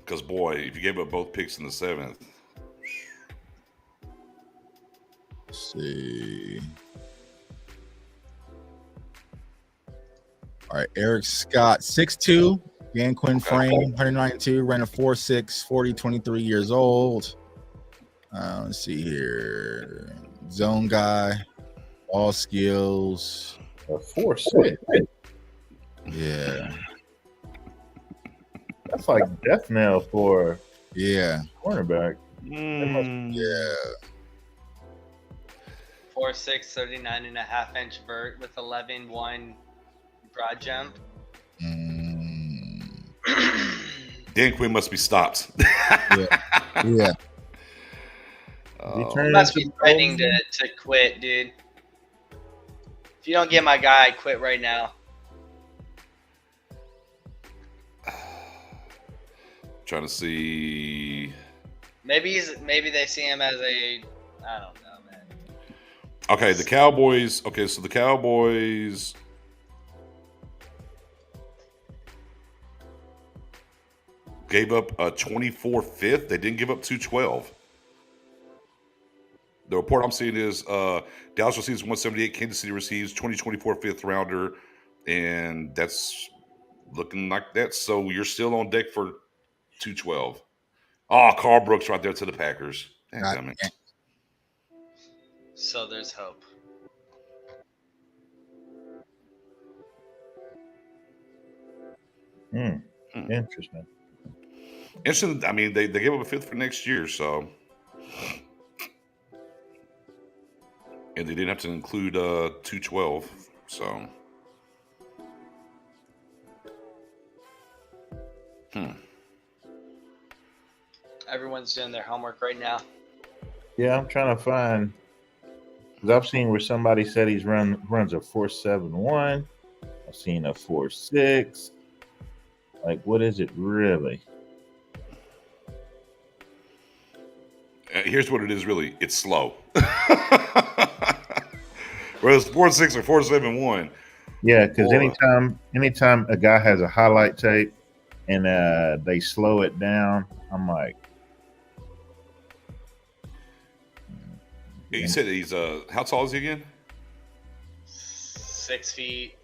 Speaker 3: Because boy, if you gave up both picks in the 7th.
Speaker 5: Let's see. All right, Eric Scott, 6'2", Dan Quinn frame, 192, ran a 4.6, 40, 23 years old. Let's see here. Zone guy, all skills.
Speaker 6: 4.6.
Speaker 5: Yeah.
Speaker 6: That's like death knell for cornerback.
Speaker 5: Yeah.
Speaker 7: 4'6", 39.5-inch vert with 11.1 broad jump.
Speaker 3: Dan Quinn must be stopped.
Speaker 5: Yeah.
Speaker 7: He must be threatening to quit, dude. If you don't get my guy, I quit right now.
Speaker 3: Trying to see.
Speaker 7: Maybe they see him as I don't know, man.
Speaker 3: Okay, the Cowboys. Okay, so the Cowboys. Gave up a 24 fifth. They didn't give up 212. The report I'm seeing is Dallas receives 178. Kansas City receives 2024 fifth rounder, and that's looking like that. So you're still on deck for 212. Oh, Carl Brooks right there to the Packers. Damn it.
Speaker 7: So there's hope.
Speaker 6: Interesting.
Speaker 3: Interesting. I mean, they gave up a fifth for next year, so. And they didn't have to include 212, so.
Speaker 7: Everyone's doing their homework right now.
Speaker 6: Yeah, I'm trying to find, because I've seen where somebody said he's runs a 4.71. I've seen a 4.6. Like, what is it really?
Speaker 3: Here's what it is really. It's slow. Whereas 4.6 or 4.71.
Speaker 6: Yeah, because anytime a guy has a highlight tape and they slow it down, I'm like,
Speaker 3: You said he's how tall is he again?
Speaker 7: 6 feet,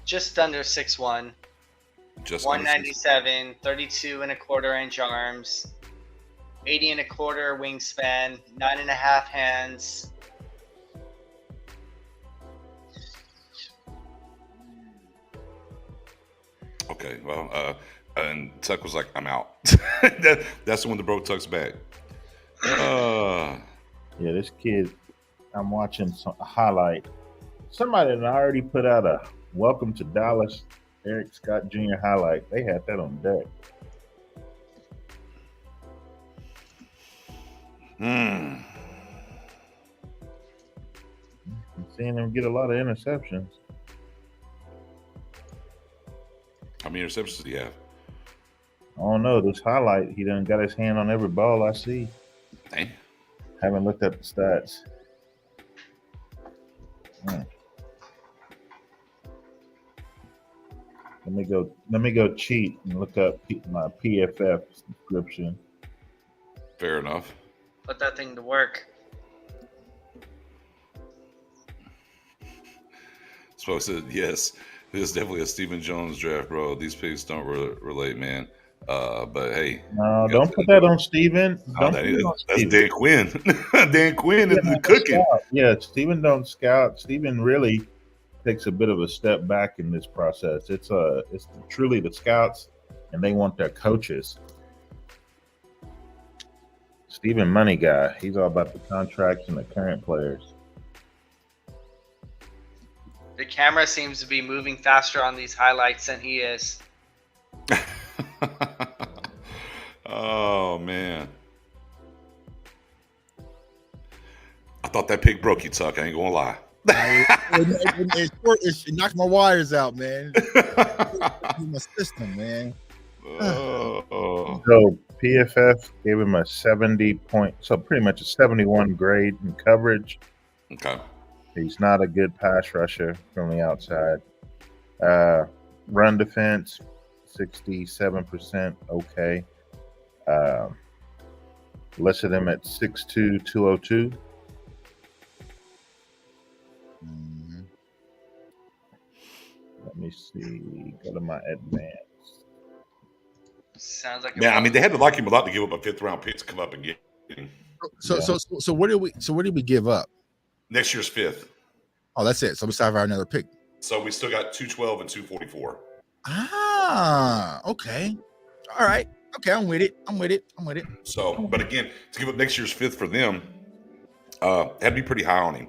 Speaker 7: just under 6'1".
Speaker 3: Just
Speaker 7: 197, 32 and a quarter inch arms, 80 and a quarter wingspan, 9.5 hands.
Speaker 3: Okay, well, and Tuck was like, "I'm out." That's when the bro Tuck's back.
Speaker 6: Yeah, this kid, I'm watching a highlight. Somebody that already put out a welcome to Dallas Eric Scott Jr. highlight. They had that on deck. I'm seeing him get a lot of interceptions.
Speaker 3: How many interceptions do you have?
Speaker 6: I don't know. This highlight, he done got his hand on every ball I see.
Speaker 3: Dang.
Speaker 6: Haven't looked at the stats. Let me go cheat and look up my PFF subscription.
Speaker 3: Fair enough.
Speaker 7: Put that thing to work.
Speaker 3: So I said, yes, this is definitely a Stephen Jones draft, bro. These picks don't relate, man. But hey.
Speaker 6: No, don't put that on Steven.
Speaker 3: That's Dan Quinn. Dan Quinn is the cooking.
Speaker 6: Yeah, Steven don't scout. Steven really takes a bit of a step back in this process. It's truly the scouts, and they want their coaches. Steven money guy. He's all about the contracts and the current players.
Speaker 7: The camera seems to be moving faster on these highlights than he is.
Speaker 3: Oh, man. I thought that pick broke you, Tuck. I ain't going to lie.
Speaker 5: It knocked my wires out, man. My system, man.
Speaker 6: So PFF gave him a 70 point, so pretty much a 71 grade in coverage.
Speaker 3: Okay.
Speaker 6: He's not a good pass rusher from the outside. Run defense, 67%. Okay. Listed him at 6'2", 202. Let me see. Go to my advanced.
Speaker 7: Sounds like
Speaker 3: I mean, they had to like him a lot to give up a 5th round pick to come up and get him.
Speaker 5: So where did we give up?
Speaker 3: Next year's 5th.
Speaker 5: Oh, that's it. So we still have another pick.
Speaker 3: So we still got 212 and 244.
Speaker 5: Ah, okay. All right. Okay, I'm with it.
Speaker 3: So, but again, to give up next year's 5th for them, had to be pretty high on him.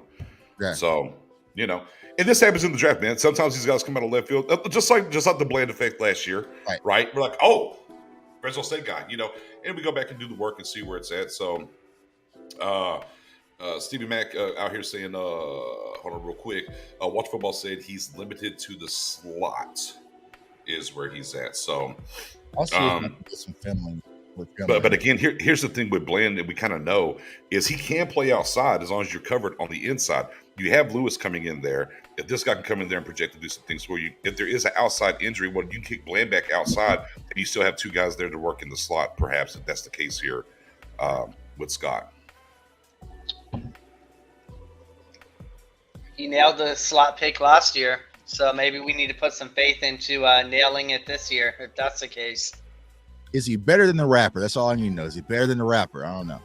Speaker 5: Yeah.
Speaker 3: So, and this happens in the draft, man. Sometimes these guys come out of left field, just like the Bland effect last year, right? We're like, oh, Fresno State guy, and we go back and do the work and see where it's at. So, Stevie Mack out here saying, hold on real quick. Watch Football said he's limited to the slot is where he's at. So,
Speaker 5: I'll see if I can get some film with
Speaker 3: but again, here's the thing with Bland that we kind of know is he can play outside as long as you're covered on the inside. You have Lewis coming in there. If this guy can come in there and project to do some things for you, if there is an outside injury, well, you can kick Bland back outside, and you still have 2 guys there to work in the slot. Perhaps if that's the case here with Scott.
Speaker 7: He nailed the slot pick last year, so maybe we need to put some faith into nailing it this year, if that's the case.
Speaker 5: Is he better than the rapper? That's all I need to know. Is he better than the rapper? I don't know.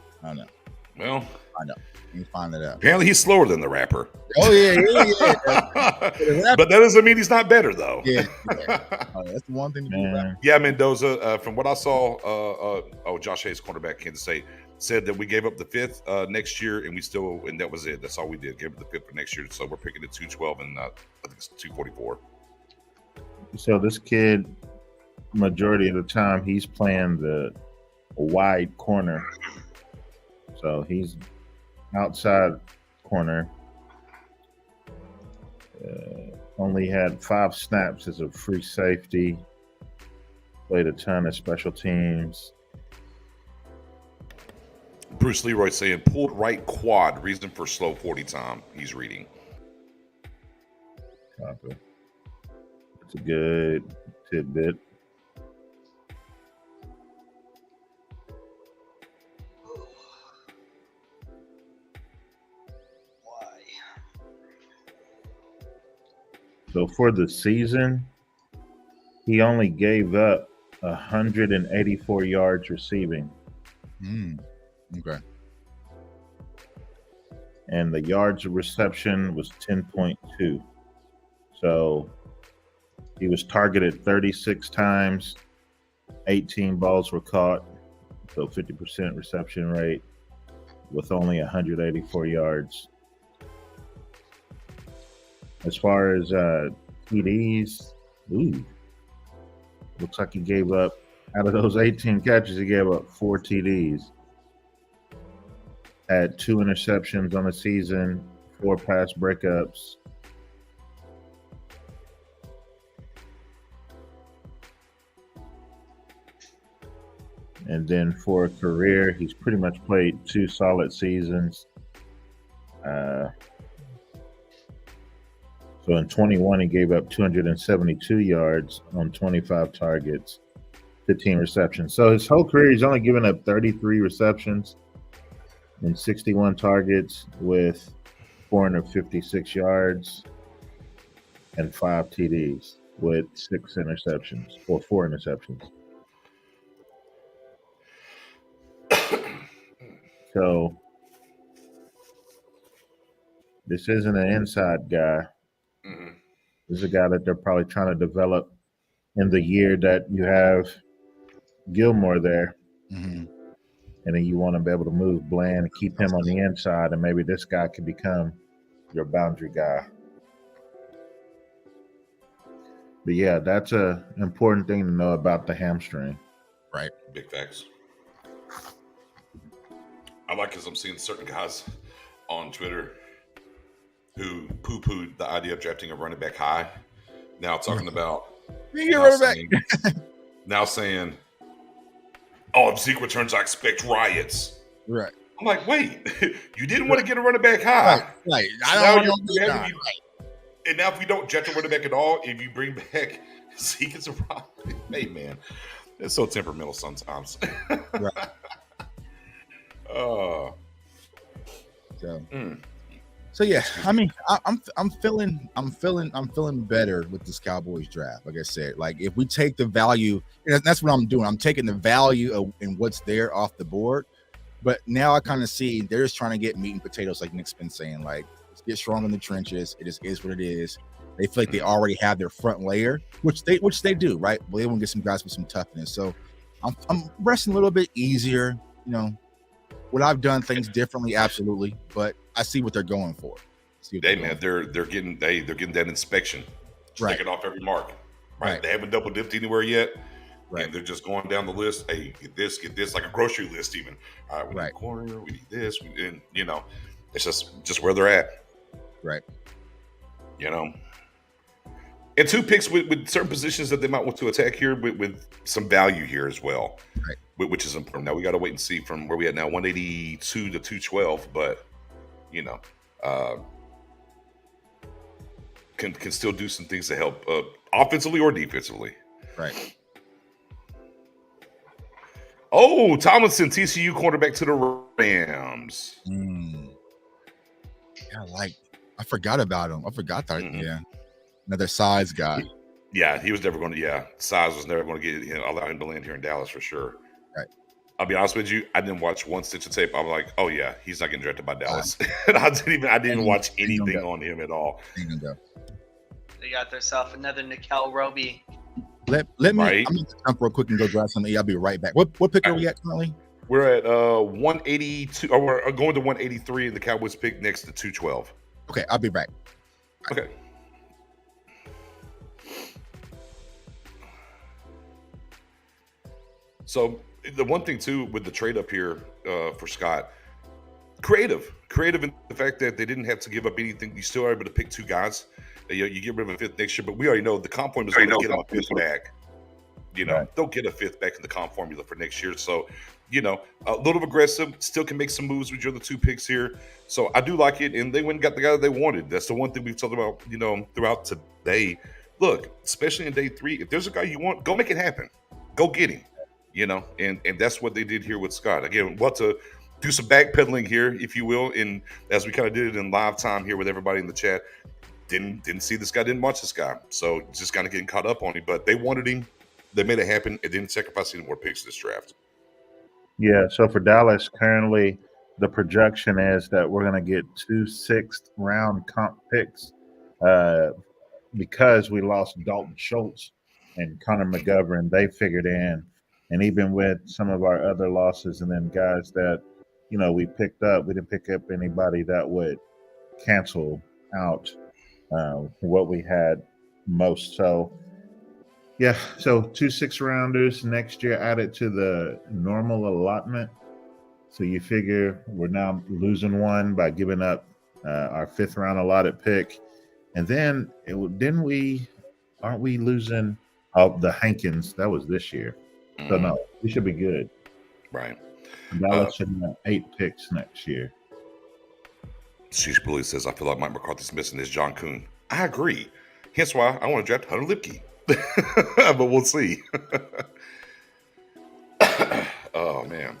Speaker 3: Well,
Speaker 5: I know. You can find it out.
Speaker 3: Apparently, he's slower than the rapper.
Speaker 5: Oh yeah.
Speaker 3: But that doesn't mean he's not better, though.
Speaker 5: Yeah. That's the one thing to do about it.
Speaker 3: Yeah, Mendoza. From what I saw, Josh Hayes, cornerback, Kansas State, said that we gave up the 5th next year, and that was it. That's all we did. Gave up the 5th for next year. So we're picking at 212 and I think it's 244.
Speaker 6: So this kid, majority of the time, he's playing the wide corner. So he's outside corner. Only had 5 snaps as a free safety. Played a ton of special teams.
Speaker 3: Bruce Leroy saying pulled right quad, reason for slow 40 time. He's reading.
Speaker 6: Copy. That's a good tidbit. So for the season, he only gave up 184 yards receiving.
Speaker 5: Okay.
Speaker 6: And the yards of reception was 10.2. So he was targeted 36 times. 18 balls were caught. So 50% reception rate with only 184 yards. As far as TDs, looks like he gave up, out of those 18 catches, he gave up 4 TDs. Had 2 interceptions on the season, 4 pass breakups. And then for a career, he's pretty much played 2 solid seasons. So in 21, he gave up 272 yards on 25 targets, 15 receptions. So his whole career, he's only given up 33 receptions and 61 targets with 456 yards and 5 TDs with 6 interceptions or 4 interceptions. So this isn't an inside guy. This is a guy that they're probably trying to develop in the year that you have Gilmore there. And then you want to be able to move Bland and keep him on the inside, and maybe this guy could become your boundary guy. But yeah, that's an important thing to know about the hamstring.
Speaker 5: Right.
Speaker 3: Big facts. I like because I'm seeing certain guys on Twitter who poo-pooed the idea of drafting a running back high. Now talking about now saying, oh, if Zeke returns, I expect riots.
Speaker 5: Right.
Speaker 3: I'm like, wait, you didn't want to get a running back high.
Speaker 5: Right.
Speaker 3: And now if we don't draft a running back at all, if you bring back Zeke as a riot, hey man, it's so temperamental sometimes.
Speaker 5: Right. So yeah, I mean, I'm feeling better with this Cowboys draft. Like I said, like if we take the value, and that's what I'm doing. I'm taking the value in what's there off the board. But now I kind of see they're just trying to get meat and potatoes, like Nick's been saying. Like, let's get strong in the trenches. It just is what it is. They feel like they already have their front layer, which they do, right? Well, they want to get some guys with some toughness. So I'm resting a little bit easier. You know, would I've done things differently? Absolutely, but I see what they're going for.
Speaker 3: They're getting that inspection. Check it off every mark. Right. They haven't double dipped anywhere yet. Right. And they're just going down the list. Hey, get this, like a grocery list even. All right, we need a corner, we need this, and you know, it's just where they're at.
Speaker 5: Right.
Speaker 3: You know. And 2 picks with certain positions that they might want to attack here with some value here as well. Right. Which is important. Now we gotta wait and see from where we at now, 182 to 212, but you know, can still do some things to help offensively or defensively.
Speaker 5: Right.
Speaker 3: Oh, Tomlinson, TCU cornerback to the Rams.
Speaker 5: Yeah, I forgot about him. I forgot that. Yeah, another size guy.
Speaker 3: Yeah, he was never going to. Yeah, size was never going to allow him to land here in Dallas for sure.
Speaker 5: Right.
Speaker 3: I'll be honest with you. I didn't watch one stitch of tape. I'm like, oh yeah, he's not getting drafted by Dallas. And I didn't even watch anything on him at all.
Speaker 7: They got themselves another Nickel Roby.
Speaker 5: Let me.
Speaker 3: Right.
Speaker 5: I'm gonna jump real quick and go grab something. I'll be right back. What pick are we at currently?
Speaker 3: We're at 182. Or we're going to 183. And the Cowboys pick next to 212.
Speaker 5: Okay, I'll be back.
Speaker 3: Okay. So the one thing too with the trade up here for Scott, creative in the fact that they didn't have to give up anything. You still are able to pick two guys. You get rid of a fifth next year, but we already know the comp formula is going to get them a fifth back. They'll get a fifth back in the comp formula for next year. So, a little aggressive, still can make some moves with your other two picks here. So I do like it, and they went and got the guy that they wanted. That's the one thing we've talked about, throughout today. Look, especially in day 3, if there's a guy you want, go make it happen. Go get him. And that's what they did here with Scott. Again, we'll have to do some backpedaling here, if you will, and as we kind of did it in live time here with everybody in the chat. Didn't see this guy, didn't watch this guy, so just kind of getting caught up on him. But they wanted him, they made it happen, and didn't sacrifice any more picks this draft.
Speaker 6: Yeah, so for Dallas, currently the projection is that we're going to get 2 6th-round comp picks because we lost Dalton Schultz and Connor McGovern. They figured in, and even with some of our other losses and then guys that, we picked up, we didn't pick up anybody that would cancel out what we had most. So, yeah, so 2 6-rounders next year added to the normal allotment. So you figure we're now losing one by giving up our 5th-round allotted pick. And then aren't we losing the Hankins? That was this year. So no, we should be good.
Speaker 3: Right.
Speaker 6: Dallas should have 8 picks next year.
Speaker 3: Sheesh Bully says, I feel like Mike McCarthy's missing his John Kuhn. I agree. Hence why I want to draft Hunter Lipke. But we'll see. Oh, man.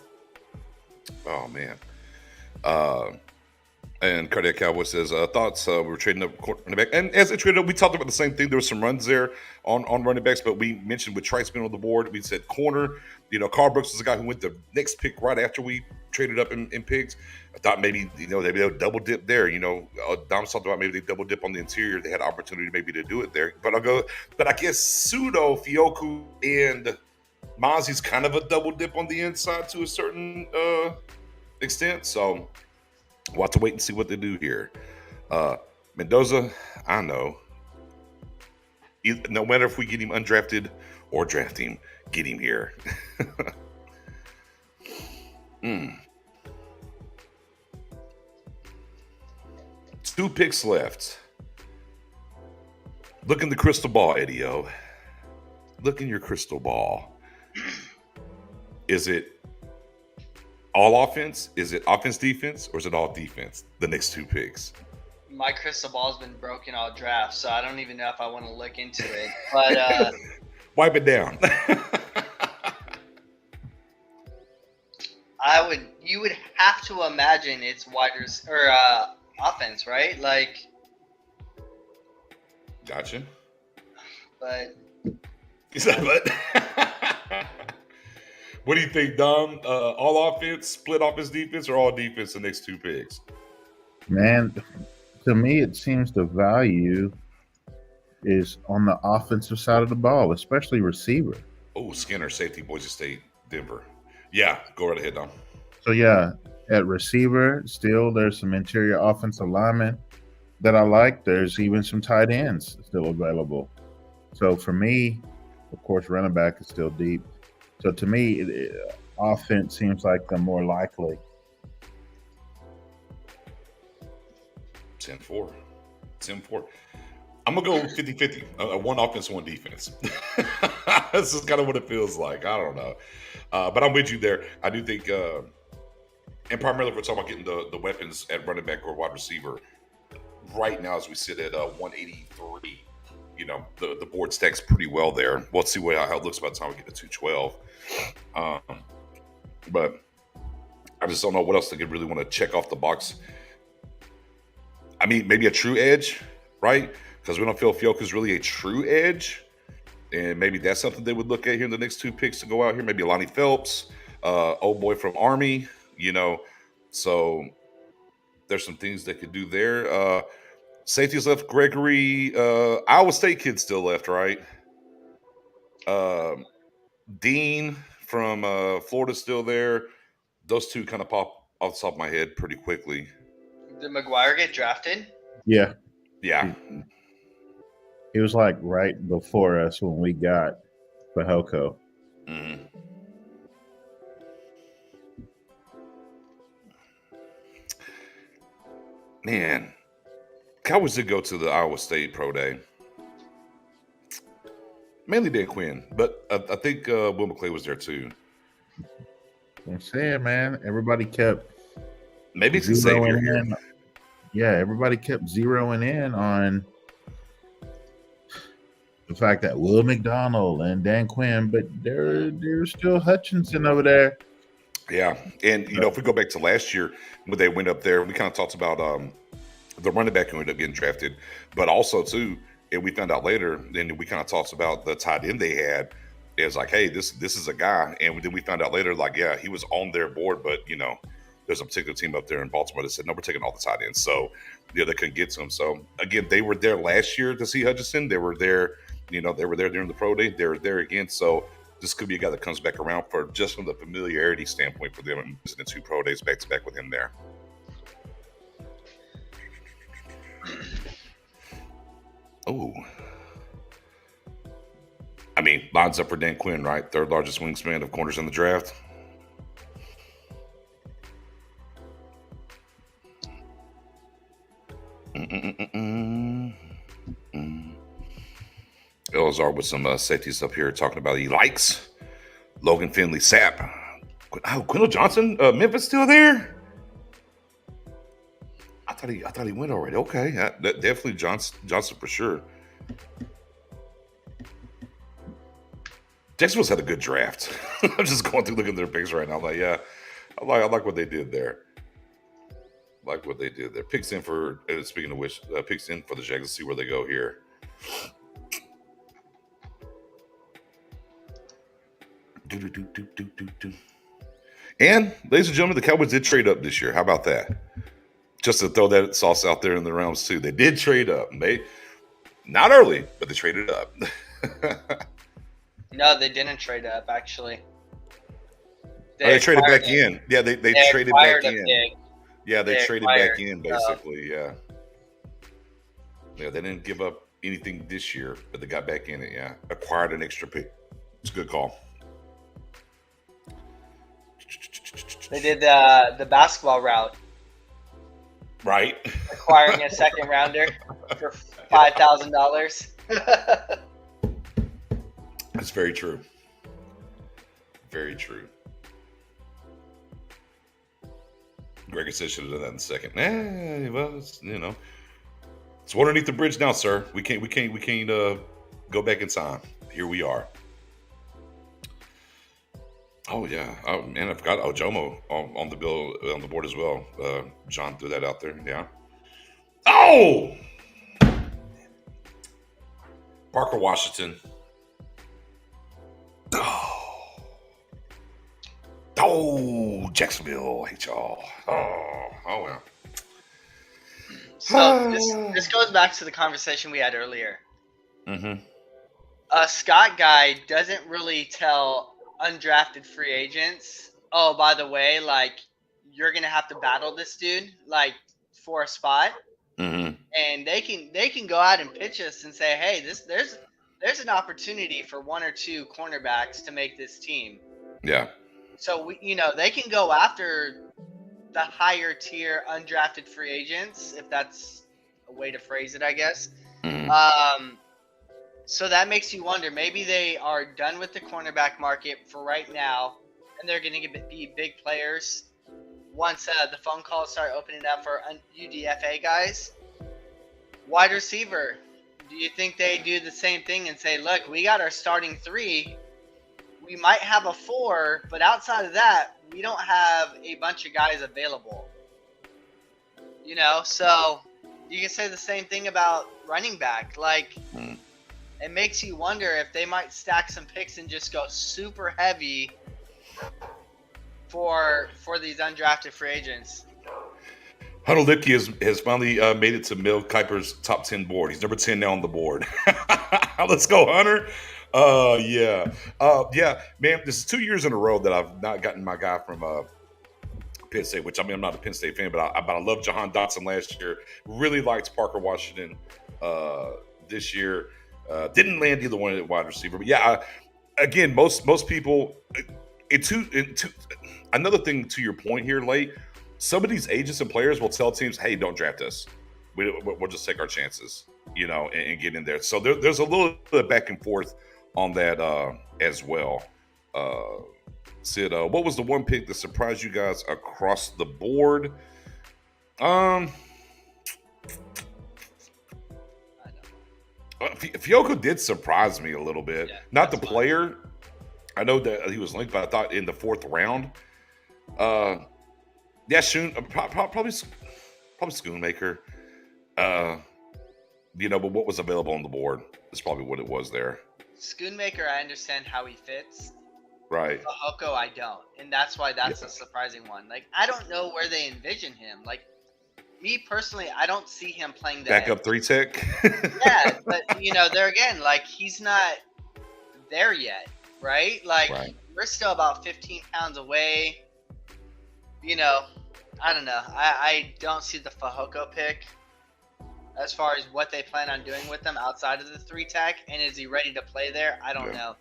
Speaker 3: And Cardiac Cowboy says, thoughts, we were trading up cornerback. And as they traded up, we talked about the same thing. There were some runs there on running backs, but we mentioned with Trice being on the board, we said corner. Carl Brooks was the guy who went the next pick right after we traded up in picks. I thought maybe, maybe they'll double dip there. Dom's talked about maybe they double dip on the interior. They had opportunity maybe to do it there. But I guess Pseudo, Fioku, and Mozzie's kind of a double dip on the inside to a certain extent. So we'll have to wait and see what they do here. Mendoza, I know. No matter if we get him undrafted or draft him, get him here. 2 picks left. Look in the crystal ball, Eddie-O. Look in your crystal ball. Is it all offense? Is it offense, defense? Or is it all defense? The next 2 picks.
Speaker 7: My crystal ball's been broken all draft, so I don't even know if I want to look into it. But
Speaker 3: wipe it down.
Speaker 7: you would have to imagine it's offense, right? Like,
Speaker 3: gotcha.
Speaker 7: But
Speaker 3: what do you think, Dom? All offense, split offense, defense, or all defense the next 2 picks?
Speaker 6: Man, to me, it seems the value is on the offensive side of the ball, especially receiver.
Speaker 3: Oh, Skinner, safety, Boise State, Denver. Yeah, go right ahead, Dom.
Speaker 6: So, yeah, at receiver, still there's some interior offensive linemen that I like. There's even some tight ends still available. So, for me, of course, running back is still deep. So, to me, offense seems like the more likely.
Speaker 3: 10-4. I'm going to go 50-50. One offense, one defense. This is kind of what it feels like. I don't know. But I'm with you there. I do think, and primarily if we're talking about getting the weapons at running back or wide receiver, right now as we sit at 183, the board stacks pretty well there. We'll see how it looks by the time we get to 212. But I just don't know what else they could really want to check off the box. I mean, maybe a true edge, right? Because we don't feel Fioka's really a true edge. And maybe that's something they would look at here in the next 2 picks to go out here. Maybe Lonnie Phelps, old boy from Army, so there's some things they could do there. Safeties left. Gregory, Iowa State kid still left, right? Dean from Florida still there. Those two kind of pop off the top of my head pretty quickly.
Speaker 7: Did McGuire get drafted?
Speaker 6: Yeah.
Speaker 3: Yeah.
Speaker 6: He was like right before us when we got Fahelko.
Speaker 3: Mm-hmm. Man, Cowboys did go to the Iowa State Pro Day. Mainly Dan Quinn, but I think Will McClay was there too.
Speaker 6: I'm saying, man, everybody kept
Speaker 3: maybe it's Xavier here.
Speaker 6: Yeah, everybody kept zeroing in on the fact that Will McDonald and Dan Quinn, but there's still Hutchinson over there.
Speaker 3: Yeah, and if we go back to last year when they went up there, we kind of talked about the running back who ended up getting drafted, but also too, and we found out later. Then we kind of talked about the tight end they had. It was like, hey, this is a guy, and then we found out later, like, yeah, he was on their board, but there's a particular team up there in Baltimore that said, no, we're taking all the tight ends. So they couldn't get to him. So again, they were there last year to see Hutchinson. They were there, they were there during the pro day. They were there again. So this could be a guy that comes back around for just from the familiarity standpoint for them and visiting 2 pro days back to back with him there. Oh, I mean, lines up for Dan Quinn, right? 3rd largest wingspan of corners in the draft. Elazar with some safeties up here talking about he likes Logan Finley, Sapp. Oh, Quindle Johnson, Memphis still there? I thought he went already. Okay, definitely Johnson for sure. Jacksonville's had a good draft. I'm just going through looking at their picks right now. I'm like, yeah, I like what they did there. Picks in for, speaking of which, picks in for the Jags. Let's see where they go here. And, ladies and gentlemen, the Cowboys did trade up this year. How about that? Just to throw that sauce out there in the realms, too. They did trade up. Not early, but they traded up.
Speaker 7: No, they didn't trade up, actually.
Speaker 3: They traded back in. Yeah, they traded back in. Yeah, they traded back in, basically, yeah. Yeah, they didn't give up anything this year, but they got back in it, yeah. Acquired an extra pick. It's a good call.
Speaker 7: They did the basketball route.
Speaker 3: Right.
Speaker 7: Acquiring a second rounder for $5,000.
Speaker 3: That's very true. Very true. Greg said should have done that in second. Well, it's, it's water underneath the bridge now, sir. We can't go back in time. Here we are. Oh yeah. Oh man, I forgot Ojomo on the bill on the board as well. John threw that out there. Yeah. Oh, Parker Washington. Oh, Jacksonville, I hate y'all. Oh well.
Speaker 7: So this goes back to the conversation we had earlier.
Speaker 3: Mm-hmm.
Speaker 7: Scott Guy doesn't really tell undrafted free agents, oh, by the way, like, you're gonna have to battle this dude, like, for a spot.
Speaker 3: Mm-hmm.
Speaker 7: And they can go out and pitch us and say, hey, there's an opportunity for 1 or 2 cornerbacks to make this team.
Speaker 3: Yeah.
Speaker 7: So they can go after the higher tier undrafted free agents, if that's a way to phrase it, I guess.
Speaker 3: Mm-hmm.
Speaker 7: So that makes you wonder, maybe they are done with the cornerback market for right now, and they're going to be big players once the phone calls start opening up for UDFA guys. Wide receiver, do you think they do the same thing and say, look, we got our starting 3, we might have a 4, but outside of that, we don't have a bunch of guys available. So you can say the same thing about running back. Like, it makes you wonder if they might stack some picks and just go super heavy for these undrafted free agents.
Speaker 3: Hunter Lipke has finally made it to Mel Kiper's top 10 board. He's number 10 now on the board. Let's go, Hunter. Yeah, man. This is 2 years in a row that I've not gotten my guy from Penn State. Which, I mean, I'm not a Penn State fan, but I love Jahan Dotson last year. Really liked Parker Washington this year. Didn't land either one at wide receiver, but yeah. Again, most people. Another thing to your point here, Late. Some of these agents and players will tell teams, "Hey, don't draft us. We'll just take our chances, and get in there." So there's a little bit of back and forth on that as well. Sid, what was the one pick that surprised you guys across the board? Fiocco did surprise me a little bit. Yeah, not the player. I know that he was linked, but I thought in the 4th round. Yeah, probably Schoonmaker. But what was available on the board is probably what it was there.
Speaker 7: Schoonmaker, I understand how he fits.
Speaker 3: Right.
Speaker 7: Fehoko, I don't. And that's why that's a surprising one. Like, I don't know where they envision him. Like, me personally, I don't see him playing that.
Speaker 3: Backup 3 tech?
Speaker 7: Yeah, but, there again, like, he's not there yet, right? Like, we're still about 15 pounds away. I don't know. I don't see the Fehoko pick as far as what they plan on doing with him outside of the 3 tech. And is he ready to play there? I don't know.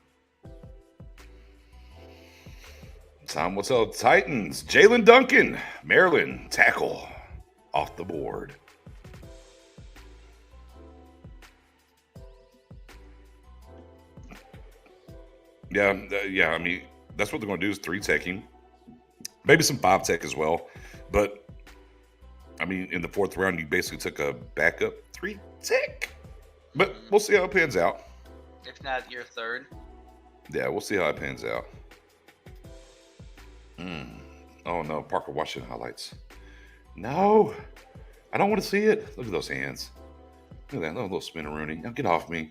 Speaker 3: Tom, what's up? Titans. Jalen Duncan, Maryland, tackle off the board. Yeah. I mean, that's what they're going to do is 3 teching. Maybe some 5 tech as well. But, I mean, in the 4th round, you basically took a backup 3 tech. But we'll see how it pans out.
Speaker 7: If not your 3rd.
Speaker 3: Yeah, we'll see how it pans out. Oh, no. Parker Washington highlights. No. I don't want to see it. Look at those hands. Look at that little spin-a-rooney. Now get off me.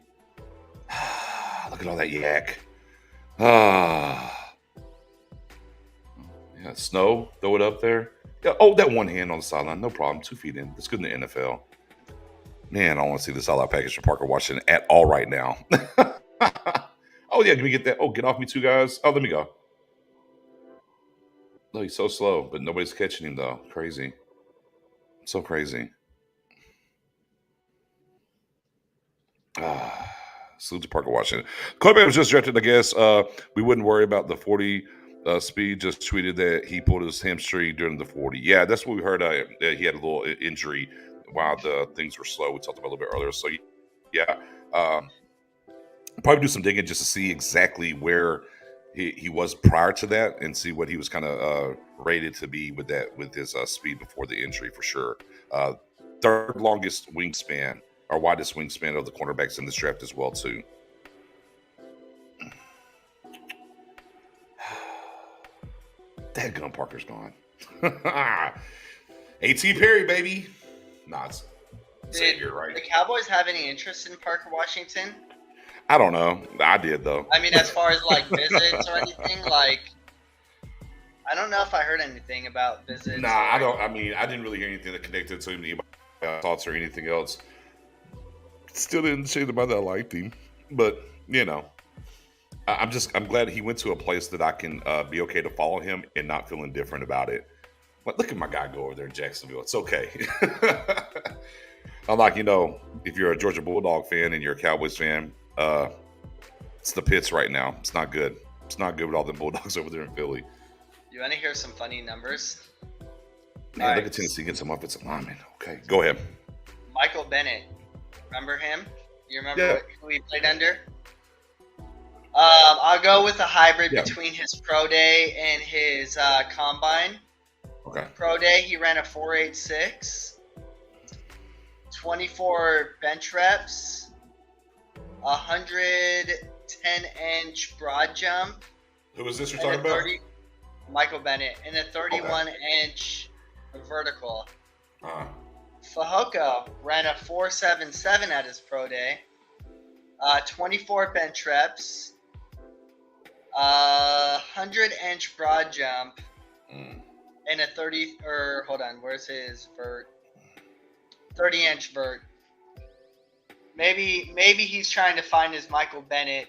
Speaker 3: Look at all that yak. Yeah, Snow, throw it up there. Yeah, that one hand on the sideline, no problem. 2 feet in. That's good in the NFL. Man, I don't want to see this all-out package from Parker Washington at all right now. Oh, yeah, can we get that? Oh, get off me 2 guys. Oh, let me go. No, he's so slow, but nobody's catching him, though. Crazy. So crazy. Salute to Parker Washington. Cornerback was just drafted, I guess. We wouldn't worry about the 40 speed. Just tweeted that he pulled his hamstring during the 40. Yeah, that's what we heard. That he had a little injury while the things were slow. We talked about it a little bit earlier. So, yeah. Probably do some digging just to see exactly where he was prior to that and see what he was kind of rated to be with his speed before the injury for sure. 3rd longest wingspan, or widest wingspan of the cornerbacks in this draft as well too. Dadgum, Parker's gone. A.T. Perry, baby. Nah, it's Xavier, right?
Speaker 7: The Cowboys have any interest in Parker Washington?
Speaker 3: I don't know. I did, though.
Speaker 7: I mean, as far as, like, visits or anything, like, I don't know if I heard anything about visits.
Speaker 3: Nah, I don't. I mean, I didn't really hear anything that connected to him, thoughts or anything else. Still didn't say about that I liked him. But, I'm glad he went to a place that I can be okay to follow him and not feel indifferent about it. But look at my guy go over there in Jacksonville. It's okay. Unlike, if you're a Georgia Bulldog fan and you're a Cowboys fan, it's the pits right now. It's not good. It's not good with all the Bulldogs over there in Philly.
Speaker 7: You want to hear some funny numbers?
Speaker 3: Man, look at Tennessee getting some offensive linemen. Okay, go ahead.
Speaker 7: Michael Bennett. Remember him? You remember who he played under? I'll go with a hybrid between his pro day and his combine.
Speaker 3: Okay.
Speaker 7: Pro day, he ran a 4.86, 24 bench reps, 110-inch broad jump.
Speaker 3: Who is this you're talking about?
Speaker 7: Michael Bennett, and a 31-inch vertical.
Speaker 3: Uh-huh.
Speaker 7: Fehoko ran a 4.77 at his pro day, 24 bench reps, 100-inch broad jump, And a 30 or hold on, where's his vert? 30-inch vert. Maybe he's trying to find his Michael Bennett.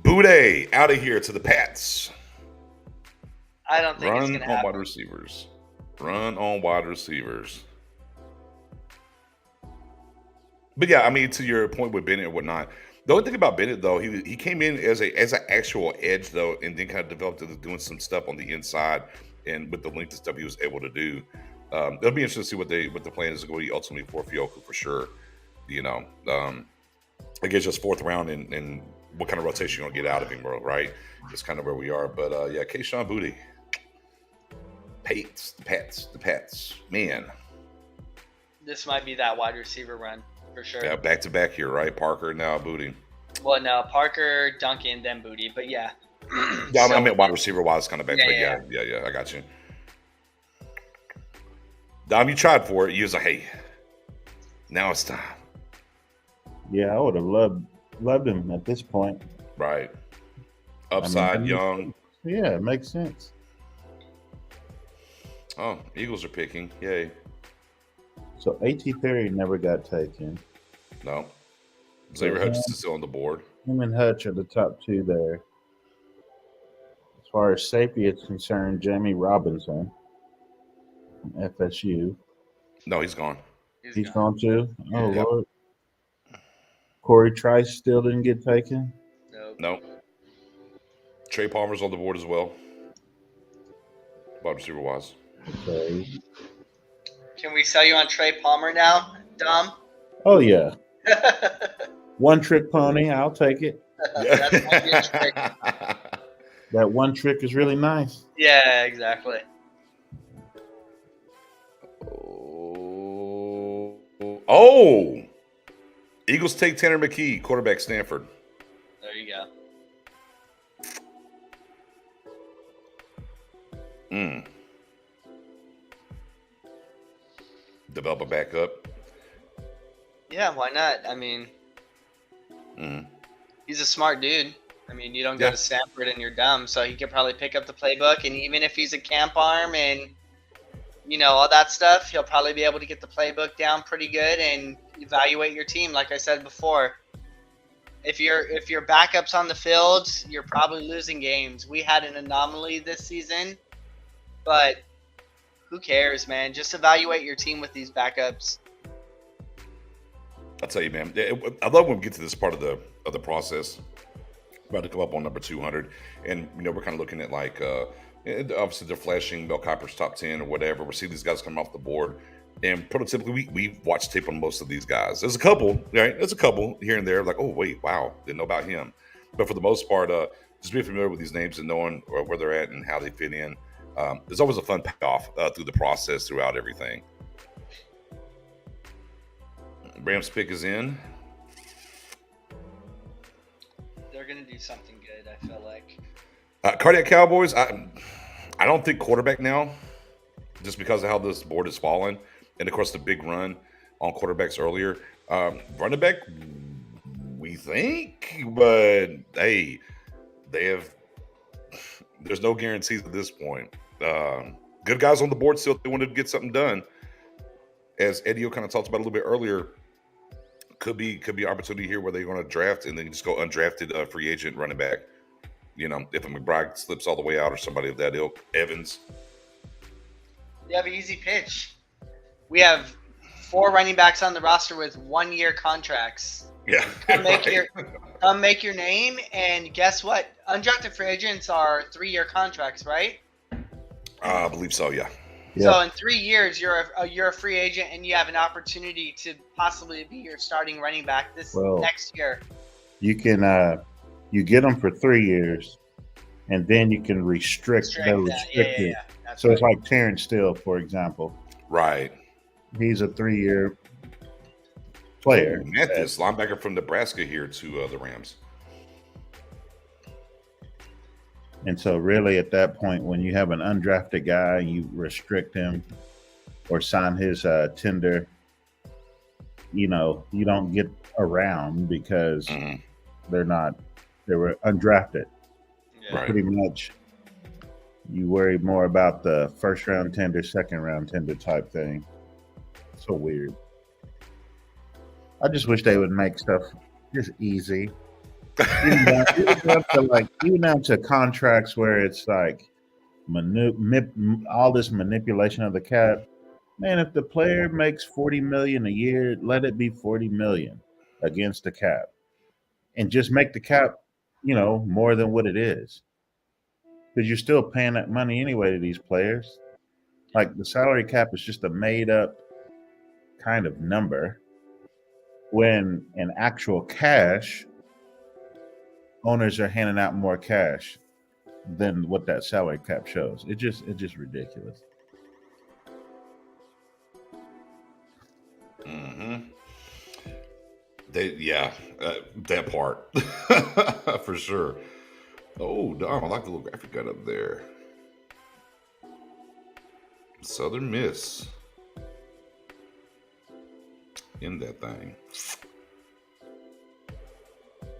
Speaker 3: Boutte out of here to the Pats.
Speaker 7: I don't think it's
Speaker 3: Run
Speaker 7: gonna
Speaker 3: on
Speaker 7: happen.
Speaker 3: wide receivers. Run on wide receivers. But yeah, I mean, to your point with Bennett and whatnot, the only thing about Bennett though, he came in as an actual edge though, and then kind of developed into doing some stuff on the inside, and with the length and stuff he was able to do. It'll be interesting to see what the plan is going to be ultimately for Fioku for sure. You know, I guess just fourth round and what kind of rotation you're going to get out of him, bro, right? That's kind of where we are. But yeah, Kayshon Boutte. The Pats. Man.
Speaker 7: This might be that wide receiver run for sure.
Speaker 3: Yeah, back to back here, right? Parker, now Boutte.
Speaker 7: Well, no, Parker, Duncan, then Boutte, but yeah.
Speaker 3: Yeah, I meant wide receiver wise, kind of back to back.
Speaker 7: Yeah.
Speaker 3: Yeah, I got you. Dom, you tried for it. You was like, hey, now it's time.
Speaker 6: Yeah, I would have loved him at this point.
Speaker 3: Right. Upside, young.
Speaker 6: Yeah, it makes sense.
Speaker 3: Oh, Eagles are picking. Yay.
Speaker 6: So A.T. Perry never got taken.
Speaker 3: No. Xavier Hutchinson is still on the board.
Speaker 6: Him and Hutch are the top two there. As far as safety is concerned, Jamie Robinson from FSU.
Speaker 3: No, he's gone.
Speaker 6: He's gone too? Oh,
Speaker 3: Yep.
Speaker 6: Lord. Corey Trice still didn't get taken?
Speaker 3: No. Trey Palmer's on the board as well. Wide receiver wise.
Speaker 6: Okay.
Speaker 7: Can we sell you on Trey Palmer now, Dom?
Speaker 6: Oh, yeah. One trick pony. I'll take it.
Speaker 7: That's my good trick.
Speaker 6: That one trick is really nice.
Speaker 7: Yeah, exactly.
Speaker 3: Oh! Eagles take Tanner McKee, quarterback Stanford.
Speaker 7: There you go.
Speaker 3: Develop a backup.
Speaker 7: Yeah, why not? I mean, he's a smart dude. I mean, you don't go to Stanford and you're dumb, so he could probably pick up the playbook. And even if he's a camp arm and, you know, all that stuff, he'll probably be able to get the playbook down pretty good and evaluate your team. Like I said before, if your backup's on the field, you're probably losing games. We had an anomaly this season, but who cares, man? Just evaluate your team with these backups.
Speaker 3: I'll tell you, man. I love when we get to this part of the process. About to come up on number 200, and you know we're kind of looking at like obviously they're flashing Mel Kiper's top 10 or whatever. We're seeing these guys come off the board, and prototypically we watch tape on most of these guys. There's a couple, right? There's a couple here and there, like, oh wait, wow, didn't know about him. But for the most part, just being familiar with these names and knowing where they're at and how they fit in, there's always a fun payoff through the process throughout everything. Rams pick is in.
Speaker 7: They're going to do something good, I feel like.
Speaker 3: Cardiac Cowboys, I don't think quarterback now, just because of how this board is falling. And, of course, the big run on quarterbacks earlier. Running back, we think. But, hey, there's no guarantees at this point. Good guys on the board still, they wanted to get something done. As Eddie kind of talked about a little bit earlier, could be opportunity here where they're going to draft and then just go undrafted free agent running back. You know, if a McBride slips all the way out or somebody of that ilk, Evans.
Speaker 7: They have an easy pitch. We have 4 running backs on the roster with 1-year contracts.
Speaker 3: Yeah.
Speaker 7: Come make your name, and guess what? Undrafted free agents are 3-year contracts, right?
Speaker 3: I believe so, yeah.
Speaker 7: So in 3 years, you're a free agent, and you have an opportunity to possibly be your starting running back next year.
Speaker 6: You can you get them for 3 years, and then you can restrict those restricted.
Speaker 7: Yeah.
Speaker 6: So it's like Terrence Steele, for example.
Speaker 3: Right.
Speaker 6: He's a 3-year player.
Speaker 3: Mathis, linebacker from Nebraska here to the Rams.
Speaker 6: And so really at that point, when you have an undrafted guy, you restrict him or sign his tender, you know, you don't get around because they were undrafted.
Speaker 7: Yeah.
Speaker 6: Pretty much, you worry more about the first round tender, second round tender type thing. So weird. I just wish they would make stuff just easy. Even down to contracts where it's like all this manipulation of the cap. Man, if the player makes $40 million a year, let it be $40 million against the cap, and just make the cap, more than what it is, because you're still paying that money anyway to these players. Like the salary cap is just a made up kind of number, when in actual cash, owners are handing out more cash than what that salary cap shows. It's just ridiculous.
Speaker 3: Mm-hmm. That part for sure. Oh, Dom, I like the little graphic got up there. Southern Miss in that thing.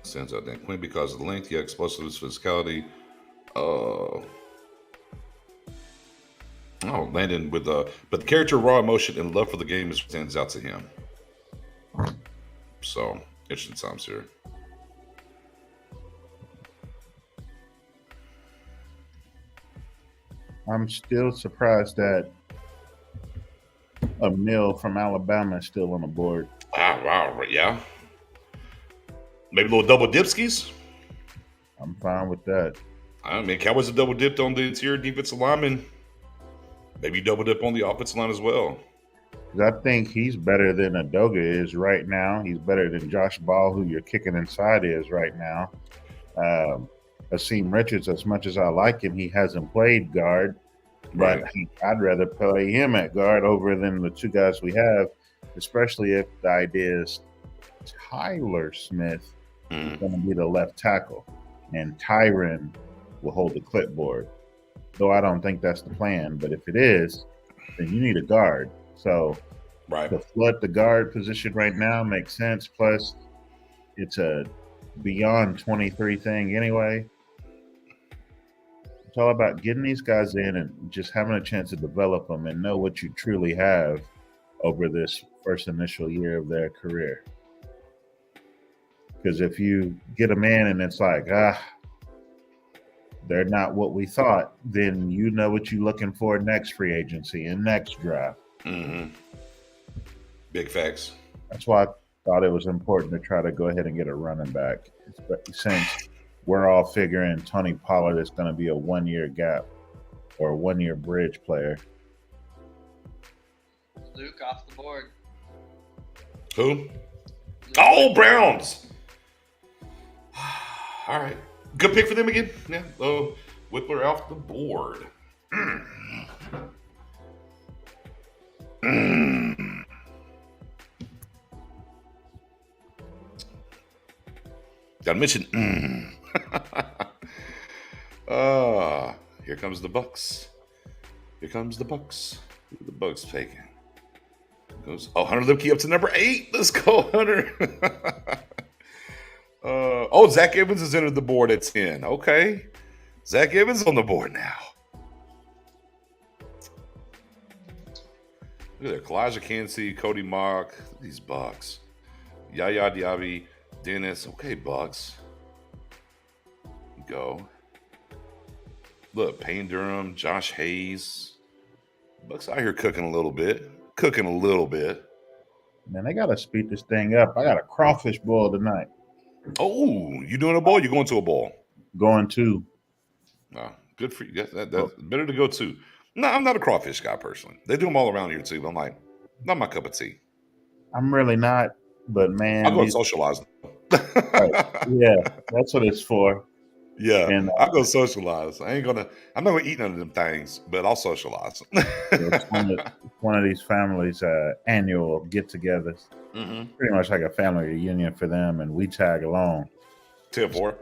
Speaker 3: Stands out Dan Quinn because of the length, explosiveness, physicality. Landon with but the character, raw emotion, and love for the game stands out to him. So interesting times here.
Speaker 6: I'm still surprised that a mill from Alabama is still on the board.
Speaker 3: Wow, yeah. Maybe a little double dipskis.
Speaker 6: I'm fine with that.
Speaker 3: I mean, Cowboys have double dipped on the interior defensive lineman. Maybe double dip on the offensive line as well.
Speaker 6: I think he's better than Adoga is right now. He's better than Josh Ball, who you're kicking inside, is right now. Asim Richards, as much as I like him, he hasn't played guard. But
Speaker 3: Right.
Speaker 6: I'd rather play him at guard over than the two guys we have, especially if the idea is Tyler Smith is going to be the left tackle and Tyron will hold the clipboard. Though I don't think that's the plan, but if it is, then you need a guard. So to flood the guard position right now makes sense. Plus, it's a beyond 23 thing anyway. It's all about getting these guys in and just having a chance to develop them and know what you truly have over this first initial year of their career. Because if you get them in and it's like, they're not what we thought, then you know what you're looking for next free agency and next draft.
Speaker 3: Mm-hmm. Big facts.
Speaker 6: That's why I thought it was important to try to go ahead and get a running back, since we're all figuring Tony Pollard is going to be a 1-year gap or a 1-year bridge player.
Speaker 7: Luke off the board.
Speaker 3: Who? Oh, Browns. All right. Good pick for them again. Yeah. Whippler off the board. Gotta mention. Here comes the Bucks. Here comes the Bucks. Who are the Bucks taking? Goes. Hunter Lipke up to number 8. Let's go, Hunter. Zach Evans has entered the board at 10. Okay. Zach Evans on the board now. Look at that. Kalijah Kancey, Cody Mock. These Bucks. Yaya Diaby, Dennis. Okay, Bucks. Go. Look, Payne Durham, Josh Hayes. Bucks out here cooking a little bit.
Speaker 6: Man, they got to speed this thing up. I got a crawfish boil tonight.
Speaker 3: Oh, you doing a bowl? You going to a bowl?
Speaker 6: Going to.
Speaker 3: Good for you. That's better to go to. No, I'm not a crawfish guy personally. They do them all around here too. But I'm like, not my cup of tea.
Speaker 6: I'm really not, but man,
Speaker 3: I'll go socialize.
Speaker 6: Right. Yeah, that's what it's for.
Speaker 3: Yeah,
Speaker 6: and
Speaker 3: I'll go socialize. I'm not gonna eat none of them things, but I'll socialize.
Speaker 6: It's one of these families' annual get-togethers.
Speaker 3: Mm-hmm.
Speaker 6: Pretty much like a family reunion for them, and we tag along.
Speaker 3: 10-4.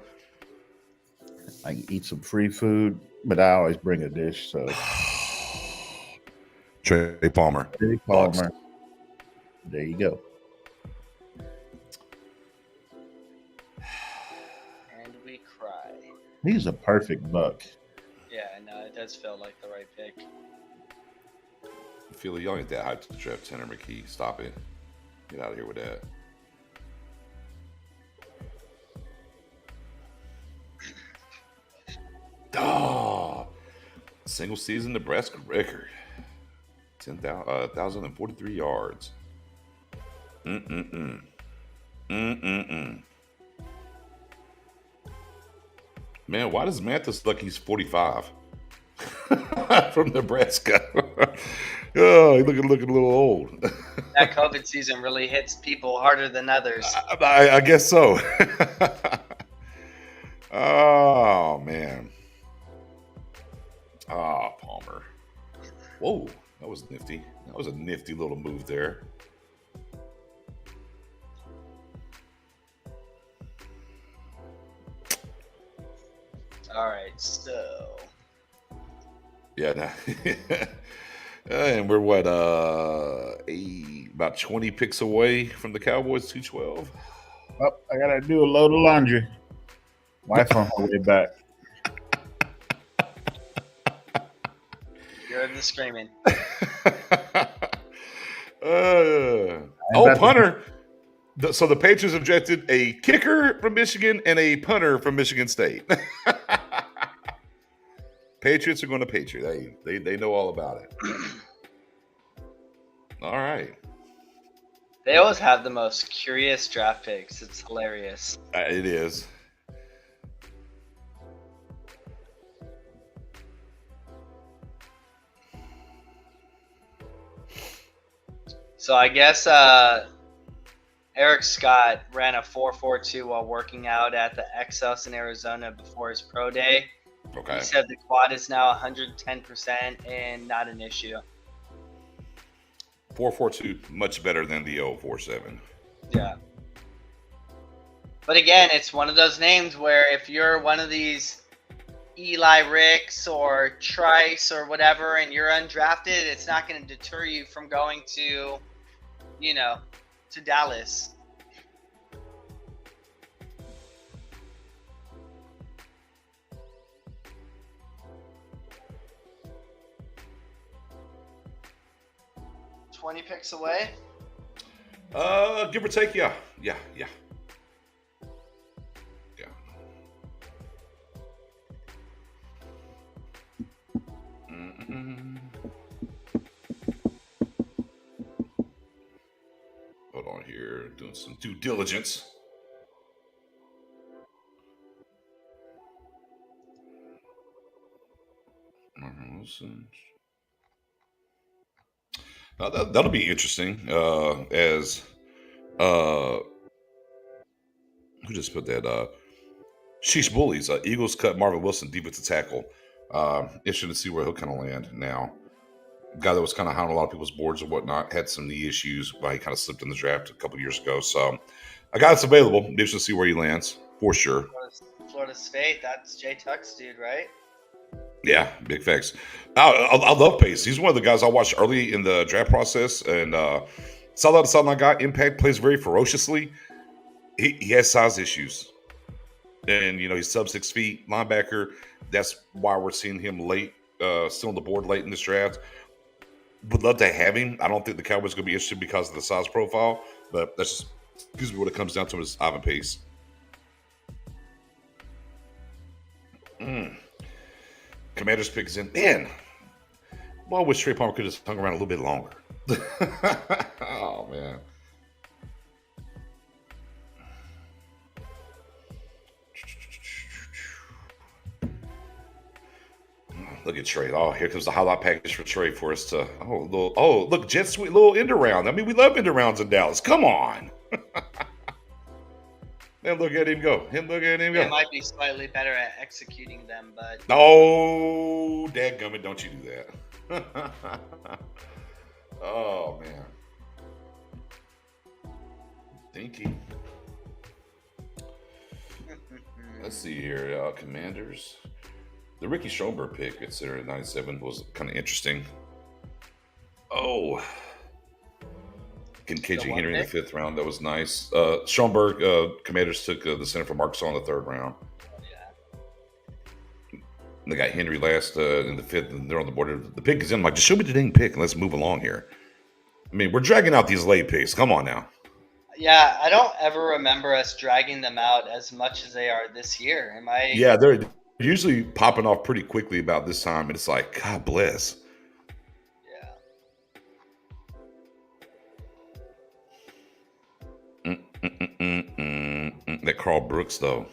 Speaker 6: I can eat some free food, but I always bring a dish. So
Speaker 3: Trey Palmer.
Speaker 6: There you go.
Speaker 7: And we cry.
Speaker 6: He's a perfect buck.
Speaker 7: Yeah, no, it does feel like the right pick.
Speaker 3: Philly, y'all ain't that hyped to draft Tanner McKee. Stop it. Get out of here with that. Oh, single season Nebraska record. 1,043 yards. Mm-mm-mm. Mm-mm-mm. Man, why does Mathis look like he's 45? From Nebraska. Oh, he's looking a little old.
Speaker 7: That COVID season really hits people harder than others.
Speaker 3: I guess so. Oh, man. Ah, Palmer. Whoa, that was nifty. That was a nifty little move there.
Speaker 7: All right, so.
Speaker 3: Yeah, nah. And we're what, about 20 picks away from the Cowboys, 212.
Speaker 6: Oh, I gotta do a load of laundry. Wife on her way back.
Speaker 7: You're the screaming.
Speaker 3: Punter. So the Patriots objected a kicker from Michigan and a punter from Michigan State. Patriots are going to Patriot. They know all about it. All right.
Speaker 7: They always have the most curious draft picks. It's hilarious.
Speaker 3: It is.
Speaker 7: So I guess Eric Scott ran a 4.42 while working out at the Exos in Arizona before his pro day.
Speaker 3: Okay.
Speaker 7: He said the quad is now 110% and not an issue.
Speaker 3: 4.42, much better than the 0.47.
Speaker 7: Yeah. But again, it's one of those names where if you're one of these Eli Ricks or Trice or whatever and you're undrafted, it's not going to deter you from going to, to Dallas. $20 picks away?
Speaker 3: Give or take, yeah. Mm-hmm. Hold on here, doing some due diligence. That'll be interesting. As who just put that? Sheesh Bullies. Eagles cut Marvin Wilson, defensive tackle. Interesting to see where he'll kind of land now. Guy that was kind of on a lot of people's boards and whatnot, had some knee issues, but he kind of slipped in the draft a couple years ago. So a guy that's available. Interesting to see where he lands for sure.
Speaker 7: Florida State. That's Jay Tuck's dude, right?
Speaker 3: Yeah, big facts. I love Pace. He's one of the guys I watched early in the draft process, and sideline guy. Impact, plays very ferociously. He has size issues, and he's sub 6 feet linebacker. That's why we're seeing him late, still on the board late in this draft. Would love to have him. I don't think the Cowboys are going to be interested because of the size profile, but that's just what it comes down to is Ivan Pace. Commanders picks in. Man, well, I wish Trey Palmer could have hung around a little bit longer. Oh, man. Look at Trey. Oh, here comes the highlight package for Trey for us to. Look, jet sweet little end around. I mean, we love end arounds in Dallas. Come on. And look at him go.
Speaker 7: He might be slightly better at executing them, but.
Speaker 3: Oh, dadgummit, don't you do that. Oh, man. Thinking. Let's see here. Commanders. The Ricky Schomburg pick, considered at 97, was kind of interesting. Oh. Getting KJ Henry in the 5th round. That was nice. Schomburg, Commanders took the center from Arkansas in the 3rd round.
Speaker 7: Yeah.
Speaker 3: They got Henry last in the 5th, and they're on the board. The pick is in. I'm like, just show me the dang pick and let's move along here. I mean, we're dragging out these late picks. Come on now.
Speaker 7: Yeah, I don't ever remember us dragging them out as much as they are this year. Am I?
Speaker 3: Yeah, they're usually popping off pretty quickly about this time, and it's like, God bless.
Speaker 7: Yeah.
Speaker 3: That Carl Brooks, though,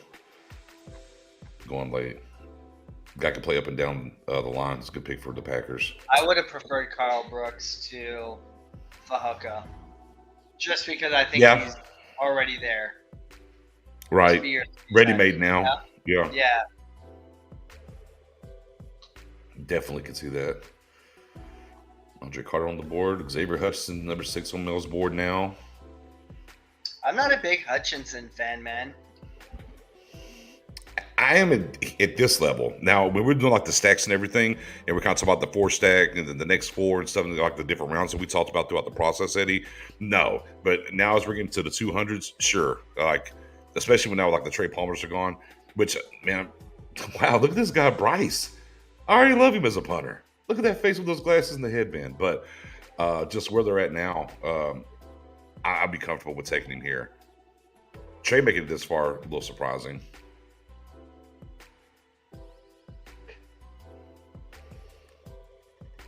Speaker 3: going late. Guy can play up and down the line. It's a good pick for the Packers.
Speaker 7: I would have preferred Carl Brooks to Fahaka, just because I think he's already there.
Speaker 3: Right. Ready-made now.
Speaker 7: Yeah. Yeah.
Speaker 3: Definitely can see that. Andre Carter on the board. Xavier Hutchinson, number 6 on Mel's board now.
Speaker 7: I'm not a big Hutchinson fan, man.
Speaker 3: I am at this level. Now, when we're doing like the stacks and everything, and we're kind of talking about the 4 stack and then the next 4 and stuff, and like the different rounds that we talked about throughout the process, Eddie, no. But now as we're getting to the 200s, sure. Like, especially when now like the Trey Palmers are gone, which, man, wow, look at this guy, Bryce. I already love him as a punter. Look at that face with those glasses and the headband. But just where they're at now, I'd be comfortable with taking him here. Trey making it this far, a little surprising.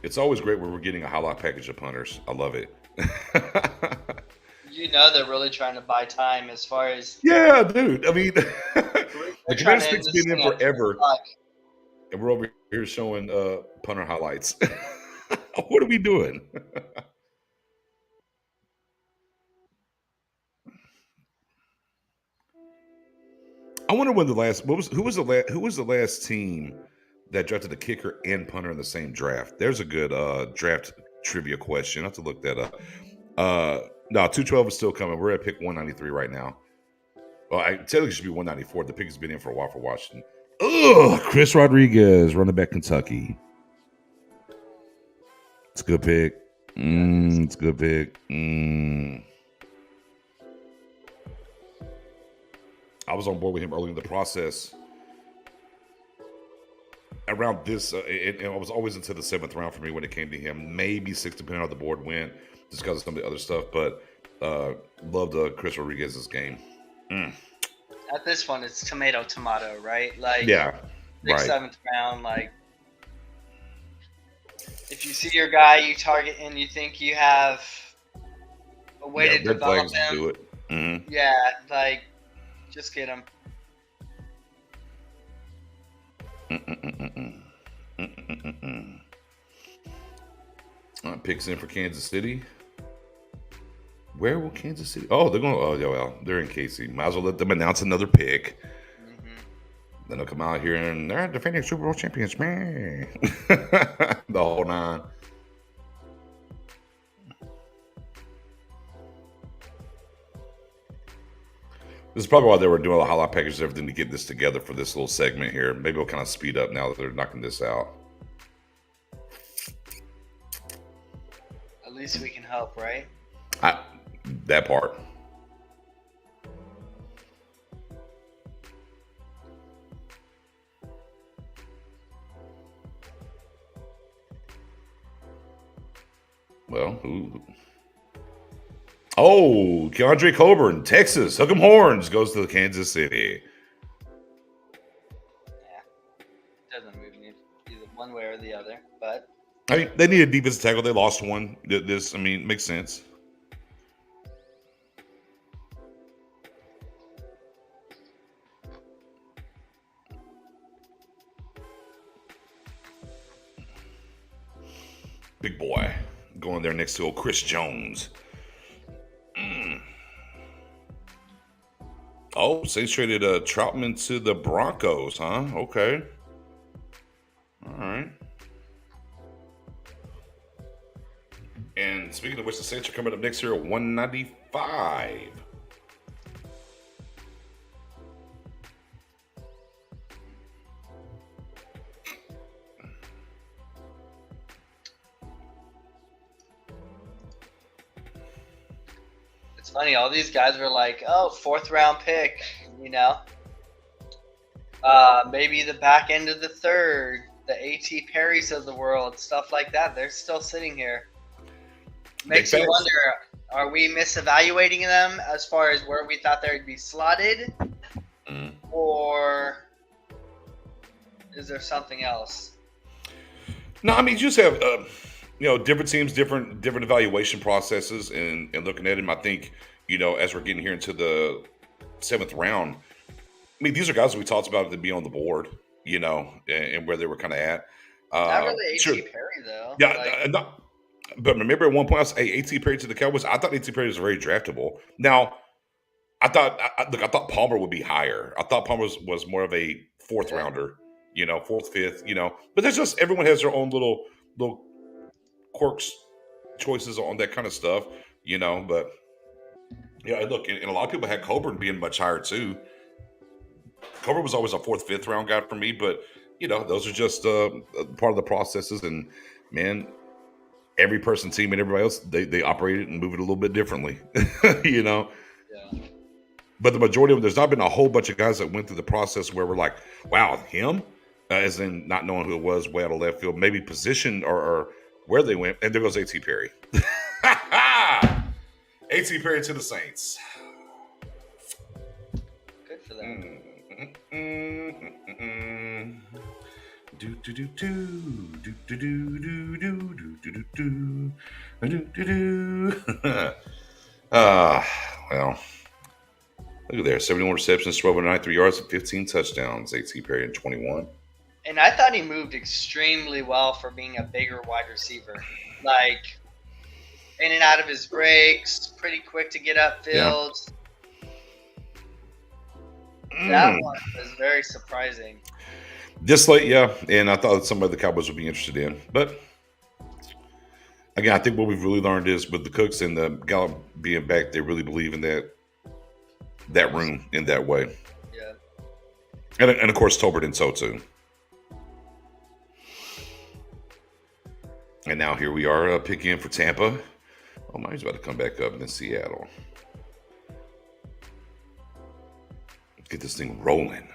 Speaker 3: It's always great when we're getting a highlight package of punters. I love it.
Speaker 7: You know they're really trying to buy time as far as...
Speaker 3: Yeah, dude. I mean, the Commanders pick's been in forever. And we're over here showing punter highlights. What are we doing? I wonder when the last... Who was the last team that drafted a kicker and punter in the same draft? There's a good draft trivia question. I have to look that up. No, 212 is still coming. We're at pick 193 right now. Well, I tell you it should be 194. The pick has been in for a while for Washington. Ugh, Chris Rodriguez, running back Kentucky. It's a good pick. It's a good pick. I was on board with him early in the process. Around this, and I was always into the 7th round for me when it came to him. Maybe 6th, depending on how the board went, just because of some of the other stuff. But loved Chris Rodriguez's game.
Speaker 7: At this one, it's tomato, right? Like,
Speaker 3: yeah,
Speaker 7: 6th, 7th round. Like, if you see your guy you target and you think you have a way to develop him,
Speaker 3: do it.
Speaker 7: Yeah, like, just get him.
Speaker 3: Picks in for Kansas City. Where will Kansas City? Oh, they're going. Oh, yeah, well, they're in KC. Might as well let them announce another pick. Then they'll come out here and they're defending Super Bowl champions, man. The whole 9. This is probably why they were doing all the highlight packages and everything to get this together for this little segment here. Maybe it'll kind of speed up now that they're knocking this out.
Speaker 7: At least we can help, right?
Speaker 3: That part. Well, who? Oh, Keandre Coburn, Texas. Hook 'em horns goes to Kansas City.
Speaker 7: Yeah. Doesn't move me either one way or the other, but
Speaker 3: I mean, they need a defensive tackle. They lost one. This, I mean, makes sense. Big boy going there next to old Chris Jones. Oh, Saints traded Troutman to the Broncos, huh? Okay. All right. And speaking of which, the Saints are coming up next year at 195.
Speaker 7: it's funny. All these guys were like, "Oh, 4th round pick," you know. Maybe the back end of the third, the A.T. Perrys of the world, stuff like that. They're still sitting here. Makes you wonder, are we misevaluating them as far as where we thought they would be slotted? Or is there something else?
Speaker 3: No, I mean, you just have, different teams, different evaluation processes, and looking at them, I think, as we're getting here into the 7th round, I mean, these are guys that we talked about to be on the board, and where they were kind of at.
Speaker 7: Not really A.T.
Speaker 3: Sure.
Speaker 7: Perry, though.
Speaker 3: Yeah, but remember at one point I was, hey, A.T. Perry to the Cowboys. I thought A.T. Perry was very draftable. Now, I thought Palmer would be higher. I thought Palmer was more of a 4th rounder, 4th, 5th, But there's just everyone has their own little quirks, choices on that kind of stuff, But yeah, look, and a lot of people had Coburn being much higher too. Coburn was always a 4th, 5th round guy for me, but those are just part of the processes. And man, every person, team, and everybody else, they operate it and move it a little bit differently, Yeah. But the majority of them, there's not been a whole bunch of guys that went through the process where we're like, wow, him, as in not knowing who it was, way out of left field, maybe position or where they went, and there goes A.T. Perry. A.T. Perry to the Saints.
Speaker 7: Good for them.
Speaker 3: Well, look at there. 71 receptions, 1,293 yards, and 15 touchdowns. A.T. Perry in 21.
Speaker 7: And I thought he moved extremely well for being a bigger wide receiver. Like, in and out of his breaks, pretty quick to get upfield. Yeah. That one was very surprising.
Speaker 3: This late, yeah. And I thought somebody the Cowboys would be interested in. But, again, I think what we've really learned is with the Cooks and the Gallup being back, they really believe in that room in that way.
Speaker 7: Yeah.
Speaker 3: And of course, Tolbert and so too. And now here we are picking in for Tampa. Oh, mine's about to come back up in Seattle. Get this thing rolling.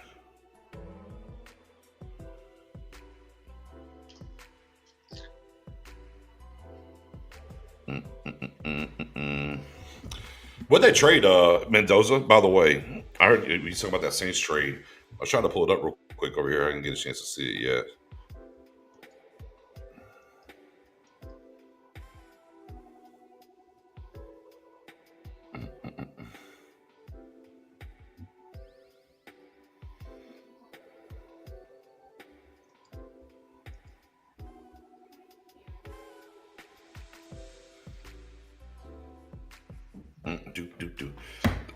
Speaker 3: What'd they trade Mendoza, by the way? I heard you talking about that Saints trade. I was trying to pull it up real quick over here. I didn't get a chance to see it yet.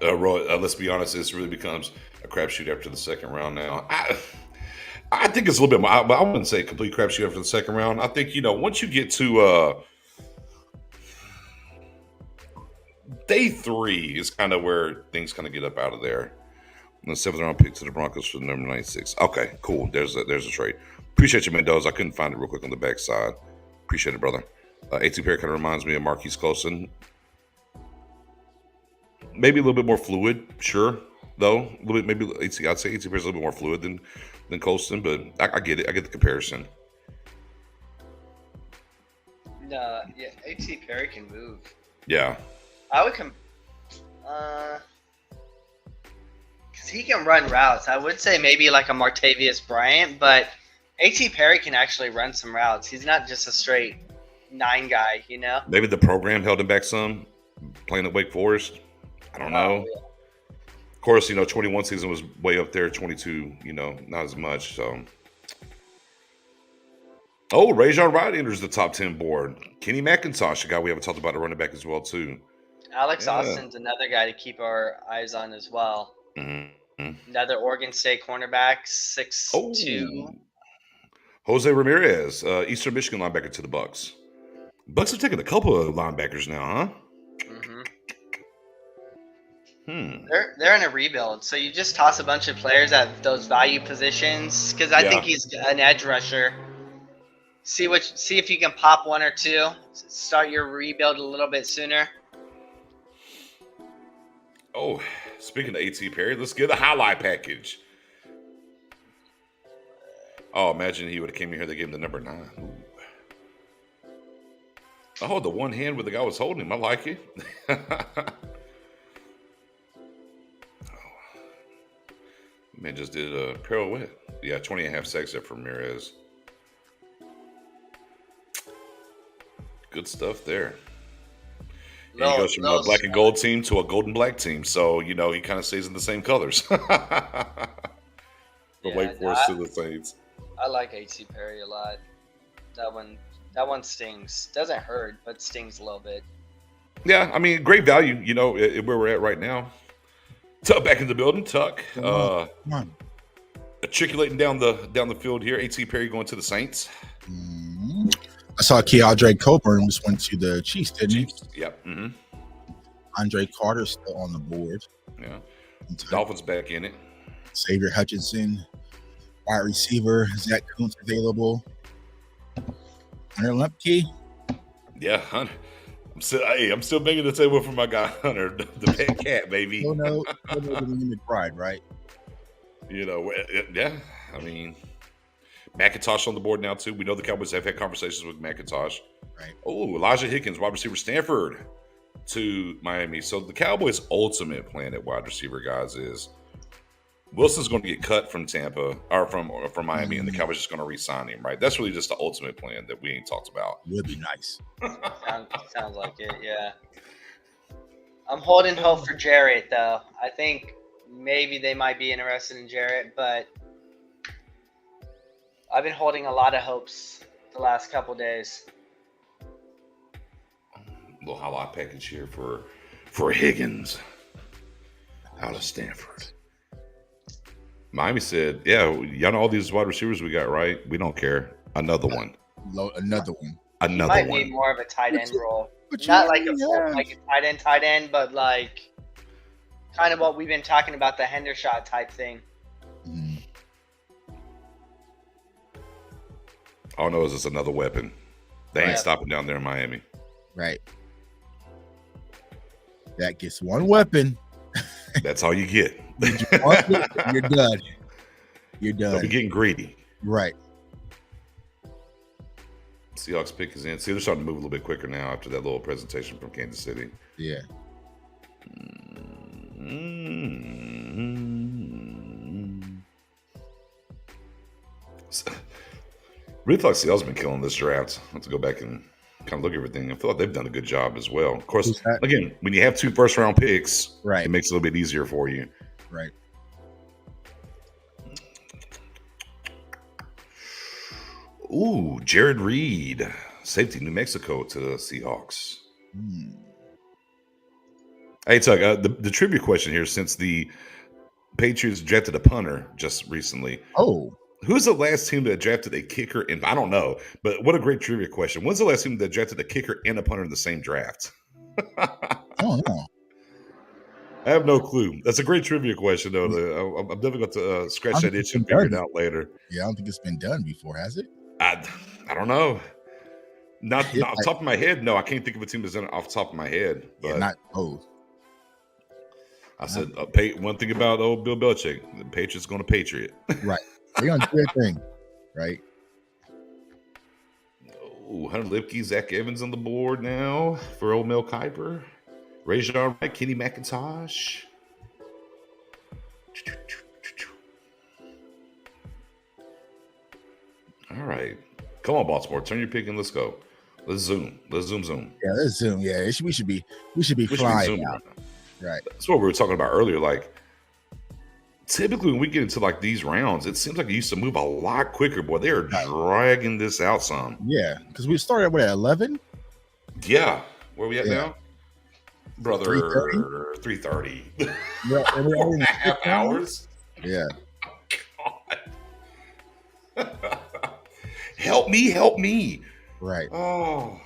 Speaker 3: Roy, let's be honest, this really becomes a crapshoot after the 2nd round now. I think it's a little bit more, but I wouldn't say a complete crapshoot after the 2nd round. I think, once you get to day 3 is kind of where things kind of get up out of there. And the 7th round pick to the Broncos for number 96. Okay, cool. There's a trade. Appreciate you, Mendoza. I couldn't find it real quick on the backside. Appreciate it, brother. A.T. Perry kind of reminds me of Marquise Colston. Maybe a little bit more fluid, sure, though. A little bit, maybe I'd say A.T. Perry's a little bit more fluid than Colston, but I get it. I get the comparison.
Speaker 7: No, yeah, A.T. Perry can move.
Speaker 3: Yeah.
Speaker 7: I would because he can run routes. I would say maybe like a Martavius Bryant, but A.T. Perry can actually run some routes. He's not just a straight 9 guy,
Speaker 3: Maybe the program held him back some, playing at Wake Forest. I don't know.
Speaker 7: Yeah.
Speaker 3: Of course, 21 season was way up there. 22, not as much. So, Rajon Wright enters the top 10 board. Kenny McIntosh, a guy we haven't talked about, a running back as well too.
Speaker 7: Alex Austin's another guy to keep our eyes on as well.
Speaker 3: Mm-hmm.
Speaker 7: Another Oregon State cornerback, 6'2".
Speaker 3: Jose Ramirez, Eastern Michigan linebacker to the Bucks. Bucks have taken a couple of linebackers now, huh?
Speaker 7: They're in a rebuild, so you just toss a bunch of players at those value positions because I think he's an edge rusher. See if you can pop 1 or 2. Start your rebuild a little bit sooner.
Speaker 3: Oh, speaking of A.T. Perry, let's get a highlight package. Oh, imagine he would have came in here. They gave him the number 9. Ooh. Oh, the one hand where the guy was holding him. I like it. Man just did a pirouette. Yeah, 20.5 seconds there for Ramirez. Good stuff there. And he goes from a black and gold team to a gold and black team. So, he kind of stays in the same colors. From Wake Forest to the Saints.
Speaker 7: I like H.C. Perry a lot. That one stings. Doesn't hurt, but stings a little bit.
Speaker 3: Yeah, I mean, great value, where we're at right now. Tuck back in the building. Tuck.
Speaker 5: Come on.
Speaker 3: Matriculating down the field here. H.C. Perry going to the Saints.
Speaker 5: Mm-hmm. I saw Keandre Coburn just went to the Chiefs, didn't he?
Speaker 3: Yep. Mm-hmm.
Speaker 5: Andre Carter still on the board.
Speaker 3: Yeah. Dolphins back in it.
Speaker 5: Xavier Hutchinson, wide receiver. Zach Kuntz available. Hunter Lemke.
Speaker 3: Yeah, Hunter. I'm still banging the table for my guy Hunter, the pet cat, baby.
Speaker 5: Oh no, the pride, right?
Speaker 3: Yeah. I mean, McIntosh on the board now too. We know the Cowboys have had conversations with McIntosh.
Speaker 5: Right.
Speaker 3: Oh, Elijah Hickens, wide receiver, Stanford to Miami. So the Cowboys' ultimate plan at wide receiver, guys, is Wilson's going to get cut from Tampa or from Miami, and the Cowboys just going to re-sign him. Right? That's really just the ultimate plan that we ain't talked about.
Speaker 5: Would be nice.
Speaker 7: Sounds like it. Yeah. I'm holding hope for Jarrett though. I think maybe they might be interested in Jarrett, but I've been holding a lot of hopes the last couple days.
Speaker 3: Little highlight package here for Higgins out of Stanford. Miami said, yeah, y'all know all these wide receivers we got, right? We don't care. Another one.
Speaker 5: Another one.
Speaker 7: He might need more of a tight end role. Not like a tight end, but like kind of what we've been talking about, the Hendershot type thing.
Speaker 5: Mm.
Speaker 3: All I know is it's another weapon. They ain't stopping down there in Miami.
Speaker 5: Right. That gets one weapon.
Speaker 3: That's all you get.
Speaker 5: You're done. You're done.
Speaker 3: They'll be getting greedy.
Speaker 5: Right.
Speaker 3: Seahawks pick is in. See, they're starting to move a little bit quicker now after that little presentation from Kansas City.
Speaker 5: Yeah.
Speaker 3: Really feel like Seattle's been killing this draft. I have to go back and kind of look at everything. I feel like they've done a good job as well. Of course, again, when you have 2 first-round picks,
Speaker 5: right,
Speaker 3: it makes it a little bit easier for you.
Speaker 5: Right.
Speaker 3: Ooh, Jared Reed, safety, New Mexico to the Seahawks. Hey, Tuck, the trivia question here, since the Patriots drafted a punter just recently.
Speaker 5: Oh.
Speaker 3: Who's the last team that drafted a kicker? And I don't know, but what a great trivia question. When's the last team that drafted a kicker and a punter in the same draft?
Speaker 5: I don't know.
Speaker 3: I have no clue. That's a great trivia question, though. I'm definitely going to scratch that itch and figure it out later.
Speaker 5: Yeah, I don't think it's been done before, has it?
Speaker 3: I don't know. Not off the top of my head. No, I can't think of a team that's done it off the top of my head. But
Speaker 5: yeah, not both.
Speaker 3: I said one thing about old Bill Belichick: the Patriots going to Patriot.
Speaker 5: Right. They're going to do their thing, right?
Speaker 3: Oh, Hunter Lipke, Zach Evans on the board now for old Mel Kiper. Rajon Wright, Kenny McIntosh. All right. Come on, Baltimore. Turn your pick and let's go. Let's zoom. Let's zoom.
Speaker 5: Yeah, let's zoom. Yeah, we should be flying out. Right.
Speaker 3: That's what we were talking about earlier. Like, typically when we get into like these rounds, it seems like it used to move a lot quicker. Boy, they are dragging this out some.
Speaker 5: Yeah, because we started at 11.
Speaker 3: Yeah, where we at now, brother? 3:30.
Speaker 5: Yeah,
Speaker 3: 4.5 hours.
Speaker 5: Yeah.
Speaker 3: God. Help me.
Speaker 5: Right.
Speaker 3: Oh.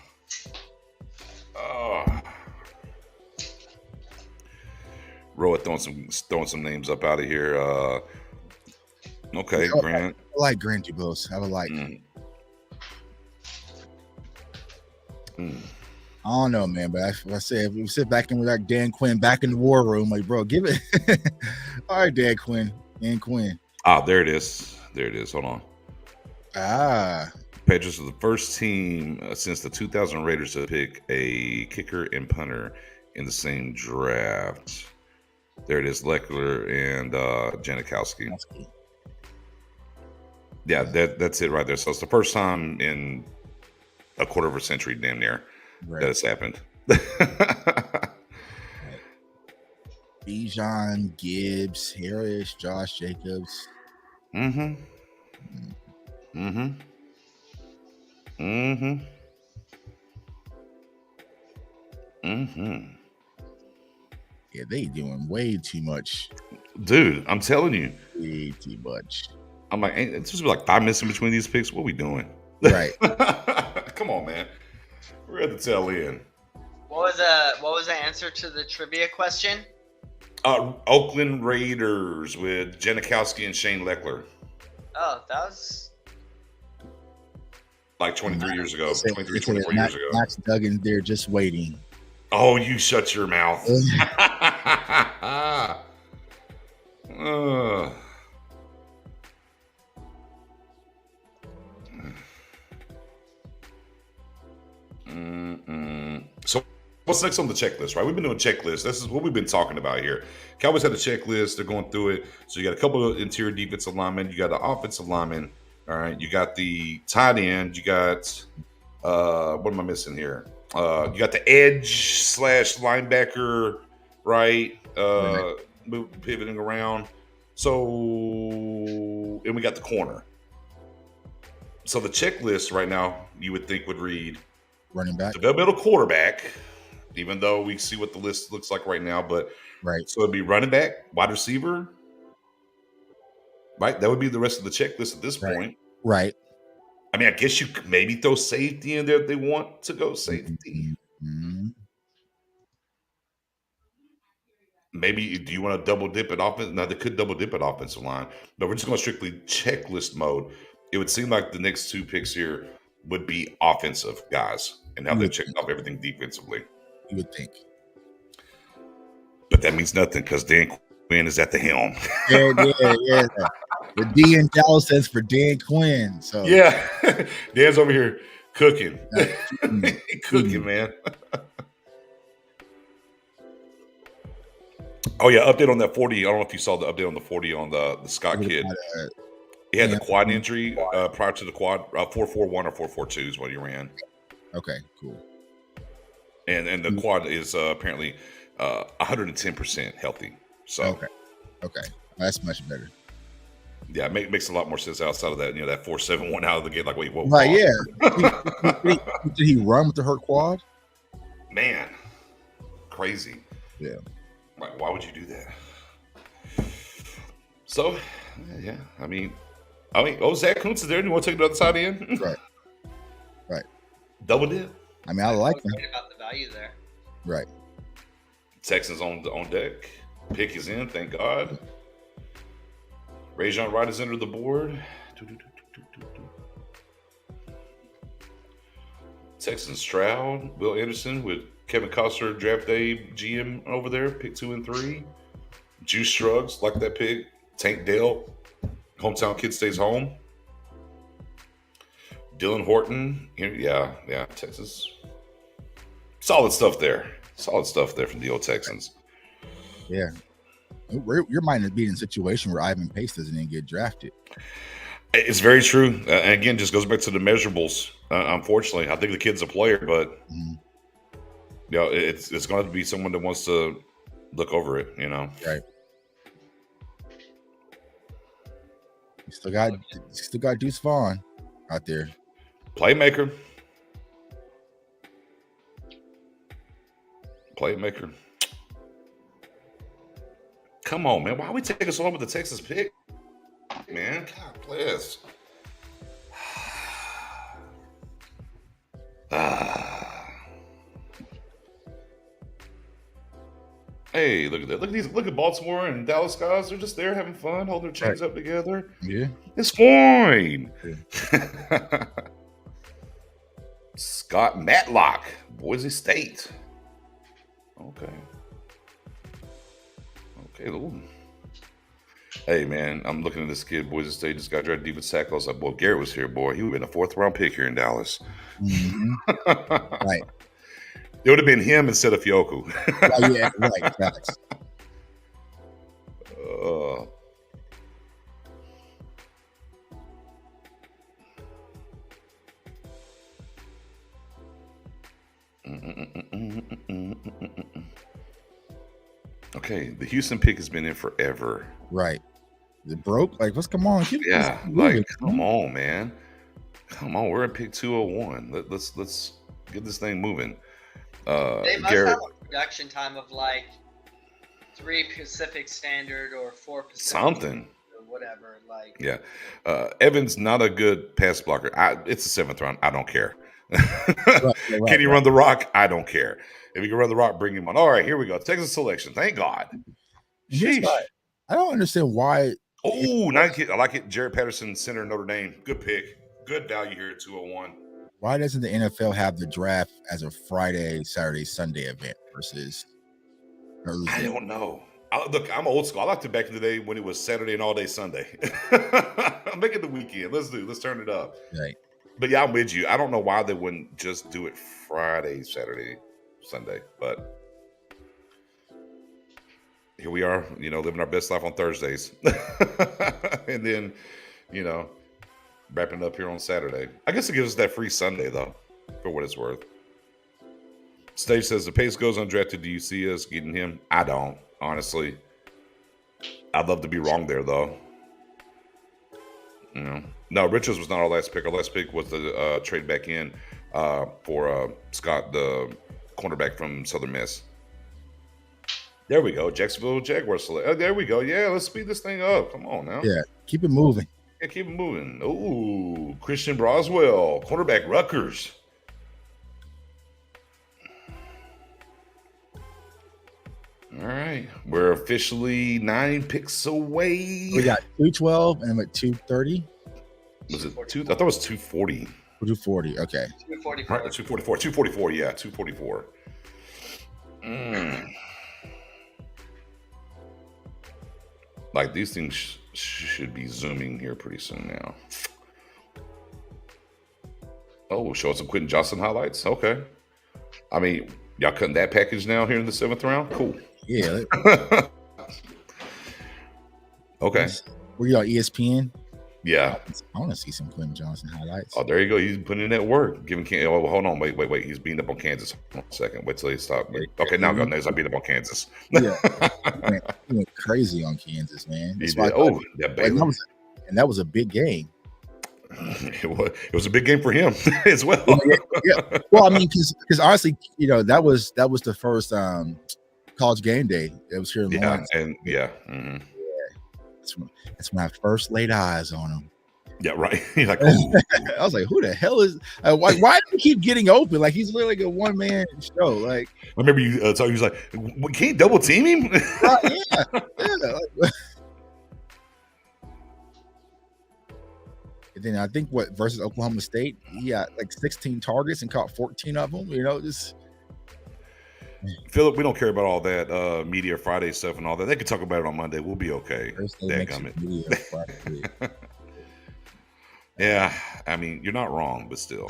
Speaker 3: Roa throwing some names up out of here. Okay, Grant.
Speaker 5: I like Grant Dubose. I would like. I don't know, man, but I say if we sit back and we're like Dan Quinn back in the war room, like, bro, give it. All right, Dan Quinn.
Speaker 3: Ah, there it is. Hold on. Patriots are the first team since the 2000 Raiders to pick a kicker and punter in the same draft. There it is, Leckler and Janikowski. Yeah, that's it right there. So it's the first time in a quarter of a century, damn near, that it's happened.
Speaker 5: Bijan, Gibbs, Harris, Josh Jacobs.
Speaker 3: Mm-hmm.
Speaker 5: Yeah, they doing way too much.
Speaker 3: Dude, I'm telling you.
Speaker 5: Way too much.
Speaker 3: I'm like, it's supposed to be like 5 minutes in between these picks. What are we doing?
Speaker 5: Right.
Speaker 3: Come on, man. We're at the tail end.
Speaker 7: What was the answer to the trivia question?
Speaker 3: Oakland Raiders with Janikowski and Shane Leckler.
Speaker 7: Oh, that was
Speaker 3: like 23 years ago. 23, 24 years ago.
Speaker 5: Max Duggan there just waiting.
Speaker 3: Oh, you shut your mouth. So what's next on the checklist, right? We've been doing checklists. This is what we've been talking about here. Cowboys had a checklist. They're going through it. So you got a couple of interior defensive linemen. You got the offensive lineman. All right. You got the tight end. You got, what am I missing here? You got the edge / linebacker, right? Pivoting around. So, and we got the corner. So the checklist right now, you would think would read
Speaker 5: running back,
Speaker 3: developmental quarterback, even though we see what the list looks like right now. But
Speaker 5: right,
Speaker 3: so it'd be running back, wide receiver, right? That would be the rest of the checklist at this point.
Speaker 5: Right.
Speaker 3: I mean, I guess you could maybe throw safety in there if they want to go safety.
Speaker 5: Mm-hmm.
Speaker 3: Maybe do you want to double dip at offense? Now they could double dip at offensive line, but we're just going strictly checklist mode. It would seem like the next two picks here would be offensive guys, and now they checked off everything defensively.
Speaker 5: You would think,
Speaker 3: but that means nothing because Dan Quinn is at the helm.
Speaker 5: Yeah. The D in Dallas stands for Dan Quinn. So
Speaker 3: yeah, Dan's over here cooking, cooking, man. Oh yeah, update on that 40. I don't know if you saw the update on the 40 on the Scott kid. He had the quad injury prior to the quad. 4.41 or 4.42 is what he ran.
Speaker 5: Okay, cool.
Speaker 3: And the quad is apparently 110% healthy. So
Speaker 5: okay, that's much better.
Speaker 3: Yeah, makes a lot more sense outside of that. You know, that 4.71 out of the gate. Like, wait, what?
Speaker 5: Right? Yeah. Did he run with the hurt quad?
Speaker 3: Man, crazy.
Speaker 5: Yeah.
Speaker 3: Like, why would you do that? So, yeah, I mean, Zach Kuntz is there. Do you want to take the other side in?
Speaker 5: Right.
Speaker 3: Double dip.
Speaker 5: I mean, I like that.
Speaker 7: Right about the value there.
Speaker 5: Right.
Speaker 3: Texans on deck. Pick is in. Thank God. Rajon Wright has entered the board. Texans Stroud, Will Anderson with Kevin Costner, draft day GM over there, pick 2 and 3. Juice Shrugs, like that pick. Tank Dell, hometown kid stays home. Dylan Horton, yeah, Texas. Solid stuff there from the old Texans.
Speaker 5: Yeah. You might be in a situation where Ivan Pace doesn't even get drafted.
Speaker 3: It's very true. And again, just goes back to the measurables. Unfortunately, I think the kid's a player, but you know, it's going to have to be someone that wants to look over it. You know,
Speaker 5: right? You still got Deuce Vaughn out there,
Speaker 3: playmaker. Come on, man. Why are we taking so long with the Texas pick? Man, God bless. Hey, look at that. Look at Baltimore and Dallas guys. They're just there having fun, holding their chains up together.
Speaker 5: Yeah.
Speaker 3: It's fine. Yeah. Scott Matlock, Boise State. Okay. Ooh. Hey man, I'm looking at this kid, Boise State just got drafted deep with tackle. I was like, boy, if Garrett was here, boy, he would have been a 4th-round pick here in Dallas.
Speaker 5: Mhm. Right.
Speaker 3: It would have been him instead of Fioku.
Speaker 5: Oh, yeah, right. Facts.
Speaker 3: Okay, the Houston pick has been in forever.
Speaker 5: Right. It broke? Like, what's come on?
Speaker 3: Yeah, like, come on, man. Come on, we're at pick 201. Let's get this thing moving.
Speaker 7: They must
Speaker 3: Garrett,
Speaker 7: have a production time of like 3 Pacific Standard or 4 Pacific
Speaker 3: something.
Speaker 7: or whatever. Like,
Speaker 3: yeah. Evans not a good pass blocker. It's the 7th round. I don't care. Can he run the rock? I don't care. If he can run the rock, bring him on. All right, here we go. Texas selection. Thank God. Sheesh.
Speaker 5: I don't understand why.
Speaker 3: Oh, I like it. Jared Patterson, center, Notre Dame. Good pick. Good value here at 201.
Speaker 5: Why doesn't the NFL have the draft as a Friday, Saturday, Sunday event versus Thursday?
Speaker 3: I don't know. Look, I'm old school. I liked it back in the day when it was Saturday and all day Sunday. Make it the weekend. Let's turn it up.
Speaker 5: Right.
Speaker 3: But yeah, I'm with you. I don't know why they wouldn't just do it Friday, Saturday, Sunday. But here we are, living our best life on Thursdays. And then, wrapping it up here on Saturday. I guess it gives us that free Sunday, though, for what it's worth. Stage says, the pace goes undrafted. Do you see us getting him? I don't, honestly. I'd love to be wrong there, though. No, Richards was not our last pick. Our last pick was the trade back in for Scott, the cornerback from Southern Miss. There we go. Jacksonville Jaguars select. Oh, there we go. Yeah, let's speed this thing up. Come on now.
Speaker 5: Yeah, keep it moving.
Speaker 3: Yeah, keep it moving. Ooh, Christian Broswell, cornerback, Rutgers. All right, we're officially 9 picks away.
Speaker 5: We got 212 and I'm at 230.
Speaker 3: Was it 2? I thought it was 240.
Speaker 5: 240. Okay.
Speaker 7: 244.
Speaker 3: Right, 244. 244. Yeah, 244. Like these things should be zooming here pretty soon now. Oh, show us some Quentin Johnson highlights. Okay. I mean, y'all cutting that package now here in the 7th round? Cool.
Speaker 5: Yeah.
Speaker 3: Okay.
Speaker 5: Were you on ESPN?
Speaker 3: Yeah.
Speaker 5: I want to see some Quentin Johnson highlights.
Speaker 3: Oh, there you go. He's putting in that work. Giving oh, hold on. Wait. He's beating up on Kansas. Hold on a second. Wait till he stops. Okay, now go next. I beat up on Kansas.
Speaker 5: Yeah. Man, he went crazy on Kansas, man.
Speaker 3: He did. Oh, that Baylor.
Speaker 5: And that was a big game.
Speaker 3: It was a big game for him as well.
Speaker 5: Yeah. Well, I mean, because honestly, that was the first college game day. It was here in Lawrence.
Speaker 3: And yeah.
Speaker 5: Mm-hmm. That's when I first laid eyes on him.
Speaker 3: Yeah, right. You're like, oh.
Speaker 5: I was like, who the hell is? Why do he keep getting open? Like he's literally like a one-man show. Like
Speaker 3: I remember you talking. He was like, "Can you double team him?"
Speaker 5: Yeah. And then I think versus Oklahoma State, he got like 16 targets and caught 14 of them. Just.
Speaker 3: Philip, we don't care about all that media Friday stuff and all that. They can talk about it on Monday. We'll be okay. Yeah, I mean, you're not wrong, but still.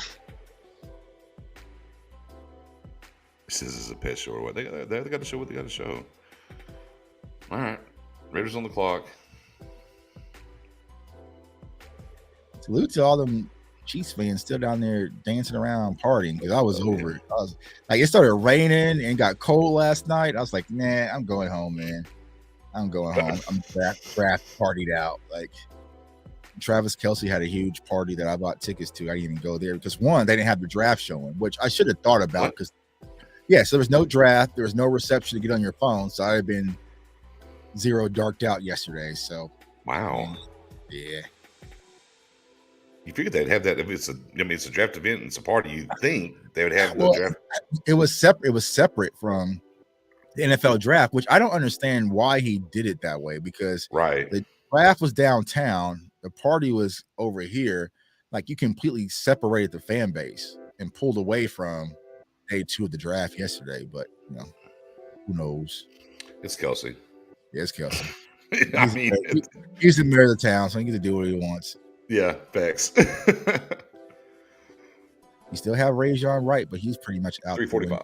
Speaker 3: This is a pet show or what? They got to show what they got to show. All right. Raiders on the clock.
Speaker 5: Salute to all them Chiefs fans still down there dancing around partying because I was over it. I was like, it started raining and got cold last night. I was like, nah, I'm going home, man. I'm going home. I'm draft partied out. Like Travis Kelce had a huge party that I bought tickets to. I didn't even go there because one, they didn't have the draft showing, which I should have thought about because so there was no draft, there was no reception to get on your phone. So I had been zero darked out yesterday. So
Speaker 3: wow.
Speaker 5: Yeah.
Speaker 3: You figured they'd have that if it's a draft event and it's a party. You think they would have the draft.
Speaker 5: It was separate. It was separate from the NFL draft, which I don't understand why he did it that way because the draft was downtown, the party was over here. Like you completely separated the fan base and pulled away from day 2 of the draft yesterday. But who knows?
Speaker 3: It's Kelce.
Speaker 5: Yeah, it's Kelce.
Speaker 3: I mean,
Speaker 5: he's the mayor of the town, so he gets to do what he wants.
Speaker 3: Yeah, facts.
Speaker 5: You still have Rajon Wright, but he's pretty much out.
Speaker 3: 345.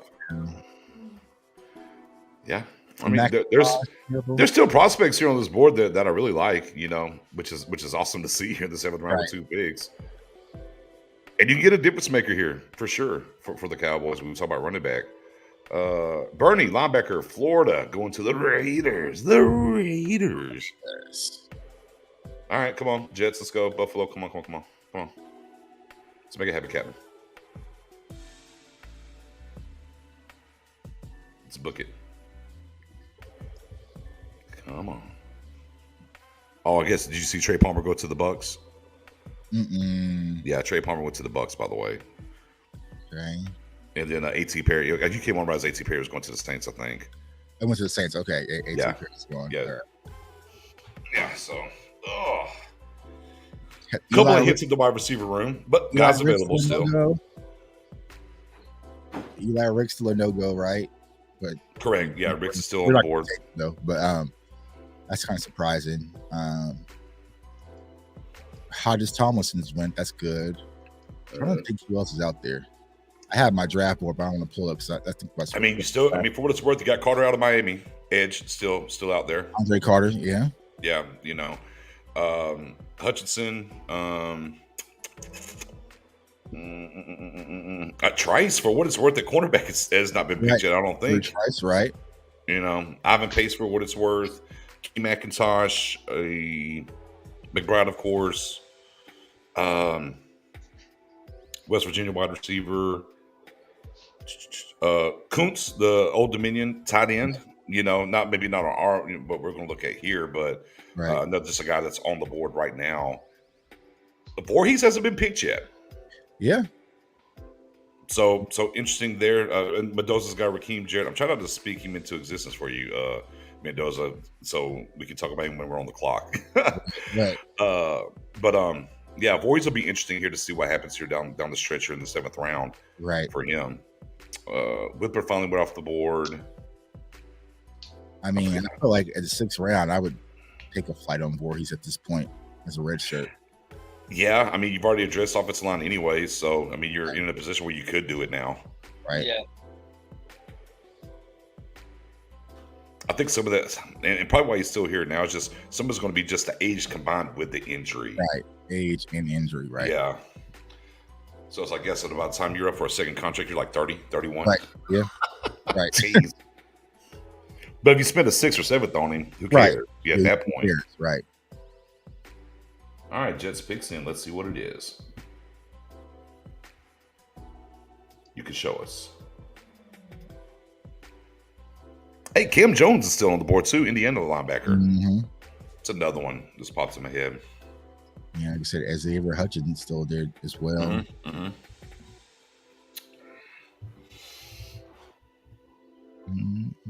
Speaker 3: Yeah, I
Speaker 5: And
Speaker 3: mean, there's still prospects here on this board that I really like, you know, which is awesome to see here in the 7th round with 2 picks. And you can get a difference maker here for sure for the Cowboys. We were talking about running back. Bernie, linebacker, Florida, going to the Raiders. The Raiders.
Speaker 5: Yes.
Speaker 3: All right, come on, Jets, let's go. Buffalo, come on. Let's make it happen, Captain. Let's book it. Come on. Oh, I guess, did you see Trey Palmer go to the Bucks? Yeah, Trey Palmer went to the Bucks, by the way.
Speaker 5: Okay.
Speaker 3: And then A.T. Perry. You came on as A.T. Perry was going to the Saints, I think.
Speaker 5: I went to the Saints. Okay. A.T.
Speaker 3: Yeah.
Speaker 5: Perry's going.
Speaker 3: Yeah.
Speaker 5: Right.
Speaker 3: Yeah, so. Couple of hits in the wide receiver room, but guys available still.
Speaker 5: Eli Rick's still a no-go, right? But
Speaker 3: correct. Yeah, Rick's is still on the board.
Speaker 5: No, but that's kind of surprising. Hodges Tomlinson's went. That's good. I don't think who else is out there. I have my draft board, but I want to pull up because I think that's.
Speaker 3: I mean, you still. I mean, for what it's worth, you got Carter out of Miami. Edge still out there.
Speaker 5: Andre Carter, yeah.
Speaker 3: Yeah, you know, Hutchinson. Trice, for what it's worth, the cornerback has not been picked yet. I don't think.
Speaker 5: Trice, right?
Speaker 3: You know, Ivan Pace, for what it's worth. Key McIntosh, McBride, of course. West Virginia wide receiver. Kuntz, the Old Dominion tight end. You know, maybe not on our, but we're going to look at here. But not just a guy that's on the board right now. Voorhees hasn't been picked yet.
Speaker 5: Yeah.
Speaker 3: So interesting there. And Mendoza's got Raheem Jarrett. I'm trying not to speak him into existence for you, Mendoza, so we can talk about him when we're on the clock.
Speaker 5: Right.
Speaker 3: But yeah, Voorhees will be interesting here to see what happens here down the stretch here in the 7th round.
Speaker 5: Right.
Speaker 3: For him. Whipper finally went off the board.
Speaker 5: I mean, I feel like at the 6th round, I would take a flight on Voorhees at this point as a red shirt.
Speaker 3: Yeah, I mean, you've already addressed offensive line anyway, so I mean, you're in a position where you could do it now.
Speaker 5: Right.
Speaker 7: Yeah.
Speaker 3: I think some of that, and probably why he's still here now, is just some of it's going to be just the age combined with the injury.
Speaker 5: Right. Age and injury, right.
Speaker 3: Yeah. So it's like, I guess at about the time you're up for a second contract, you're like 30, 31.
Speaker 5: Right. Yeah. Right.
Speaker 3: Jeez. But if you spend a 6th or 7th on him, who cares?
Speaker 5: Right.
Speaker 3: Yeah, at that point.
Speaker 5: Right.
Speaker 3: All right, Jets picks in. Let's see what it is. You can show us. Hey, Cam Jones is still on the board too. Indiana linebacker.
Speaker 5: Mm-hmm.
Speaker 3: It's another one. Just pops in my head.
Speaker 5: Yeah, like I said, Xavier Hutchinson still there as well.
Speaker 3: Mm-hmm. Mm-hmm.
Speaker 5: Mm-hmm.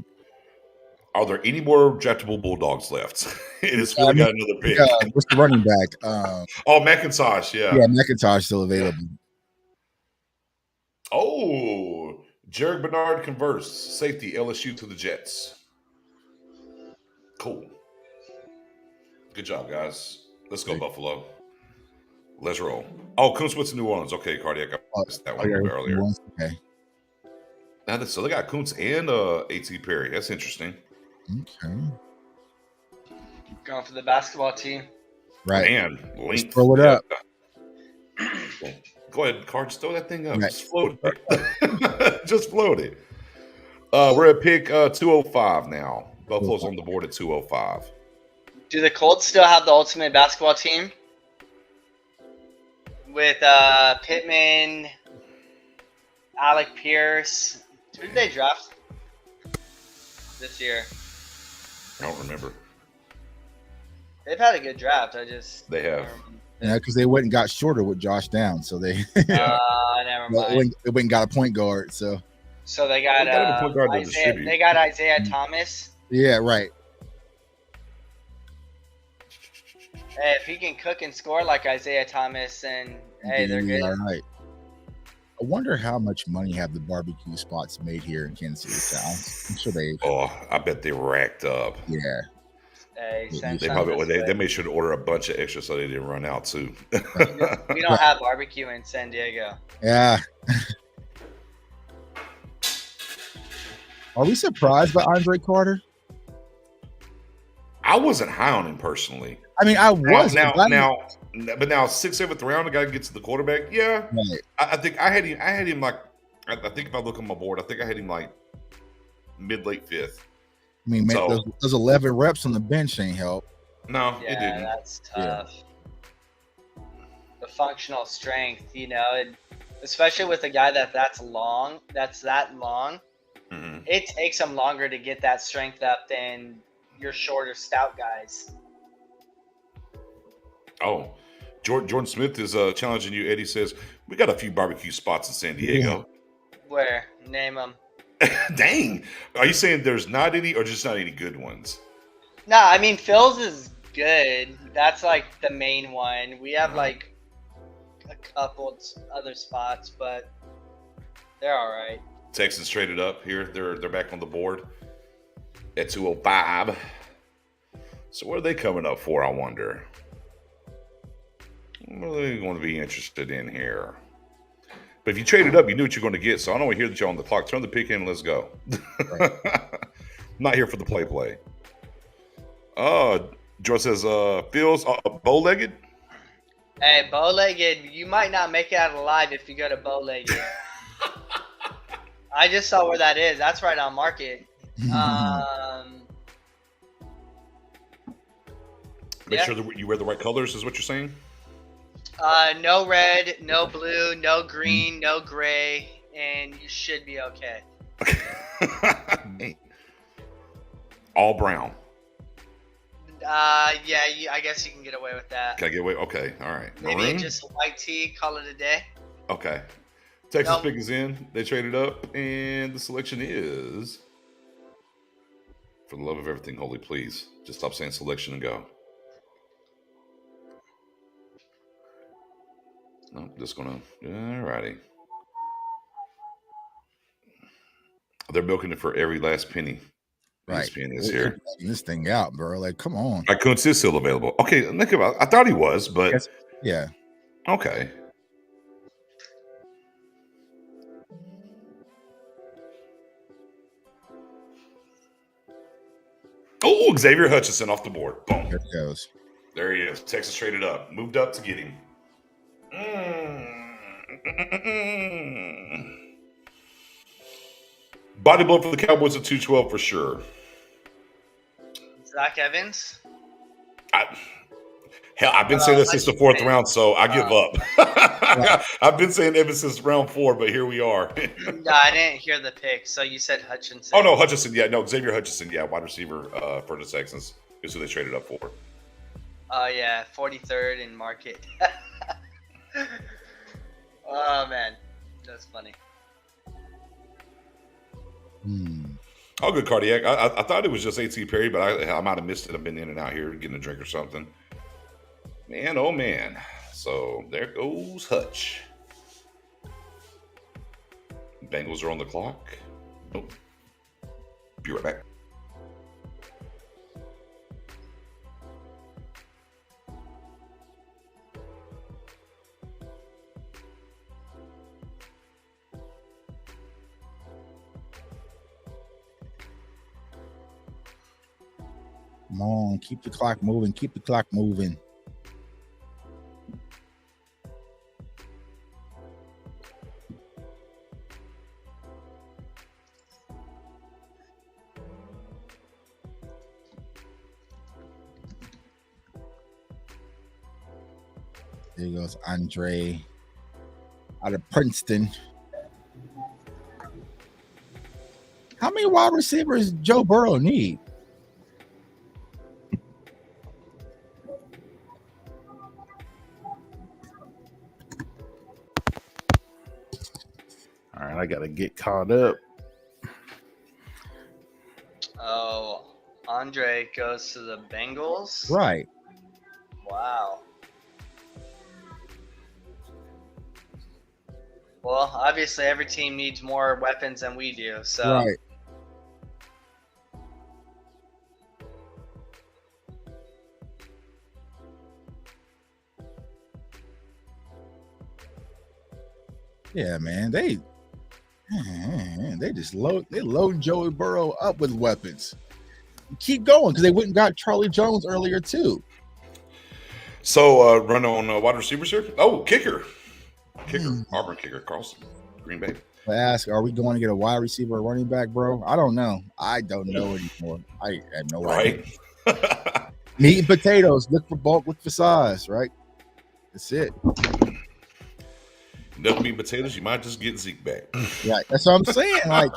Speaker 3: Are there any more draftable Bulldogs left? It has really got another pick.
Speaker 5: What's the running back?
Speaker 3: McIntosh, yeah.
Speaker 5: Yeah, McIntosh still available.
Speaker 3: Oh, Jared Bernard converts. Safety, LSU to the Jets. Cool. Good job, guys. Let's go, Buffalo. Let's roll. Oh, Kuntz went to New Orleans. Okay, Cardiac. I missed that one earlier.
Speaker 5: Okay.
Speaker 3: Now, so they got Kuntz and A.T. Perry. That's interesting.
Speaker 5: Okay.
Speaker 7: Going for the basketball team.
Speaker 5: Right.
Speaker 3: And length.
Speaker 5: Throw it up.
Speaker 3: Go ahead, Cards. Throw that thing up.
Speaker 5: Right.
Speaker 3: Just float it. Just float it. We're at pick 205 now. Buffalo's on the board at 205.
Speaker 7: Do the Colts still have the ultimate basketball team? With Pittman, Alec Pierce. Who did they draft this year?
Speaker 3: I don't remember.
Speaker 7: They've had a good draft.
Speaker 3: They have.
Speaker 5: Yeah, because they went and got shorter with Josh Down, so they
Speaker 7: never mind.
Speaker 5: They went and got a point guard. So
Speaker 7: they got
Speaker 3: a point guard to distribute.
Speaker 7: They got Isaiah Thomas.
Speaker 5: Yeah, right.
Speaker 7: Hey, if he can cook and score like Isaiah Thomas, then hey, they're good.
Speaker 5: All right. I wonder how much money have the barbecue spots made here in Kansas City Town. I'm sure they.
Speaker 3: Oh, I bet they racked up.
Speaker 5: Yeah.
Speaker 7: Hey, send
Speaker 3: They
Speaker 7: some
Speaker 3: probably
Speaker 7: this
Speaker 3: they
Speaker 7: way.
Speaker 3: made sure to order a bunch of extra so they didn't run out too.
Speaker 7: We don't have barbecue in San Diego.
Speaker 5: Yeah. Are we surprised by Andre Carter?
Speaker 3: I wasn't high on him personally.
Speaker 5: I mean, I was
Speaker 3: now, 6th, 7th round, the guy gets to the quarterback. Yeah,
Speaker 5: right.
Speaker 3: I think I had him like. I think if I look on my board, I think I had him like mid-late 5th.
Speaker 5: I mean, man,
Speaker 3: So-
Speaker 5: those 11 reps on the bench ain't help.
Speaker 3: No, it
Speaker 7: Yeah,
Speaker 3: didn't.
Speaker 7: that's tough. The functional strength, especially with a guy that's that long,
Speaker 3: Mhm.
Speaker 7: it takes him longer to get that strength up than your shorter, stout guys.
Speaker 3: Oh, Jordan Smith is challenging you. Eddie says we got a few barbecue spots in San Diego.
Speaker 7: Where? Name them.
Speaker 3: Dang, are you saying there's not any, or just not any good ones?
Speaker 7: No, I mean Phil's is good. That's like the main one. We have like a couple other spots, but they're all right.
Speaker 3: Texans traded up here. They're back on the board at 205. So what are they coming up for, I wonder? What are they going to be interested in here? But if you traded up, you knew what you're going to get. So I don't want to hear that you're on the clock. Turn the pick in and let's go.
Speaker 5: Right.
Speaker 3: Not here for the play. George says, Phil's bow-legged?
Speaker 7: Hey, bow-legged, you might not make it out alive if you go to bow-legged. I just saw where that is. That's right on Market.
Speaker 3: Make sure that you wear the right colors is what you're saying?
Speaker 7: No red, no blue, no green, no gray, and you should be okay.
Speaker 3: All brown.
Speaker 7: Yeah, I guess you can get away with that.
Speaker 3: Can I get away? Okay, all right.
Speaker 7: Maybe
Speaker 3: Maroon?
Speaker 7: just a white tee, call it a day.
Speaker 3: Okay. Texas
Speaker 7: Nope.
Speaker 3: pick is in. They traded up, and the selection is, for the love of everything holy, please, just stop saying selection and go. No, just gonna. All righty. They're milking it for every last penny.
Speaker 5: Right.
Speaker 3: ESPN is here.
Speaker 5: This thing out, bro. Like, come on.
Speaker 3: Kuntz is still available. Okay, think about it. I thought he was, but
Speaker 5: Yes. Yeah.
Speaker 3: okay. Oh, Xavier Hutchinson off the board. Boom.
Speaker 5: There it goes.
Speaker 3: There he is. Texas traded up. Moved up to get him. Body blow for the Cowboys at 212 for sure.
Speaker 7: Zach Evans?
Speaker 3: I've been saying this since the 4th round, so I give up. I've been saying Evans since round 4, but here we are.
Speaker 7: No, I didn't hear the pick, so you said Hutchinson.
Speaker 3: Oh, no, Hutchinson. Yeah, no, Xavier Hutchinson. Yeah, wide receiver for the Texans is who they traded up for.
Speaker 7: Oh, yeah, 43rd in Market. Oh, man. That's funny.
Speaker 3: Oh, good cardiac. I thought it was just A.T. Perry, but I might have missed it. I've been in and out here getting a drink or something. Man, oh, man. So there goes Hutch. Bengals are on the clock. Nope. Be right back.
Speaker 5: Come on. Keep the clock moving. Keep the clock moving. There goes Andre out of Princeton. How many wide receivers Joe Burrow need?
Speaker 6: All right, I got to get caught up.
Speaker 7: Oh, Andre goes to the Bengals?
Speaker 5: Right.
Speaker 7: Wow. Well, obviously every team needs more weapons than we do, so.
Speaker 5: Right. Yeah, man. They just load Joey Burrow up with weapons. Keep going because they went and got Charlie Jones earlier too.
Speaker 3: So run on wide receivers here. Oh, kicker, Auburn kicker, Carlson, Green Bay.
Speaker 5: I ask, are we going to get a wide receiver or running back, bro? I don't know. I don't know anymore. I have no idea. Meat and potatoes. Look for bulk. Look for size. Right. That's it.
Speaker 3: No meat and potatoes. You might just get Zeke back.
Speaker 5: Right. That's what I'm saying. Like,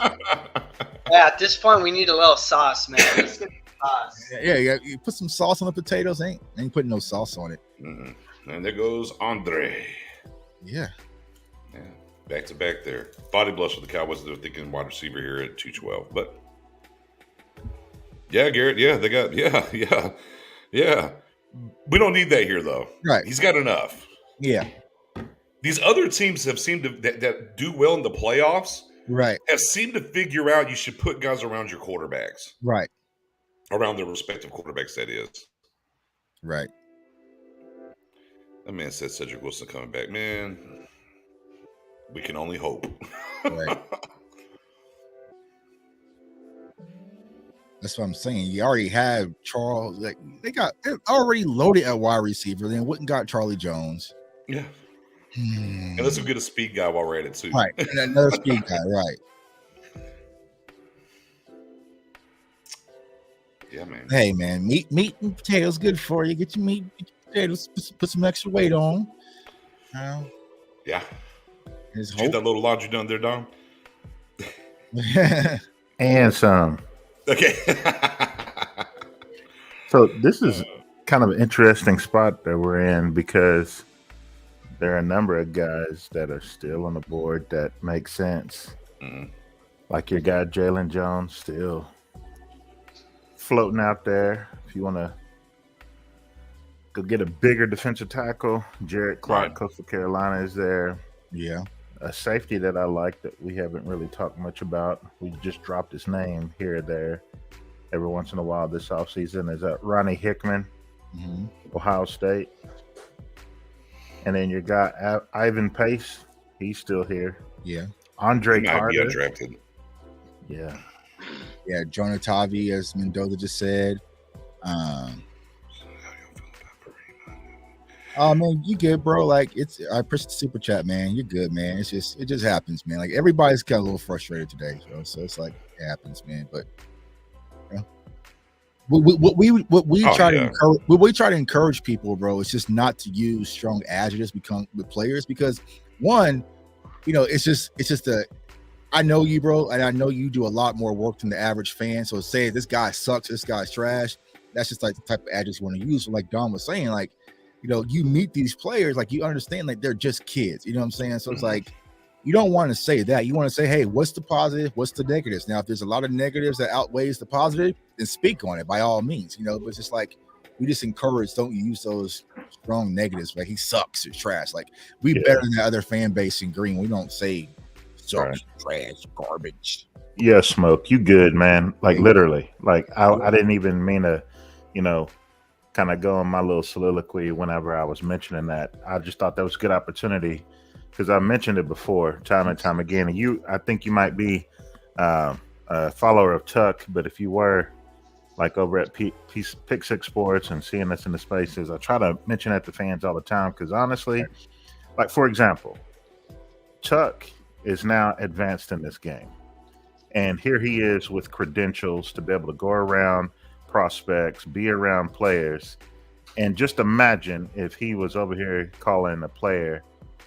Speaker 7: yeah. At this point, we need a little sauce, man. Let's get sauce.
Speaker 5: Yeah. You put some sauce on the potatoes. Ain't putting no sauce on it.
Speaker 3: Mm-hmm. And there goes Andre.
Speaker 5: Yeah.
Speaker 3: Back to back there. Body blows for the Cowboys. They're thinking wide receiver here at 212. But yeah, Garrett. Yeah, they got. Yeah. We don't need that here though.
Speaker 5: Right.
Speaker 3: He's got enough.
Speaker 5: Yeah.
Speaker 3: These other teams have seemed to that do well in the playoffs.
Speaker 5: Right.
Speaker 3: Have seemed to figure out you should put guys around your quarterbacks.
Speaker 5: Right.
Speaker 3: Around their respective quarterbacks. That is.
Speaker 5: Right.
Speaker 3: That man said Cedric Wilson coming back, man. We can only hope.
Speaker 5: Right. That's what I'm saying. You already have Charles. Like they're already loaded at wide receiver. Then went and got Charlie Jones.
Speaker 3: Yeah. And let's get a speed guy while we're at it too.
Speaker 5: Right. And another speed guy. Right.
Speaker 3: Yeah, man.
Speaker 5: Hey, man. Meat and potatoes good for you. Get your meat and potatoes. Put some extra weight on.
Speaker 3: Yeah.
Speaker 5: Get
Speaker 3: that little laundry done there, Dom?
Speaker 6: And some.
Speaker 3: Okay.
Speaker 6: So this is kind of an interesting spot that we're in because there are a number of guys that are still on the board that make sense.
Speaker 3: Mm-hmm.
Speaker 6: Like your guy Jalen Jones still floating out there. If you want to go get a bigger defensive tackle, Jared Clark, Coastal Carolina is there.
Speaker 5: Yeah.
Speaker 6: A safety that I like that we haven't really talked much about. We just dropped his name here or there every once in a while this offseason is Ronnie Hickman, Ohio State. And then your guy Ivan Pace, he's still here.
Speaker 5: Yeah.
Speaker 6: Andre Carter.
Speaker 3: Be undrafted.
Speaker 6: Yeah.
Speaker 5: Yeah, Jonah Tavi, as Mendoza just said. Oh man, you good, bro? Like I appreciate the super chat, man. You're good, man. It just happens, man. Like everybody's kind of a little frustrated today, so it's like it happens, man. But you know, what we try to encourage people, bro, is just not to use strong adjectives with players because one, you know, it's just I know you, bro, and I know you do a lot more work than the average fan. So say this guy sucks, this guy's trash. That's just like the type of adjectives you want to use. So like Don was saying, like, you know, you meet these players, like you understand, like they're just kids. You know what I'm saying? So it's like you don't want to say that. You want to say, hey, what's the positive? What's the negatives? Now, if there's a lot of negatives that outweighs the positive, then speak on it by all means. You know, but it's just like we just encourage, don't use those strong negatives. Like he sucks or trash. Like we better than the other fan base in green. We don't say sucks, trash, garbage.
Speaker 6: Yeah, Smoke, you good, man. Like literally. Like I didn't even mean to, you know, kind of go on my little soliloquy whenever I was mentioning that. I just thought that was a good opportunity because I mentioned it before time and time again. And I think you might be a follower of Tuck, but if you were like over at Pick Six Sports and seeing us in the spaces, I try to mention that to fans all the time because honestly, like for example, Tuck is now advanced in this game. And here he is with credentials to be able to go around prospects, be around players, and just imagine if he was over here calling a player,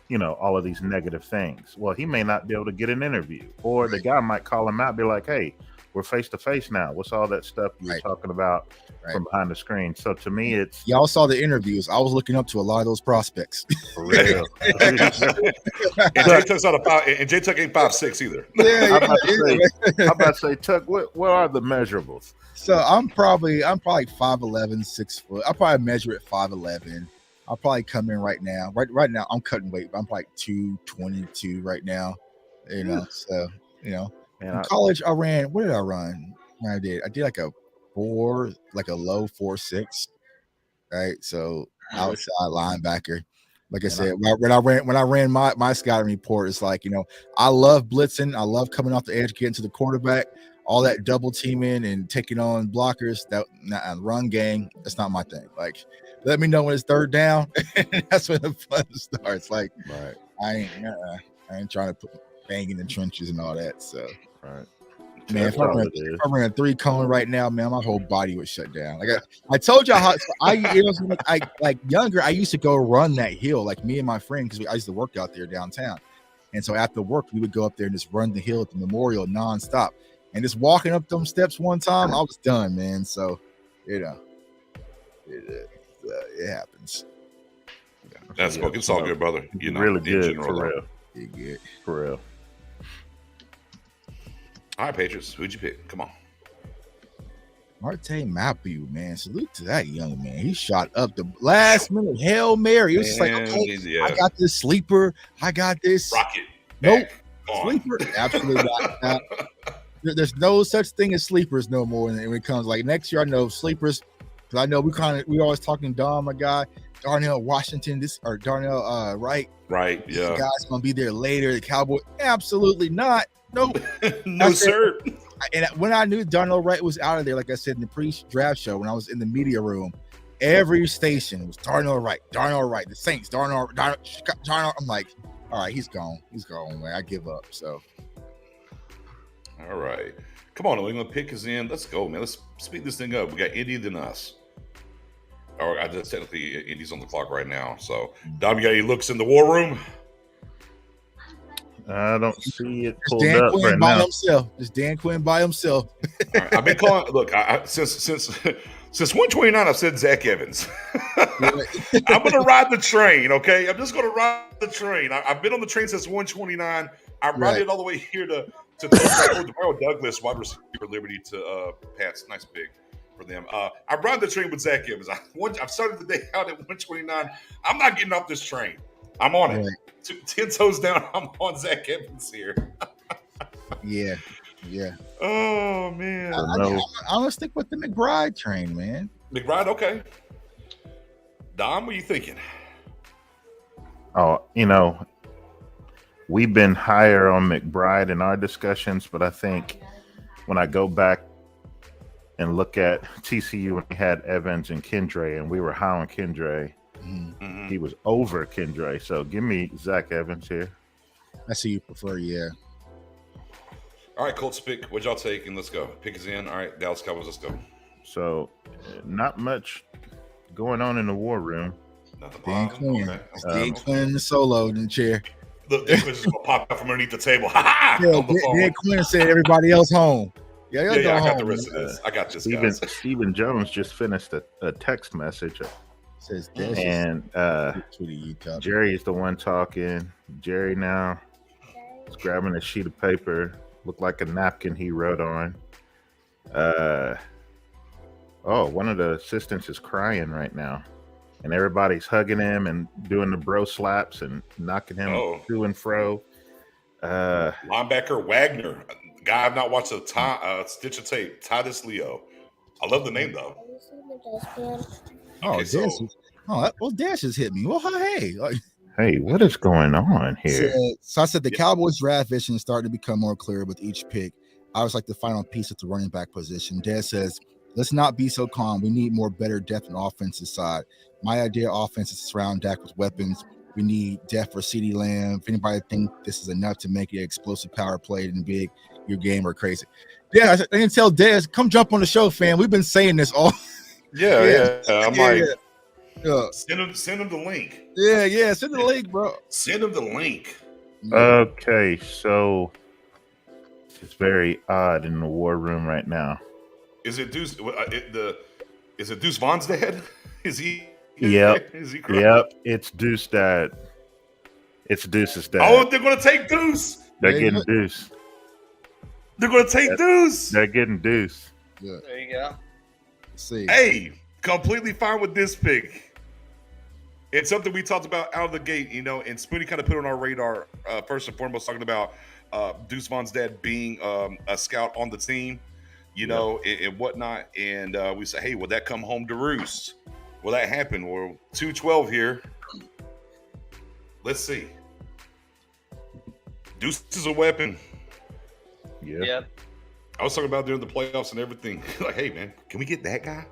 Speaker 6: you know, all of these negative things. Well, he may not be able to get an interview, or the guy might call him out, be like, hey, we're face to face now. What's all that stuff you're talking about from behind the screen? So to me, it's
Speaker 5: y'all saw the interviews. I was looking up to a lot of those prospects.
Speaker 6: For real.
Speaker 3: And Jay Tuck's not and Jay Tuck ain't 5'6" either.
Speaker 6: I'm about to say, Tuck, what are the measurables?
Speaker 5: So I'm probably 5'11", 6 foot. I'll probably measure at 5'11". I'll probably come in right now. Right now I'm cutting weight, but I'm like 222 right now. You know, so you know. In college, I ran. What did I run? I did like a low 4.6. Right, so outside linebacker. Like I said, when I ran my scouting report, it's like, I love blitzing. I love coming off the edge, getting to the quarterback, all that double teaming and taking on blockers. That run game, that's not my thing. Like, let me know when it's third down. That's when the fun starts. Like,
Speaker 6: Right.
Speaker 5: I ain't trying to put bang in the trenches and all that. So,
Speaker 6: Right.
Speaker 5: man, if I ran a 3-cone right now, man, my whole body would shut down. Like I told y'all how I like younger. I used to go run that hill, like me and my friend, because I used to work out there downtown. And so after work, we would go up there and just run the hill at the memorial nonstop. And just walking up them steps one time, I was done, man. So, it happens.
Speaker 3: That's it's all good, brother.
Speaker 6: Really good,
Speaker 3: general,
Speaker 6: for real.
Speaker 5: Good.
Speaker 6: For real.
Speaker 3: All right, Patriots. Who'd you pick? Come on.
Speaker 5: Marte Mapu, man. Salute to that young man. He shot up the last minute Hail Mary. It was just like, okay, I got this sleeper. I got this.
Speaker 3: Rocket.
Speaker 5: Nope. Sleeper? Absolutely not. There's no such thing as sleepers no more when it comes. Like next year, I know sleepers, because I know we always talking Dom, my guy, Darnell Washington, Darnell Wright.
Speaker 3: Right, yeah.
Speaker 5: This guy's going to be there later. The Cowboys, absolutely not. Nope.
Speaker 3: No, sir.
Speaker 5: And when I knew Darnell Wright was out of there, like I said in the pre-draft show, when I was in the media room, every station was Darnell Wright, the Saints, Darnell. I'm like, all right, he's gone, man. I give up. So,
Speaker 3: all right, come on, New England, pick is in. Let's go, man. Let's speed this thing up. We got Indy than us. Or I just technically Indy's on the clock right now. So, Dom, you got any looks in the war room?
Speaker 6: I don't see it
Speaker 5: just
Speaker 6: pulled
Speaker 5: Dan
Speaker 6: up
Speaker 5: Quinn
Speaker 6: right
Speaker 5: by
Speaker 6: now.
Speaker 5: himself. Just Dan Quinn by himself.
Speaker 3: All right, I've been calling. Look, since 129, I've said Zach Evans. I'm going to ride the train. Okay, I'm just going to ride the train. I've been on the train since 129. I'm riding it all the way here to Demario Douglas, wide receiver, Liberty to Pats. Nice pick for them. I'm riding the train with Zach Evans. I've started the day out at 129. I'm not getting off this train. I'm on it. 10 toes down. I'm on Zach Evans here.
Speaker 5: Yeah.
Speaker 3: Oh man.
Speaker 5: I'm gonna stick with the McBride train, man.
Speaker 3: McBride, okay. Dom, what are you thinking?
Speaker 6: Oh, we've been higher on McBride in our discussions, but I think when I go back and look at TCU when we had Evans and Kendre, and we were high on Kendre. Mm-hmm. He was over Kendre, so give me Zach Evans here.
Speaker 5: I see you prefer, yeah.
Speaker 3: All right, Colts pick. What'd y'all take? And let's go. Pick is in. All right, Dallas Cowboys, let's go.
Speaker 6: So, not much going on in the war room.
Speaker 5: Dan Quinn. Okay. Dan Quinn in the solo in the chair.
Speaker 3: Look, Dan Quinn's just going to pop out from underneath the table. Ha-ha!
Speaker 5: Yeah, Dan Quinn said everybody else home. Yeah,
Speaker 3: I got the rest of this. I got this, guys.
Speaker 6: Stephen Jones just finished a text message.
Speaker 5: Says
Speaker 6: and Jerry is the one talking. Jerry now is grabbing a sheet of paper, looked like a napkin he wrote on. One of the assistants is crying right now, and everybody's hugging him and doing the bro slaps and knocking him to and fro.
Speaker 3: Linebacker Wagner, guy I've not watched a stitch of tape. Titus Leo. I love the name though.
Speaker 5: Dash has hit me. Well, hey.
Speaker 6: Hey, what is going on here?
Speaker 5: So I said the Cowboys draft vision is starting to become more clear with each pick. I was like the final piece at the running back position. Dad says, let's not be so calm. We need more better depth on the offensive side. My idea of offense is to surround Dak with weapons. We need depth for CeeDee Lamb. If anybody think this is enough to make it an explosive power play in big, your game are crazy. Yeah, I didn't tell Dez, come jump on the show, fam. We've been saying this all.
Speaker 3: Yeah. I'm like,
Speaker 5: Yeah.
Speaker 3: Send him the link.
Speaker 5: Yeah. Send the link, bro.
Speaker 3: Send him the link.
Speaker 6: Okay, so it's very odd in the war room right now.
Speaker 3: Is it Deuce? Is it Deuce Vaughn's dad? Is he?
Speaker 6: Yep.
Speaker 3: Is he crying?
Speaker 6: Yep. It's Deuce dad. It's Deuce's dad.
Speaker 3: Oh, they're gonna take Deuce.
Speaker 6: They're getting Deuce.
Speaker 3: They're gonna take Deuce.
Speaker 6: They're getting Deuce.
Speaker 5: Yeah.
Speaker 7: There you go.
Speaker 5: See.
Speaker 3: Hey, completely fine with this pick. It's something we talked about out of the gate, and Spoonie kind of put on our radar first and foremost, talking about Deuce Vaughn's dad being a scout on the team, and whatnot. And we say, hey, will that come home to roost? Will that happen? We're 2-12 here. Let's see. Deuce is a weapon.
Speaker 6: Yeah.
Speaker 7: Yep.
Speaker 3: I was talking about during the playoffs and everything. Like, hey, man, can we get that guy?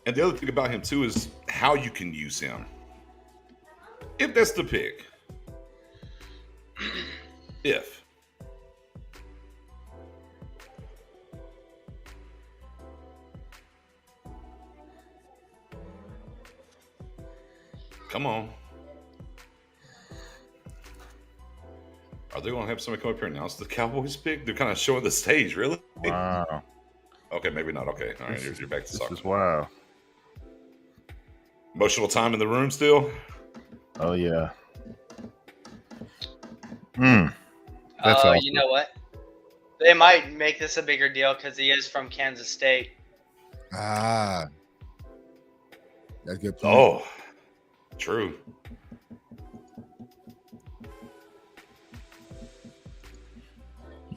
Speaker 3: And the other thing about him, too, is how you can use him. If that's the pick. If. Come on. Are they going to have somebody come up here and announce the Cowboys pick? They're kind of showing the stage, really?
Speaker 6: Wow.
Speaker 3: Okay, maybe not. Okay. All right, you're back to
Speaker 6: This
Speaker 3: soccer.
Speaker 6: is wow.
Speaker 3: Emotional time in the room still?
Speaker 6: Oh, yeah. That's awesome.
Speaker 7: You know what? They might make this a bigger deal because he is from Kansas State.
Speaker 5: That's a good point.
Speaker 3: Oh, true.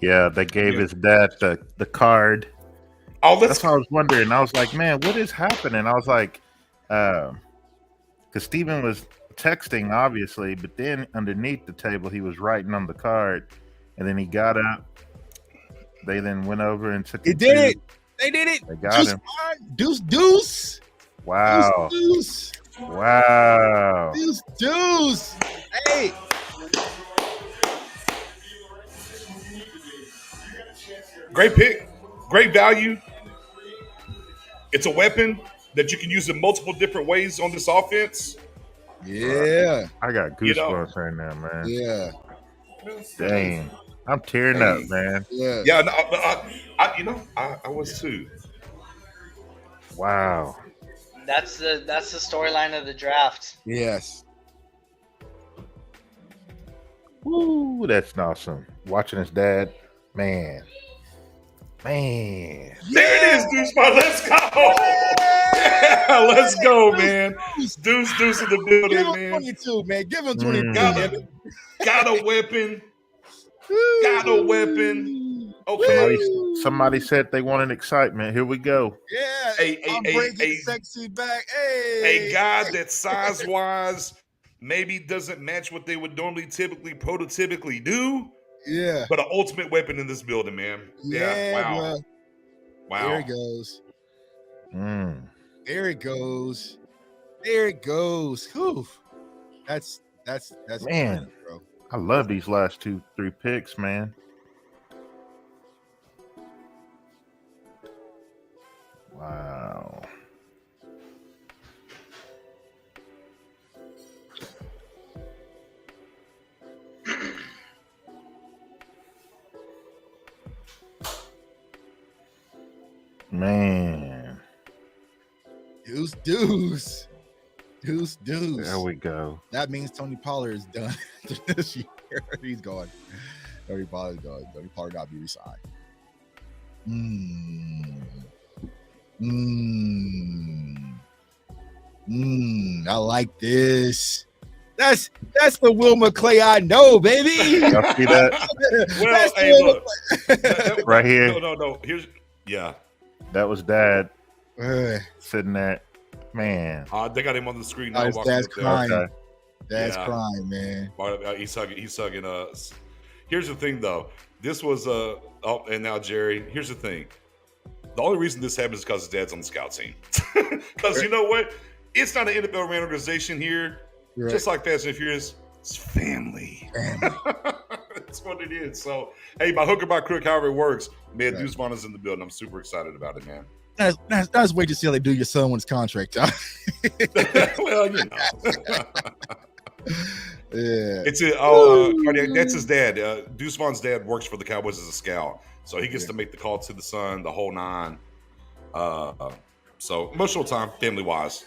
Speaker 6: Yeah, they gave his dad the card.
Speaker 3: Oh,
Speaker 6: That's what I was wondering. I was like, man, what is happening? I was like, because Steven was texting, obviously, but then underneath the table, he was writing on the card, and then he got up. They then went over and took
Speaker 5: They did it. They did it.
Speaker 6: They got him.
Speaker 5: Deuce.
Speaker 6: Wow.
Speaker 5: Deuce.
Speaker 6: Wow.
Speaker 5: Deuce. Hey.
Speaker 3: Great pick. Great value. It's a weapon that you can use in multiple different ways on this offense.
Speaker 5: Yeah.
Speaker 6: I got goosebumps right now, man.
Speaker 5: Yeah.
Speaker 6: Dang. I'm tearing up, man.
Speaker 5: Yeah.
Speaker 3: Yeah, no, I was too.
Speaker 6: Wow.
Speaker 7: That's the storyline of the draft.
Speaker 5: Yes.
Speaker 6: Woo, that's awesome. Watching his dad, man.
Speaker 3: There it is, Deuce. Let's go. Yeah, let's go, man. Deuce in the building,
Speaker 5: Give him
Speaker 3: man.
Speaker 5: 22, man. Give him 22.
Speaker 3: Got a weapon. Got a weapon. Okay.
Speaker 6: Somebody said they wanted excitement. Here we go.
Speaker 5: Yeah. I'm bringing sexy back. Hey.
Speaker 3: A guy that size-wise maybe doesn't match what they would normally prototypically do.
Speaker 5: Yeah.
Speaker 3: But an ultimate weapon in this building, man. Yeah. Wow.
Speaker 5: Bro.
Speaker 3: Wow.
Speaker 5: There it goes.
Speaker 6: Mm.
Speaker 5: There it goes. There it goes. Whew. That's
Speaker 6: Man.
Speaker 5: crazy, bro.
Speaker 6: I love these last 2-3 picks, man. Wow. Man.
Speaker 5: Deuce.
Speaker 6: There we go.
Speaker 5: That means Tony Pollard is done this year. He's gone. Tony Pollard's gone. Tony Pollard got to be resigned. I like this. That's the Will McClay I know, baby.
Speaker 6: Y'all see that?
Speaker 3: Well, hey, look.
Speaker 6: Right here.
Speaker 3: No.
Speaker 6: That was Dad sitting there. Man.
Speaker 3: They got him on the screen now.
Speaker 5: Dad's crying.
Speaker 6: Okay.
Speaker 5: Dad's crying, man.
Speaker 3: He's hugging us. Here's the thing, though. This was and now Jerry. Here's the thing. The only reason this happens is because his dad's on the scout team. Because you know what? It's not an NFL ran organization here. Right. Just like Fast and Furious, it's family. That's what it is. So, hey, by hook or by crook, however it works, man, Deuce Vaughn is in the building. I'm super excited about it, man.
Speaker 5: That's wait to see how they do your son when his contract out.
Speaker 3: Well, you know.
Speaker 5: Yeah.
Speaker 3: It's that's his dad. Deuce Vaughn's dad works for the Cowboys as a scout. So he gets to make the call to the son, the whole nine. So emotional time, family-wise.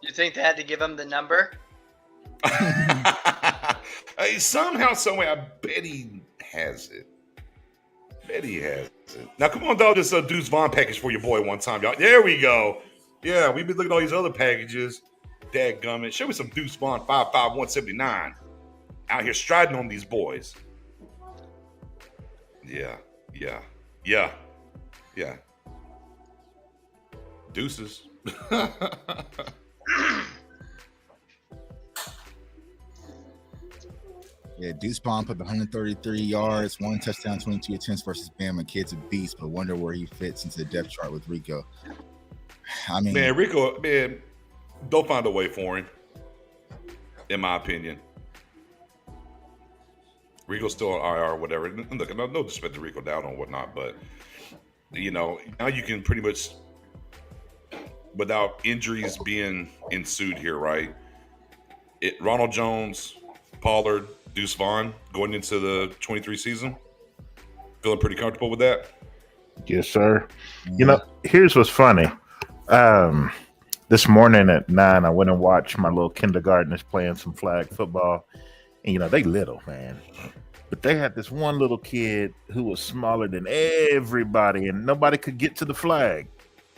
Speaker 7: You think they had to give him the number?
Speaker 3: Somehow, someway, I bet he has it. Now, come on, dog. This Deuce Vaughn package for your boy one time, y'all. There we go. Yeah, we've been looking at all these other packages. Dadgummit. Show me some Deuce Vaughn 5'5", 179. out here striding on these boys. Yeah. Deuces.
Speaker 5: Yeah, Deuce Bond put 133 yards, 1 touchdown, 22 attempts versus Bama. Kid's a beast, but wonder where he fits into the depth chart with Rico. I mean,
Speaker 3: man, Rico, man, they'll find a way for him, in my opinion. Rico's still on IR or whatever. And look, no disrespect to Rico down or whatnot, but, you know, now you can pretty much, without injuries being ensued here, right? Ronald Jones, Pollard, Deuce Vaughn going into the 23 season. Feeling pretty comfortable with that?
Speaker 6: Yes, sir. You know, here's what's funny. This morning at 9, I went and watched my little kindergartners playing some flag football. And, you know, they little, man. But they had this one little kid who was smaller than everybody, and nobody could get to the flag.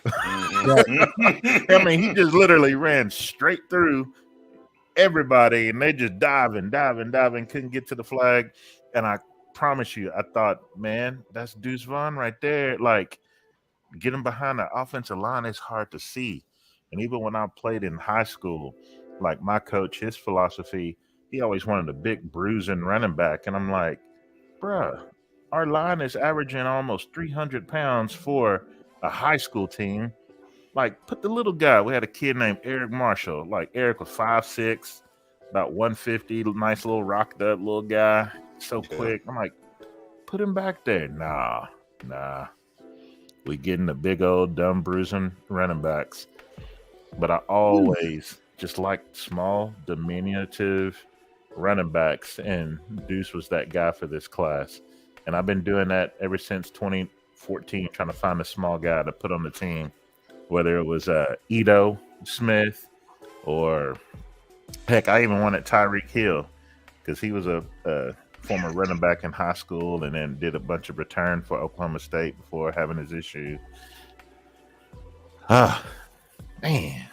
Speaker 6: I mean, he just literally ran straight through everybody, and they just diving, couldn't get to the flag. And I promise you, I thought, man, that's Deuce Vaughn right there. Like, getting behind the offensive line is hard to see. And even when I played in high school, like my coach, his philosophy, he always wanted a big bruising running back. And I'm like, bruh, our line is averaging almost 300 pounds for a high school team. Like, put the little guy. We had a kid named Eric Marshall. Like, Eric was 5'6", about 150, nice little rocked up little guy, so quick. I'm like, put him back there. Nah. We getting the big old dumb bruising running backs. But I always just liked small, diminutive running backs, and Deuce was that guy for this class. And I've been doing that ever since 2014, trying to find a small guy to put on the team, whether it was Ito Smith or, heck, I even wanted Tyreek Hill because he was a former running back in high school and then did a bunch of return for Oklahoma State before having his issue. Man.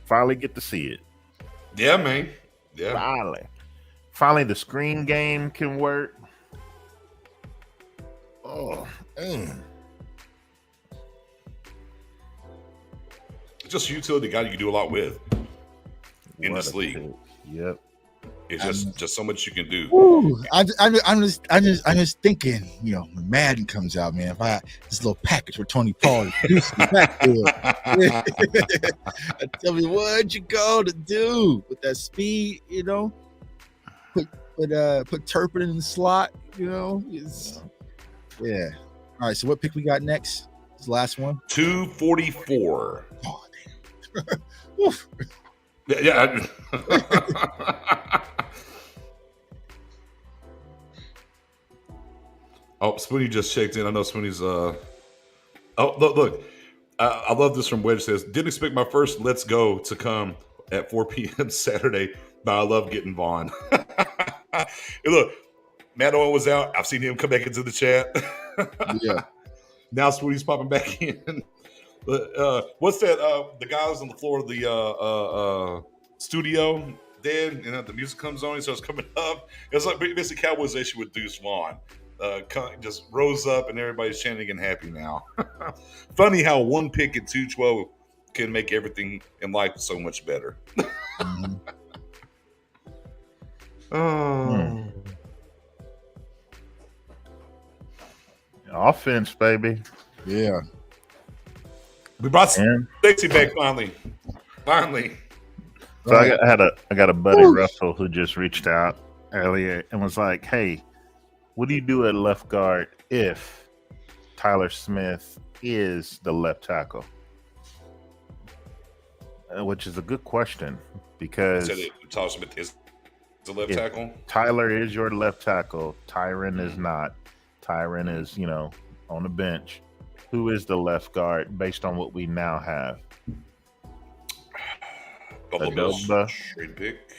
Speaker 6: Finally get to see it.
Speaker 3: Yeah, man. Yeah.
Speaker 6: Finally the screen game can work. Oh, man.
Speaker 3: Just a utility guy you can do a lot with in this league.
Speaker 6: Pick. Yep.
Speaker 3: It's just so much you can do.
Speaker 5: Ooh, I'm just thinking, you know, when Madden comes out, man, if I had this little package with Tony Paul, tell me what you gonna do with that speed, you know. Put Turpin in the slot, you know. Yeah. All right. So what pick we got next? This last one.
Speaker 3: 244.
Speaker 5: Oh damn. Oof.
Speaker 3: Yeah. Oh, Spoonie just checked in. I know Spoonie's. Oh, look. I love this from Wedge. Says, didn't expect my first Let's Go to come at 4 p.m. Saturday, but I love getting Vaughn. Hey, look, Matt Owen was out. I've seen him come back into the chat.
Speaker 5: Yeah.
Speaker 3: Now Spoonie's popping back in. But what's that? The guys on the floor of the studio dead, and the music comes on. He starts coming up. It's like basically Cowboys-ish with Deuce Vaughn. Just rose up, and everybody's chanting and happy now. Funny how one pick at 212 can make everything in life so much better.
Speaker 5: Mm-hmm.
Speaker 6: Offense, baby.
Speaker 5: Yeah.
Speaker 3: We brought Stacey back finally.
Speaker 6: So I got a buddy, Russell, who just reached out earlier and was like, "Hey, what do you do at left guard if Tyler Smith is the left tackle?" Which is a good question because
Speaker 3: Tyler Smith is the left tackle.
Speaker 6: Tyler is your left tackle. Tyron is not. Tyron is, on the bench. Who is the left guard based on what we now have?
Speaker 3: Buffalo Bills trade pick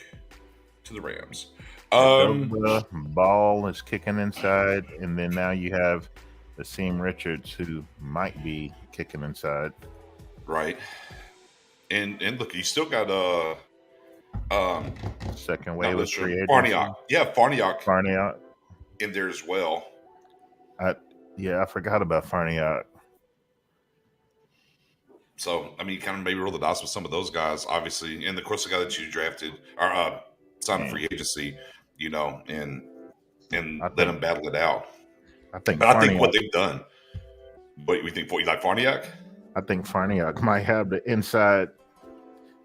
Speaker 3: to the Rams.
Speaker 6: Ball is kicking inside, and then now you have Asim Richards, who might be kicking inside.
Speaker 3: Right. And look, you still got
Speaker 6: Second wave of free agency.
Speaker 3: Farniok. Yeah,
Speaker 6: Farniok
Speaker 3: in there as well.
Speaker 6: I forgot about Farniok.
Speaker 3: So, I mean, kind of maybe roll the dice with some of those guys, obviously. And, of course, the guy that you drafted or signed free agency, you know, and let them battle it out. I think what they've done. What you think? You like Farniok?
Speaker 6: I think Farniok might have the inside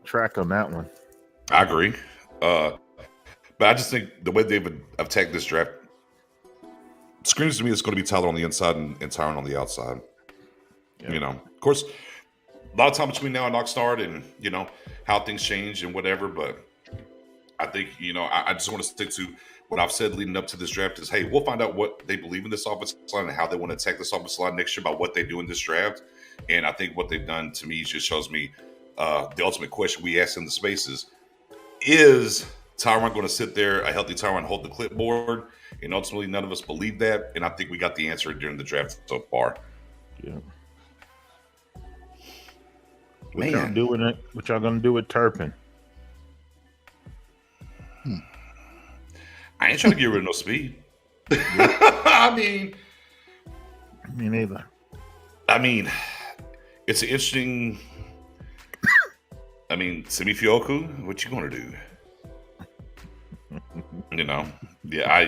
Speaker 6: track on that one.
Speaker 3: I agree. But I just think the way they've attacked this draft screams to me it's going to be Tyler on the inside and Tyron on the outside. Yeah. You know, of course, a lot of time between now and Oxnard and, you know, how things change and whatever. But I think, you know, I just want to stick to what I've said leading up to this draft is, hey, we'll find out what they believe in this offensive line and how they want to attack this offensive line next year about what they do in this draft. And I think what they've done to me just shows me the ultimate question we asked in the spaces. Is Tyron going to sit there, a healthy Tyron, hold the clipboard? And ultimately, none of us believe that. And I think we got the answer during the draft so far.
Speaker 6: Yeah. What y'all doing it? What y'all gonna do with Turpin?
Speaker 3: I ain't trying to get rid of no speed. I mean,
Speaker 6: me neither.
Speaker 3: I mean, it's an interesting. I mean, Simi Fioku, what you gonna do? You know, yeah,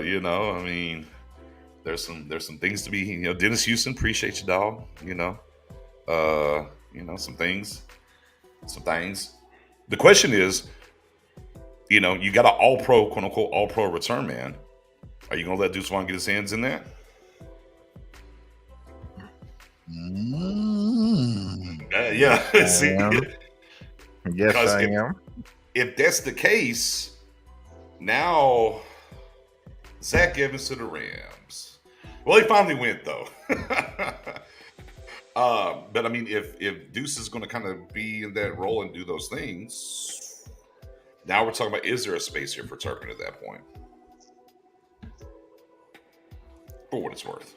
Speaker 3: you know, I mean, there's some things to be, you know, Dennis Houston, appreciate you, dog. You know, some things. The question is, you know, you got an all-pro, quote unquote, all-pro return man. Are you gonna let Deuce Vaughn get his hands in that? Yeah. See,
Speaker 6: yes, I am.
Speaker 3: If that's the case, now Zach Evans to the Rams. Well, he finally went though. But I mean, if Deuce is going to kind of be in that role and do those things, now we're talking about, is there a space here for Turpin at that point? For what it's worth.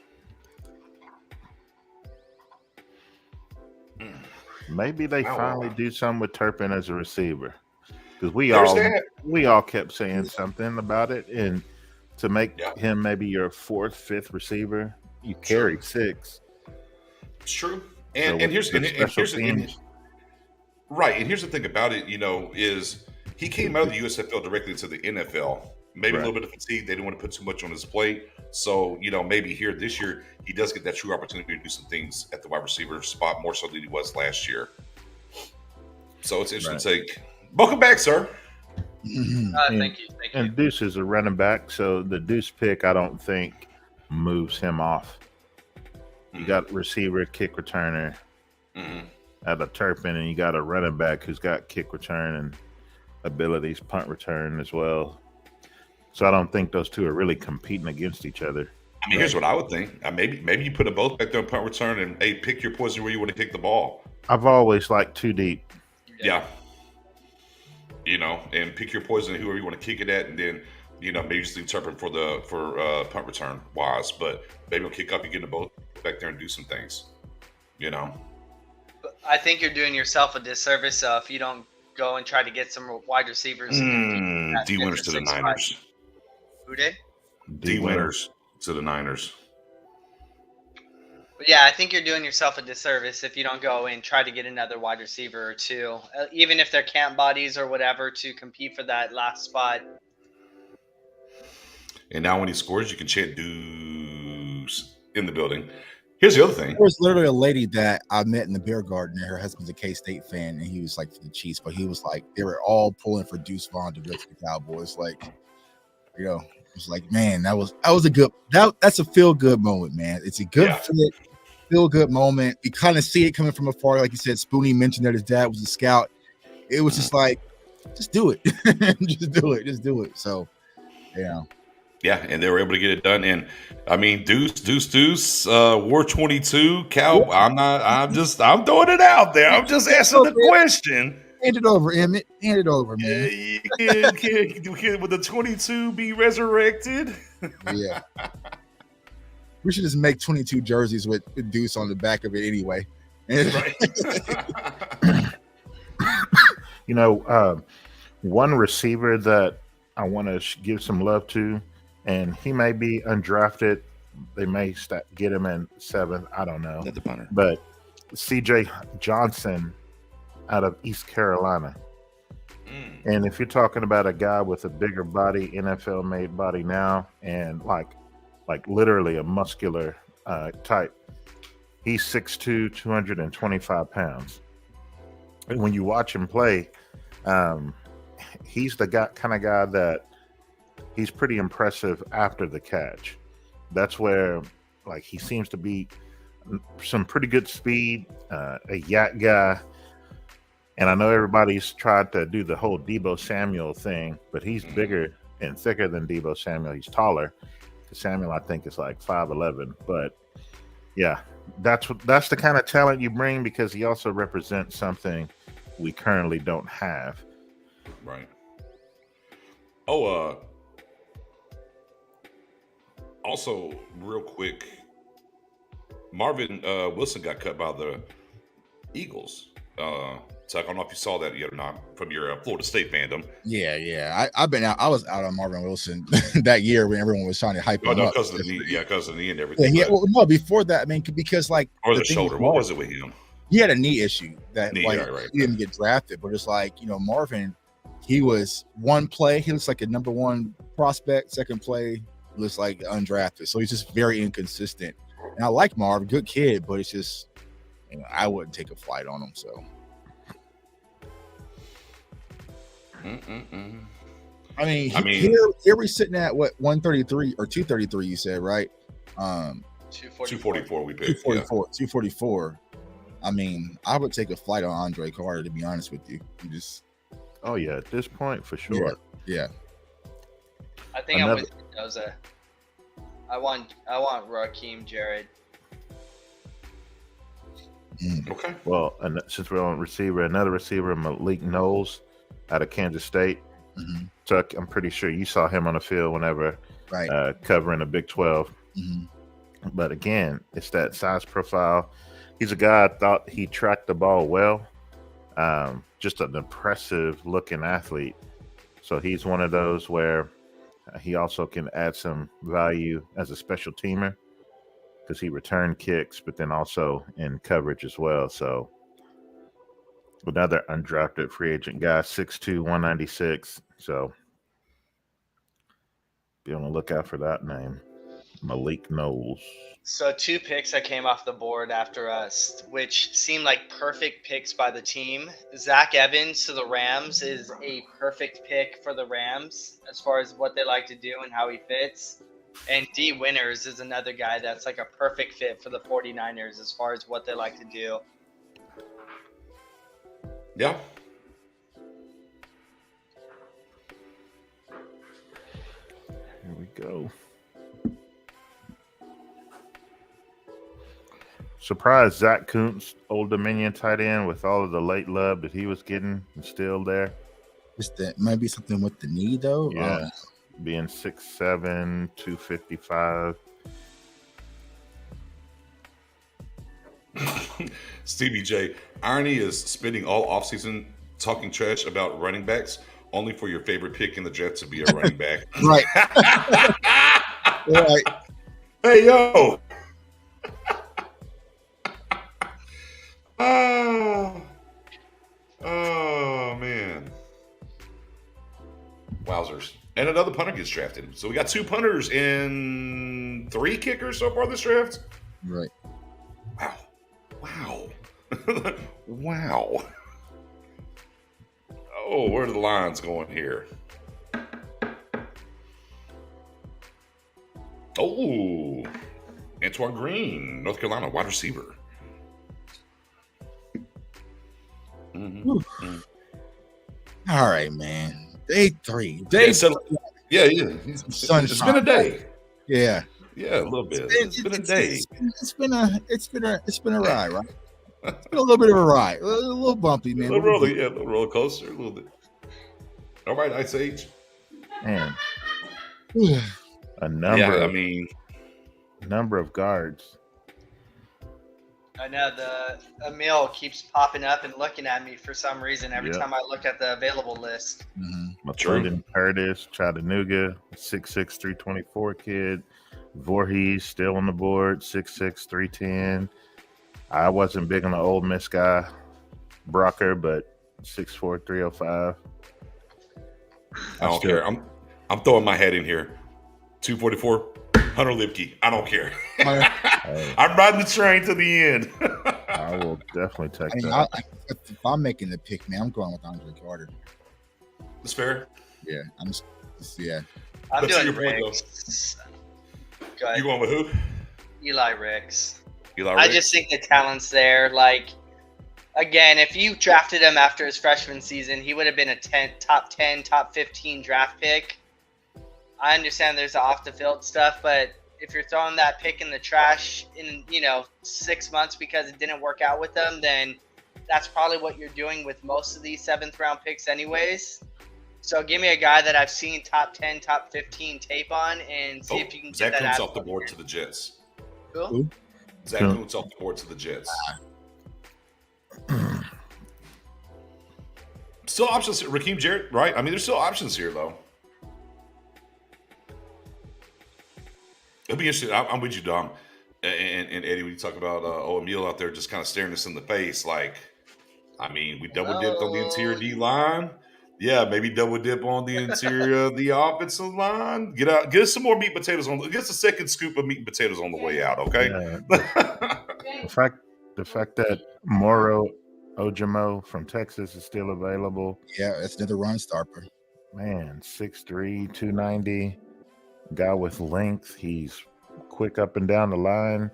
Speaker 6: Maybe they finally do something with Turpin as a receiver, because we all kept saying something about it, and to make him maybe your fourth, fifth receiver, you carry six.
Speaker 3: It's true, and here's the thing about it, you know, is he came out of the USFL directly to the NFL. Maybe a little bit of fatigue. They didn't want to put too much on his plate. So, you know, maybe here this year, he does get that true opportunity to do some things at the wide receiver spot more so than he was last year. So it's interesting to take. Welcome back, sir.
Speaker 7: Thank you.
Speaker 6: And Deuce is a running back, so the Deuce pick, I don't think, moves him off. You got receiver, kick returner at a Turpin, and you got a running back who's got kick return and abilities, punt return as well. So I don't think those two are really competing against each other.
Speaker 3: I mean, here's what I would think. Maybe you put them both back there on punt return and, hey, pick your poison where you want to kick the ball.
Speaker 6: I've always liked two deep.
Speaker 3: Yeah. You know, and pick your poison whoever you want to kick it at, and then, you know, maybe just interpret for punt return wise. But maybe we'll kick up and get them both back there and do some things. You know.
Speaker 7: I think you're doing yourself a disservice if you don't go and try to get some wide receivers.
Speaker 3: D winners to the Niners.
Speaker 7: Who did?
Speaker 3: D winners to the Niners.
Speaker 7: But yeah, I think you're doing yourself a disservice if you don't go and try to get another wide receiver or two, even if they're camp bodies or whatever, to compete for that last spot.
Speaker 3: And now when he scores, you can chant Deuce in the building. Here's the other thing.
Speaker 5: There was literally a lady that I met in the beer garden, and her husband's a K-State fan, and he was like for the Chiefs, but he was like, they were all pulling for Deuce Vaughn to go to the Cowboys. Like, you know, it was like, man, that's a feel-good moment, man. It's a good fit, feel-good moment. You kind of see it coming from afar. Like you said, Spoonie mentioned that his dad was a scout. It was just like, just do it. Just do it. So, yeah.
Speaker 3: Yeah, and they were able to get it done. And I mean, Deuce, War 22, Cow. I'm throwing it out there. I'm just asking the question.
Speaker 5: Hand it over, Emmett. Hand it over, man.
Speaker 3: Can with the 22 be resurrected?
Speaker 5: Yeah. We should just make 22 jerseys with Deuce on the back of it anyway.
Speaker 3: Right.
Speaker 6: One receiver that I want to give some love to, and he may be undrafted. They may get him in 7th. I don't know.
Speaker 3: Another punter.
Speaker 6: But C.J. Johnson out of East Carolina. And if you're talking about a guy with a bigger body, NFL-made body now, and like literally a muscular type, he's 6'2", 225 pounds. And when you watch him play, he's the kind of guy that he's pretty impressive after the catch. That's where he seems to be some pretty good speed, a yak guy. And I know everybody's tried to do the whole Deebo Samuel thing, but he's bigger and thicker than Deebo Samuel. He's taller. Samuel, I think, is like 5'11". But yeah, that's the kind of talent you bring, because he also represents something we currently don't have.
Speaker 3: Right. Oh, also, real quick, Marvin Wilson got cut by the Eagles. So I don't know if you saw that yet or not from your Florida State fandom.
Speaker 5: Yeah. I've been out. I was out on Marvin Wilson that year when everyone was trying to hype him up.
Speaker 3: Because of the knee, because of the knee and everything.
Speaker 5: Yeah, well, no, before that, I mean, because
Speaker 3: or the shoulder. What was it with him?
Speaker 5: He had a knee issue that
Speaker 3: right.
Speaker 5: He didn't get drafted, but it's Marvin, he was one play, he looks like a number 1 prospect. Second play, looks like undrafted. So he's just very inconsistent. And I like Marv, good kid, but it's just, I wouldn't take a flight on him. So. I mean, here we're sitting at what, 133 or 233? You said, right?
Speaker 7: 244.
Speaker 3: We picked.
Speaker 5: 244. I mean, I would take a flight on Andre Carter, to be honest with you.
Speaker 6: Oh yeah, at this point for sure.
Speaker 5: Yeah.
Speaker 7: I think I'm with Mendoza. I want Raheem Jarrett.
Speaker 3: Okay.
Speaker 6: Well, and since we're on receiver, another receiver, Malik Knowles, out of Kansas State. Tuck, I'm pretty sure you saw him on the field whenever covering the Big 12. But again, it's that size profile. He's a guy I thought he tracked the ball well. Just an impressive looking athlete. So he's one of those where he also can add some value as a special teamer, because he returned kicks, but then also in coverage as well. So another undrafted free agent guy, 6'2", 196. So be on the lookout for that name, Malik Knowles.
Speaker 7: So 2 picks that came off the board after us, which seemed like perfect picks by the team. Zach Evans to the Rams is a perfect pick for the Rams as far as what they like to do and how he fits. And D. Winters is another guy that's like a perfect fit for the 49ers as far as what they like to do.
Speaker 3: Yeah.
Speaker 6: Here we go. Surprised Zach Kuntz, Old Dominion tight end, with all of the late love that he was getting, and still there.
Speaker 5: Just that might be something with the knee, though.
Speaker 6: Yeah. Being 6'7", 255.
Speaker 3: Stevie J, irony is spending all offseason talking trash about running backs, only for your favorite pick in the draft to be a running back.
Speaker 5: Right. Right.
Speaker 3: Hey, yo. Oh, man. Wowzers. And another punter gets drafted. So we got 2 punters and 3 kickers so far this draft.
Speaker 5: Right.
Speaker 3: Wow. Wow. Oh, where are the lines going here? Oh, Antoine Green, North Carolina, wide receiver.
Speaker 5: All right, man. Day 3.
Speaker 3: Yeah. It's been a day.
Speaker 5: Yeah.
Speaker 3: Yeah, a little bit. It's been a day.
Speaker 5: It's been a ride, right? It's been a little bit of a ride. A little bumpy, man.
Speaker 3: A little roller coaster, a little bit. All right, Ice Age.
Speaker 6: Man. A number of guards.
Speaker 7: I know Emil keeps popping up and looking at me for some reason every
Speaker 6: Yep.
Speaker 7: time I look at the available list.
Speaker 6: Matilda Curtis, Chattanooga, 6'6", 324 kid. Voorhees still on the board, 6'6", 310. I wasn't big on the Ole Miss guy, Brocker, but 6'4", 305.
Speaker 3: I don't care. I'm throwing my head in here. 244, Hunter Lipke. I don't care. I'm riding the train to the end.
Speaker 6: I will definitely take
Speaker 5: I mean,
Speaker 6: that.
Speaker 5: if I'm making the pick, man, I'm going with Andre Carter.
Speaker 3: That's fair.
Speaker 5: Yeah, I'm
Speaker 7: I'm
Speaker 3: But to
Speaker 7: doing
Speaker 3: your point,
Speaker 7: Ricks. Go ahead.
Speaker 3: You going with who?
Speaker 7: Eli Ricks.
Speaker 3: Eli
Speaker 7: I
Speaker 3: Ricks?
Speaker 7: just think the talent's there. Like, again, if you drafted him after his freshman season, he would have been a top 10, top 15 draft pick. I understand there's the off the field stuff, but if you're throwing that pick in the trash in 6 months because it didn't work out with them, then that's probably what you're doing with most of these 7th round picks anyways. So give me a guy that I've seen top 10, top 15 tape on and see if you can get
Speaker 3: Zach
Speaker 7: that
Speaker 3: Kuntz
Speaker 7: out
Speaker 3: off the board to the Jets.
Speaker 7: Who?
Speaker 3: Zach Kuntz off the board to the Jets. Still options. Raheem Jarrett, right? I mean, there's still options here, though. It'll be interesting. I'm with you, Dom. And Eddie, when you talk about Emil out there just kind of staring us in the face, like, I mean, we double dipped on the interior D line. Yeah, maybe double dip on the interior of the offensive line. Get us some more meat and potatoes on. Get us a second scoop of meat and potatoes on the way out, okay?
Speaker 6: Yeah. the fact that Moro Ojimo from Texas is still available.
Speaker 5: Yeah, that's another run stopper.
Speaker 6: Man, 6'3", 290. Guy with length. He's quick up and down the line.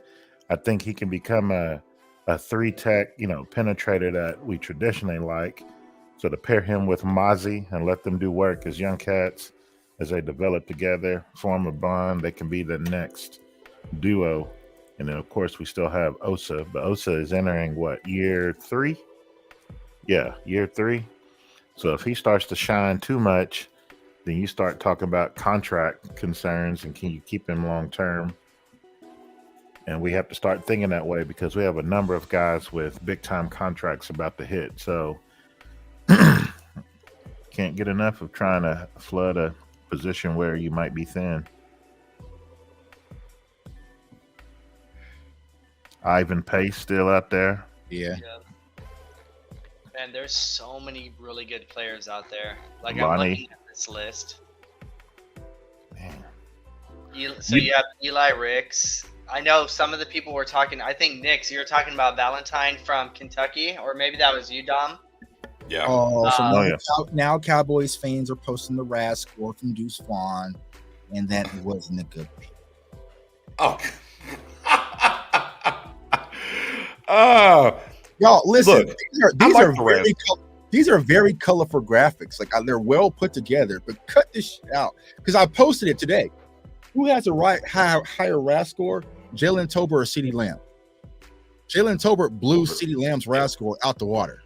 Speaker 6: I think he can become a 3-tech, penetrator that we traditionally like. So to pair him with Mozzie and let them do work as young cats, as they develop together, form a bond, they can be the next duo. And then, of course, we still have Osa. But Osa is entering, year 3? Yeah, year 3. So if he starts to shine too much, then you start talking about contract concerns and can you keep him long term? And we have to start thinking that way because we have a number of guys with big time contracts about to hit. So can't get enough of trying to flood a position where you might be thin. Ivan Pace still out there.
Speaker 5: Yeah.
Speaker 7: Man, there's so many really good players out there. Like,
Speaker 6: Lonnie.
Speaker 7: I'm looking at this list.
Speaker 6: Man.
Speaker 7: You have Eli Ricks. I know some of the people were talking. I think Nix, you were talking about Valentine from Kentucky, or maybe that was you, Dom.
Speaker 3: Yeah.
Speaker 5: Now Cowboys fans are posting the RAS score from Deuce Vaughn, and that wasn't a good pick.
Speaker 3: Oh.
Speaker 5: Y'all, listen.
Speaker 3: Look,
Speaker 5: these are very colorful graphics. Like, they're well put together. But cut this shit out because I posted it today. Who has a higher RAS score, Jalen Tolbert or CeeDee Lamb? Jalen Tolbert blew CeeDee Lamb's RAS score out the water.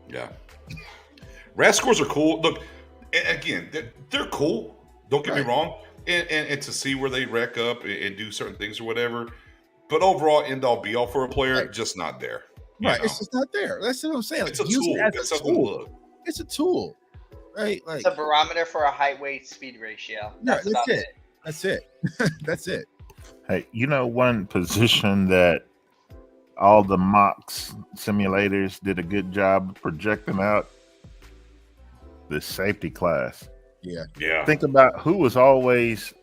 Speaker 3: Yeah. RAS scores are cool. Look, again, they're cool. Don't get me wrong. And to see where they rack up and do certain things or whatever. But overall, end all be all for a player, just not there.
Speaker 5: Right. It's just not there. That's what I'm saying.
Speaker 3: It's a tool. It's something to look.
Speaker 5: It's a tool. Right. Like,
Speaker 7: it's a barometer for a height weight speed ratio. That's it.
Speaker 5: That's it. That's it.
Speaker 6: Hey, one position that all the mocks simulators did a good job projecting out? The safety class.
Speaker 5: Yeah.
Speaker 3: Yeah.
Speaker 6: Think about who was always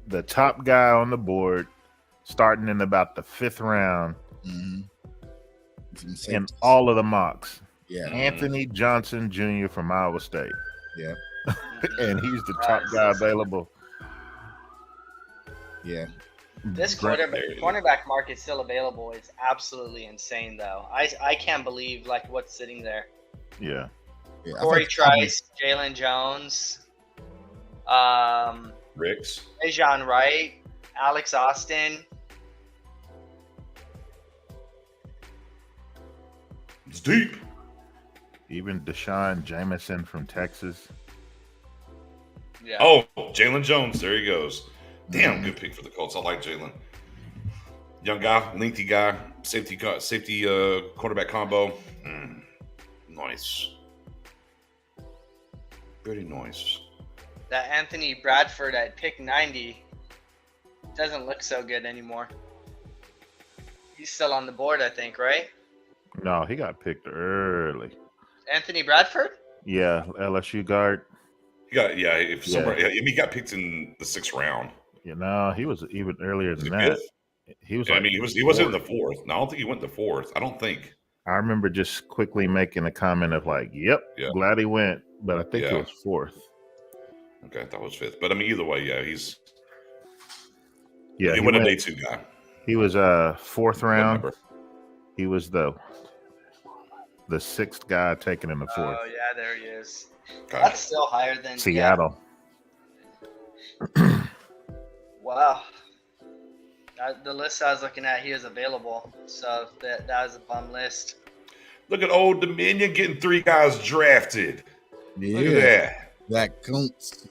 Speaker 6: the top guy on the board starting in about the 5th round in all of the mocks.
Speaker 5: Yeah.
Speaker 6: Anthony Johnson Jr. from Iowa State.
Speaker 5: Yeah.
Speaker 6: And he's the top guy available.
Speaker 5: Yeah.
Speaker 7: This cornerback market still available is absolutely insane, though. I can't believe what's sitting there.
Speaker 6: Yeah.
Speaker 7: Corey Trice, Jalen Jones,
Speaker 3: Ricks,
Speaker 7: Dejon Wright, Alex Austin.
Speaker 3: It's deep.
Speaker 6: Even Deshaun Jameson from Texas.
Speaker 7: Yeah.
Speaker 3: Oh, Jalen Jones. There he goes. Damn, good pick for the Colts. I like Jalen. Young guy, lengthy guy, safety cornerback combo. Nice. Very nice.
Speaker 7: That Anthony Bradford at pick 90 doesn't look so good anymore. He's still on the board, I think, right?
Speaker 6: No, he got picked early.
Speaker 7: Anthony Bradford?
Speaker 6: Yeah, LSU guard.
Speaker 3: He got he got picked in the 6th round.
Speaker 6: You know, he was even earlier than
Speaker 3: The
Speaker 6: that.
Speaker 3: 5th?
Speaker 6: He was.
Speaker 3: Yeah,
Speaker 6: Like,
Speaker 3: I mean, he wasn't in the 4th. No, I don't think he went in the 4th. I don't think.
Speaker 6: I remember just quickly making a comment of like, "Yep, glad he went," but I think it was 4th.
Speaker 3: Okay, I thought it was 5th, but I mean, either way, yeah,
Speaker 6: he
Speaker 3: went a day 2 guy.
Speaker 6: He was 4th round. He was the 6th guy taken in the 4th.
Speaker 7: Oh yeah, there he is. Okay. That's still higher than
Speaker 6: Seattle.
Speaker 7: Wow. The list I was looking at, he is available. So that was a bum list.
Speaker 3: Look at Old Dominion getting 3 guys drafted.
Speaker 5: Yeah.
Speaker 3: Look at that.
Speaker 5: That Kuntz.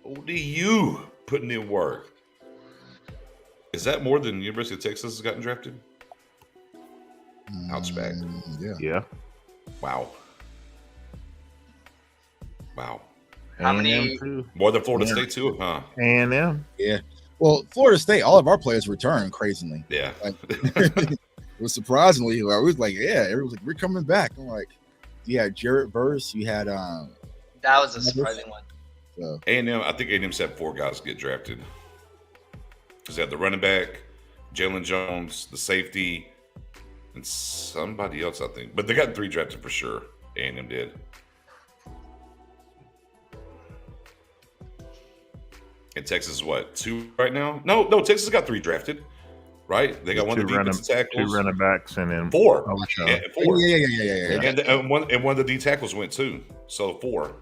Speaker 3: ODU putting in work. Is that more than University of Texas has gotten drafted? Outback.
Speaker 6: Yeah.
Speaker 3: Wow.
Speaker 7: How many?
Speaker 3: More than Florida State too, huh?
Speaker 6: A&M.
Speaker 5: Yeah. Well, Florida State, all of our players returned crazily.
Speaker 3: Yeah.
Speaker 5: Like, it was surprisingly, I was like, yeah, everyone's like, we're coming back. I'm like, you had Jarrett Verse, you had
Speaker 7: that was a surprising one.
Speaker 5: So
Speaker 3: A&M, I think A&M's had 4 guys get drafted. Because they had the running back, Jalen Jones, the safety, and somebody else, I think. But they got 3 drafted for sure. A&M did. And Texas is what, 2 right now? No, Texas got 3 drafted, right? They got 1 of the defensive tackles,
Speaker 6: 2 running backs, and then
Speaker 3: 4.
Speaker 5: Yeah.
Speaker 3: And one of the D tackles went too. So 4.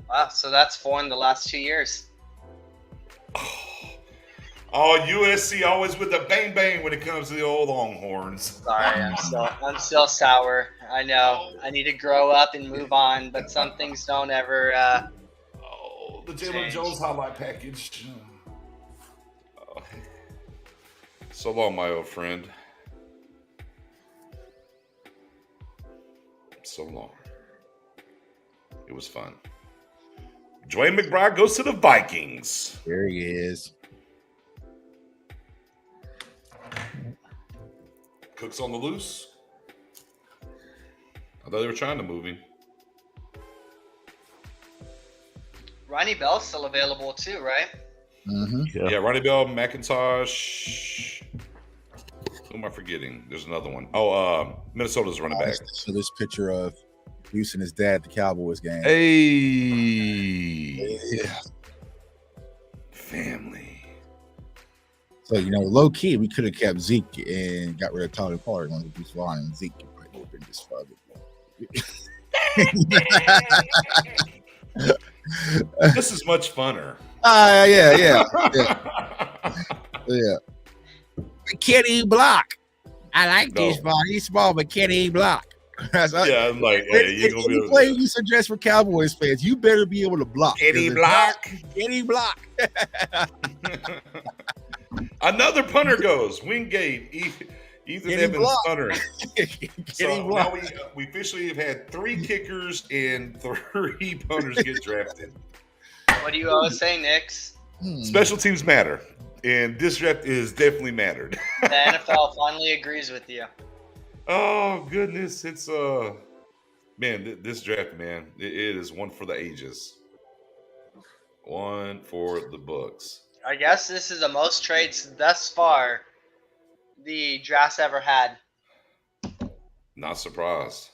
Speaker 7: Wow, so that's 4 in the last 2 years.
Speaker 3: Oh, USC always with the bang bang when it comes to the old Longhorns.
Speaker 7: Sorry, I'm still sour. I know. I need to grow up and move on, but some things don't ever.
Speaker 3: The Jalen Jones highlight package. So long, my old friend. So long. It was fun. Dwayne McBride goes to the Vikings.
Speaker 5: There he is.
Speaker 3: Cook's on the loose. I thought they were trying to move him.
Speaker 7: Ronnie Bell's still available too, right?
Speaker 5: Mm-hmm.
Speaker 3: Yeah, Ronnie Bell, McIntosh. Who am I forgetting? There's another one. Oh, Minnesota's running back.
Speaker 5: So this picture of Hughes and his dad at the Cowboys game.
Speaker 3: Hey.
Speaker 5: Yeah.
Speaker 3: Family.
Speaker 5: So, low key, we could have kept Zeke and got rid of Tyler Pollard on the Bruce Vaughn, and Zeke would have been just fucking.
Speaker 3: This is much funner.
Speaker 5: Yeah. Kenny block. I like this ball. He's small, but Kenny block.
Speaker 3: Yeah, I'm like, hey, you gonna
Speaker 5: any play you suggest for Cowboys fans, you better be able to block.
Speaker 3: Kenny block.
Speaker 5: Kenny block.
Speaker 3: Another punter goes. Wingate. Ethan Evans punter. So now we officially have had 3 kickers and 3 punters get drafted.
Speaker 7: What do you always say, Nix?
Speaker 3: Special teams matter, and this draft is definitely mattered.
Speaker 7: The NFL finally agrees with you.
Speaker 3: Oh goodness, it's man, this draft, man, it is one for the ages. One for the books.
Speaker 7: I guess this is the most trades thus far the draft's ever had.
Speaker 3: Not surprised.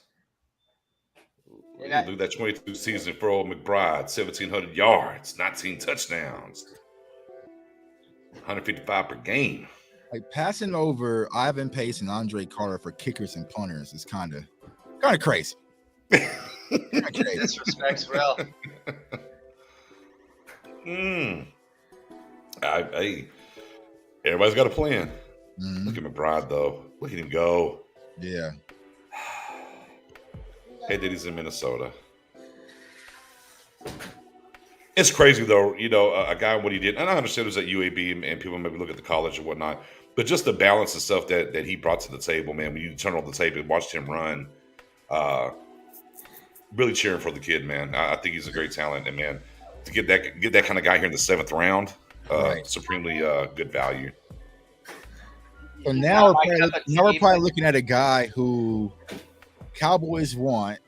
Speaker 3: We're gonna do that 22 season for old McBride, 1,700 yards, 19 touchdowns, 155 per game.
Speaker 5: Like passing over Ivan Pace and Andre Carter for kickers and punters is kind of crazy.
Speaker 7: Disrespect's real.
Speaker 3: Everybody's got a plan.
Speaker 5: Mm-hmm.
Speaker 3: Look at McBride, though. Look at him go.
Speaker 5: Yeah.
Speaker 3: Hey, that he's in Minnesota. It's crazy, though. A guy, what he did, and I understand it was at UAB, and people maybe look at the college and whatnot. But just the balance and stuff that he brought to the table, man. When you turn on the tape and watched him run, really cheering for the kid, man. I think he's a great talent, and man, to get that kind of guy here in the 7th round, supremely good value.
Speaker 5: So now we're probably looking at a guy who Cowboys want,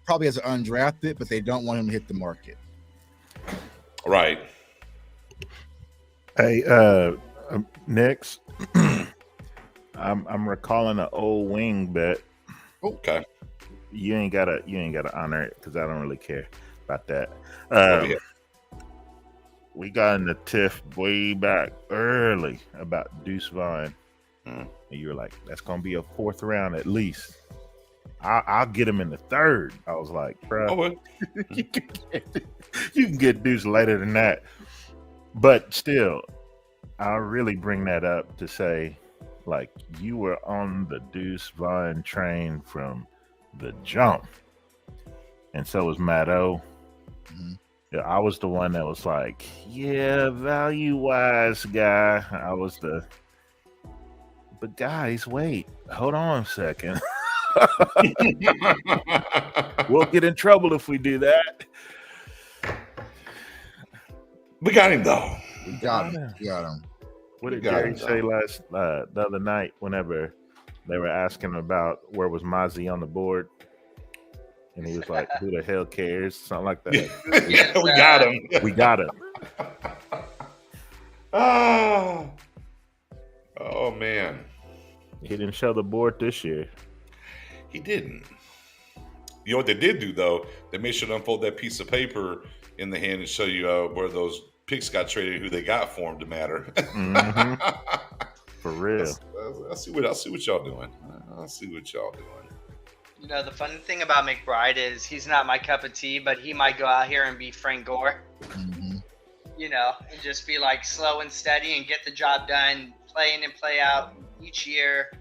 Speaker 5: probably as an undrafted, but they don't want him to hit the market.
Speaker 3: Right.
Speaker 6: Hey, Nix, I'm recalling an old wing bet.
Speaker 3: Okay.
Speaker 6: You ain't gotta honor it because I don't really care about that. We got in the tiff way back early about Deuce Vaughn, and you were like, "That's gonna be a 4th round at least." I'll get him in the 3rd. I was like, "Bro, you can get Deuce later than that." But still, I'll really bring that up to say, like, you were on the Deuce Vaughn train from the jump, and so was Matt O.
Speaker 5: Mm-hmm.
Speaker 6: Yeah, I was the one that was like, yeah, value wise guy. But guys, wait, hold on a second. We'll get in trouble if we do that.
Speaker 3: We got him though.
Speaker 5: We got him.
Speaker 6: What did Jerry say the other night whenever they were asking about where was Mozzie on the board? And he was like, who the hell cares? Something like that.
Speaker 3: Yeah, we got him.
Speaker 6: We got him.
Speaker 3: Oh, man.
Speaker 6: He didn't show the board this year.
Speaker 3: He didn't. You know what they did do, though? They made sure to unfold that piece of paper in the hand and show you where those picks got traded, who they got for him to matter.
Speaker 6: For real.
Speaker 3: I see what y'all doing. I see what y'all doing.
Speaker 7: You know, the funny thing about McBride is he's not my cup of tea, but he might go out here and be Frank Gore.
Speaker 5: Mm-hmm.
Speaker 7: You know, and just be like slow and steady and get the job done, play in and play out each year.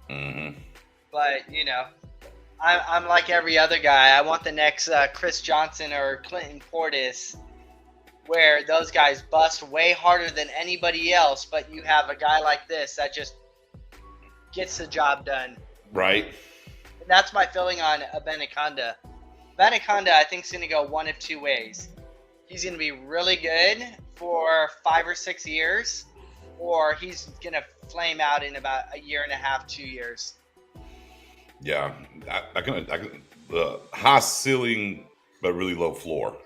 Speaker 3: Mm-hmm.
Speaker 7: But, you know, I'm like every other guy. I want the next Chris Johnson or Clinton Portis, where those guys bust way harder than anybody else, but you have a guy like this that just gets the job done.
Speaker 3: Right.
Speaker 7: And that's my feeling on Benaconda. Benaconda, I think, is going to go one of two ways. He's going to be really good for 5 or 6 years, or he's going to flame out in about a year and a half, 2 years.
Speaker 3: Yeah. I can the high ceiling, but really low floor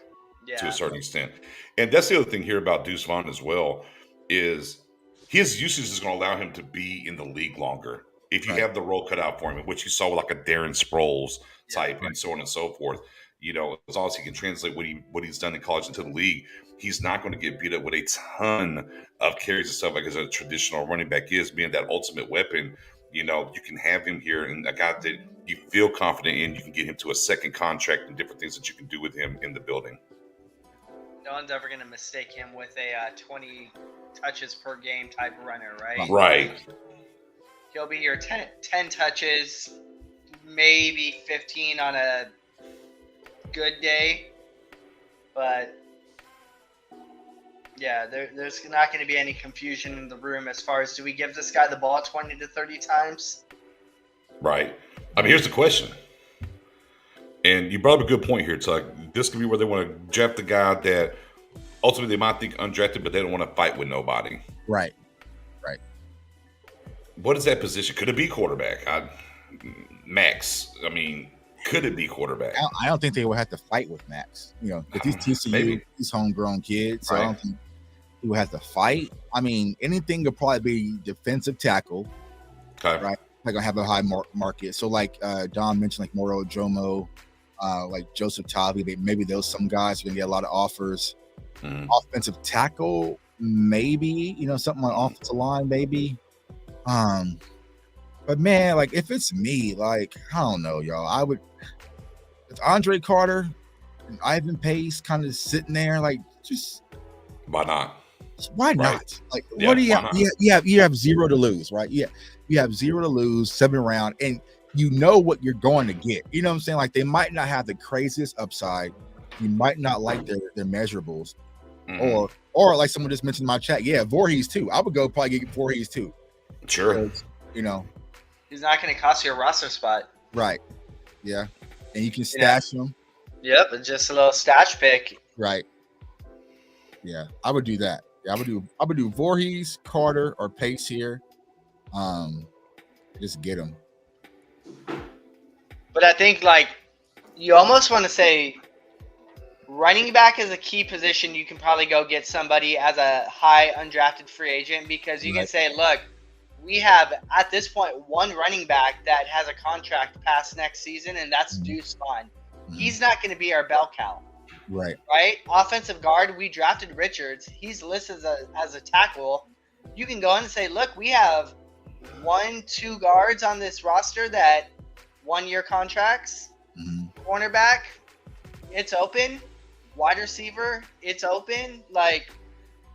Speaker 3: to a certain extent. And that's the other thing here about Deuce Vaughn as well, is his usage is going to allow him to be in the league longer. If you have the role cut out for him, which you saw with like a Darren Sproles type and so on and so forth, you know, as long as he can translate what he's done in college into the league, he's not going to get beat up with a ton of carries and stuff like as a traditional running back is, being that ultimate weapon. You know, you can have him here and a guy that you feel confident in, you can get him to a second contract and different things that you can do with him in the building.
Speaker 7: No one's ever going to mistake him with a 20 touches per game type runner, right?
Speaker 3: Right.
Speaker 7: He'll be your 10 touches, maybe 15 on a good day. But, yeah, there's not going to be any confusion in the room as far as, do we give this guy the ball 20 to 30 times?
Speaker 3: Right. I mean, here's the question. And you brought up a good point here, Tuck. This could be where they want to draft the guy that ultimately they might think undrafted, but they don't want to fight with nobody.
Speaker 5: Right.
Speaker 3: What is that position? Could it be quarterback? Max. I mean, could it be quarterback?
Speaker 5: I don't think they will have to fight with Max. You know, because he's TCU, he's homegrown kid, so I don't think he will have to fight. I mean, anything could probably be defensive tackle.
Speaker 3: Okay.
Speaker 5: Right. Like gonna have a high market. So like Don mentioned, like Moro Jomo, like Joseph Tavi, maybe those some guys are gonna get a lot of offers. Offensive tackle, maybe, you know, something on offensive line, maybe. But man, like if it's me, like I don't know, y'all. It's Andre Carter and Ivan Pace kind of sitting there, like just
Speaker 3: why not?
Speaker 5: Why not? Like, what do you have? You have 0 to lose, right? Yeah, you have 0 to lose, 7th round, and you know what you're going to get. You know what I'm saying? Like they might not have the craziest upside. You might not like their measurables, or Or like someone just mentioned in my chat, yeah, Voorhees too. I would go probably get Voorhees too.
Speaker 3: Sure.
Speaker 5: Because, you know,
Speaker 7: He's not going to cost you a roster spot.
Speaker 5: right. Yeah. And you can stash them.
Speaker 7: Yep, it's just a little stash pick.
Speaker 5: Right. Yeah, I would do that. Yeah, I would do Voorhees, Carter, or Pace here. Just get them.
Speaker 7: But I think like you almost want to say running back is a key position. You can probably go get somebody as a high undrafted free agent because you can say, look, we have at this point one running back that has a contract past next season, and that's Deuce Vaughn. He's not going to be our bell cow.
Speaker 5: Right.
Speaker 7: Right? Offensive guard, we drafted Richards. He's listed as a tackle. You can go in and say, look, we have 1-2 guards on this roster that 1-year contracts. Cornerback, it's open. Wide receiver, it's open. Like,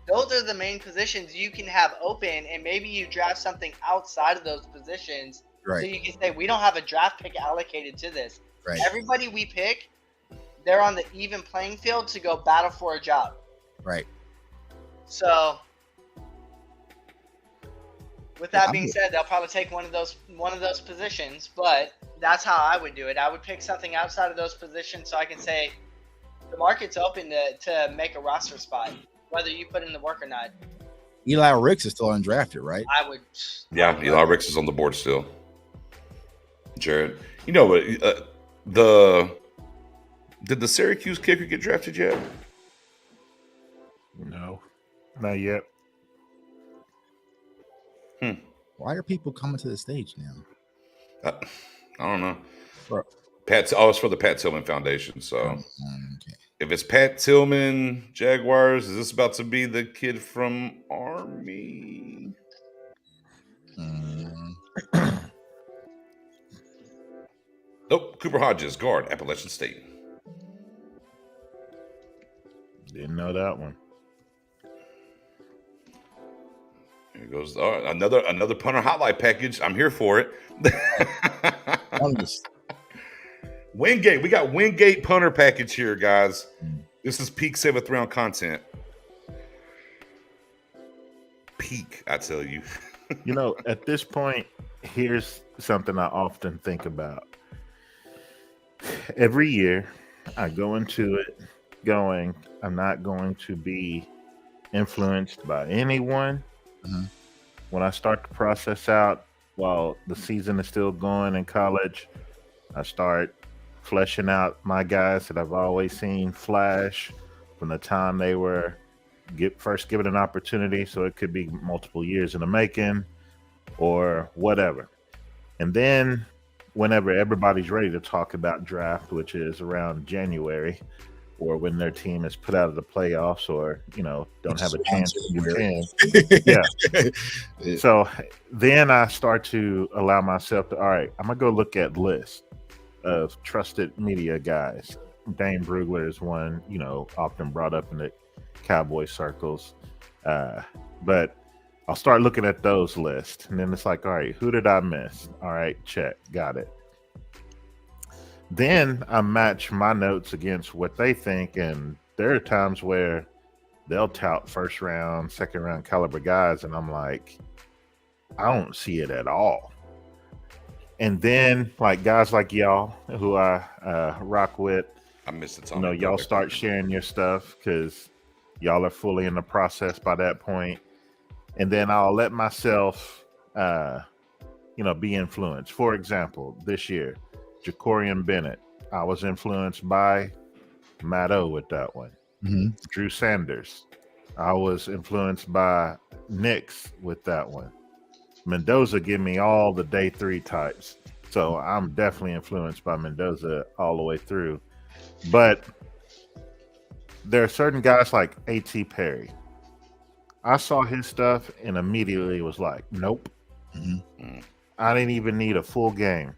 Speaker 7: those are the main positions you can have open, and maybe you draft something outside of those positions.
Speaker 5: Right.
Speaker 7: So you can say, we don't have a draft pick allocated to this.
Speaker 5: Right.
Speaker 7: Everybody we pick, they're on the even playing field to go battle for a job.
Speaker 5: Right.
Speaker 7: So, with that being said, they'll probably take one of those positions, but that's how I would do it. I would pick something outside of those positions so I can say the market's open to make a roster spot, whether you put in the work or not.
Speaker 5: Eli Ricks is still undrafted, right?
Speaker 7: I would.
Speaker 3: Yeah, Eli Ricks is on the board still. Jared, you know what? Did the Syracuse kicker get drafted yet?
Speaker 6: No, not yet.
Speaker 5: Why are people coming to the stage now?
Speaker 3: I don't know. It's for the Pat Tillman Foundation. So if it's Pat Tillman Jaguars, is this about to be the kid from Army? Nope. Cooper Hodges, guard, Appalachian State.
Speaker 6: Didn't know that one.
Speaker 3: Here goes another punter highlight package. I'm here for it. Wingate. We got Wingate punter package here, guys. This is peak 7th round content. Peak, I tell you.
Speaker 6: You know, at this point, here's something I often think about. Every year, I go into it going, I'm not going to be influenced by anyone. When I start to process out while the season is still going in college, I start fleshing out my guys that I've always seen flash from the time they were first given an opportunity. So it could be multiple years in the making or whatever. And then whenever everybody's ready to talk about draft, which is around January, or when their team is put out of the playoffs or, you know, don't have a chance to contend. Yeah. So then I start to allow myself to, all right, I'm going to go look at lists of trusted media guys. Dane Brugler is one, you know, often brought up in the Cowboy circles. But I'll start looking at those lists. And then it's like, all right, who did I miss? All right, check. Got it. Then I match my notes against what they think, and there are times where they'll tout first round, second round caliber guys, and I'm like, I don't see it at all. And then like guys like y'all who I rock with,
Speaker 3: I miss it.
Speaker 6: You know, y'all start sharing your stuff because y'all are fully in the process by that point. And then I'll let myself, you know, be influenced. For example, this year, Jacorian Bennett, I was influenced by Matt O with that one. Drew Sanders, I was influenced by Nix with that one. Mendoza give me all the day 3 types. So I'm definitely influenced by Mendoza all the way through. But there are certain guys like A.T. Perry. I saw his stuff and immediately was like, nope. I didn't even need a full game.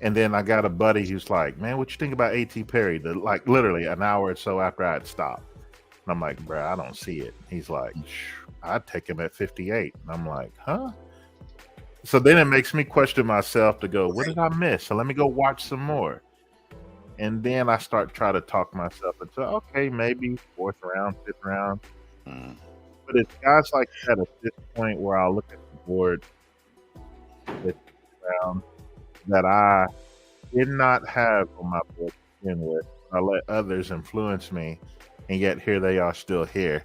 Speaker 6: And then I got a buddy who's like, man, what you think about A.T. Perry? Like literally an hour or so after I had stopped. And I'm like, bro, I don't see it. He's like, I'd take him at 58. And I'm like, huh? So then it makes me question myself to go, what did I miss? So let me go watch some more. And then I start trying to talk myself into, okay, maybe 4th round, 5th round. But it's guys like that at this point where I'll look at the board that I did not have on my board to begin with. I let others influence me, and yet here they are still here.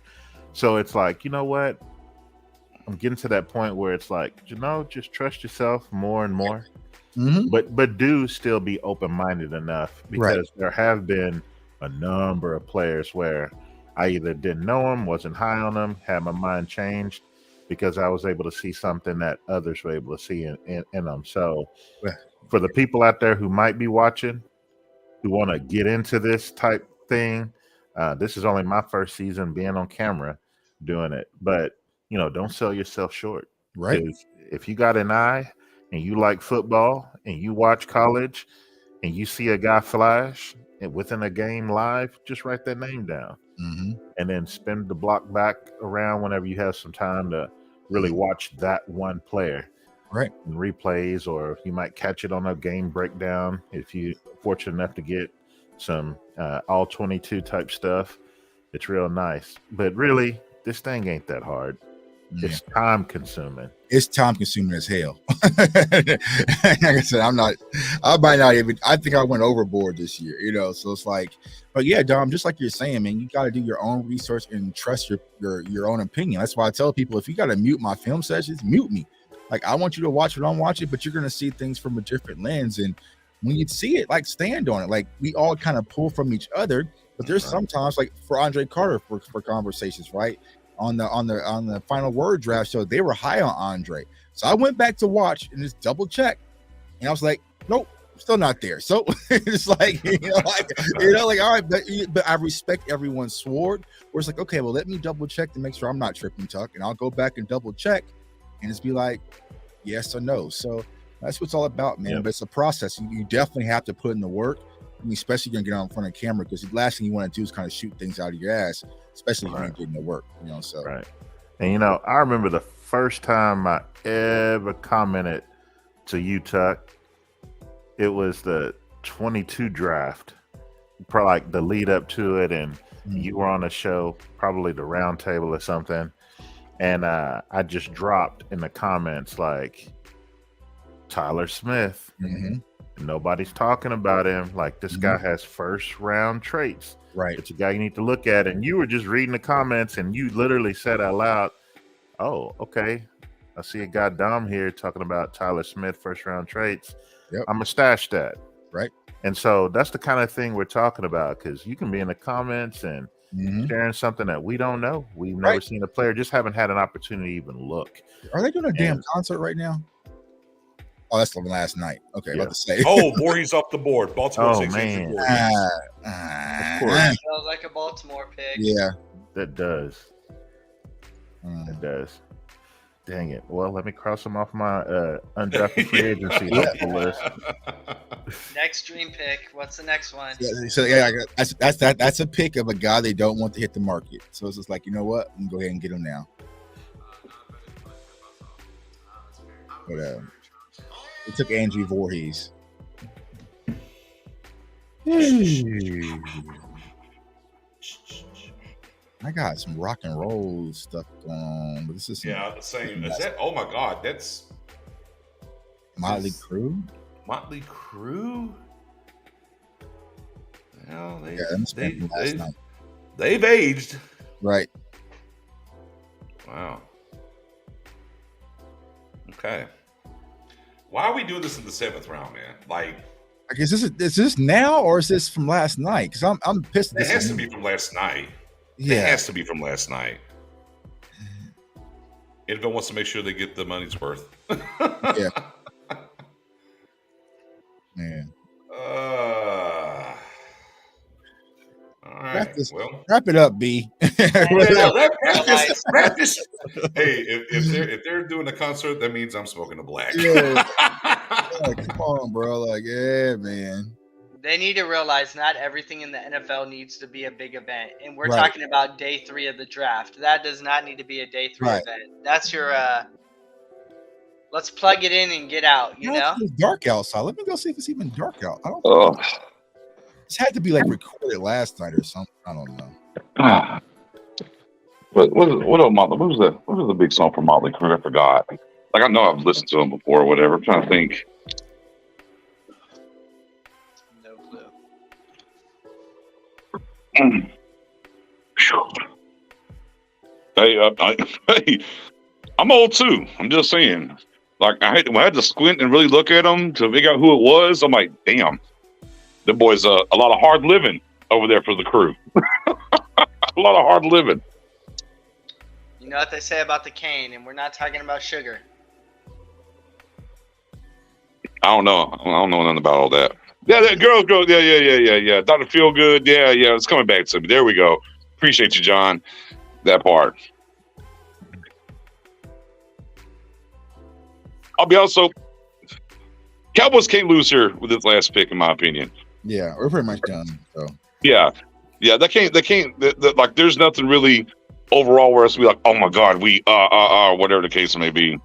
Speaker 6: So it's like, you know what? I'm getting to that point where it's like, just trust yourself more and more.
Speaker 5: Mm-hmm.
Speaker 6: But do still be open-minded enough, because there have been a number of players where I either didn't know them, wasn't high on them, had my mind changed because I was able to see something that others were able to see in them. So for the people out there who might be watching, who want to get into this type thing, this is only my first season being on camera doing it. But, don't sell yourself short.
Speaker 5: Right.
Speaker 6: If you got an eye and you like football and you watch college and you see a guy flash within a game live, just write that name down.
Speaker 5: Mm-hmm.
Speaker 6: And then spend the block back around whenever you have some time to really watch that one player.
Speaker 5: Right.
Speaker 6: In replays, or you might catch it on a game breakdown if you're fortunate enough to get some all 22 type stuff. It's real nice. But really, this thing ain't that hard. Yeah. It's time consuming.
Speaker 5: It's time consuming as hell. Like I said, I think I went overboard this year, so it's like, but yeah, Dom, just like you're saying, man, you got to do your own research and trust your own opinion. That's why I tell people, if you got to mute my film sessions, mute me. Like, I want you to watch what I'm watching, but you're going to see things from a different lens. And when you see it, like, stand on it. Like, we all kind of pull from each other, but there's sometimes, like for Andre Carter for conversations, right? On the final word draft show, they were high on Andre. So I went back to watch and just double check, and I was like, nope, still not there. So it's like, all right, but I respect everyone's sword. Where it's like, okay, well, let me double check to make sure I'm not tripping Tuck, and I'll go back and double check, and it's be like, yes or no. So that's what it's all about, man. Yep. But it's a process. You definitely have to put in the work. I mean, especially you're gonna get on in front of camera, because the last thing you want to do is kind of shoot things out of your ass, especially when you're getting to work, so.
Speaker 6: Right. And, I remember the first time I ever commented to you, Tuck, it was the 22 draft, probably like the lead up to it. And you were on a show, probably the round table or something. And I just dropped in the comments, like, Tyler Smith.
Speaker 5: Mm-hmm.
Speaker 6: Nobody's talking about him. Like, this guy has first round traits.
Speaker 5: Right.
Speaker 6: It's a guy you need to look at. And you were just reading the comments, and you literally said out loud, oh, okay, I see a guy Dom here talking about Tyler Smith first round traits.
Speaker 5: Yep.
Speaker 6: I'm gonna stash that.
Speaker 5: Right.
Speaker 6: And so that's the kind of thing we're talking about, because you can be in the comments and sharing something that we don't know. We've never seen a player, just haven't had an opportunity to even look.
Speaker 5: Are they doing a damn concert right now? Oh, that's from last night. Okay, about to say.
Speaker 3: Oh, Voorhees off the board. Baltimore 6
Speaker 6: man.
Speaker 7: Of course. Sounds like a Baltimore pick.
Speaker 5: Yeah.
Speaker 6: That does. It does. Dang it. Well, let me cross them off my undrafted free agency list.
Speaker 7: Next dream pick. What's the next one?
Speaker 5: Yeah, so that's a pick of a guy they don't want to hit the market. So it's just like, you know what? I'm gonna go ahead and get him now. But we took Andrew Voorhees. I got some rock and roll stuff going on, but this is
Speaker 3: the same. Is that? Oh my God, that's
Speaker 5: Motley Crue.
Speaker 3: Motley Crue. Well, they've aged.
Speaker 5: Right.
Speaker 3: Wow. Okay. Why are we doing this in the 7th round, man? Like,
Speaker 5: I guess is this now, or is this from last night? Because I'm pissed.
Speaker 3: It has to be from last night.
Speaker 5: Yeah,
Speaker 3: it has to be from last night. Anyone wants to make sure they get the money's worth.
Speaker 5: Yeah. Man.
Speaker 3: All right.
Speaker 5: Wrap it up, B.
Speaker 3: Wrap this. Hey, if they're doing a concert, that means I'm smoking a black.
Speaker 5: Yeah. Come on, bro. Like, yeah, man.
Speaker 7: They need to realize not everything in the NFL needs to be a big event. And we're talking about day 3 of the draft. That does not need to be a day 3 event. That's your let's plug it in and get out, you know?
Speaker 5: It's dark outside. Let me go see if it's even dark out. I don't know. This had to be like recorded last night or something. I don't know.
Speaker 3: What was the big song from Motley Crue? I forgot. Like I know I've listened to them before or whatever. I'm trying to think.
Speaker 7: No clue.
Speaker 3: Hey, I'm old too. I'm just saying. Like I had to squint and really look at them to figure out who it was. I'm like, damn, the boys a lot of hard living over there for the Crew. A lot of hard living.
Speaker 7: You know what they say about the cane, and we're not talking about sugar.
Speaker 3: I don't know nothing about all that. Yeah, that girl. Yeah. Dr. Feelgood. Yeah. It's coming back to me. There we go. Appreciate you, John. That part. I'll be also. Cowboys can't lose here with this last pick, in my opinion.
Speaker 5: Yeah, we're pretty much done. So.
Speaker 3: Yeah. They can't. Like, there's nothing really overall where it's be like, oh my God, we whatever the case may be.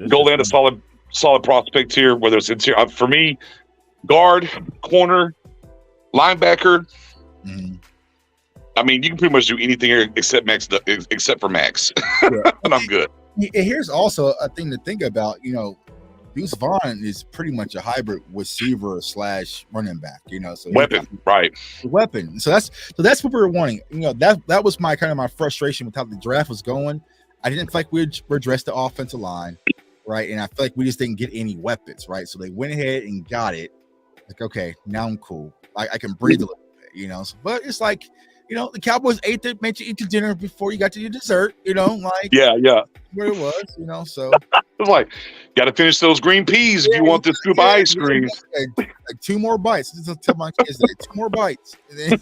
Speaker 3: Go land a solid prospect here, whether it's interior. For me, guard, corner, linebacker.
Speaker 5: Mm-hmm.
Speaker 3: I mean, you can pretty much do anything here except for Max,
Speaker 5: Yeah.
Speaker 3: and I'm good.
Speaker 5: Here's also a thing to think about. Deuce Vaughn is pretty much a hybrid receiver / running back. So
Speaker 3: Weapon, right?
Speaker 5: Weapon. So that's what we were wanting. That was my frustration with how the draft was going. I didn't feel like we addressed the offensive line, right? And I feel like we just didn't get any weapons, right? So they went ahead and got it. Like, okay, now I'm cool. I can breathe a little bit, So, but it's like, the Cowboys made you eat your dinner before you got to your dessert, like
Speaker 3: yeah,
Speaker 5: where it was, so
Speaker 3: it's like, got to finish those green peas if you want this scoop of ice cream.
Speaker 5: Like 2 more bites. Just tell my kids that 2 more bites. And then,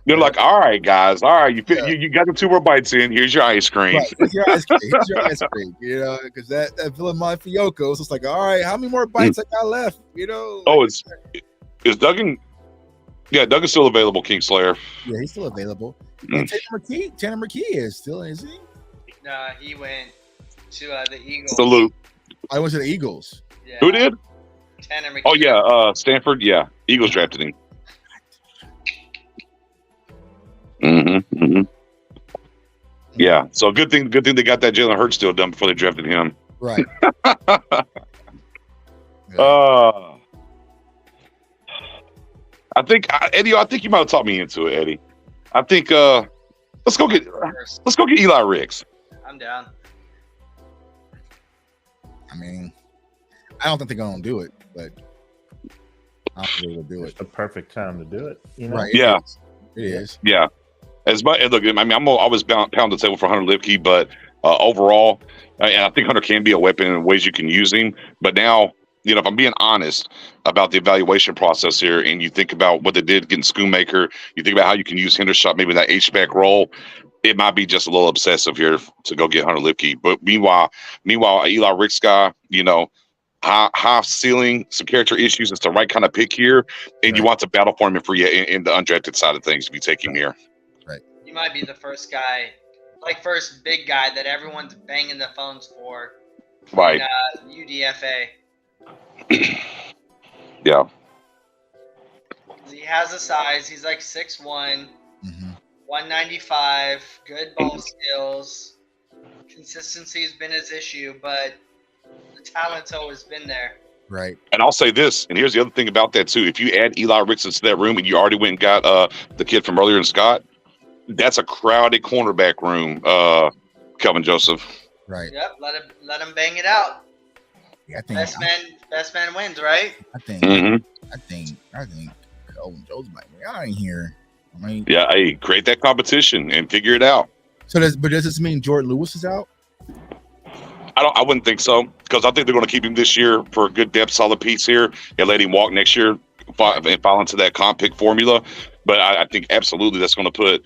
Speaker 3: They're like, all right, guys, all right, you got the 2 more bites in. Here's your ice cream.
Speaker 5: Right, here's your ice cream. Because that Villamon Fioco, so it's like, all right, how many more bites I got left?
Speaker 3: Oh, is Duggan? Yeah, Duggan's still available, Kingslayer.
Speaker 5: Yeah, he's still available. And Tanner McKee is still, is he?
Speaker 7: No, he went to the Eagles.
Speaker 3: Salute.
Speaker 5: I went to the Eagles.
Speaker 7: Yeah.
Speaker 3: Who did?
Speaker 7: Tanner McKee.
Speaker 3: Oh yeah, Stanford. Yeah, Eagles drafted him. Mm-hmm. Yeah, so good thing they got that Jalen Hurts deal done before they drafted him.
Speaker 5: Right.
Speaker 3: I think Eddie. I think you might have talked me into it, Eddie. I think let's go get Eli Ricks.
Speaker 7: I'm down.
Speaker 5: I mean, I don't think they're gonna do it, but I don't think they'll do it.
Speaker 6: It's the perfect time to do it.
Speaker 5: Right?
Speaker 3: Yeah,
Speaker 5: it is.
Speaker 3: Yeah. As much look, I mean, I'm always pound the table for Hunter Lipke, but overall, and I think Hunter can be a weapon in ways you can use him. But now, if I'm being honest about the evaluation process here, and you think about what they did getting Schoonmaker, you think about how you can use Hendershot maybe in that H-back role, it might be just a little obsessive here to go get Hunter Lipke. But meanwhile, Eli Ricks guy, high ceiling, some character issues. It's the right kind of pick here, and you want to battle for him for you in the undrafted side of things if you take him here.
Speaker 5: Right.
Speaker 7: He might be the first guy, first big guy that everyone's banging the phones for.
Speaker 3: Right.
Speaker 7: In, UDFA.
Speaker 3: Yeah.
Speaker 7: He has the size. He's like 6'1", 195, good ball skills. Consistency has been his issue, but the talent's always been there.
Speaker 5: Right.
Speaker 3: And I'll say this, and here's the other thing about that too. If you add Eli Ricks into that room and you already went and got the kid from earlier in Scott, that's a crowded cornerback room, Kelvin Joseph.
Speaker 5: Right.
Speaker 7: Yep, let him bang it out.
Speaker 5: Yeah, I think
Speaker 7: best man wins, right?
Speaker 5: I think Kelvin Joseph might be out in here. I mean,
Speaker 3: yeah, hey, create that competition and figure it out.
Speaker 5: So does this mean Jordan Lewis is out?
Speaker 3: I wouldn't think so, because I think they're going to keep him this year for a good depth, solid piece here, and let him walk next year and fall into that comp pick formula. But I think absolutely that's going to put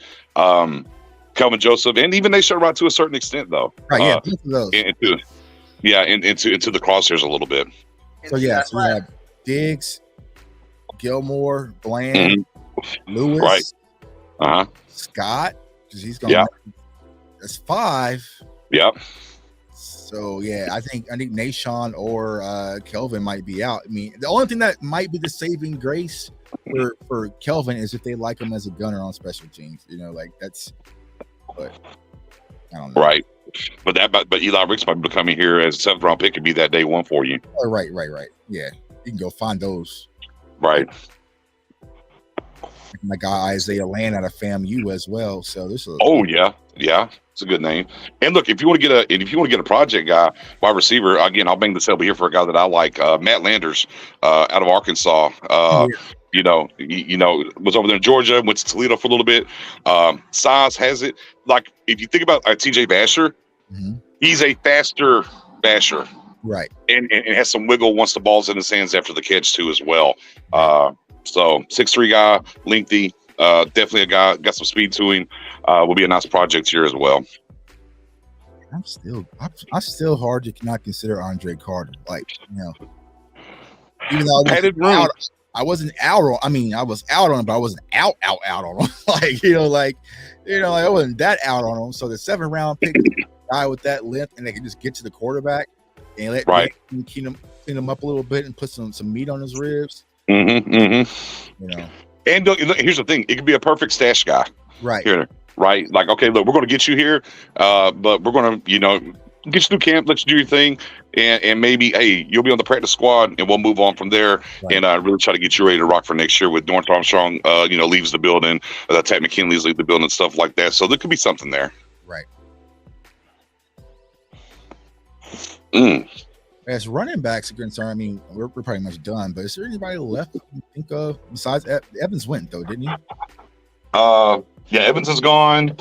Speaker 3: Kelvin Joseph and even Nate Sherrod to a certain extent, though.
Speaker 5: Right. Yeah. Both of those.
Speaker 3: Into the crosshairs a little bit.
Speaker 5: So yeah, so we have Diggs, Gilmore, Bland, Lewis,
Speaker 3: right?
Speaker 5: Scott, because he's going.
Speaker 3: Yeah.
Speaker 5: That's 5.
Speaker 3: Yep.
Speaker 5: So yeah, I think Nashawn or Kelvin might be out. I mean, the only thing that might be the saving grace for Kelvin is if they like him as a gunner on special teams. Like that's. But I don't know.
Speaker 3: Right. But Eli Ricks might be coming here as a 7th round pick and be that day one for you.
Speaker 5: Oh, right. Yeah, you can go find those.
Speaker 3: Right.
Speaker 5: My guy Isaiah Land out of FAMU as well. So this is.
Speaker 3: Oh yeah, it's a good name. And look, if you want to get a project guy, wide receiver, again, I'll bang this up here for a guy that I like, Matt Landers, out of Arkansas. Was over there in Georgia, went to Toledo for a little bit. Size has it. Like if you think about TJ Basher, he's a faster Basher,
Speaker 5: right?
Speaker 3: And has some wiggle once the ball's in his hands after the catch too as well. So 6'3" guy, lengthy, definitely a guy got some speed to him. Will be a nice project here as well.
Speaker 5: I'm still hard to not consider Andre Carter. Like, even though I wasn't out on. I mean, I was out on him, but I wasn't out on him. I wasn't that out on him. So the 7th round pick guy with that length, and they can just get to the quarterback and let him clean him up a little bit and put some meat on his ribs.
Speaker 3: And look, here's the thing: it could be a perfect stash guy,
Speaker 5: right?
Speaker 3: Here, right? Like, okay, look, we're going to get you here, but we're going to, get you through camp, let you do your thing, and maybe, hey, you'll be on the practice squad, and we'll move on from there, and really try to get you ready to rock for next year. With Dorrance Armstrong, leaves the building, Ted McKinley's leave the building, and stuff like that. So there could be something there,
Speaker 5: right?
Speaker 3: As
Speaker 5: running backs are concerned, I mean, we're pretty much done. But is there anybody left you think of besides Evans? Went though, didn't he?
Speaker 3: Yeah, Evans is gone.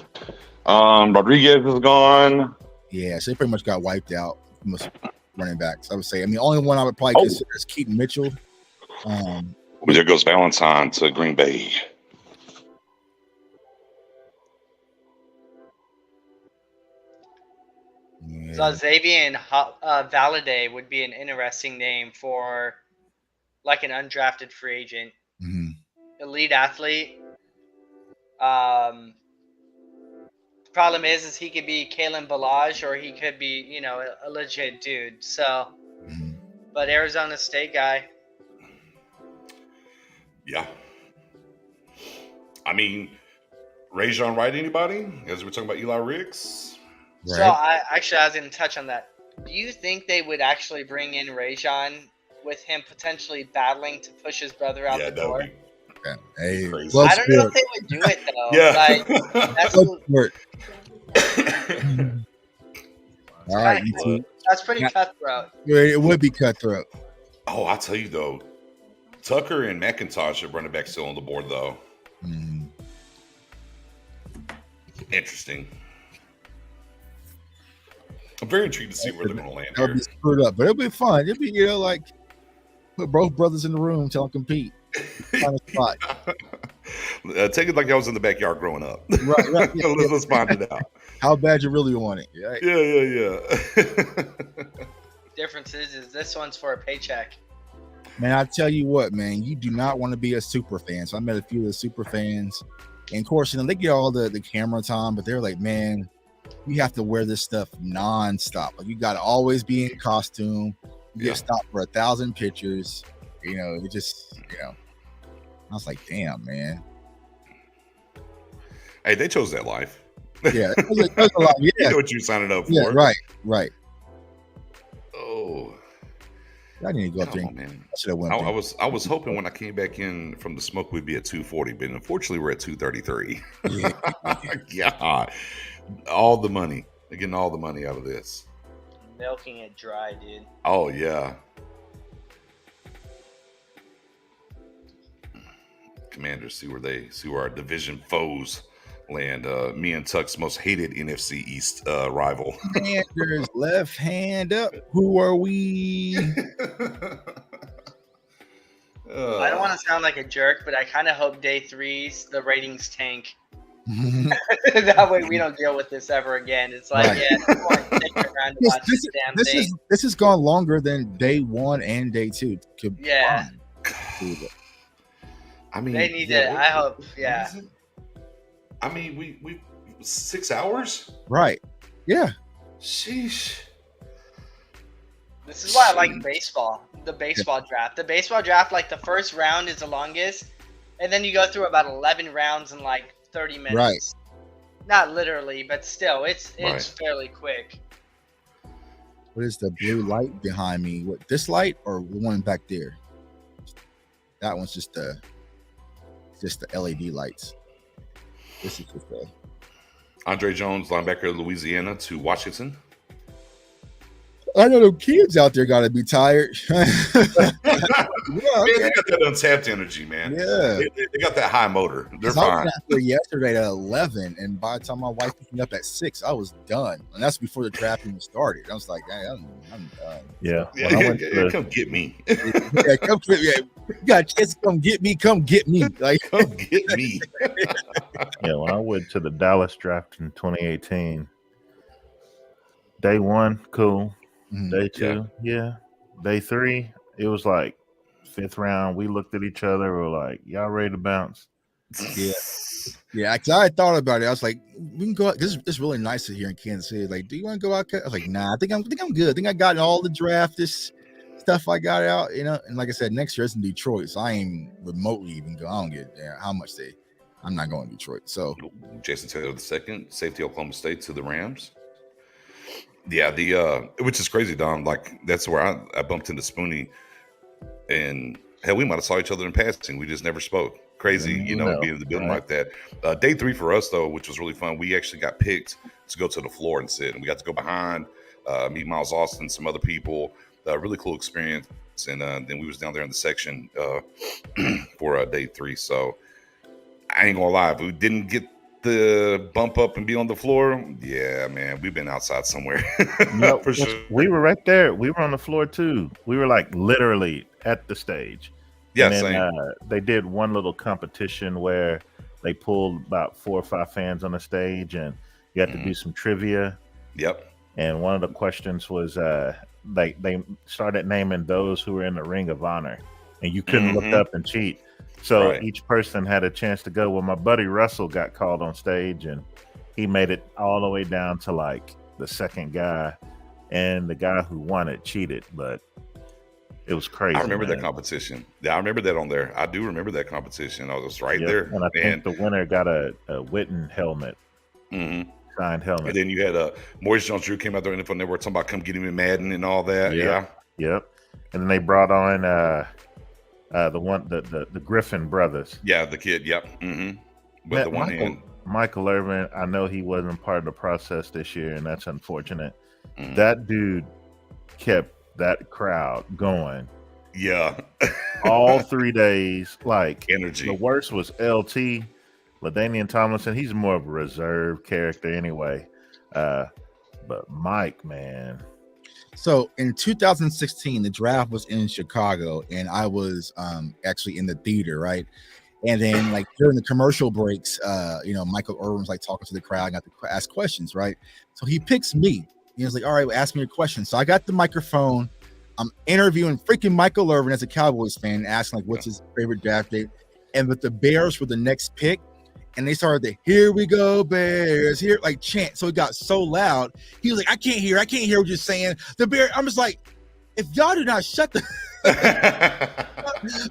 Speaker 3: Rodriguez is gone.
Speaker 5: Yeah, so they pretty much got wiped out. Most running backs, I would say. I mean, the only one I would probably consider is Keaton Mitchell.
Speaker 3: There goes Valentine to Green Bay.
Speaker 7: Yeah. So Xavier Valade would be an interesting name for like an undrafted free agent, elite athlete. Problem is he could be Kalen Ballage or he could be, a legit dude. So, but Arizona State guy.
Speaker 3: Yeah. I mean, Rajon Wright, anybody? As we're talking about Eli Ricks.
Speaker 7: Right. So I was going to touch on that. Do you think they would actually bring in Rajon with him potentially battling to push his brother out the door?
Speaker 5: Hey,
Speaker 7: I don't know if they would do it though.
Speaker 3: Yeah.
Speaker 5: All right,
Speaker 7: that's pretty cutthroat.
Speaker 5: It would be cutthroat.
Speaker 3: Oh, I'll tell you though, Tucker and McIntosh are running back still on the board though. Interesting. I'm very intrigued to see where they're going to land.
Speaker 5: It'll be screwed up, but it'll be fun. It'll be, like put both brothers in the room, tell them compete. Find a spot.
Speaker 3: Take it like I was in the backyard growing up.
Speaker 5: Right. Yeah,
Speaker 3: let's find it out.
Speaker 5: How bad you really want it? Right?
Speaker 3: Yeah.
Speaker 7: Difference is this one's for a paycheck.
Speaker 5: Man, I tell you what, man, you do not want to be a super fan. So I met a few of the super fans, and of course, they get all the camera time, but they're like, man, you have to wear this stuff nonstop. Like you got to always be in costume. You get stopped for 1,000 pictures. It just, I was like, damn, man.
Speaker 3: Hey, they chose that life.
Speaker 5: Yeah, it was a lot. Yeah,
Speaker 3: you know what you're signing up for.
Speaker 5: Yeah, right.
Speaker 3: Oh,
Speaker 5: I need to go up there.
Speaker 3: Man. I was hoping when I came back in from the smoke we'd be at 240, but unfortunately we're at 233. God, all the money. They're getting all the money out of this.
Speaker 7: Milking it dry, dude.
Speaker 3: Oh yeah. Commanders see where our division foes land. Me and Tuck's most hated NFC East rival.
Speaker 5: Commanders left hand up. Who are we?
Speaker 7: I don't want to sound like a jerk, but I kind of hope day 3's the ratings tank. That way we don't deal with this ever again. It's like,
Speaker 5: this has gone longer than day 1 and day 2.
Speaker 7: Yeah.
Speaker 3: I mean,
Speaker 7: they need it. I hope. Yeah.
Speaker 3: I mean, we 6 hours.
Speaker 5: Right. Yeah.
Speaker 3: Sheesh.
Speaker 7: This is why I like baseball. The baseball draft. The baseball draft, like the first round is the longest, and then you go through about 11 rounds in like 30 minutes.
Speaker 5: Right.
Speaker 7: Not literally, but still, it's
Speaker 3: Right.
Speaker 7: fairly quick.
Speaker 5: What is the blue light behind me? What, this light or the one back there? That one's just the LED lights. This is just the
Speaker 3: Andre Jones, linebacker of Louisiana to Washington.
Speaker 5: I know the kids out there gotta be tired.
Speaker 3: Man, they got that untapped energy, man.
Speaker 5: Yeah.
Speaker 3: They got that high motor. They're
Speaker 5: I was
Speaker 3: fine.
Speaker 5: out there yesterday at 11, and by the time my wife picked me up at 6, I was done. And that's before the draft even started. I was like, hey, I'm done.
Speaker 6: Yeah.
Speaker 3: Yeah, come get me.
Speaker 5: Yeah, come get me. You got a chance to come get me. Come get me. Like,
Speaker 3: Come get me.
Speaker 6: Yeah, when I went to the Dallas draft in 2018, day 1, cool. Day 2, yeah. Day 3, it was like 5th round. We looked at each other. We were like, y'all ready to bounce?
Speaker 5: yeah. Yeah, I thought about it. I was like, we can go out. It's really nice here in Kansas City. Like, do you want to go out? I was like, nah, I think I'm good. I think I got all the draft, this stuff I got out, you know. And like I said, next year it's in Detroit, so I ain't remotely even go. I don't get there how much I'm not going to Detroit. So
Speaker 3: Jason Taylor II, safety Oklahoma State to the Rams. Yeah, which is crazy, Dom. Like that's where I bumped into Spoonie, and hell, we might have saw each other in passing. We just never spoke. Crazy, you know, being in the building like that. Day 3 for us though, which was really fun. We actually got picked to go to the floor and sit, and we got to go behind, meet Miles Austin, some other people. Really cool experience. And then we was down there in the section for day 3. So I ain't gonna lie, if we didn't get the bump up and be on the floor, yeah, man, we've been outside somewhere.
Speaker 6: No,
Speaker 3: for sure.
Speaker 6: We were right there. We were on the floor too. We were like literally at the stage.
Speaker 3: Yeah,
Speaker 6: and then,
Speaker 3: same.
Speaker 6: They did one little competition where they pulled about 4 or 5 fans on the stage, and you had to do some trivia.
Speaker 3: Yep.
Speaker 6: And one of the questions was they started naming those who were in the Ring of Honor, and you couldn't look up and cheat. So each person had a chance to go. Well, my buddy Russell got called on stage, and he made it all the way down to like the second guy, and the guy who won it cheated, but it was crazy.
Speaker 3: I remember that competition. Yeah, I remember that on there. I do remember that competition. I was right there.
Speaker 6: And I think the winner got a Witten helmet. Signed helmet.
Speaker 3: And then you had Maurice Jones-Drew came out there on the network talking about come get him in Madden and all that.
Speaker 6: Yep. And then they brought on the Griffin brothers.
Speaker 3: Yeah, the kid. Yep. With the one hand.
Speaker 6: Michael Irvin, I know he wasn't part of the process this year, and that's unfortunate. That dude kept that crowd going.
Speaker 3: Yeah.
Speaker 6: All 3 days. Like
Speaker 3: energy.
Speaker 6: The worst was LT, LaDainian Tomlinson. He's more of a reserved character anyway. But Mike, man.
Speaker 5: So in 2016, the draft was in Chicago, and I was actually in the theater, right? And then like during the commercial breaks, Michael Irvin's like talking to the crowd, and got to ask questions, right? So he picks me. He was like, all right, well, ask me a question. So I got the microphone. I'm interviewing freaking Michael Irvin as a Cowboys fan, asking like what's his favorite draft date. And with the Bears were the next pick, and they started the "Here we go, Bears!" here like chant. So it got so loud. He was like, I can't hear what you're saying. The Bears. I'm just like, if y'all do not shut the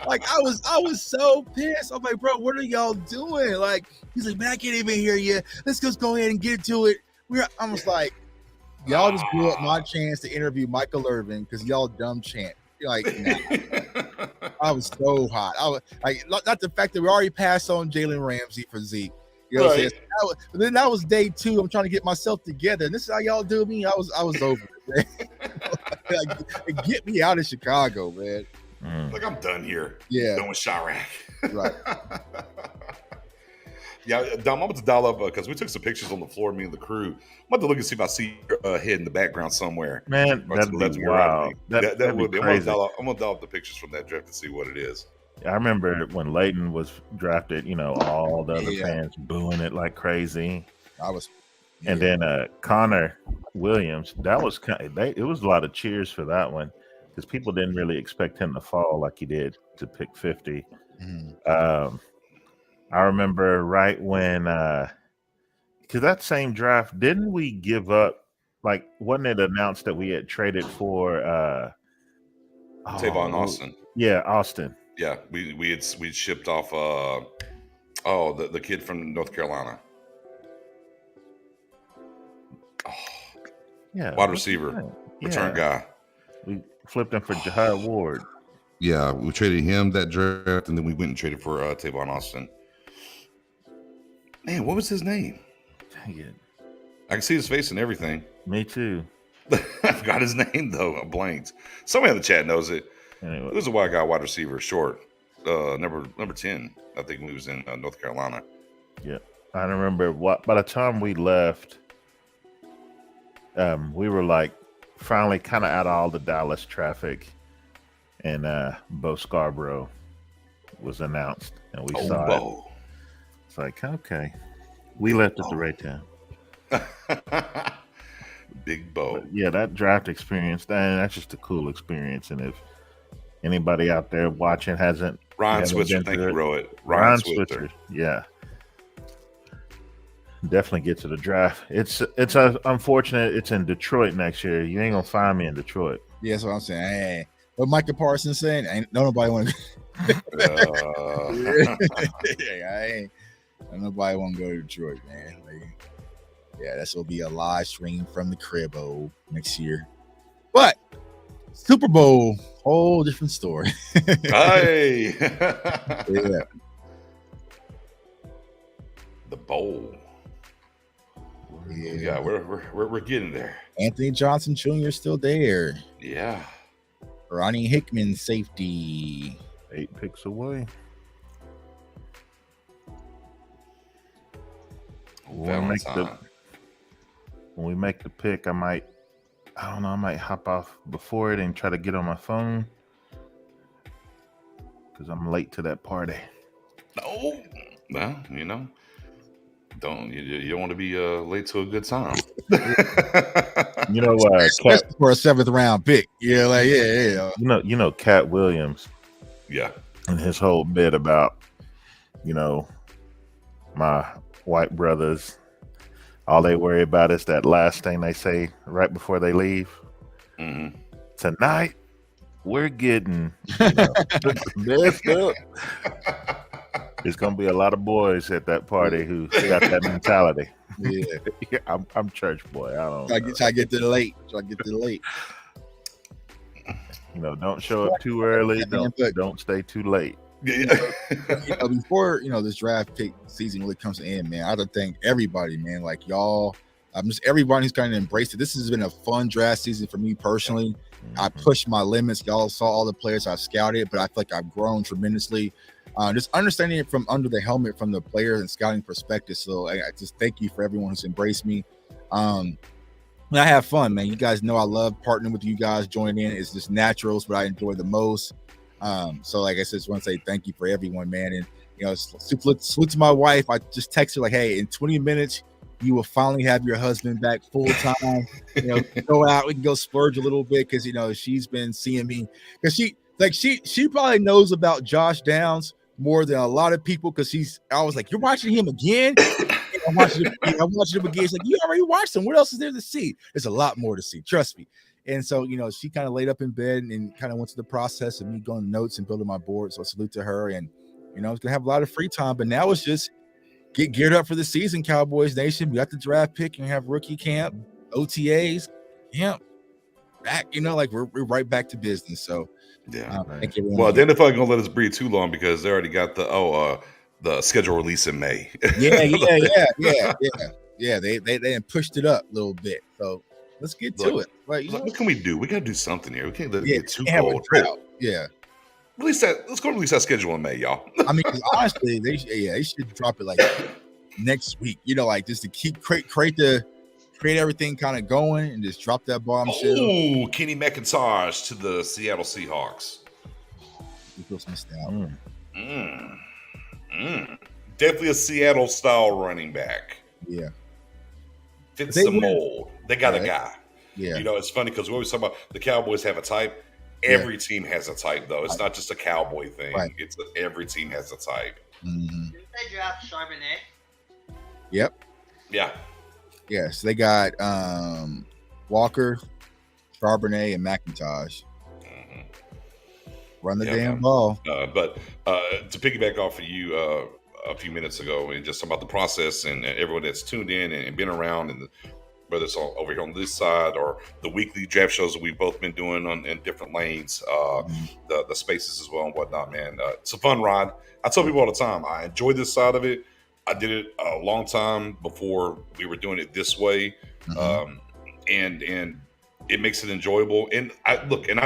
Speaker 5: like I was so pissed. I'm like, bro, what are y'all doing? Like, he's like, man, I can't even hear you. Let's just go ahead and get to it. I was like, y'all just blew up my chance to interview Michael Irvin because y'all dumb chant. Like, nah. I was so hot. I was like, not the fact that we already passed on Jalen Ramsey for Zeke. You know what I'm saying? But then that was day 2. I'm trying to get myself together, and this is how y'all do me. I was over it, man. Like, get me out of Chicago, man.
Speaker 3: Like, I'm done here.
Speaker 5: Yeah,
Speaker 3: done with Chirac.
Speaker 5: Right.
Speaker 3: Yeah, Dom, I'm about to dial up because we took some pictures on the floor, me and the crew. I'm about to look and see if I see your head in the background somewhere.
Speaker 6: Man, that'd be wild. That would be crazy.
Speaker 3: I'm gonna dial up the pictures from that draft to see what it is.
Speaker 6: I remember when Leighton was drafted, all the other fans booing it like crazy. And then Connor Williams, that was it was a lot of cheers for that one because people didn't really expect him to fall like he did to pick 50. I remember right when, because that same draft, didn't we give up like, wasn't it announced that we had traded for
Speaker 3: Tavon Austin.
Speaker 6: Yeah, Austin.
Speaker 3: Yeah, we shipped off the kid from North Carolina.
Speaker 6: Yeah,
Speaker 3: Wide receiver, return guy.
Speaker 6: We flipped him for Jahad Ward.
Speaker 3: Yeah, we traded him that draft, and then we went and traded for Tavon Austin. Man, what was his name?
Speaker 6: Dang it.
Speaker 3: I can see his face and everything.
Speaker 6: Me too.
Speaker 3: I forgot his name, though. I blanked. Somebody in the chat knows it.
Speaker 6: Anyway.
Speaker 3: It was a white guy, wide receiver, short. Number 10, I think, when he was in North Carolina.
Speaker 6: Yeah. I remember by the time we left, we were like finally kind of out of all the Dallas traffic, and Bo Scarborough was announced, and we saw
Speaker 3: Bo.
Speaker 6: it. It's like, okay, we left at the right time.
Speaker 3: Big Bo.
Speaker 6: But yeah, that draft experience, that's just a cool experience. And if anybody out there watching hasn't,
Speaker 3: Ryan Switzer, thank you, Rohit.
Speaker 6: Ryan Switzer, yeah. Definitely get to the draft. It's unfortunate it's in Detroit next year. You ain't gonna find me in Detroit.
Speaker 5: Yeah, that's what I'm saying. Hey, what Micah Parsons saying? Ain't nobody want to. Nobody want to go to Detroit, man. Like, yeah, this will be a live stream from the crib next year. But Super Bowl, whole different story.
Speaker 3: Hey,
Speaker 5: yeah,
Speaker 3: the bowl. Yeah, we're getting there.
Speaker 5: Anthony Johnson Jr. is still there.
Speaker 3: Yeah.
Speaker 5: Ronnie Hickman, safety.
Speaker 6: 8 picks away. When we make the pick, I might hop off before it and try to get on my phone because I'm late to that party.
Speaker 3: No, well, you know, you don't want to be late to a good time.
Speaker 6: You know,
Speaker 5: for a 7th round pick. Yeah, like yeah.
Speaker 6: You know, Cat Williams.
Speaker 3: Yeah,
Speaker 6: and his whole bit about, my white brothers, all they worry about is that last thing they say right before they leave.
Speaker 3: Mm-hmm.
Speaker 6: Tonight, we're getting messed up. There's gonna be a lot of boys at that party who got that mentality.
Speaker 5: Yeah,
Speaker 6: I'm church boy. I don't.
Speaker 5: Try to get there late.
Speaker 6: Don't show up too early. Don't stay too late.
Speaker 5: Before this draft pick season really comes to end, man, I would thank everybody, man. Like y'all, just everybody who's kind of embraced it. This has been a fun draft season for me personally. I pushed my limits. Y'all saw all the players I've scouted, but I feel like I've grown tremendously. Just understanding it from under the helmet from the players and scouting perspective. So I just thank you for everyone who's embraced me. And I have fun, man. You guys know I love partnering with you guys, joining in. It's just natural. It's what I enjoy the most. So like I said, just want to say thank you for everyone, man. And salute to my wife. I just texted her like, hey, in 20 minutes, you will finally have your husband back full time. Go out, we can go splurge a little bit because she's been seeing me because she probably knows about Josh Downs more than a lot of people because I was like, you're watching him again. I'm watching him again. She's like, you already watched him. What else is there to see? There's a lot more to see. Trust me. And so, she kind of laid up in bed and kind of went through the process of me going to notes and building my board. So salute to her. And, I was going to have a lot of free time, but now it's just get geared up for the season, Cowboys Nation. We got the draft pick and have rookie camp, OTAs, camp, back, we're right back to business. So,
Speaker 3: yeah.
Speaker 5: Thank you.
Speaker 3: Well, then if I'm going to let us breathe too long because they already got the schedule release in May.
Speaker 5: Yeah. They pushed it up a little bit. So let's get to it. Like,
Speaker 3: what can we do? We got to do something here. We can't let it get too cold.
Speaker 5: Yeah.
Speaker 3: Release that. Let's go release that schedule in May, y'all.
Speaker 5: I mean, honestly, they should drop it like next week. Just to create everything kind of going and just drop that bombshell.
Speaker 3: Oh, Kenny McIntosh to the Seattle Seahawks.
Speaker 5: He feels missed out.
Speaker 3: Definitely a Seattle style running back.
Speaker 5: Yeah.
Speaker 3: Fits the mold. They got a guy.
Speaker 5: Yeah.
Speaker 3: It's funny because we always talk about the Cowboys have a type. Every team has a type, though. It's not just a Cowboy thing.
Speaker 5: Right.
Speaker 3: It's every team has a type.
Speaker 5: Mm-hmm.
Speaker 7: Did they draft Charbonnet?
Speaker 5: Yep.
Speaker 3: Yeah.
Speaker 5: Yes, they got Walker, Charbonnet, and McIntosh. Run the damn ball.
Speaker 3: But to piggyback off of you a few minutes ago, and just about the process and everyone that's tuned in and been around, and whether it's over here on this side or the weekly draft shows that we've both been doing in different lanes, the spaces as well and whatnot, man. It's a fun ride. I tell people all the time, I enjoy this side of it. I did it a long time before we were doing it this way. And it makes it enjoyable. And I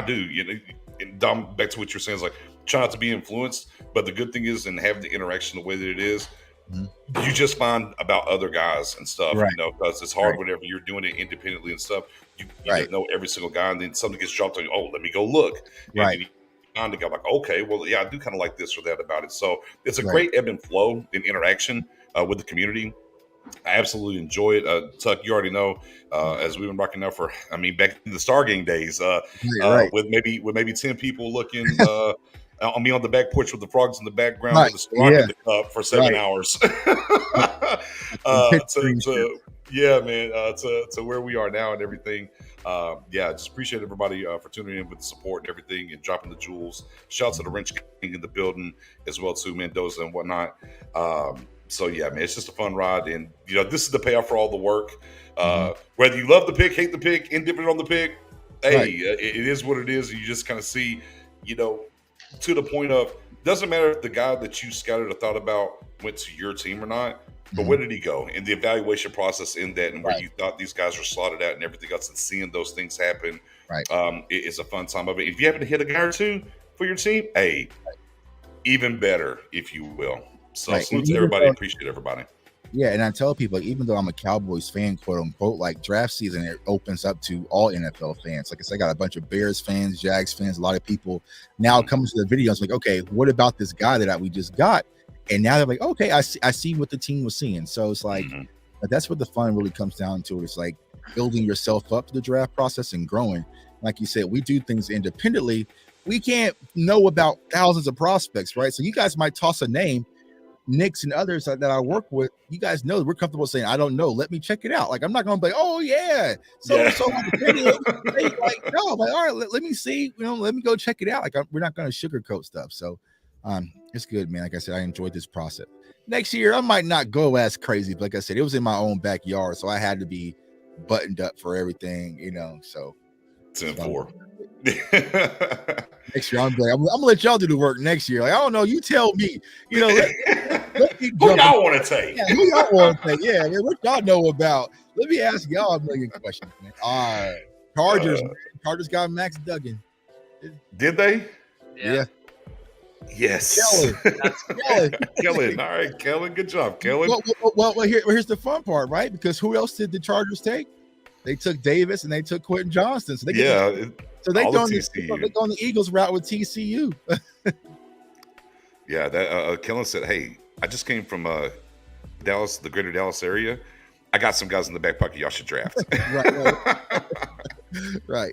Speaker 3: do, you know, and Dom, back to what you're saying, is like, try not to be influenced, but the good thing is, and have the interaction the way that it is, you just find about other guys and stuff, you know, because it's hard whenever you're doing it independently and stuff. You don't know every single guy, and then something gets dropped on you. Oh, let me go look. And then you find the guy like, okay, well, yeah, I do kind of like this or that about it. So it's a great ebb and flow in interaction with the community. I absolutely enjoy it. Tuck, you already know, as we've been rocking out for, I mean, back in the Stargame days, with maybe 10 people looking on me on the back porch with the frogs in the background with the Ciroc in the cup for 7 hours. To where we are now and everything. Just appreciate everybody for tuning in with the support and everything and dropping the jewels. Shout out to the Wrench King in the building as well, to Mendoza and whatnot. So yeah, man, it's just a fun ride, and you know, this is the payoff for all the work. Whether you love the pick, hate the pick, indifferent on the pick, hey, it is what it is. You just kind of see, you know, to the point of, doesn't matter if the guy that you scouted or thought about went to your team or not, but where did he go? And the evaluation process in that, and where you thought these guys were slotted at and everything else, and seeing those things happen, it is a fun time of it. If you happen to hit a guy or two for your team, hey, even better, if you will. So salute to everybody. Appreciate everybody.
Speaker 5: Yeah, and I tell people, even though I'm a Cowboys fan, quote unquote, like draft season, it opens up to all NFL fans. Like I said, I got a bunch of Bears fans, Jags fans, a lot of people now coming to the videos like, okay, what about this guy that we just got? And now they're like, okay, I see what the team was seeing. So it's like, that's what the fun really comes down to. It's like building yourself up to the draft process and growing. Like you said, we do things independently. We can't know about thousands of prospects, right? So you guys might toss a name. Knicks and others that I work with, you guys know we're comfortable saying, I don't know, let me check it out. Like, I'm not going to be like, oh yeah, so on the video. Like, no, like, all right, let me see, you know, let me go check it out. Like, we're not going to sugarcoat stuff. So it's good, man. Like I said, I enjoyed this process. Next year, I might not go as crazy, but like I said, it was in my own backyard, so I had to be buttoned up for everything, you know. So
Speaker 3: 10-4.
Speaker 5: Next year, I'm gonna let y'all do the work next year. Like, I don't know, you tell me, you know,
Speaker 3: who y'all want to take?
Speaker 5: Yeah, who y'all want to take? Yeah, man, what y'all know about? Let me ask y'all a million questions, man. All right, Chargers, Chargers got Max Duggan.
Speaker 3: Did they?
Speaker 5: Yeah.
Speaker 3: Yes. Kellen. All right, Kellen. Good job, Kellen.
Speaker 5: Well, here's the fun part, right? Because who else did the Chargers take? They took Davis and they took Quentin Johnston. So they going the Eagles route with TCU.
Speaker 3: Yeah, that Kellen said, "Hey, I just came from Dallas, the greater Dallas area. I got some guys in the back pocket y'all should draft."
Speaker 5: Right.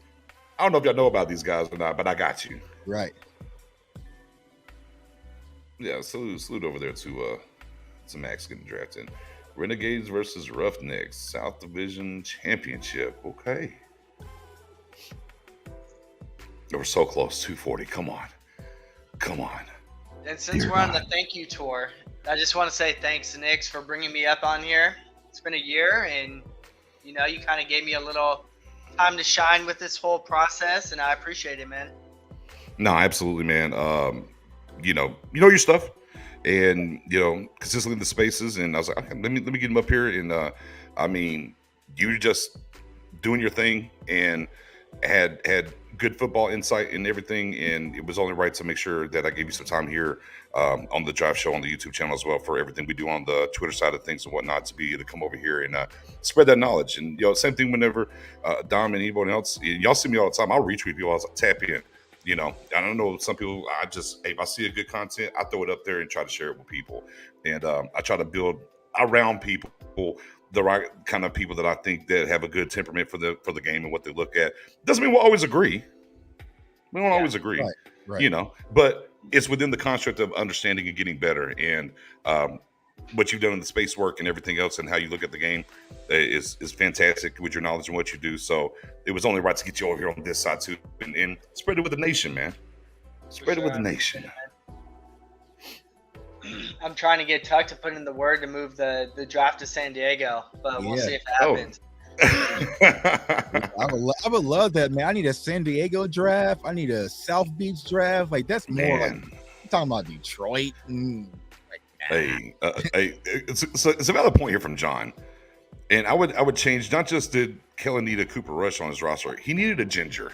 Speaker 3: I don't know if y'all know about these guys or not, but I got you.
Speaker 5: Right.
Speaker 3: Yeah, salute over there to Max getting drafted. Renegades versus Roughnecks, South Division Championship. Okay. They were so close, 240. Come on.
Speaker 7: And since we're on the thank you tour, I just want to say thanks to Nix for bringing me up on here. It's been a year, and, you know, you kind of gave me a little time to shine with this whole process, and I appreciate it, man.
Speaker 3: No, absolutely, man. You know your stuff. And, you know, consistently in the spaces. And I was like, okay, let me get him up here. And, I mean, you were just doing your thing and had good football insight and everything. And it was only right to make sure that I gave you some time here on the Drive Show on the YouTube channel as well for everything we do on the Twitter side of things and whatnot, to be able to come over here and spread that knowledge. And, you know, same thing whenever Dom and anyone else, y'all see me all the time. I'll retweet people. I'll tap in. You know, I don't know. Some people, if I see a good content, I throw it up there and try to share it with people. And I try to build around people, the right kind of people that I think that have a good temperament for the game and what they look at. Doesn't mean we'll always agree. We won't always agree,
Speaker 5: right.
Speaker 3: You know, but it's within the construct of understanding and getting better. And what you've done in the space work and everything else, and how you look at the game is fantastic with your knowledge and what you do. So it was only right to get you over here on this side too, and spread it with the nation, man. Spread it with the nation.
Speaker 7: I'm trying to get Tuck to put in the word to move the draft to San Diego, but we'll see if it happens.
Speaker 5: I would love that, man. I need a San Diego draft. I need a South Beach draft. Like that's more like I'm talking about Detroit.
Speaker 3: Hey, it's a valid point here from John, and I would change. Not just did Kellen need a Cooper Rush on his roster, he needed a ginger.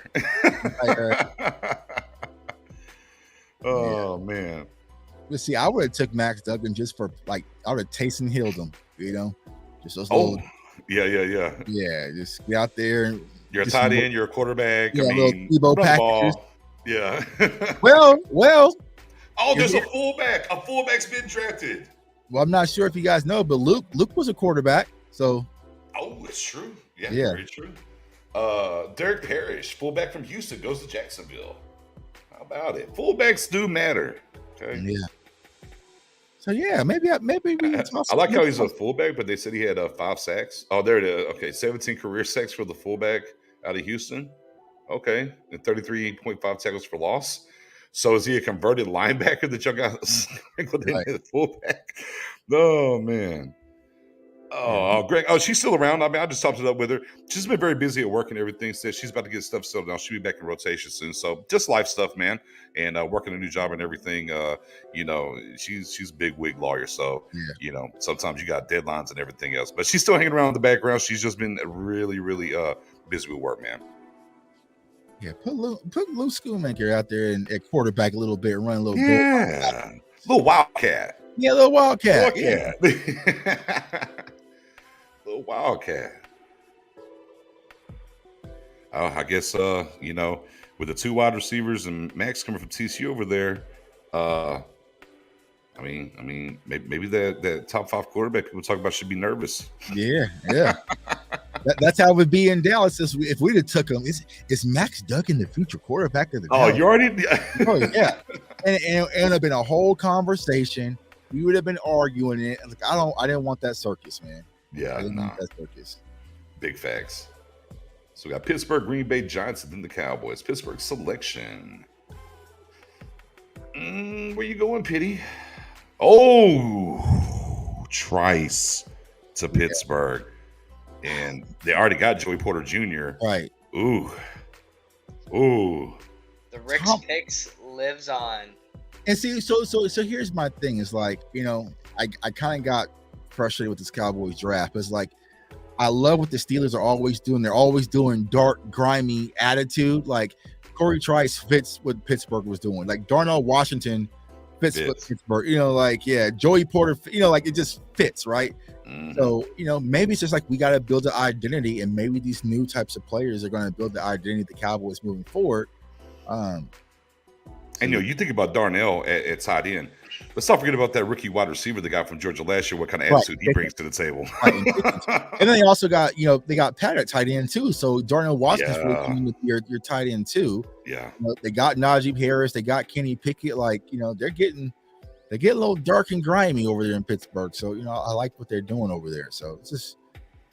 Speaker 3: Oh man.
Speaker 5: Let's see. I would have took Max Duggan just for like I would have Taysom Hilled him, just those little.
Speaker 3: Yeah.
Speaker 5: Just get out there and
Speaker 3: you're a tight end, you're a quarterback.
Speaker 5: Yeah,
Speaker 3: I mean,
Speaker 5: Tebow packages.
Speaker 3: Yeah.
Speaker 5: well.
Speaker 3: Oh, there's a fullback. A fullback's been drafted.
Speaker 5: Well, I'm not sure if you guys know, but Luke was a quarterback. So.
Speaker 3: Oh, it's true. Yeah, very true. Derek Parrish, fullback from Houston, goes to Jacksonville. How about it? Fullbacks do matter. Okay.
Speaker 5: Yeah. So yeah, maybe we.
Speaker 3: I like how he's a fullback, but they said he had 5 sacks. Oh, there it is. Okay, 17 career sacks for the fullback out of Houston. Okay, and 33.5 tackles for loss. So is he a converted linebacker that y'all got sprinkled in as fullback? Oh man. Oh, Greg. Oh, she's still around. I mean, I just topped it up with her. She's been very busy at work and everything. Said she's about to get stuff settled down. She'll be back in rotation soon. So just life stuff, man. And working a new job and everything. She's a big wig lawyer. So, sometimes you got deadlines and everything else. But she's still hanging around in the background. She's just been really, really busy with work, man.
Speaker 5: Yeah, put Luke Schoonmaker out there and at quarterback a little bit, run a little bit.
Speaker 3: Yeah. Little Wildcat.
Speaker 5: Yeah, little Wildcat.
Speaker 3: Yeah. Little Wildcat. I guess with the 2 wide receivers and Max coming from TCU over there, maybe that top 5 quarterback people talk about should be nervous.
Speaker 5: Yeah. That's how it would be in Dallas if we'd have took him. Is Max Duggan the future quarterback of the Dallas?
Speaker 3: Oh, you already?
Speaker 5: Oh, yeah. And it would have been a whole conversation. We would have been arguing it. Like, I didn't want that circus, man.
Speaker 3: Yeah,
Speaker 5: I didn't want that circus.
Speaker 3: Big facts. So we got Pittsburgh, Green Bay, Giants, and then the Cowboys. Pittsburgh selection. Where you going, Pitty? Oh, Trice to Pittsburgh. And they already got Joey Porter Jr.
Speaker 5: Right.
Speaker 3: Ooh.
Speaker 7: The Rick's Picks lives on.
Speaker 5: And see, so here's my thing. Is like, I kind of got frustrated with this Cowboys draft. It's like, I love what the Steelers are always doing. They're always doing dark, grimy attitude. Like Corey Trice fits what Pittsburgh was doing. Like Darnell Washington fits what Pittsburgh. Joey Porter. It just fits, right? Mm-hmm. So maybe it's just like we got to build an identity, and maybe these new types of players are going to build the identity of the Cowboys moving forward.
Speaker 3: And you think about Darnell at tight end. Let's not forget about that rookie wide receiver they got from Georgia last year. What kind of attitude he brings to the table?
Speaker 5: And then they also got they got Pat at tight end too. So Darnell Washington's really coming with your tight end too.
Speaker 3: Yeah,
Speaker 5: they got Najee Harris. They got Kenny Pickett. They're getting a little dark and grimy over there in Pittsburgh. So I like what they're doing over there. So it's just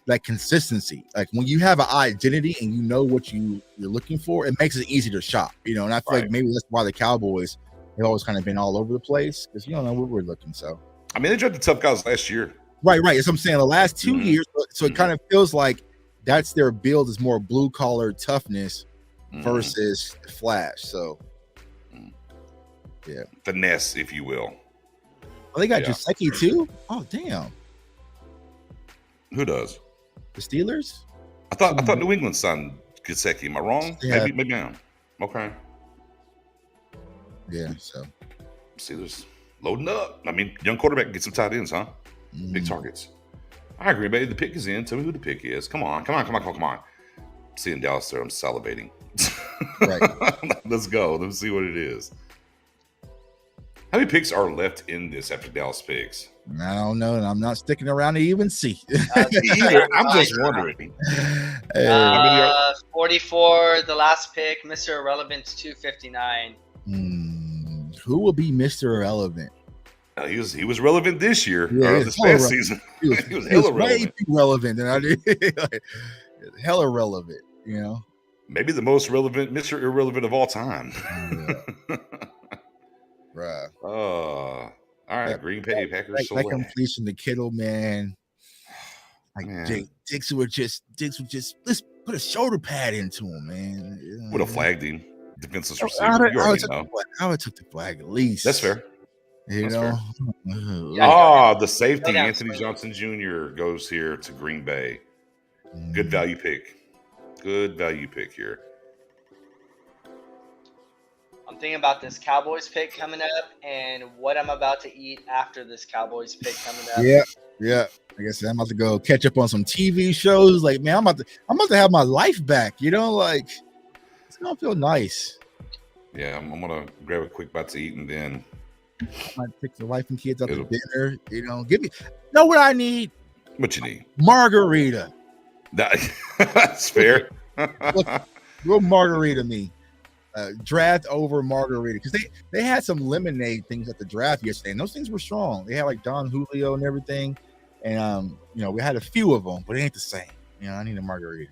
Speaker 5: that consistency. Like when you have an identity and you know what you're looking for, it makes it easy to shop. And I feel like maybe that's why the Cowboys have always kind of been all over the place because you don't know where we're looking. So
Speaker 3: they drafted tough guys last year.
Speaker 5: Right. That's what I'm saying. The last 2 years, so it kind of feels like that's their build is more blue collar toughness versus flash. So yeah,
Speaker 3: finesse, if you will.
Speaker 5: Oh, they got Gesicki too. Oh, damn.
Speaker 3: Who does?
Speaker 5: The Steelers?
Speaker 3: I thought New England signed Gesicki. Am I wrong?
Speaker 5: Yeah.
Speaker 3: Maybe I am. Okay.
Speaker 5: Yeah. So
Speaker 3: Steelers loading up. Young quarterback get some tight ends, huh? Big targets. I agree, baby. The pick is in. Tell me who the pick is. Come on. Seeing Dallas there, I'm salivating. Right. Let's go. Let's see what it is. How many picks are left in this after Dallas picks?
Speaker 5: I don't know, and I'm not sticking around to even see.
Speaker 3: I'm just wondering.
Speaker 7: 44, the last pick. Mr. Irrelevant's 259.
Speaker 5: Who will be Mr. Irrelevant?
Speaker 3: He was relevant this year,
Speaker 5: Yeah,
Speaker 3: or
Speaker 5: he
Speaker 3: this
Speaker 5: was
Speaker 3: past
Speaker 5: hella
Speaker 3: season.
Speaker 5: He
Speaker 3: He was
Speaker 5: was
Speaker 3: hella
Speaker 5: way
Speaker 3: relevant.
Speaker 5: too relevant than I did. Like, hella relevant, you know.
Speaker 3: Maybe the most relevant, Mr. Irrelevant of all time.
Speaker 5: Yeah. Bruh.
Speaker 3: All right, Green Bay Packers.
Speaker 5: That completion to Kittle, man. Like
Speaker 3: Man.
Speaker 5: Dix would just let's put a shoulder pad into him, man.
Speaker 3: Would have flagged him. Defenseless
Speaker 5: I
Speaker 3: receiver. You already know.
Speaker 5: I would took the flag at least.
Speaker 3: That's fair.
Speaker 5: You
Speaker 3: That's
Speaker 5: know.
Speaker 7: Yeah,
Speaker 3: the safety,
Speaker 7: down,
Speaker 3: Anthony
Speaker 7: swing.
Speaker 3: Johnson Jr. goes here to Green Bay. Good value pick. Good value pick here.
Speaker 7: I'm thinking about this Cowboys pick coming up and what I'm about to eat after this Cowboys pick coming up.
Speaker 5: Yeah. Like I said, I'm about to go catch up on some TV shows. Like, man, I'm about to have my life back. You know, like it's gonna feel nice.
Speaker 3: Yeah, I'm gonna grab a quick bite to eat and then
Speaker 5: I might take the wife and kids out to dinner. You know what I need?
Speaker 3: What you need?
Speaker 5: Margarita.
Speaker 3: That's fair.
Speaker 5: Real margarita me. Draft over margarita, because they had some lemonade things at the draft yesterday, and those things were strong. They had like Don Julio and everything, and we had a few of them, but it ain't the same. I need a margarita.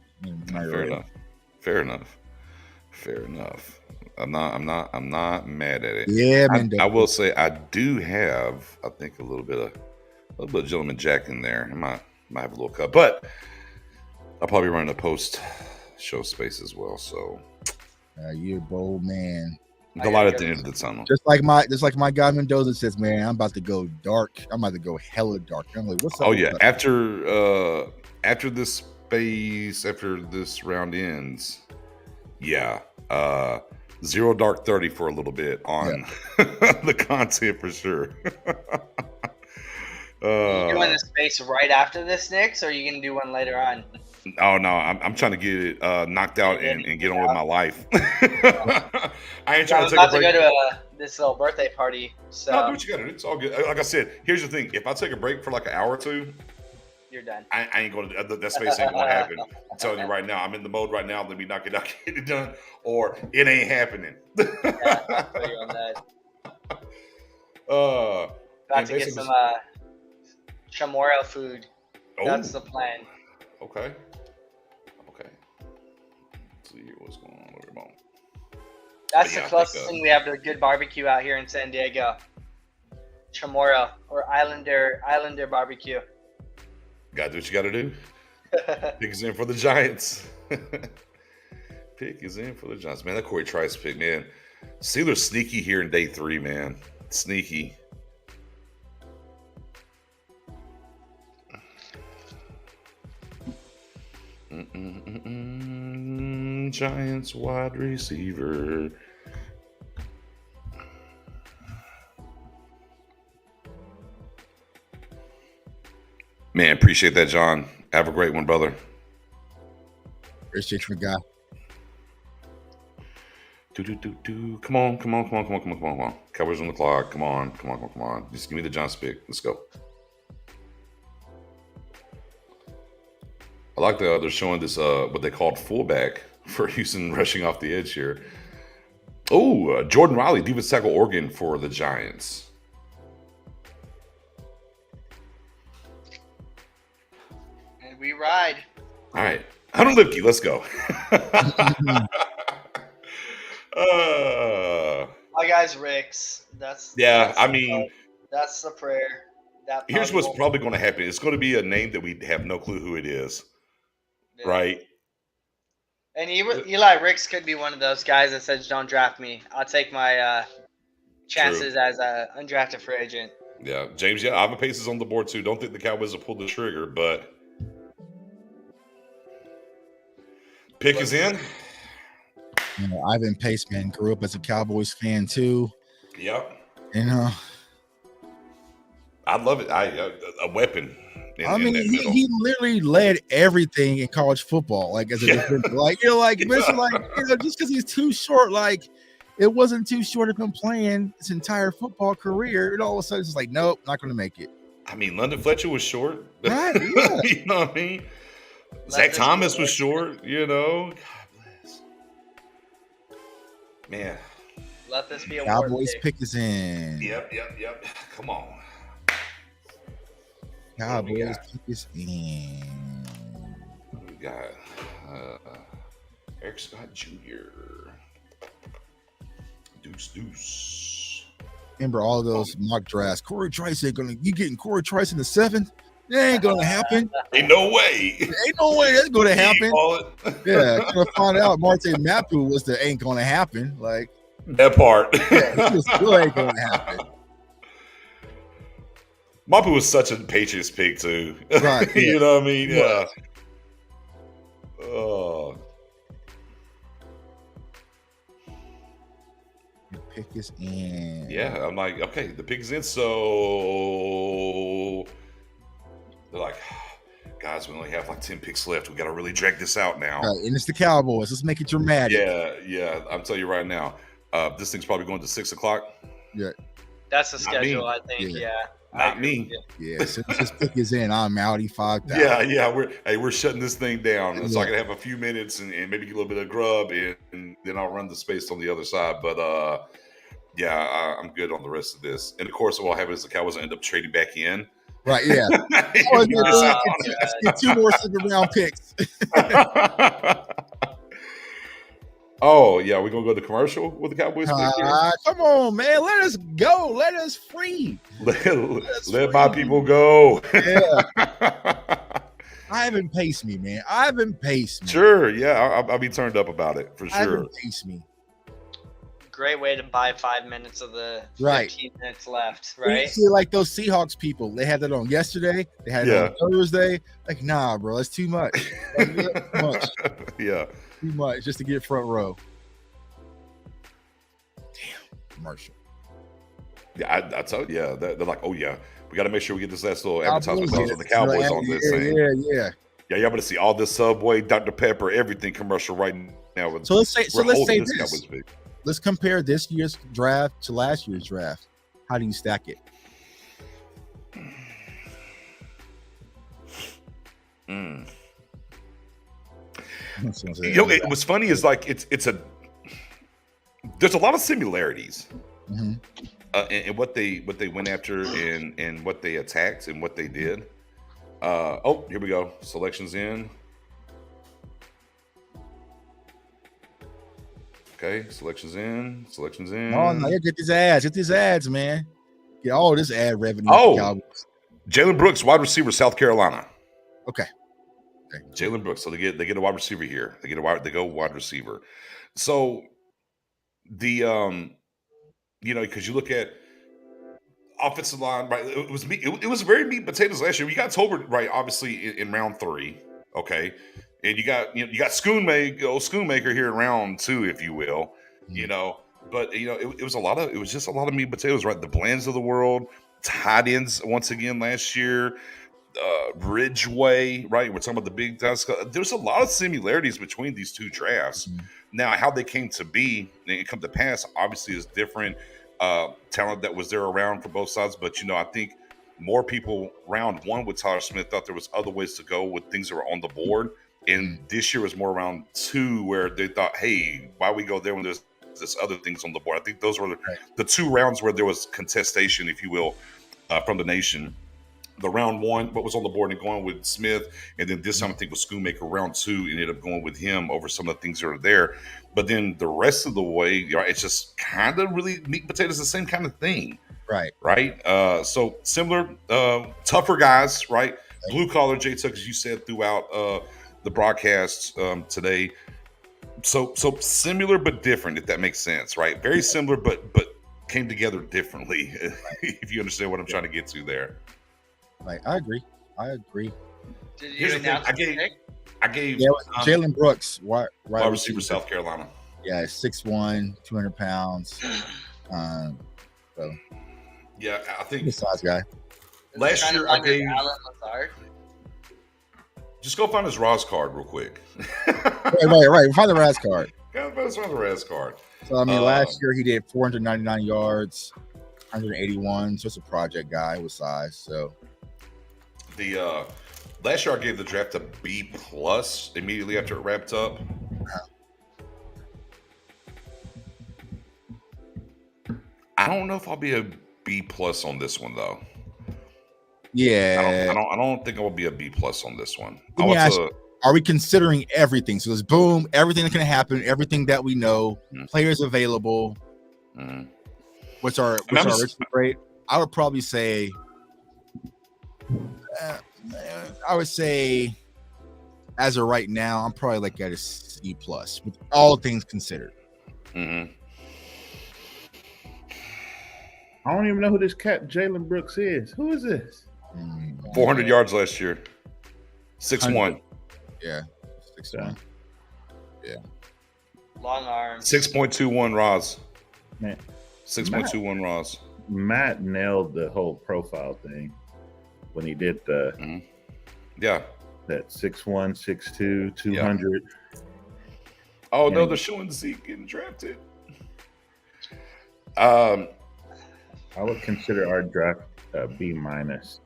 Speaker 3: Fair enough. I'm not mad at it.
Speaker 5: Yeah, man.
Speaker 3: I will say I do have, I think, a little bit of Gentleman Jack in there. I might have a little cup, but I'll probably run a post show space as well. So
Speaker 5: you're a bold man.
Speaker 3: The light at the end of the tunnel.
Speaker 5: Just like my guy Mendoza says, man, I'm about to go dark. I'm about to go hella dark. I'm like, what's up?
Speaker 3: Oh yeah, after this space, after this round ends, yeah. 0 Dark 30 for a little bit on the content for sure.
Speaker 7: Are you doing the space right after this, Knicks, or are you going to do one later on?
Speaker 3: Oh no, I'm trying to get it knocked out and get on with my life. I ain't trying to take a break.
Speaker 7: I'm about to go to this little birthday party. So
Speaker 3: no, do what you got to do. It's all good. Like I said, here's the thing: if I take a break for like an hour or two,
Speaker 7: you're done.
Speaker 3: I ain't going to. That space ain't going to happen. I'm telling you right now. I'm in the mode right now. Let me knock it out, get it done, or it ain't happening.
Speaker 7: Yeah, I'll you on that. About to get some Chamorro food. That's the plan.
Speaker 3: Okay. Let's see here what's going on over there.
Speaker 7: That's the closest thing we have to a good barbecue out here in San Diego. Chamorro or Islander barbecue.
Speaker 3: Got to do what you got to do. Pick is in for the Giants. Pick is in for the Giants. Man, that Corey Trice pick, man. Steelers sneaky here in day 3, man. Sneaky. Giants wide receiver. Man, appreciate that, John. Have a great one, brother.
Speaker 5: Appreciate you, guy.
Speaker 3: Come on. Cowboys on the clock. Come on. Just give me the Giants pick. Let's go. I like that they're showing this what they called fullback for Houston rushing off the edge here. Oh, Jordan Riley, defensive tackle Oregon for the Giants.
Speaker 7: And we ride.
Speaker 3: All right. Hunter Lipke, let's go.
Speaker 7: My guy's Rick's. That's the prayer.
Speaker 3: Here's what's probably going to happen. It's going to be a name that we have no clue who it is. Yeah. Right?
Speaker 7: And Eli Ricks could be one of those guys that says, don't draft me. I'll take my chances as an undrafted free agent.
Speaker 3: Yeah. James, Ivan Pace is on the board too. Don't think the Cowboys will pull the trigger, but pick is in.
Speaker 5: Ivan Pace, man, grew up as a Cowboys fan too.
Speaker 3: Yep.
Speaker 5: I
Speaker 3: love it. A weapon.
Speaker 5: He literally led everything in college football. Like as a defense, just because he's too short, like it wasn't too short of him playing his entire football career. And all of a sudden, it's like, nope, not going to make it.
Speaker 3: I mean, London Fletcher was short.
Speaker 5: Right? Yeah.
Speaker 3: You know what I mean? Zach Thomas was short. God bless. Man.
Speaker 7: Let this be a
Speaker 5: Cowboys
Speaker 7: war
Speaker 5: pick is in.
Speaker 3: Yep. Come on.
Speaker 5: Cowboys pick is in.
Speaker 3: We got Eric Scott Jr. Deuce.
Speaker 5: Remember all those mock drafts. Corey Trice ain't gonna. You getting Corey Trice in the 7th? That ain't gonna happen.
Speaker 3: Ain't no way.
Speaker 5: Ain't no way that's gonna happen. Yeah, gonna find out Marte Mapu was the ain't gonna happen. Like
Speaker 3: that part.
Speaker 5: Yeah, it still ain't gonna happen.
Speaker 3: Mapu was such a Patriots pick too.
Speaker 5: Right. Yeah.
Speaker 3: You know what I mean? Yeah. Oh.
Speaker 5: The pick is in.
Speaker 3: Yeah, I'm like, okay, the pick is in. So they're like, guys, we only have like 10 picks left. We got to really drag this out now.
Speaker 5: Right, and it's the Cowboys. Let's make it dramatic.
Speaker 3: Yeah. I'm telling you right now, this thing's probably going to 6 o'clock.
Speaker 5: Yeah.
Speaker 7: That's the schedule, I think. Yeah.
Speaker 3: Not me.
Speaker 5: Yeah, as soon as this pick is in, I'm outie 5,000.
Speaker 3: Yeah. We're shutting this thing down. So I can have a few minutes and maybe get a little bit of grub, and then I'll run the space on the other side. But I'm good on the rest of this. And of course, what will happen is the Cowboys end up trading back in.
Speaker 5: Right. Yeah. Let's get 2 more second-round picks.
Speaker 3: Oh yeah, we're gonna go to commercial with the Cowboys.
Speaker 5: Come on, man, let us go. Let us free.
Speaker 3: Let my people go.
Speaker 5: Yeah. Ivan pace me, man. Ivan pace me.
Speaker 3: Sure, yeah, I'll be turned up about it for sure.
Speaker 5: Ivan pace me.
Speaker 7: Great way to buy 5 minutes of the 15 minutes left,
Speaker 5: You
Speaker 7: right?
Speaker 5: see, like those Seahawks people, they had that on yesterday. They had it on Thursday. Like, nah, bro, that's too much. Too much.
Speaker 3: Yeah.
Speaker 5: Too much just to get front row. Damn, commercial.
Speaker 3: Yeah, I told you. Yeah, they're like, oh yeah, we got to make sure we get this last little advertisement with the Cowboys on this thing.
Speaker 5: Yeah.
Speaker 3: Yeah, y'all better see all this Subway, Dr. Pepper, everything commercial right now.
Speaker 5: So let's say this. Let's compare this year's draft to last year's draft. How do you stack it?
Speaker 3: It was funny is like there's a lot of similarities in what they went after and what they attacked and what they did. Here we go. Selections in. Okay, selections in.
Speaker 5: Oh no, get these ads, man. Get all this ad revenue.
Speaker 3: Jalen Brooks, wide receiver, South Carolina.
Speaker 5: Okay.
Speaker 3: Jalen Brooks. So they get a wide receiver here. They go wide receiver. So the because you look at offensive line, right? It was very meat and potatoes last year. You got Tolbert, right? Obviously in round 3. Okay. And you got Schoonmaker here in round 2, if you will, but it was just a lot of meat and potatoes, right? The Blands of the world, tight ends once again last year, Ridgeway, right? We're talking about the big guys. There's a lot of similarities between these two drafts. Now, how they came to be and come to pass, obviously, is different. Talent that was there around for both sides, but I think more people round 1 with Tyler Smith thought there was other ways to go with things that were on the board. And this year was more around 2 where they thought, hey, why we go there when there's other things on the board? I think those were the 2 rounds where there was contestation, if you will, from the nation. The round 1, what was on the board and going with Smith. And then this time, I think with Schoonmaker, round 2, ended up going with him over some of the things that are there. But then the rest of the way, it's just kind of really meat and potatoes, the same kind of thing. Right. So similar, tougher guys, right? Blue collar, Jay Tuck, as you said throughout the broadcast today. So similar but different, if that makes sense, right? Very similar, but came together differently, if you understand what I'm trying to get to there.
Speaker 5: Right, I agree.
Speaker 7: Did you announce
Speaker 3: I gave
Speaker 5: Jalen Brooks, wide
Speaker 3: receiver, South Carolina.
Speaker 5: Yeah, 6'1", 200 pounds.
Speaker 3: Yeah, I think
Speaker 5: good size guy.
Speaker 3: Last year I gave
Speaker 7: Alan Lazard.
Speaker 3: Just go find his Roz card real quick.
Speaker 5: Right. Find the Roz card.
Speaker 3: Find the Roz card.
Speaker 5: So, last year he did 499 yards, 181. So it's a project guy with size. So
Speaker 3: the last year I gave the draft a B+ immediately after it wrapped up. I don't know if I'll be a B plus on this one though.
Speaker 5: Yeah.
Speaker 3: I don't think I will be a B plus on this one.
Speaker 5: Let me ask you, are we considering everything? So there's boom, everything that can happen, everything that we know, players available. What's our original grade? I would probably say, as of right now, I'm probably like at a C plus with all things considered.
Speaker 6: I don't even know who this cat Jalen Brooks is. Who is this?
Speaker 3: 400 yards last year. 6'1".
Speaker 5: Yeah. 6'1". Yeah.
Speaker 7: Long arms.
Speaker 3: 6.21 Roz.
Speaker 6: Man.
Speaker 3: 6.21 Roz.
Speaker 6: Matt nailed the whole profile thing when he did the that 6'1", 6'2", 200.
Speaker 3: Oh no, they're showing Zeke getting drafted. I
Speaker 6: would consider our draft B minus.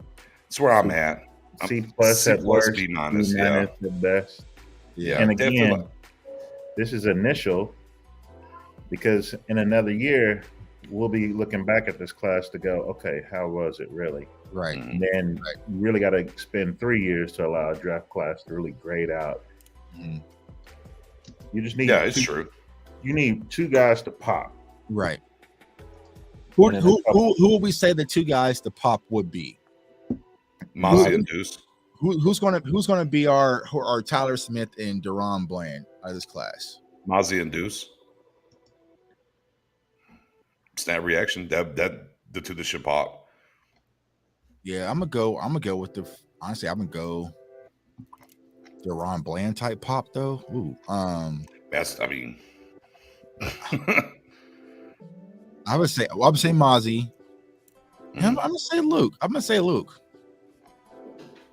Speaker 3: That's where I'm at.
Speaker 6: C plus at worst,
Speaker 3: B minus,
Speaker 6: at best.
Speaker 3: Yeah,
Speaker 6: and again, this is initial because in another year we'll be looking back at this class to go, okay, how was it really?
Speaker 5: Right.
Speaker 6: And then you really got to spend 3 years to allow a draft class to really grade out. You just need
Speaker 3: it's true.
Speaker 6: You need 2 guys to pop.
Speaker 5: Right. Who would we say the 2 guys to pop would be?
Speaker 3: Mozzie and Deuce.
Speaker 5: Who's gonna be our Tyler Smith and Deron Bland out of this class?
Speaker 3: Mozzie and Deuce. Snap reaction. That the 2 that should pop.
Speaker 5: Yeah, I'm gonna go with the. Honestly, I'm gonna go Deron Bland type pop though. Ooh,
Speaker 3: that's. I mean,
Speaker 5: I would say Mozzie. I'm gonna say Luke.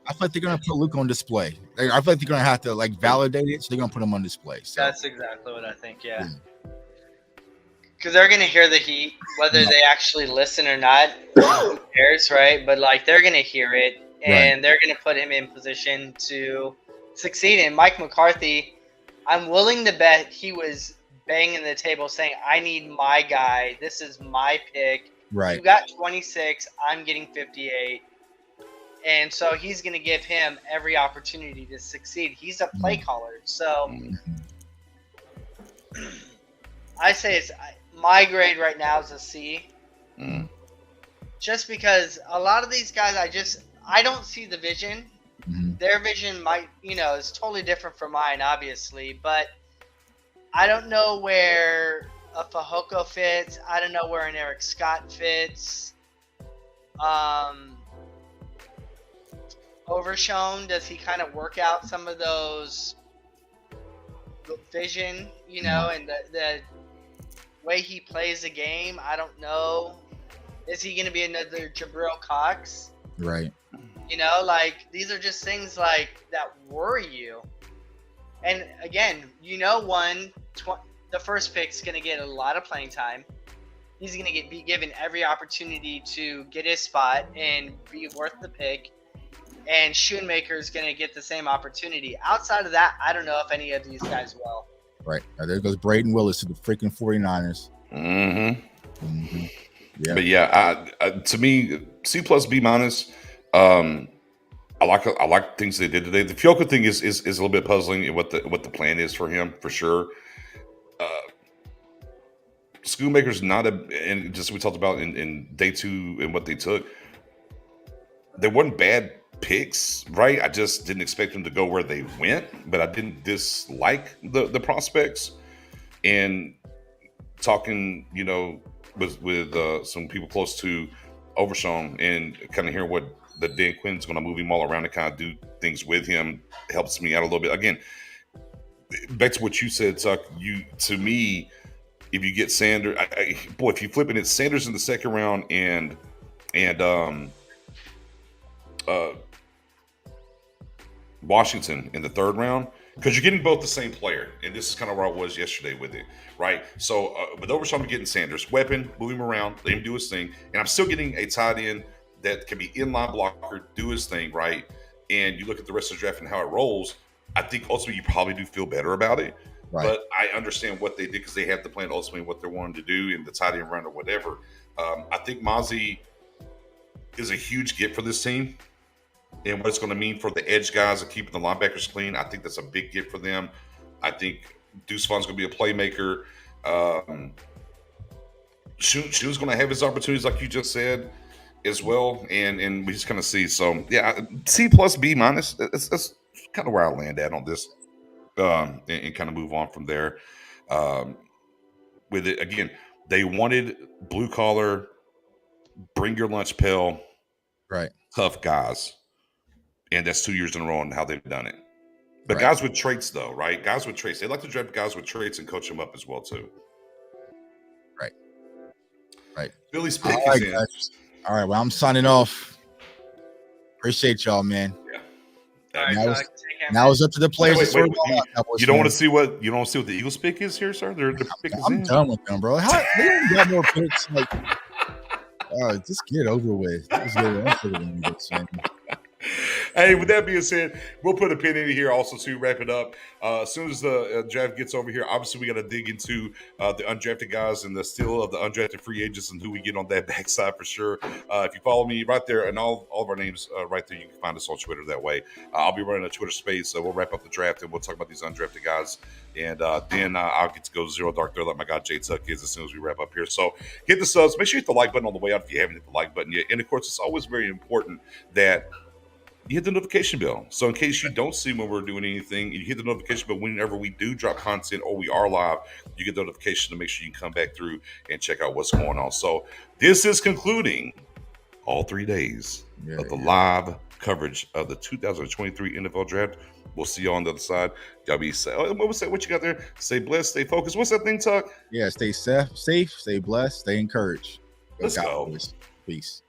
Speaker 5: I feel like they're gonna put Luke on display. I feel like they're gonna have to like validate it, so they're gonna put him on display. So.
Speaker 7: That's exactly what I think. Yeah. Because they're going to hear the heat, whether they actually listen or not. Who cares, right? But, like, they're going to hear it, and they're going to put him in position to succeed. And Mike McCarthy, I'm willing to bet he was banging the table saying, I need my guy. This is my pick.
Speaker 5: Right.
Speaker 7: You got 26. I'm getting 58. And so he's going to give him every opportunity to succeed. He's a play caller. So I say my grade right now is a C. Just because a lot of these guys, I don't see the vision. Their vision might, is totally different from mine, obviously. But I don't know where a Fehoko fits. I don't know where an Eric Scott fits. Overshown, does he kind of work out some of those vision, and the way he plays the game? I don't know. Is he going to be another Jabril Cox?
Speaker 5: Right.
Speaker 7: These are just things like that worry you. And again, the first pick's going to get a lot of playing time. He's going to be given every opportunity to get his spot and be worth the pick. And Schoonmaker is going to get the same opportunity. Outside of that, I don't know if any of these guys will.
Speaker 5: Right. Now there goes Braden Willis to the freaking 49ers.
Speaker 3: Yeah. But to me, C plus B minus. I like things they did today. The Fehoko thing is a little bit puzzling in what the plan is for him, for sure. Schoonmaker's not and just we talked about in day 2 and what they took. They weren't bad picks, right? I just didn't expect them to go where they went, but I didn't dislike the prospects. And talking, with some people close to Overshown and kind of hearing what the Dan Quinn's going to move him all around and kind of do things with him helps me out a little bit. Again, back to what you said, Tuck. To me, if you get Sanders, if you flip it, it's Sanders in the second round and Washington in the third round, because you're getting both the same player, and this is kind of where I was yesterday with it, right? So with Overshown, I'm getting Sanders, weapon, move him around, let him do his thing, and I'm still getting a tight end that can be inline blocker, do his thing, right? And you look at the rest of the draft and how it rolls, I think ultimately you probably do feel better about it.
Speaker 5: Right.
Speaker 3: but I understand what they did because they have to plan ultimately what they're wanting to do in the tight end run or whatever. I think Mozzie is a huge get for this team and what it's going to mean for the edge guys and keeping the linebackers clean. I think that's a big get for them. I think Deuce Vaughn's going to be a playmaker. Shoe's going to have his opportunities, like you just said, as well, and we just kind of see. So yeah, C plus B minus. That's kind of where I land at on this, and kind of move on from there. With it again, they wanted blue collar, bring your lunch pail,
Speaker 5: Right.
Speaker 3: tough guys, and that's 2 years in a row on how they've done it. But
Speaker 5: Right.
Speaker 3: guys with traits, though, right? Guys with traits. They like to draft guys with traits and coach them up as well too.
Speaker 5: Right.
Speaker 3: Billy's pick
Speaker 5: All
Speaker 3: is
Speaker 5: right,
Speaker 3: in.
Speaker 5: guys. All right. Well, I'm signing off. Appreciate y'all, man.
Speaker 3: Yeah.
Speaker 7: All right,
Speaker 5: Now
Speaker 7: Doug,
Speaker 5: it's-
Speaker 7: take care,
Speaker 5: Now
Speaker 7: man.
Speaker 5: it's up to the players.
Speaker 3: Wait,
Speaker 5: to sort
Speaker 3: wait,
Speaker 5: it all out, Cowboys
Speaker 3: you don't want
Speaker 5: fans.
Speaker 3: to see what the Eagles pick is here, sir? Their pick is
Speaker 5: I'm
Speaker 3: in.
Speaker 5: done with them, bro. How they don't got more picks? Like, just get it over with. Just get it over with, man.
Speaker 3: Hey, with that being said, we'll put a pin in here also to wrap it up. As soon as the draft gets over here, obviously we got to dig into the undrafted guys and the steal of the undrafted free agents and who we get on that backside for sure. If you follow me right there and all of our names right there, you can find us on Twitter that way. I'll be running a Twitter space. So we'll wrap up the draft and we'll talk about these undrafted guys. And then I'll get to go zero dark third like my guy Jay Tuck is as soon as we wrap up here. So hit the subs. Make sure you hit the like button on the way out if you haven't hit the like button yet. And of course, it's always very important that you hit the notification bell. So in case you don't see when we're doing anything, you hit the notification bell whenever we do drop content or we are live, you get the notification to make sure you can come back through and check out what's going on. So this is concluding all 3 days of the live coverage of the 2023 NFL Draft. We'll see you on the other side. Y'all be safe. What you got there? Stay blessed, stay focused. What's that thing, Tuck?
Speaker 5: Yeah, stay safe, stay blessed, stay encouraged.
Speaker 3: Let's go.
Speaker 5: Peace.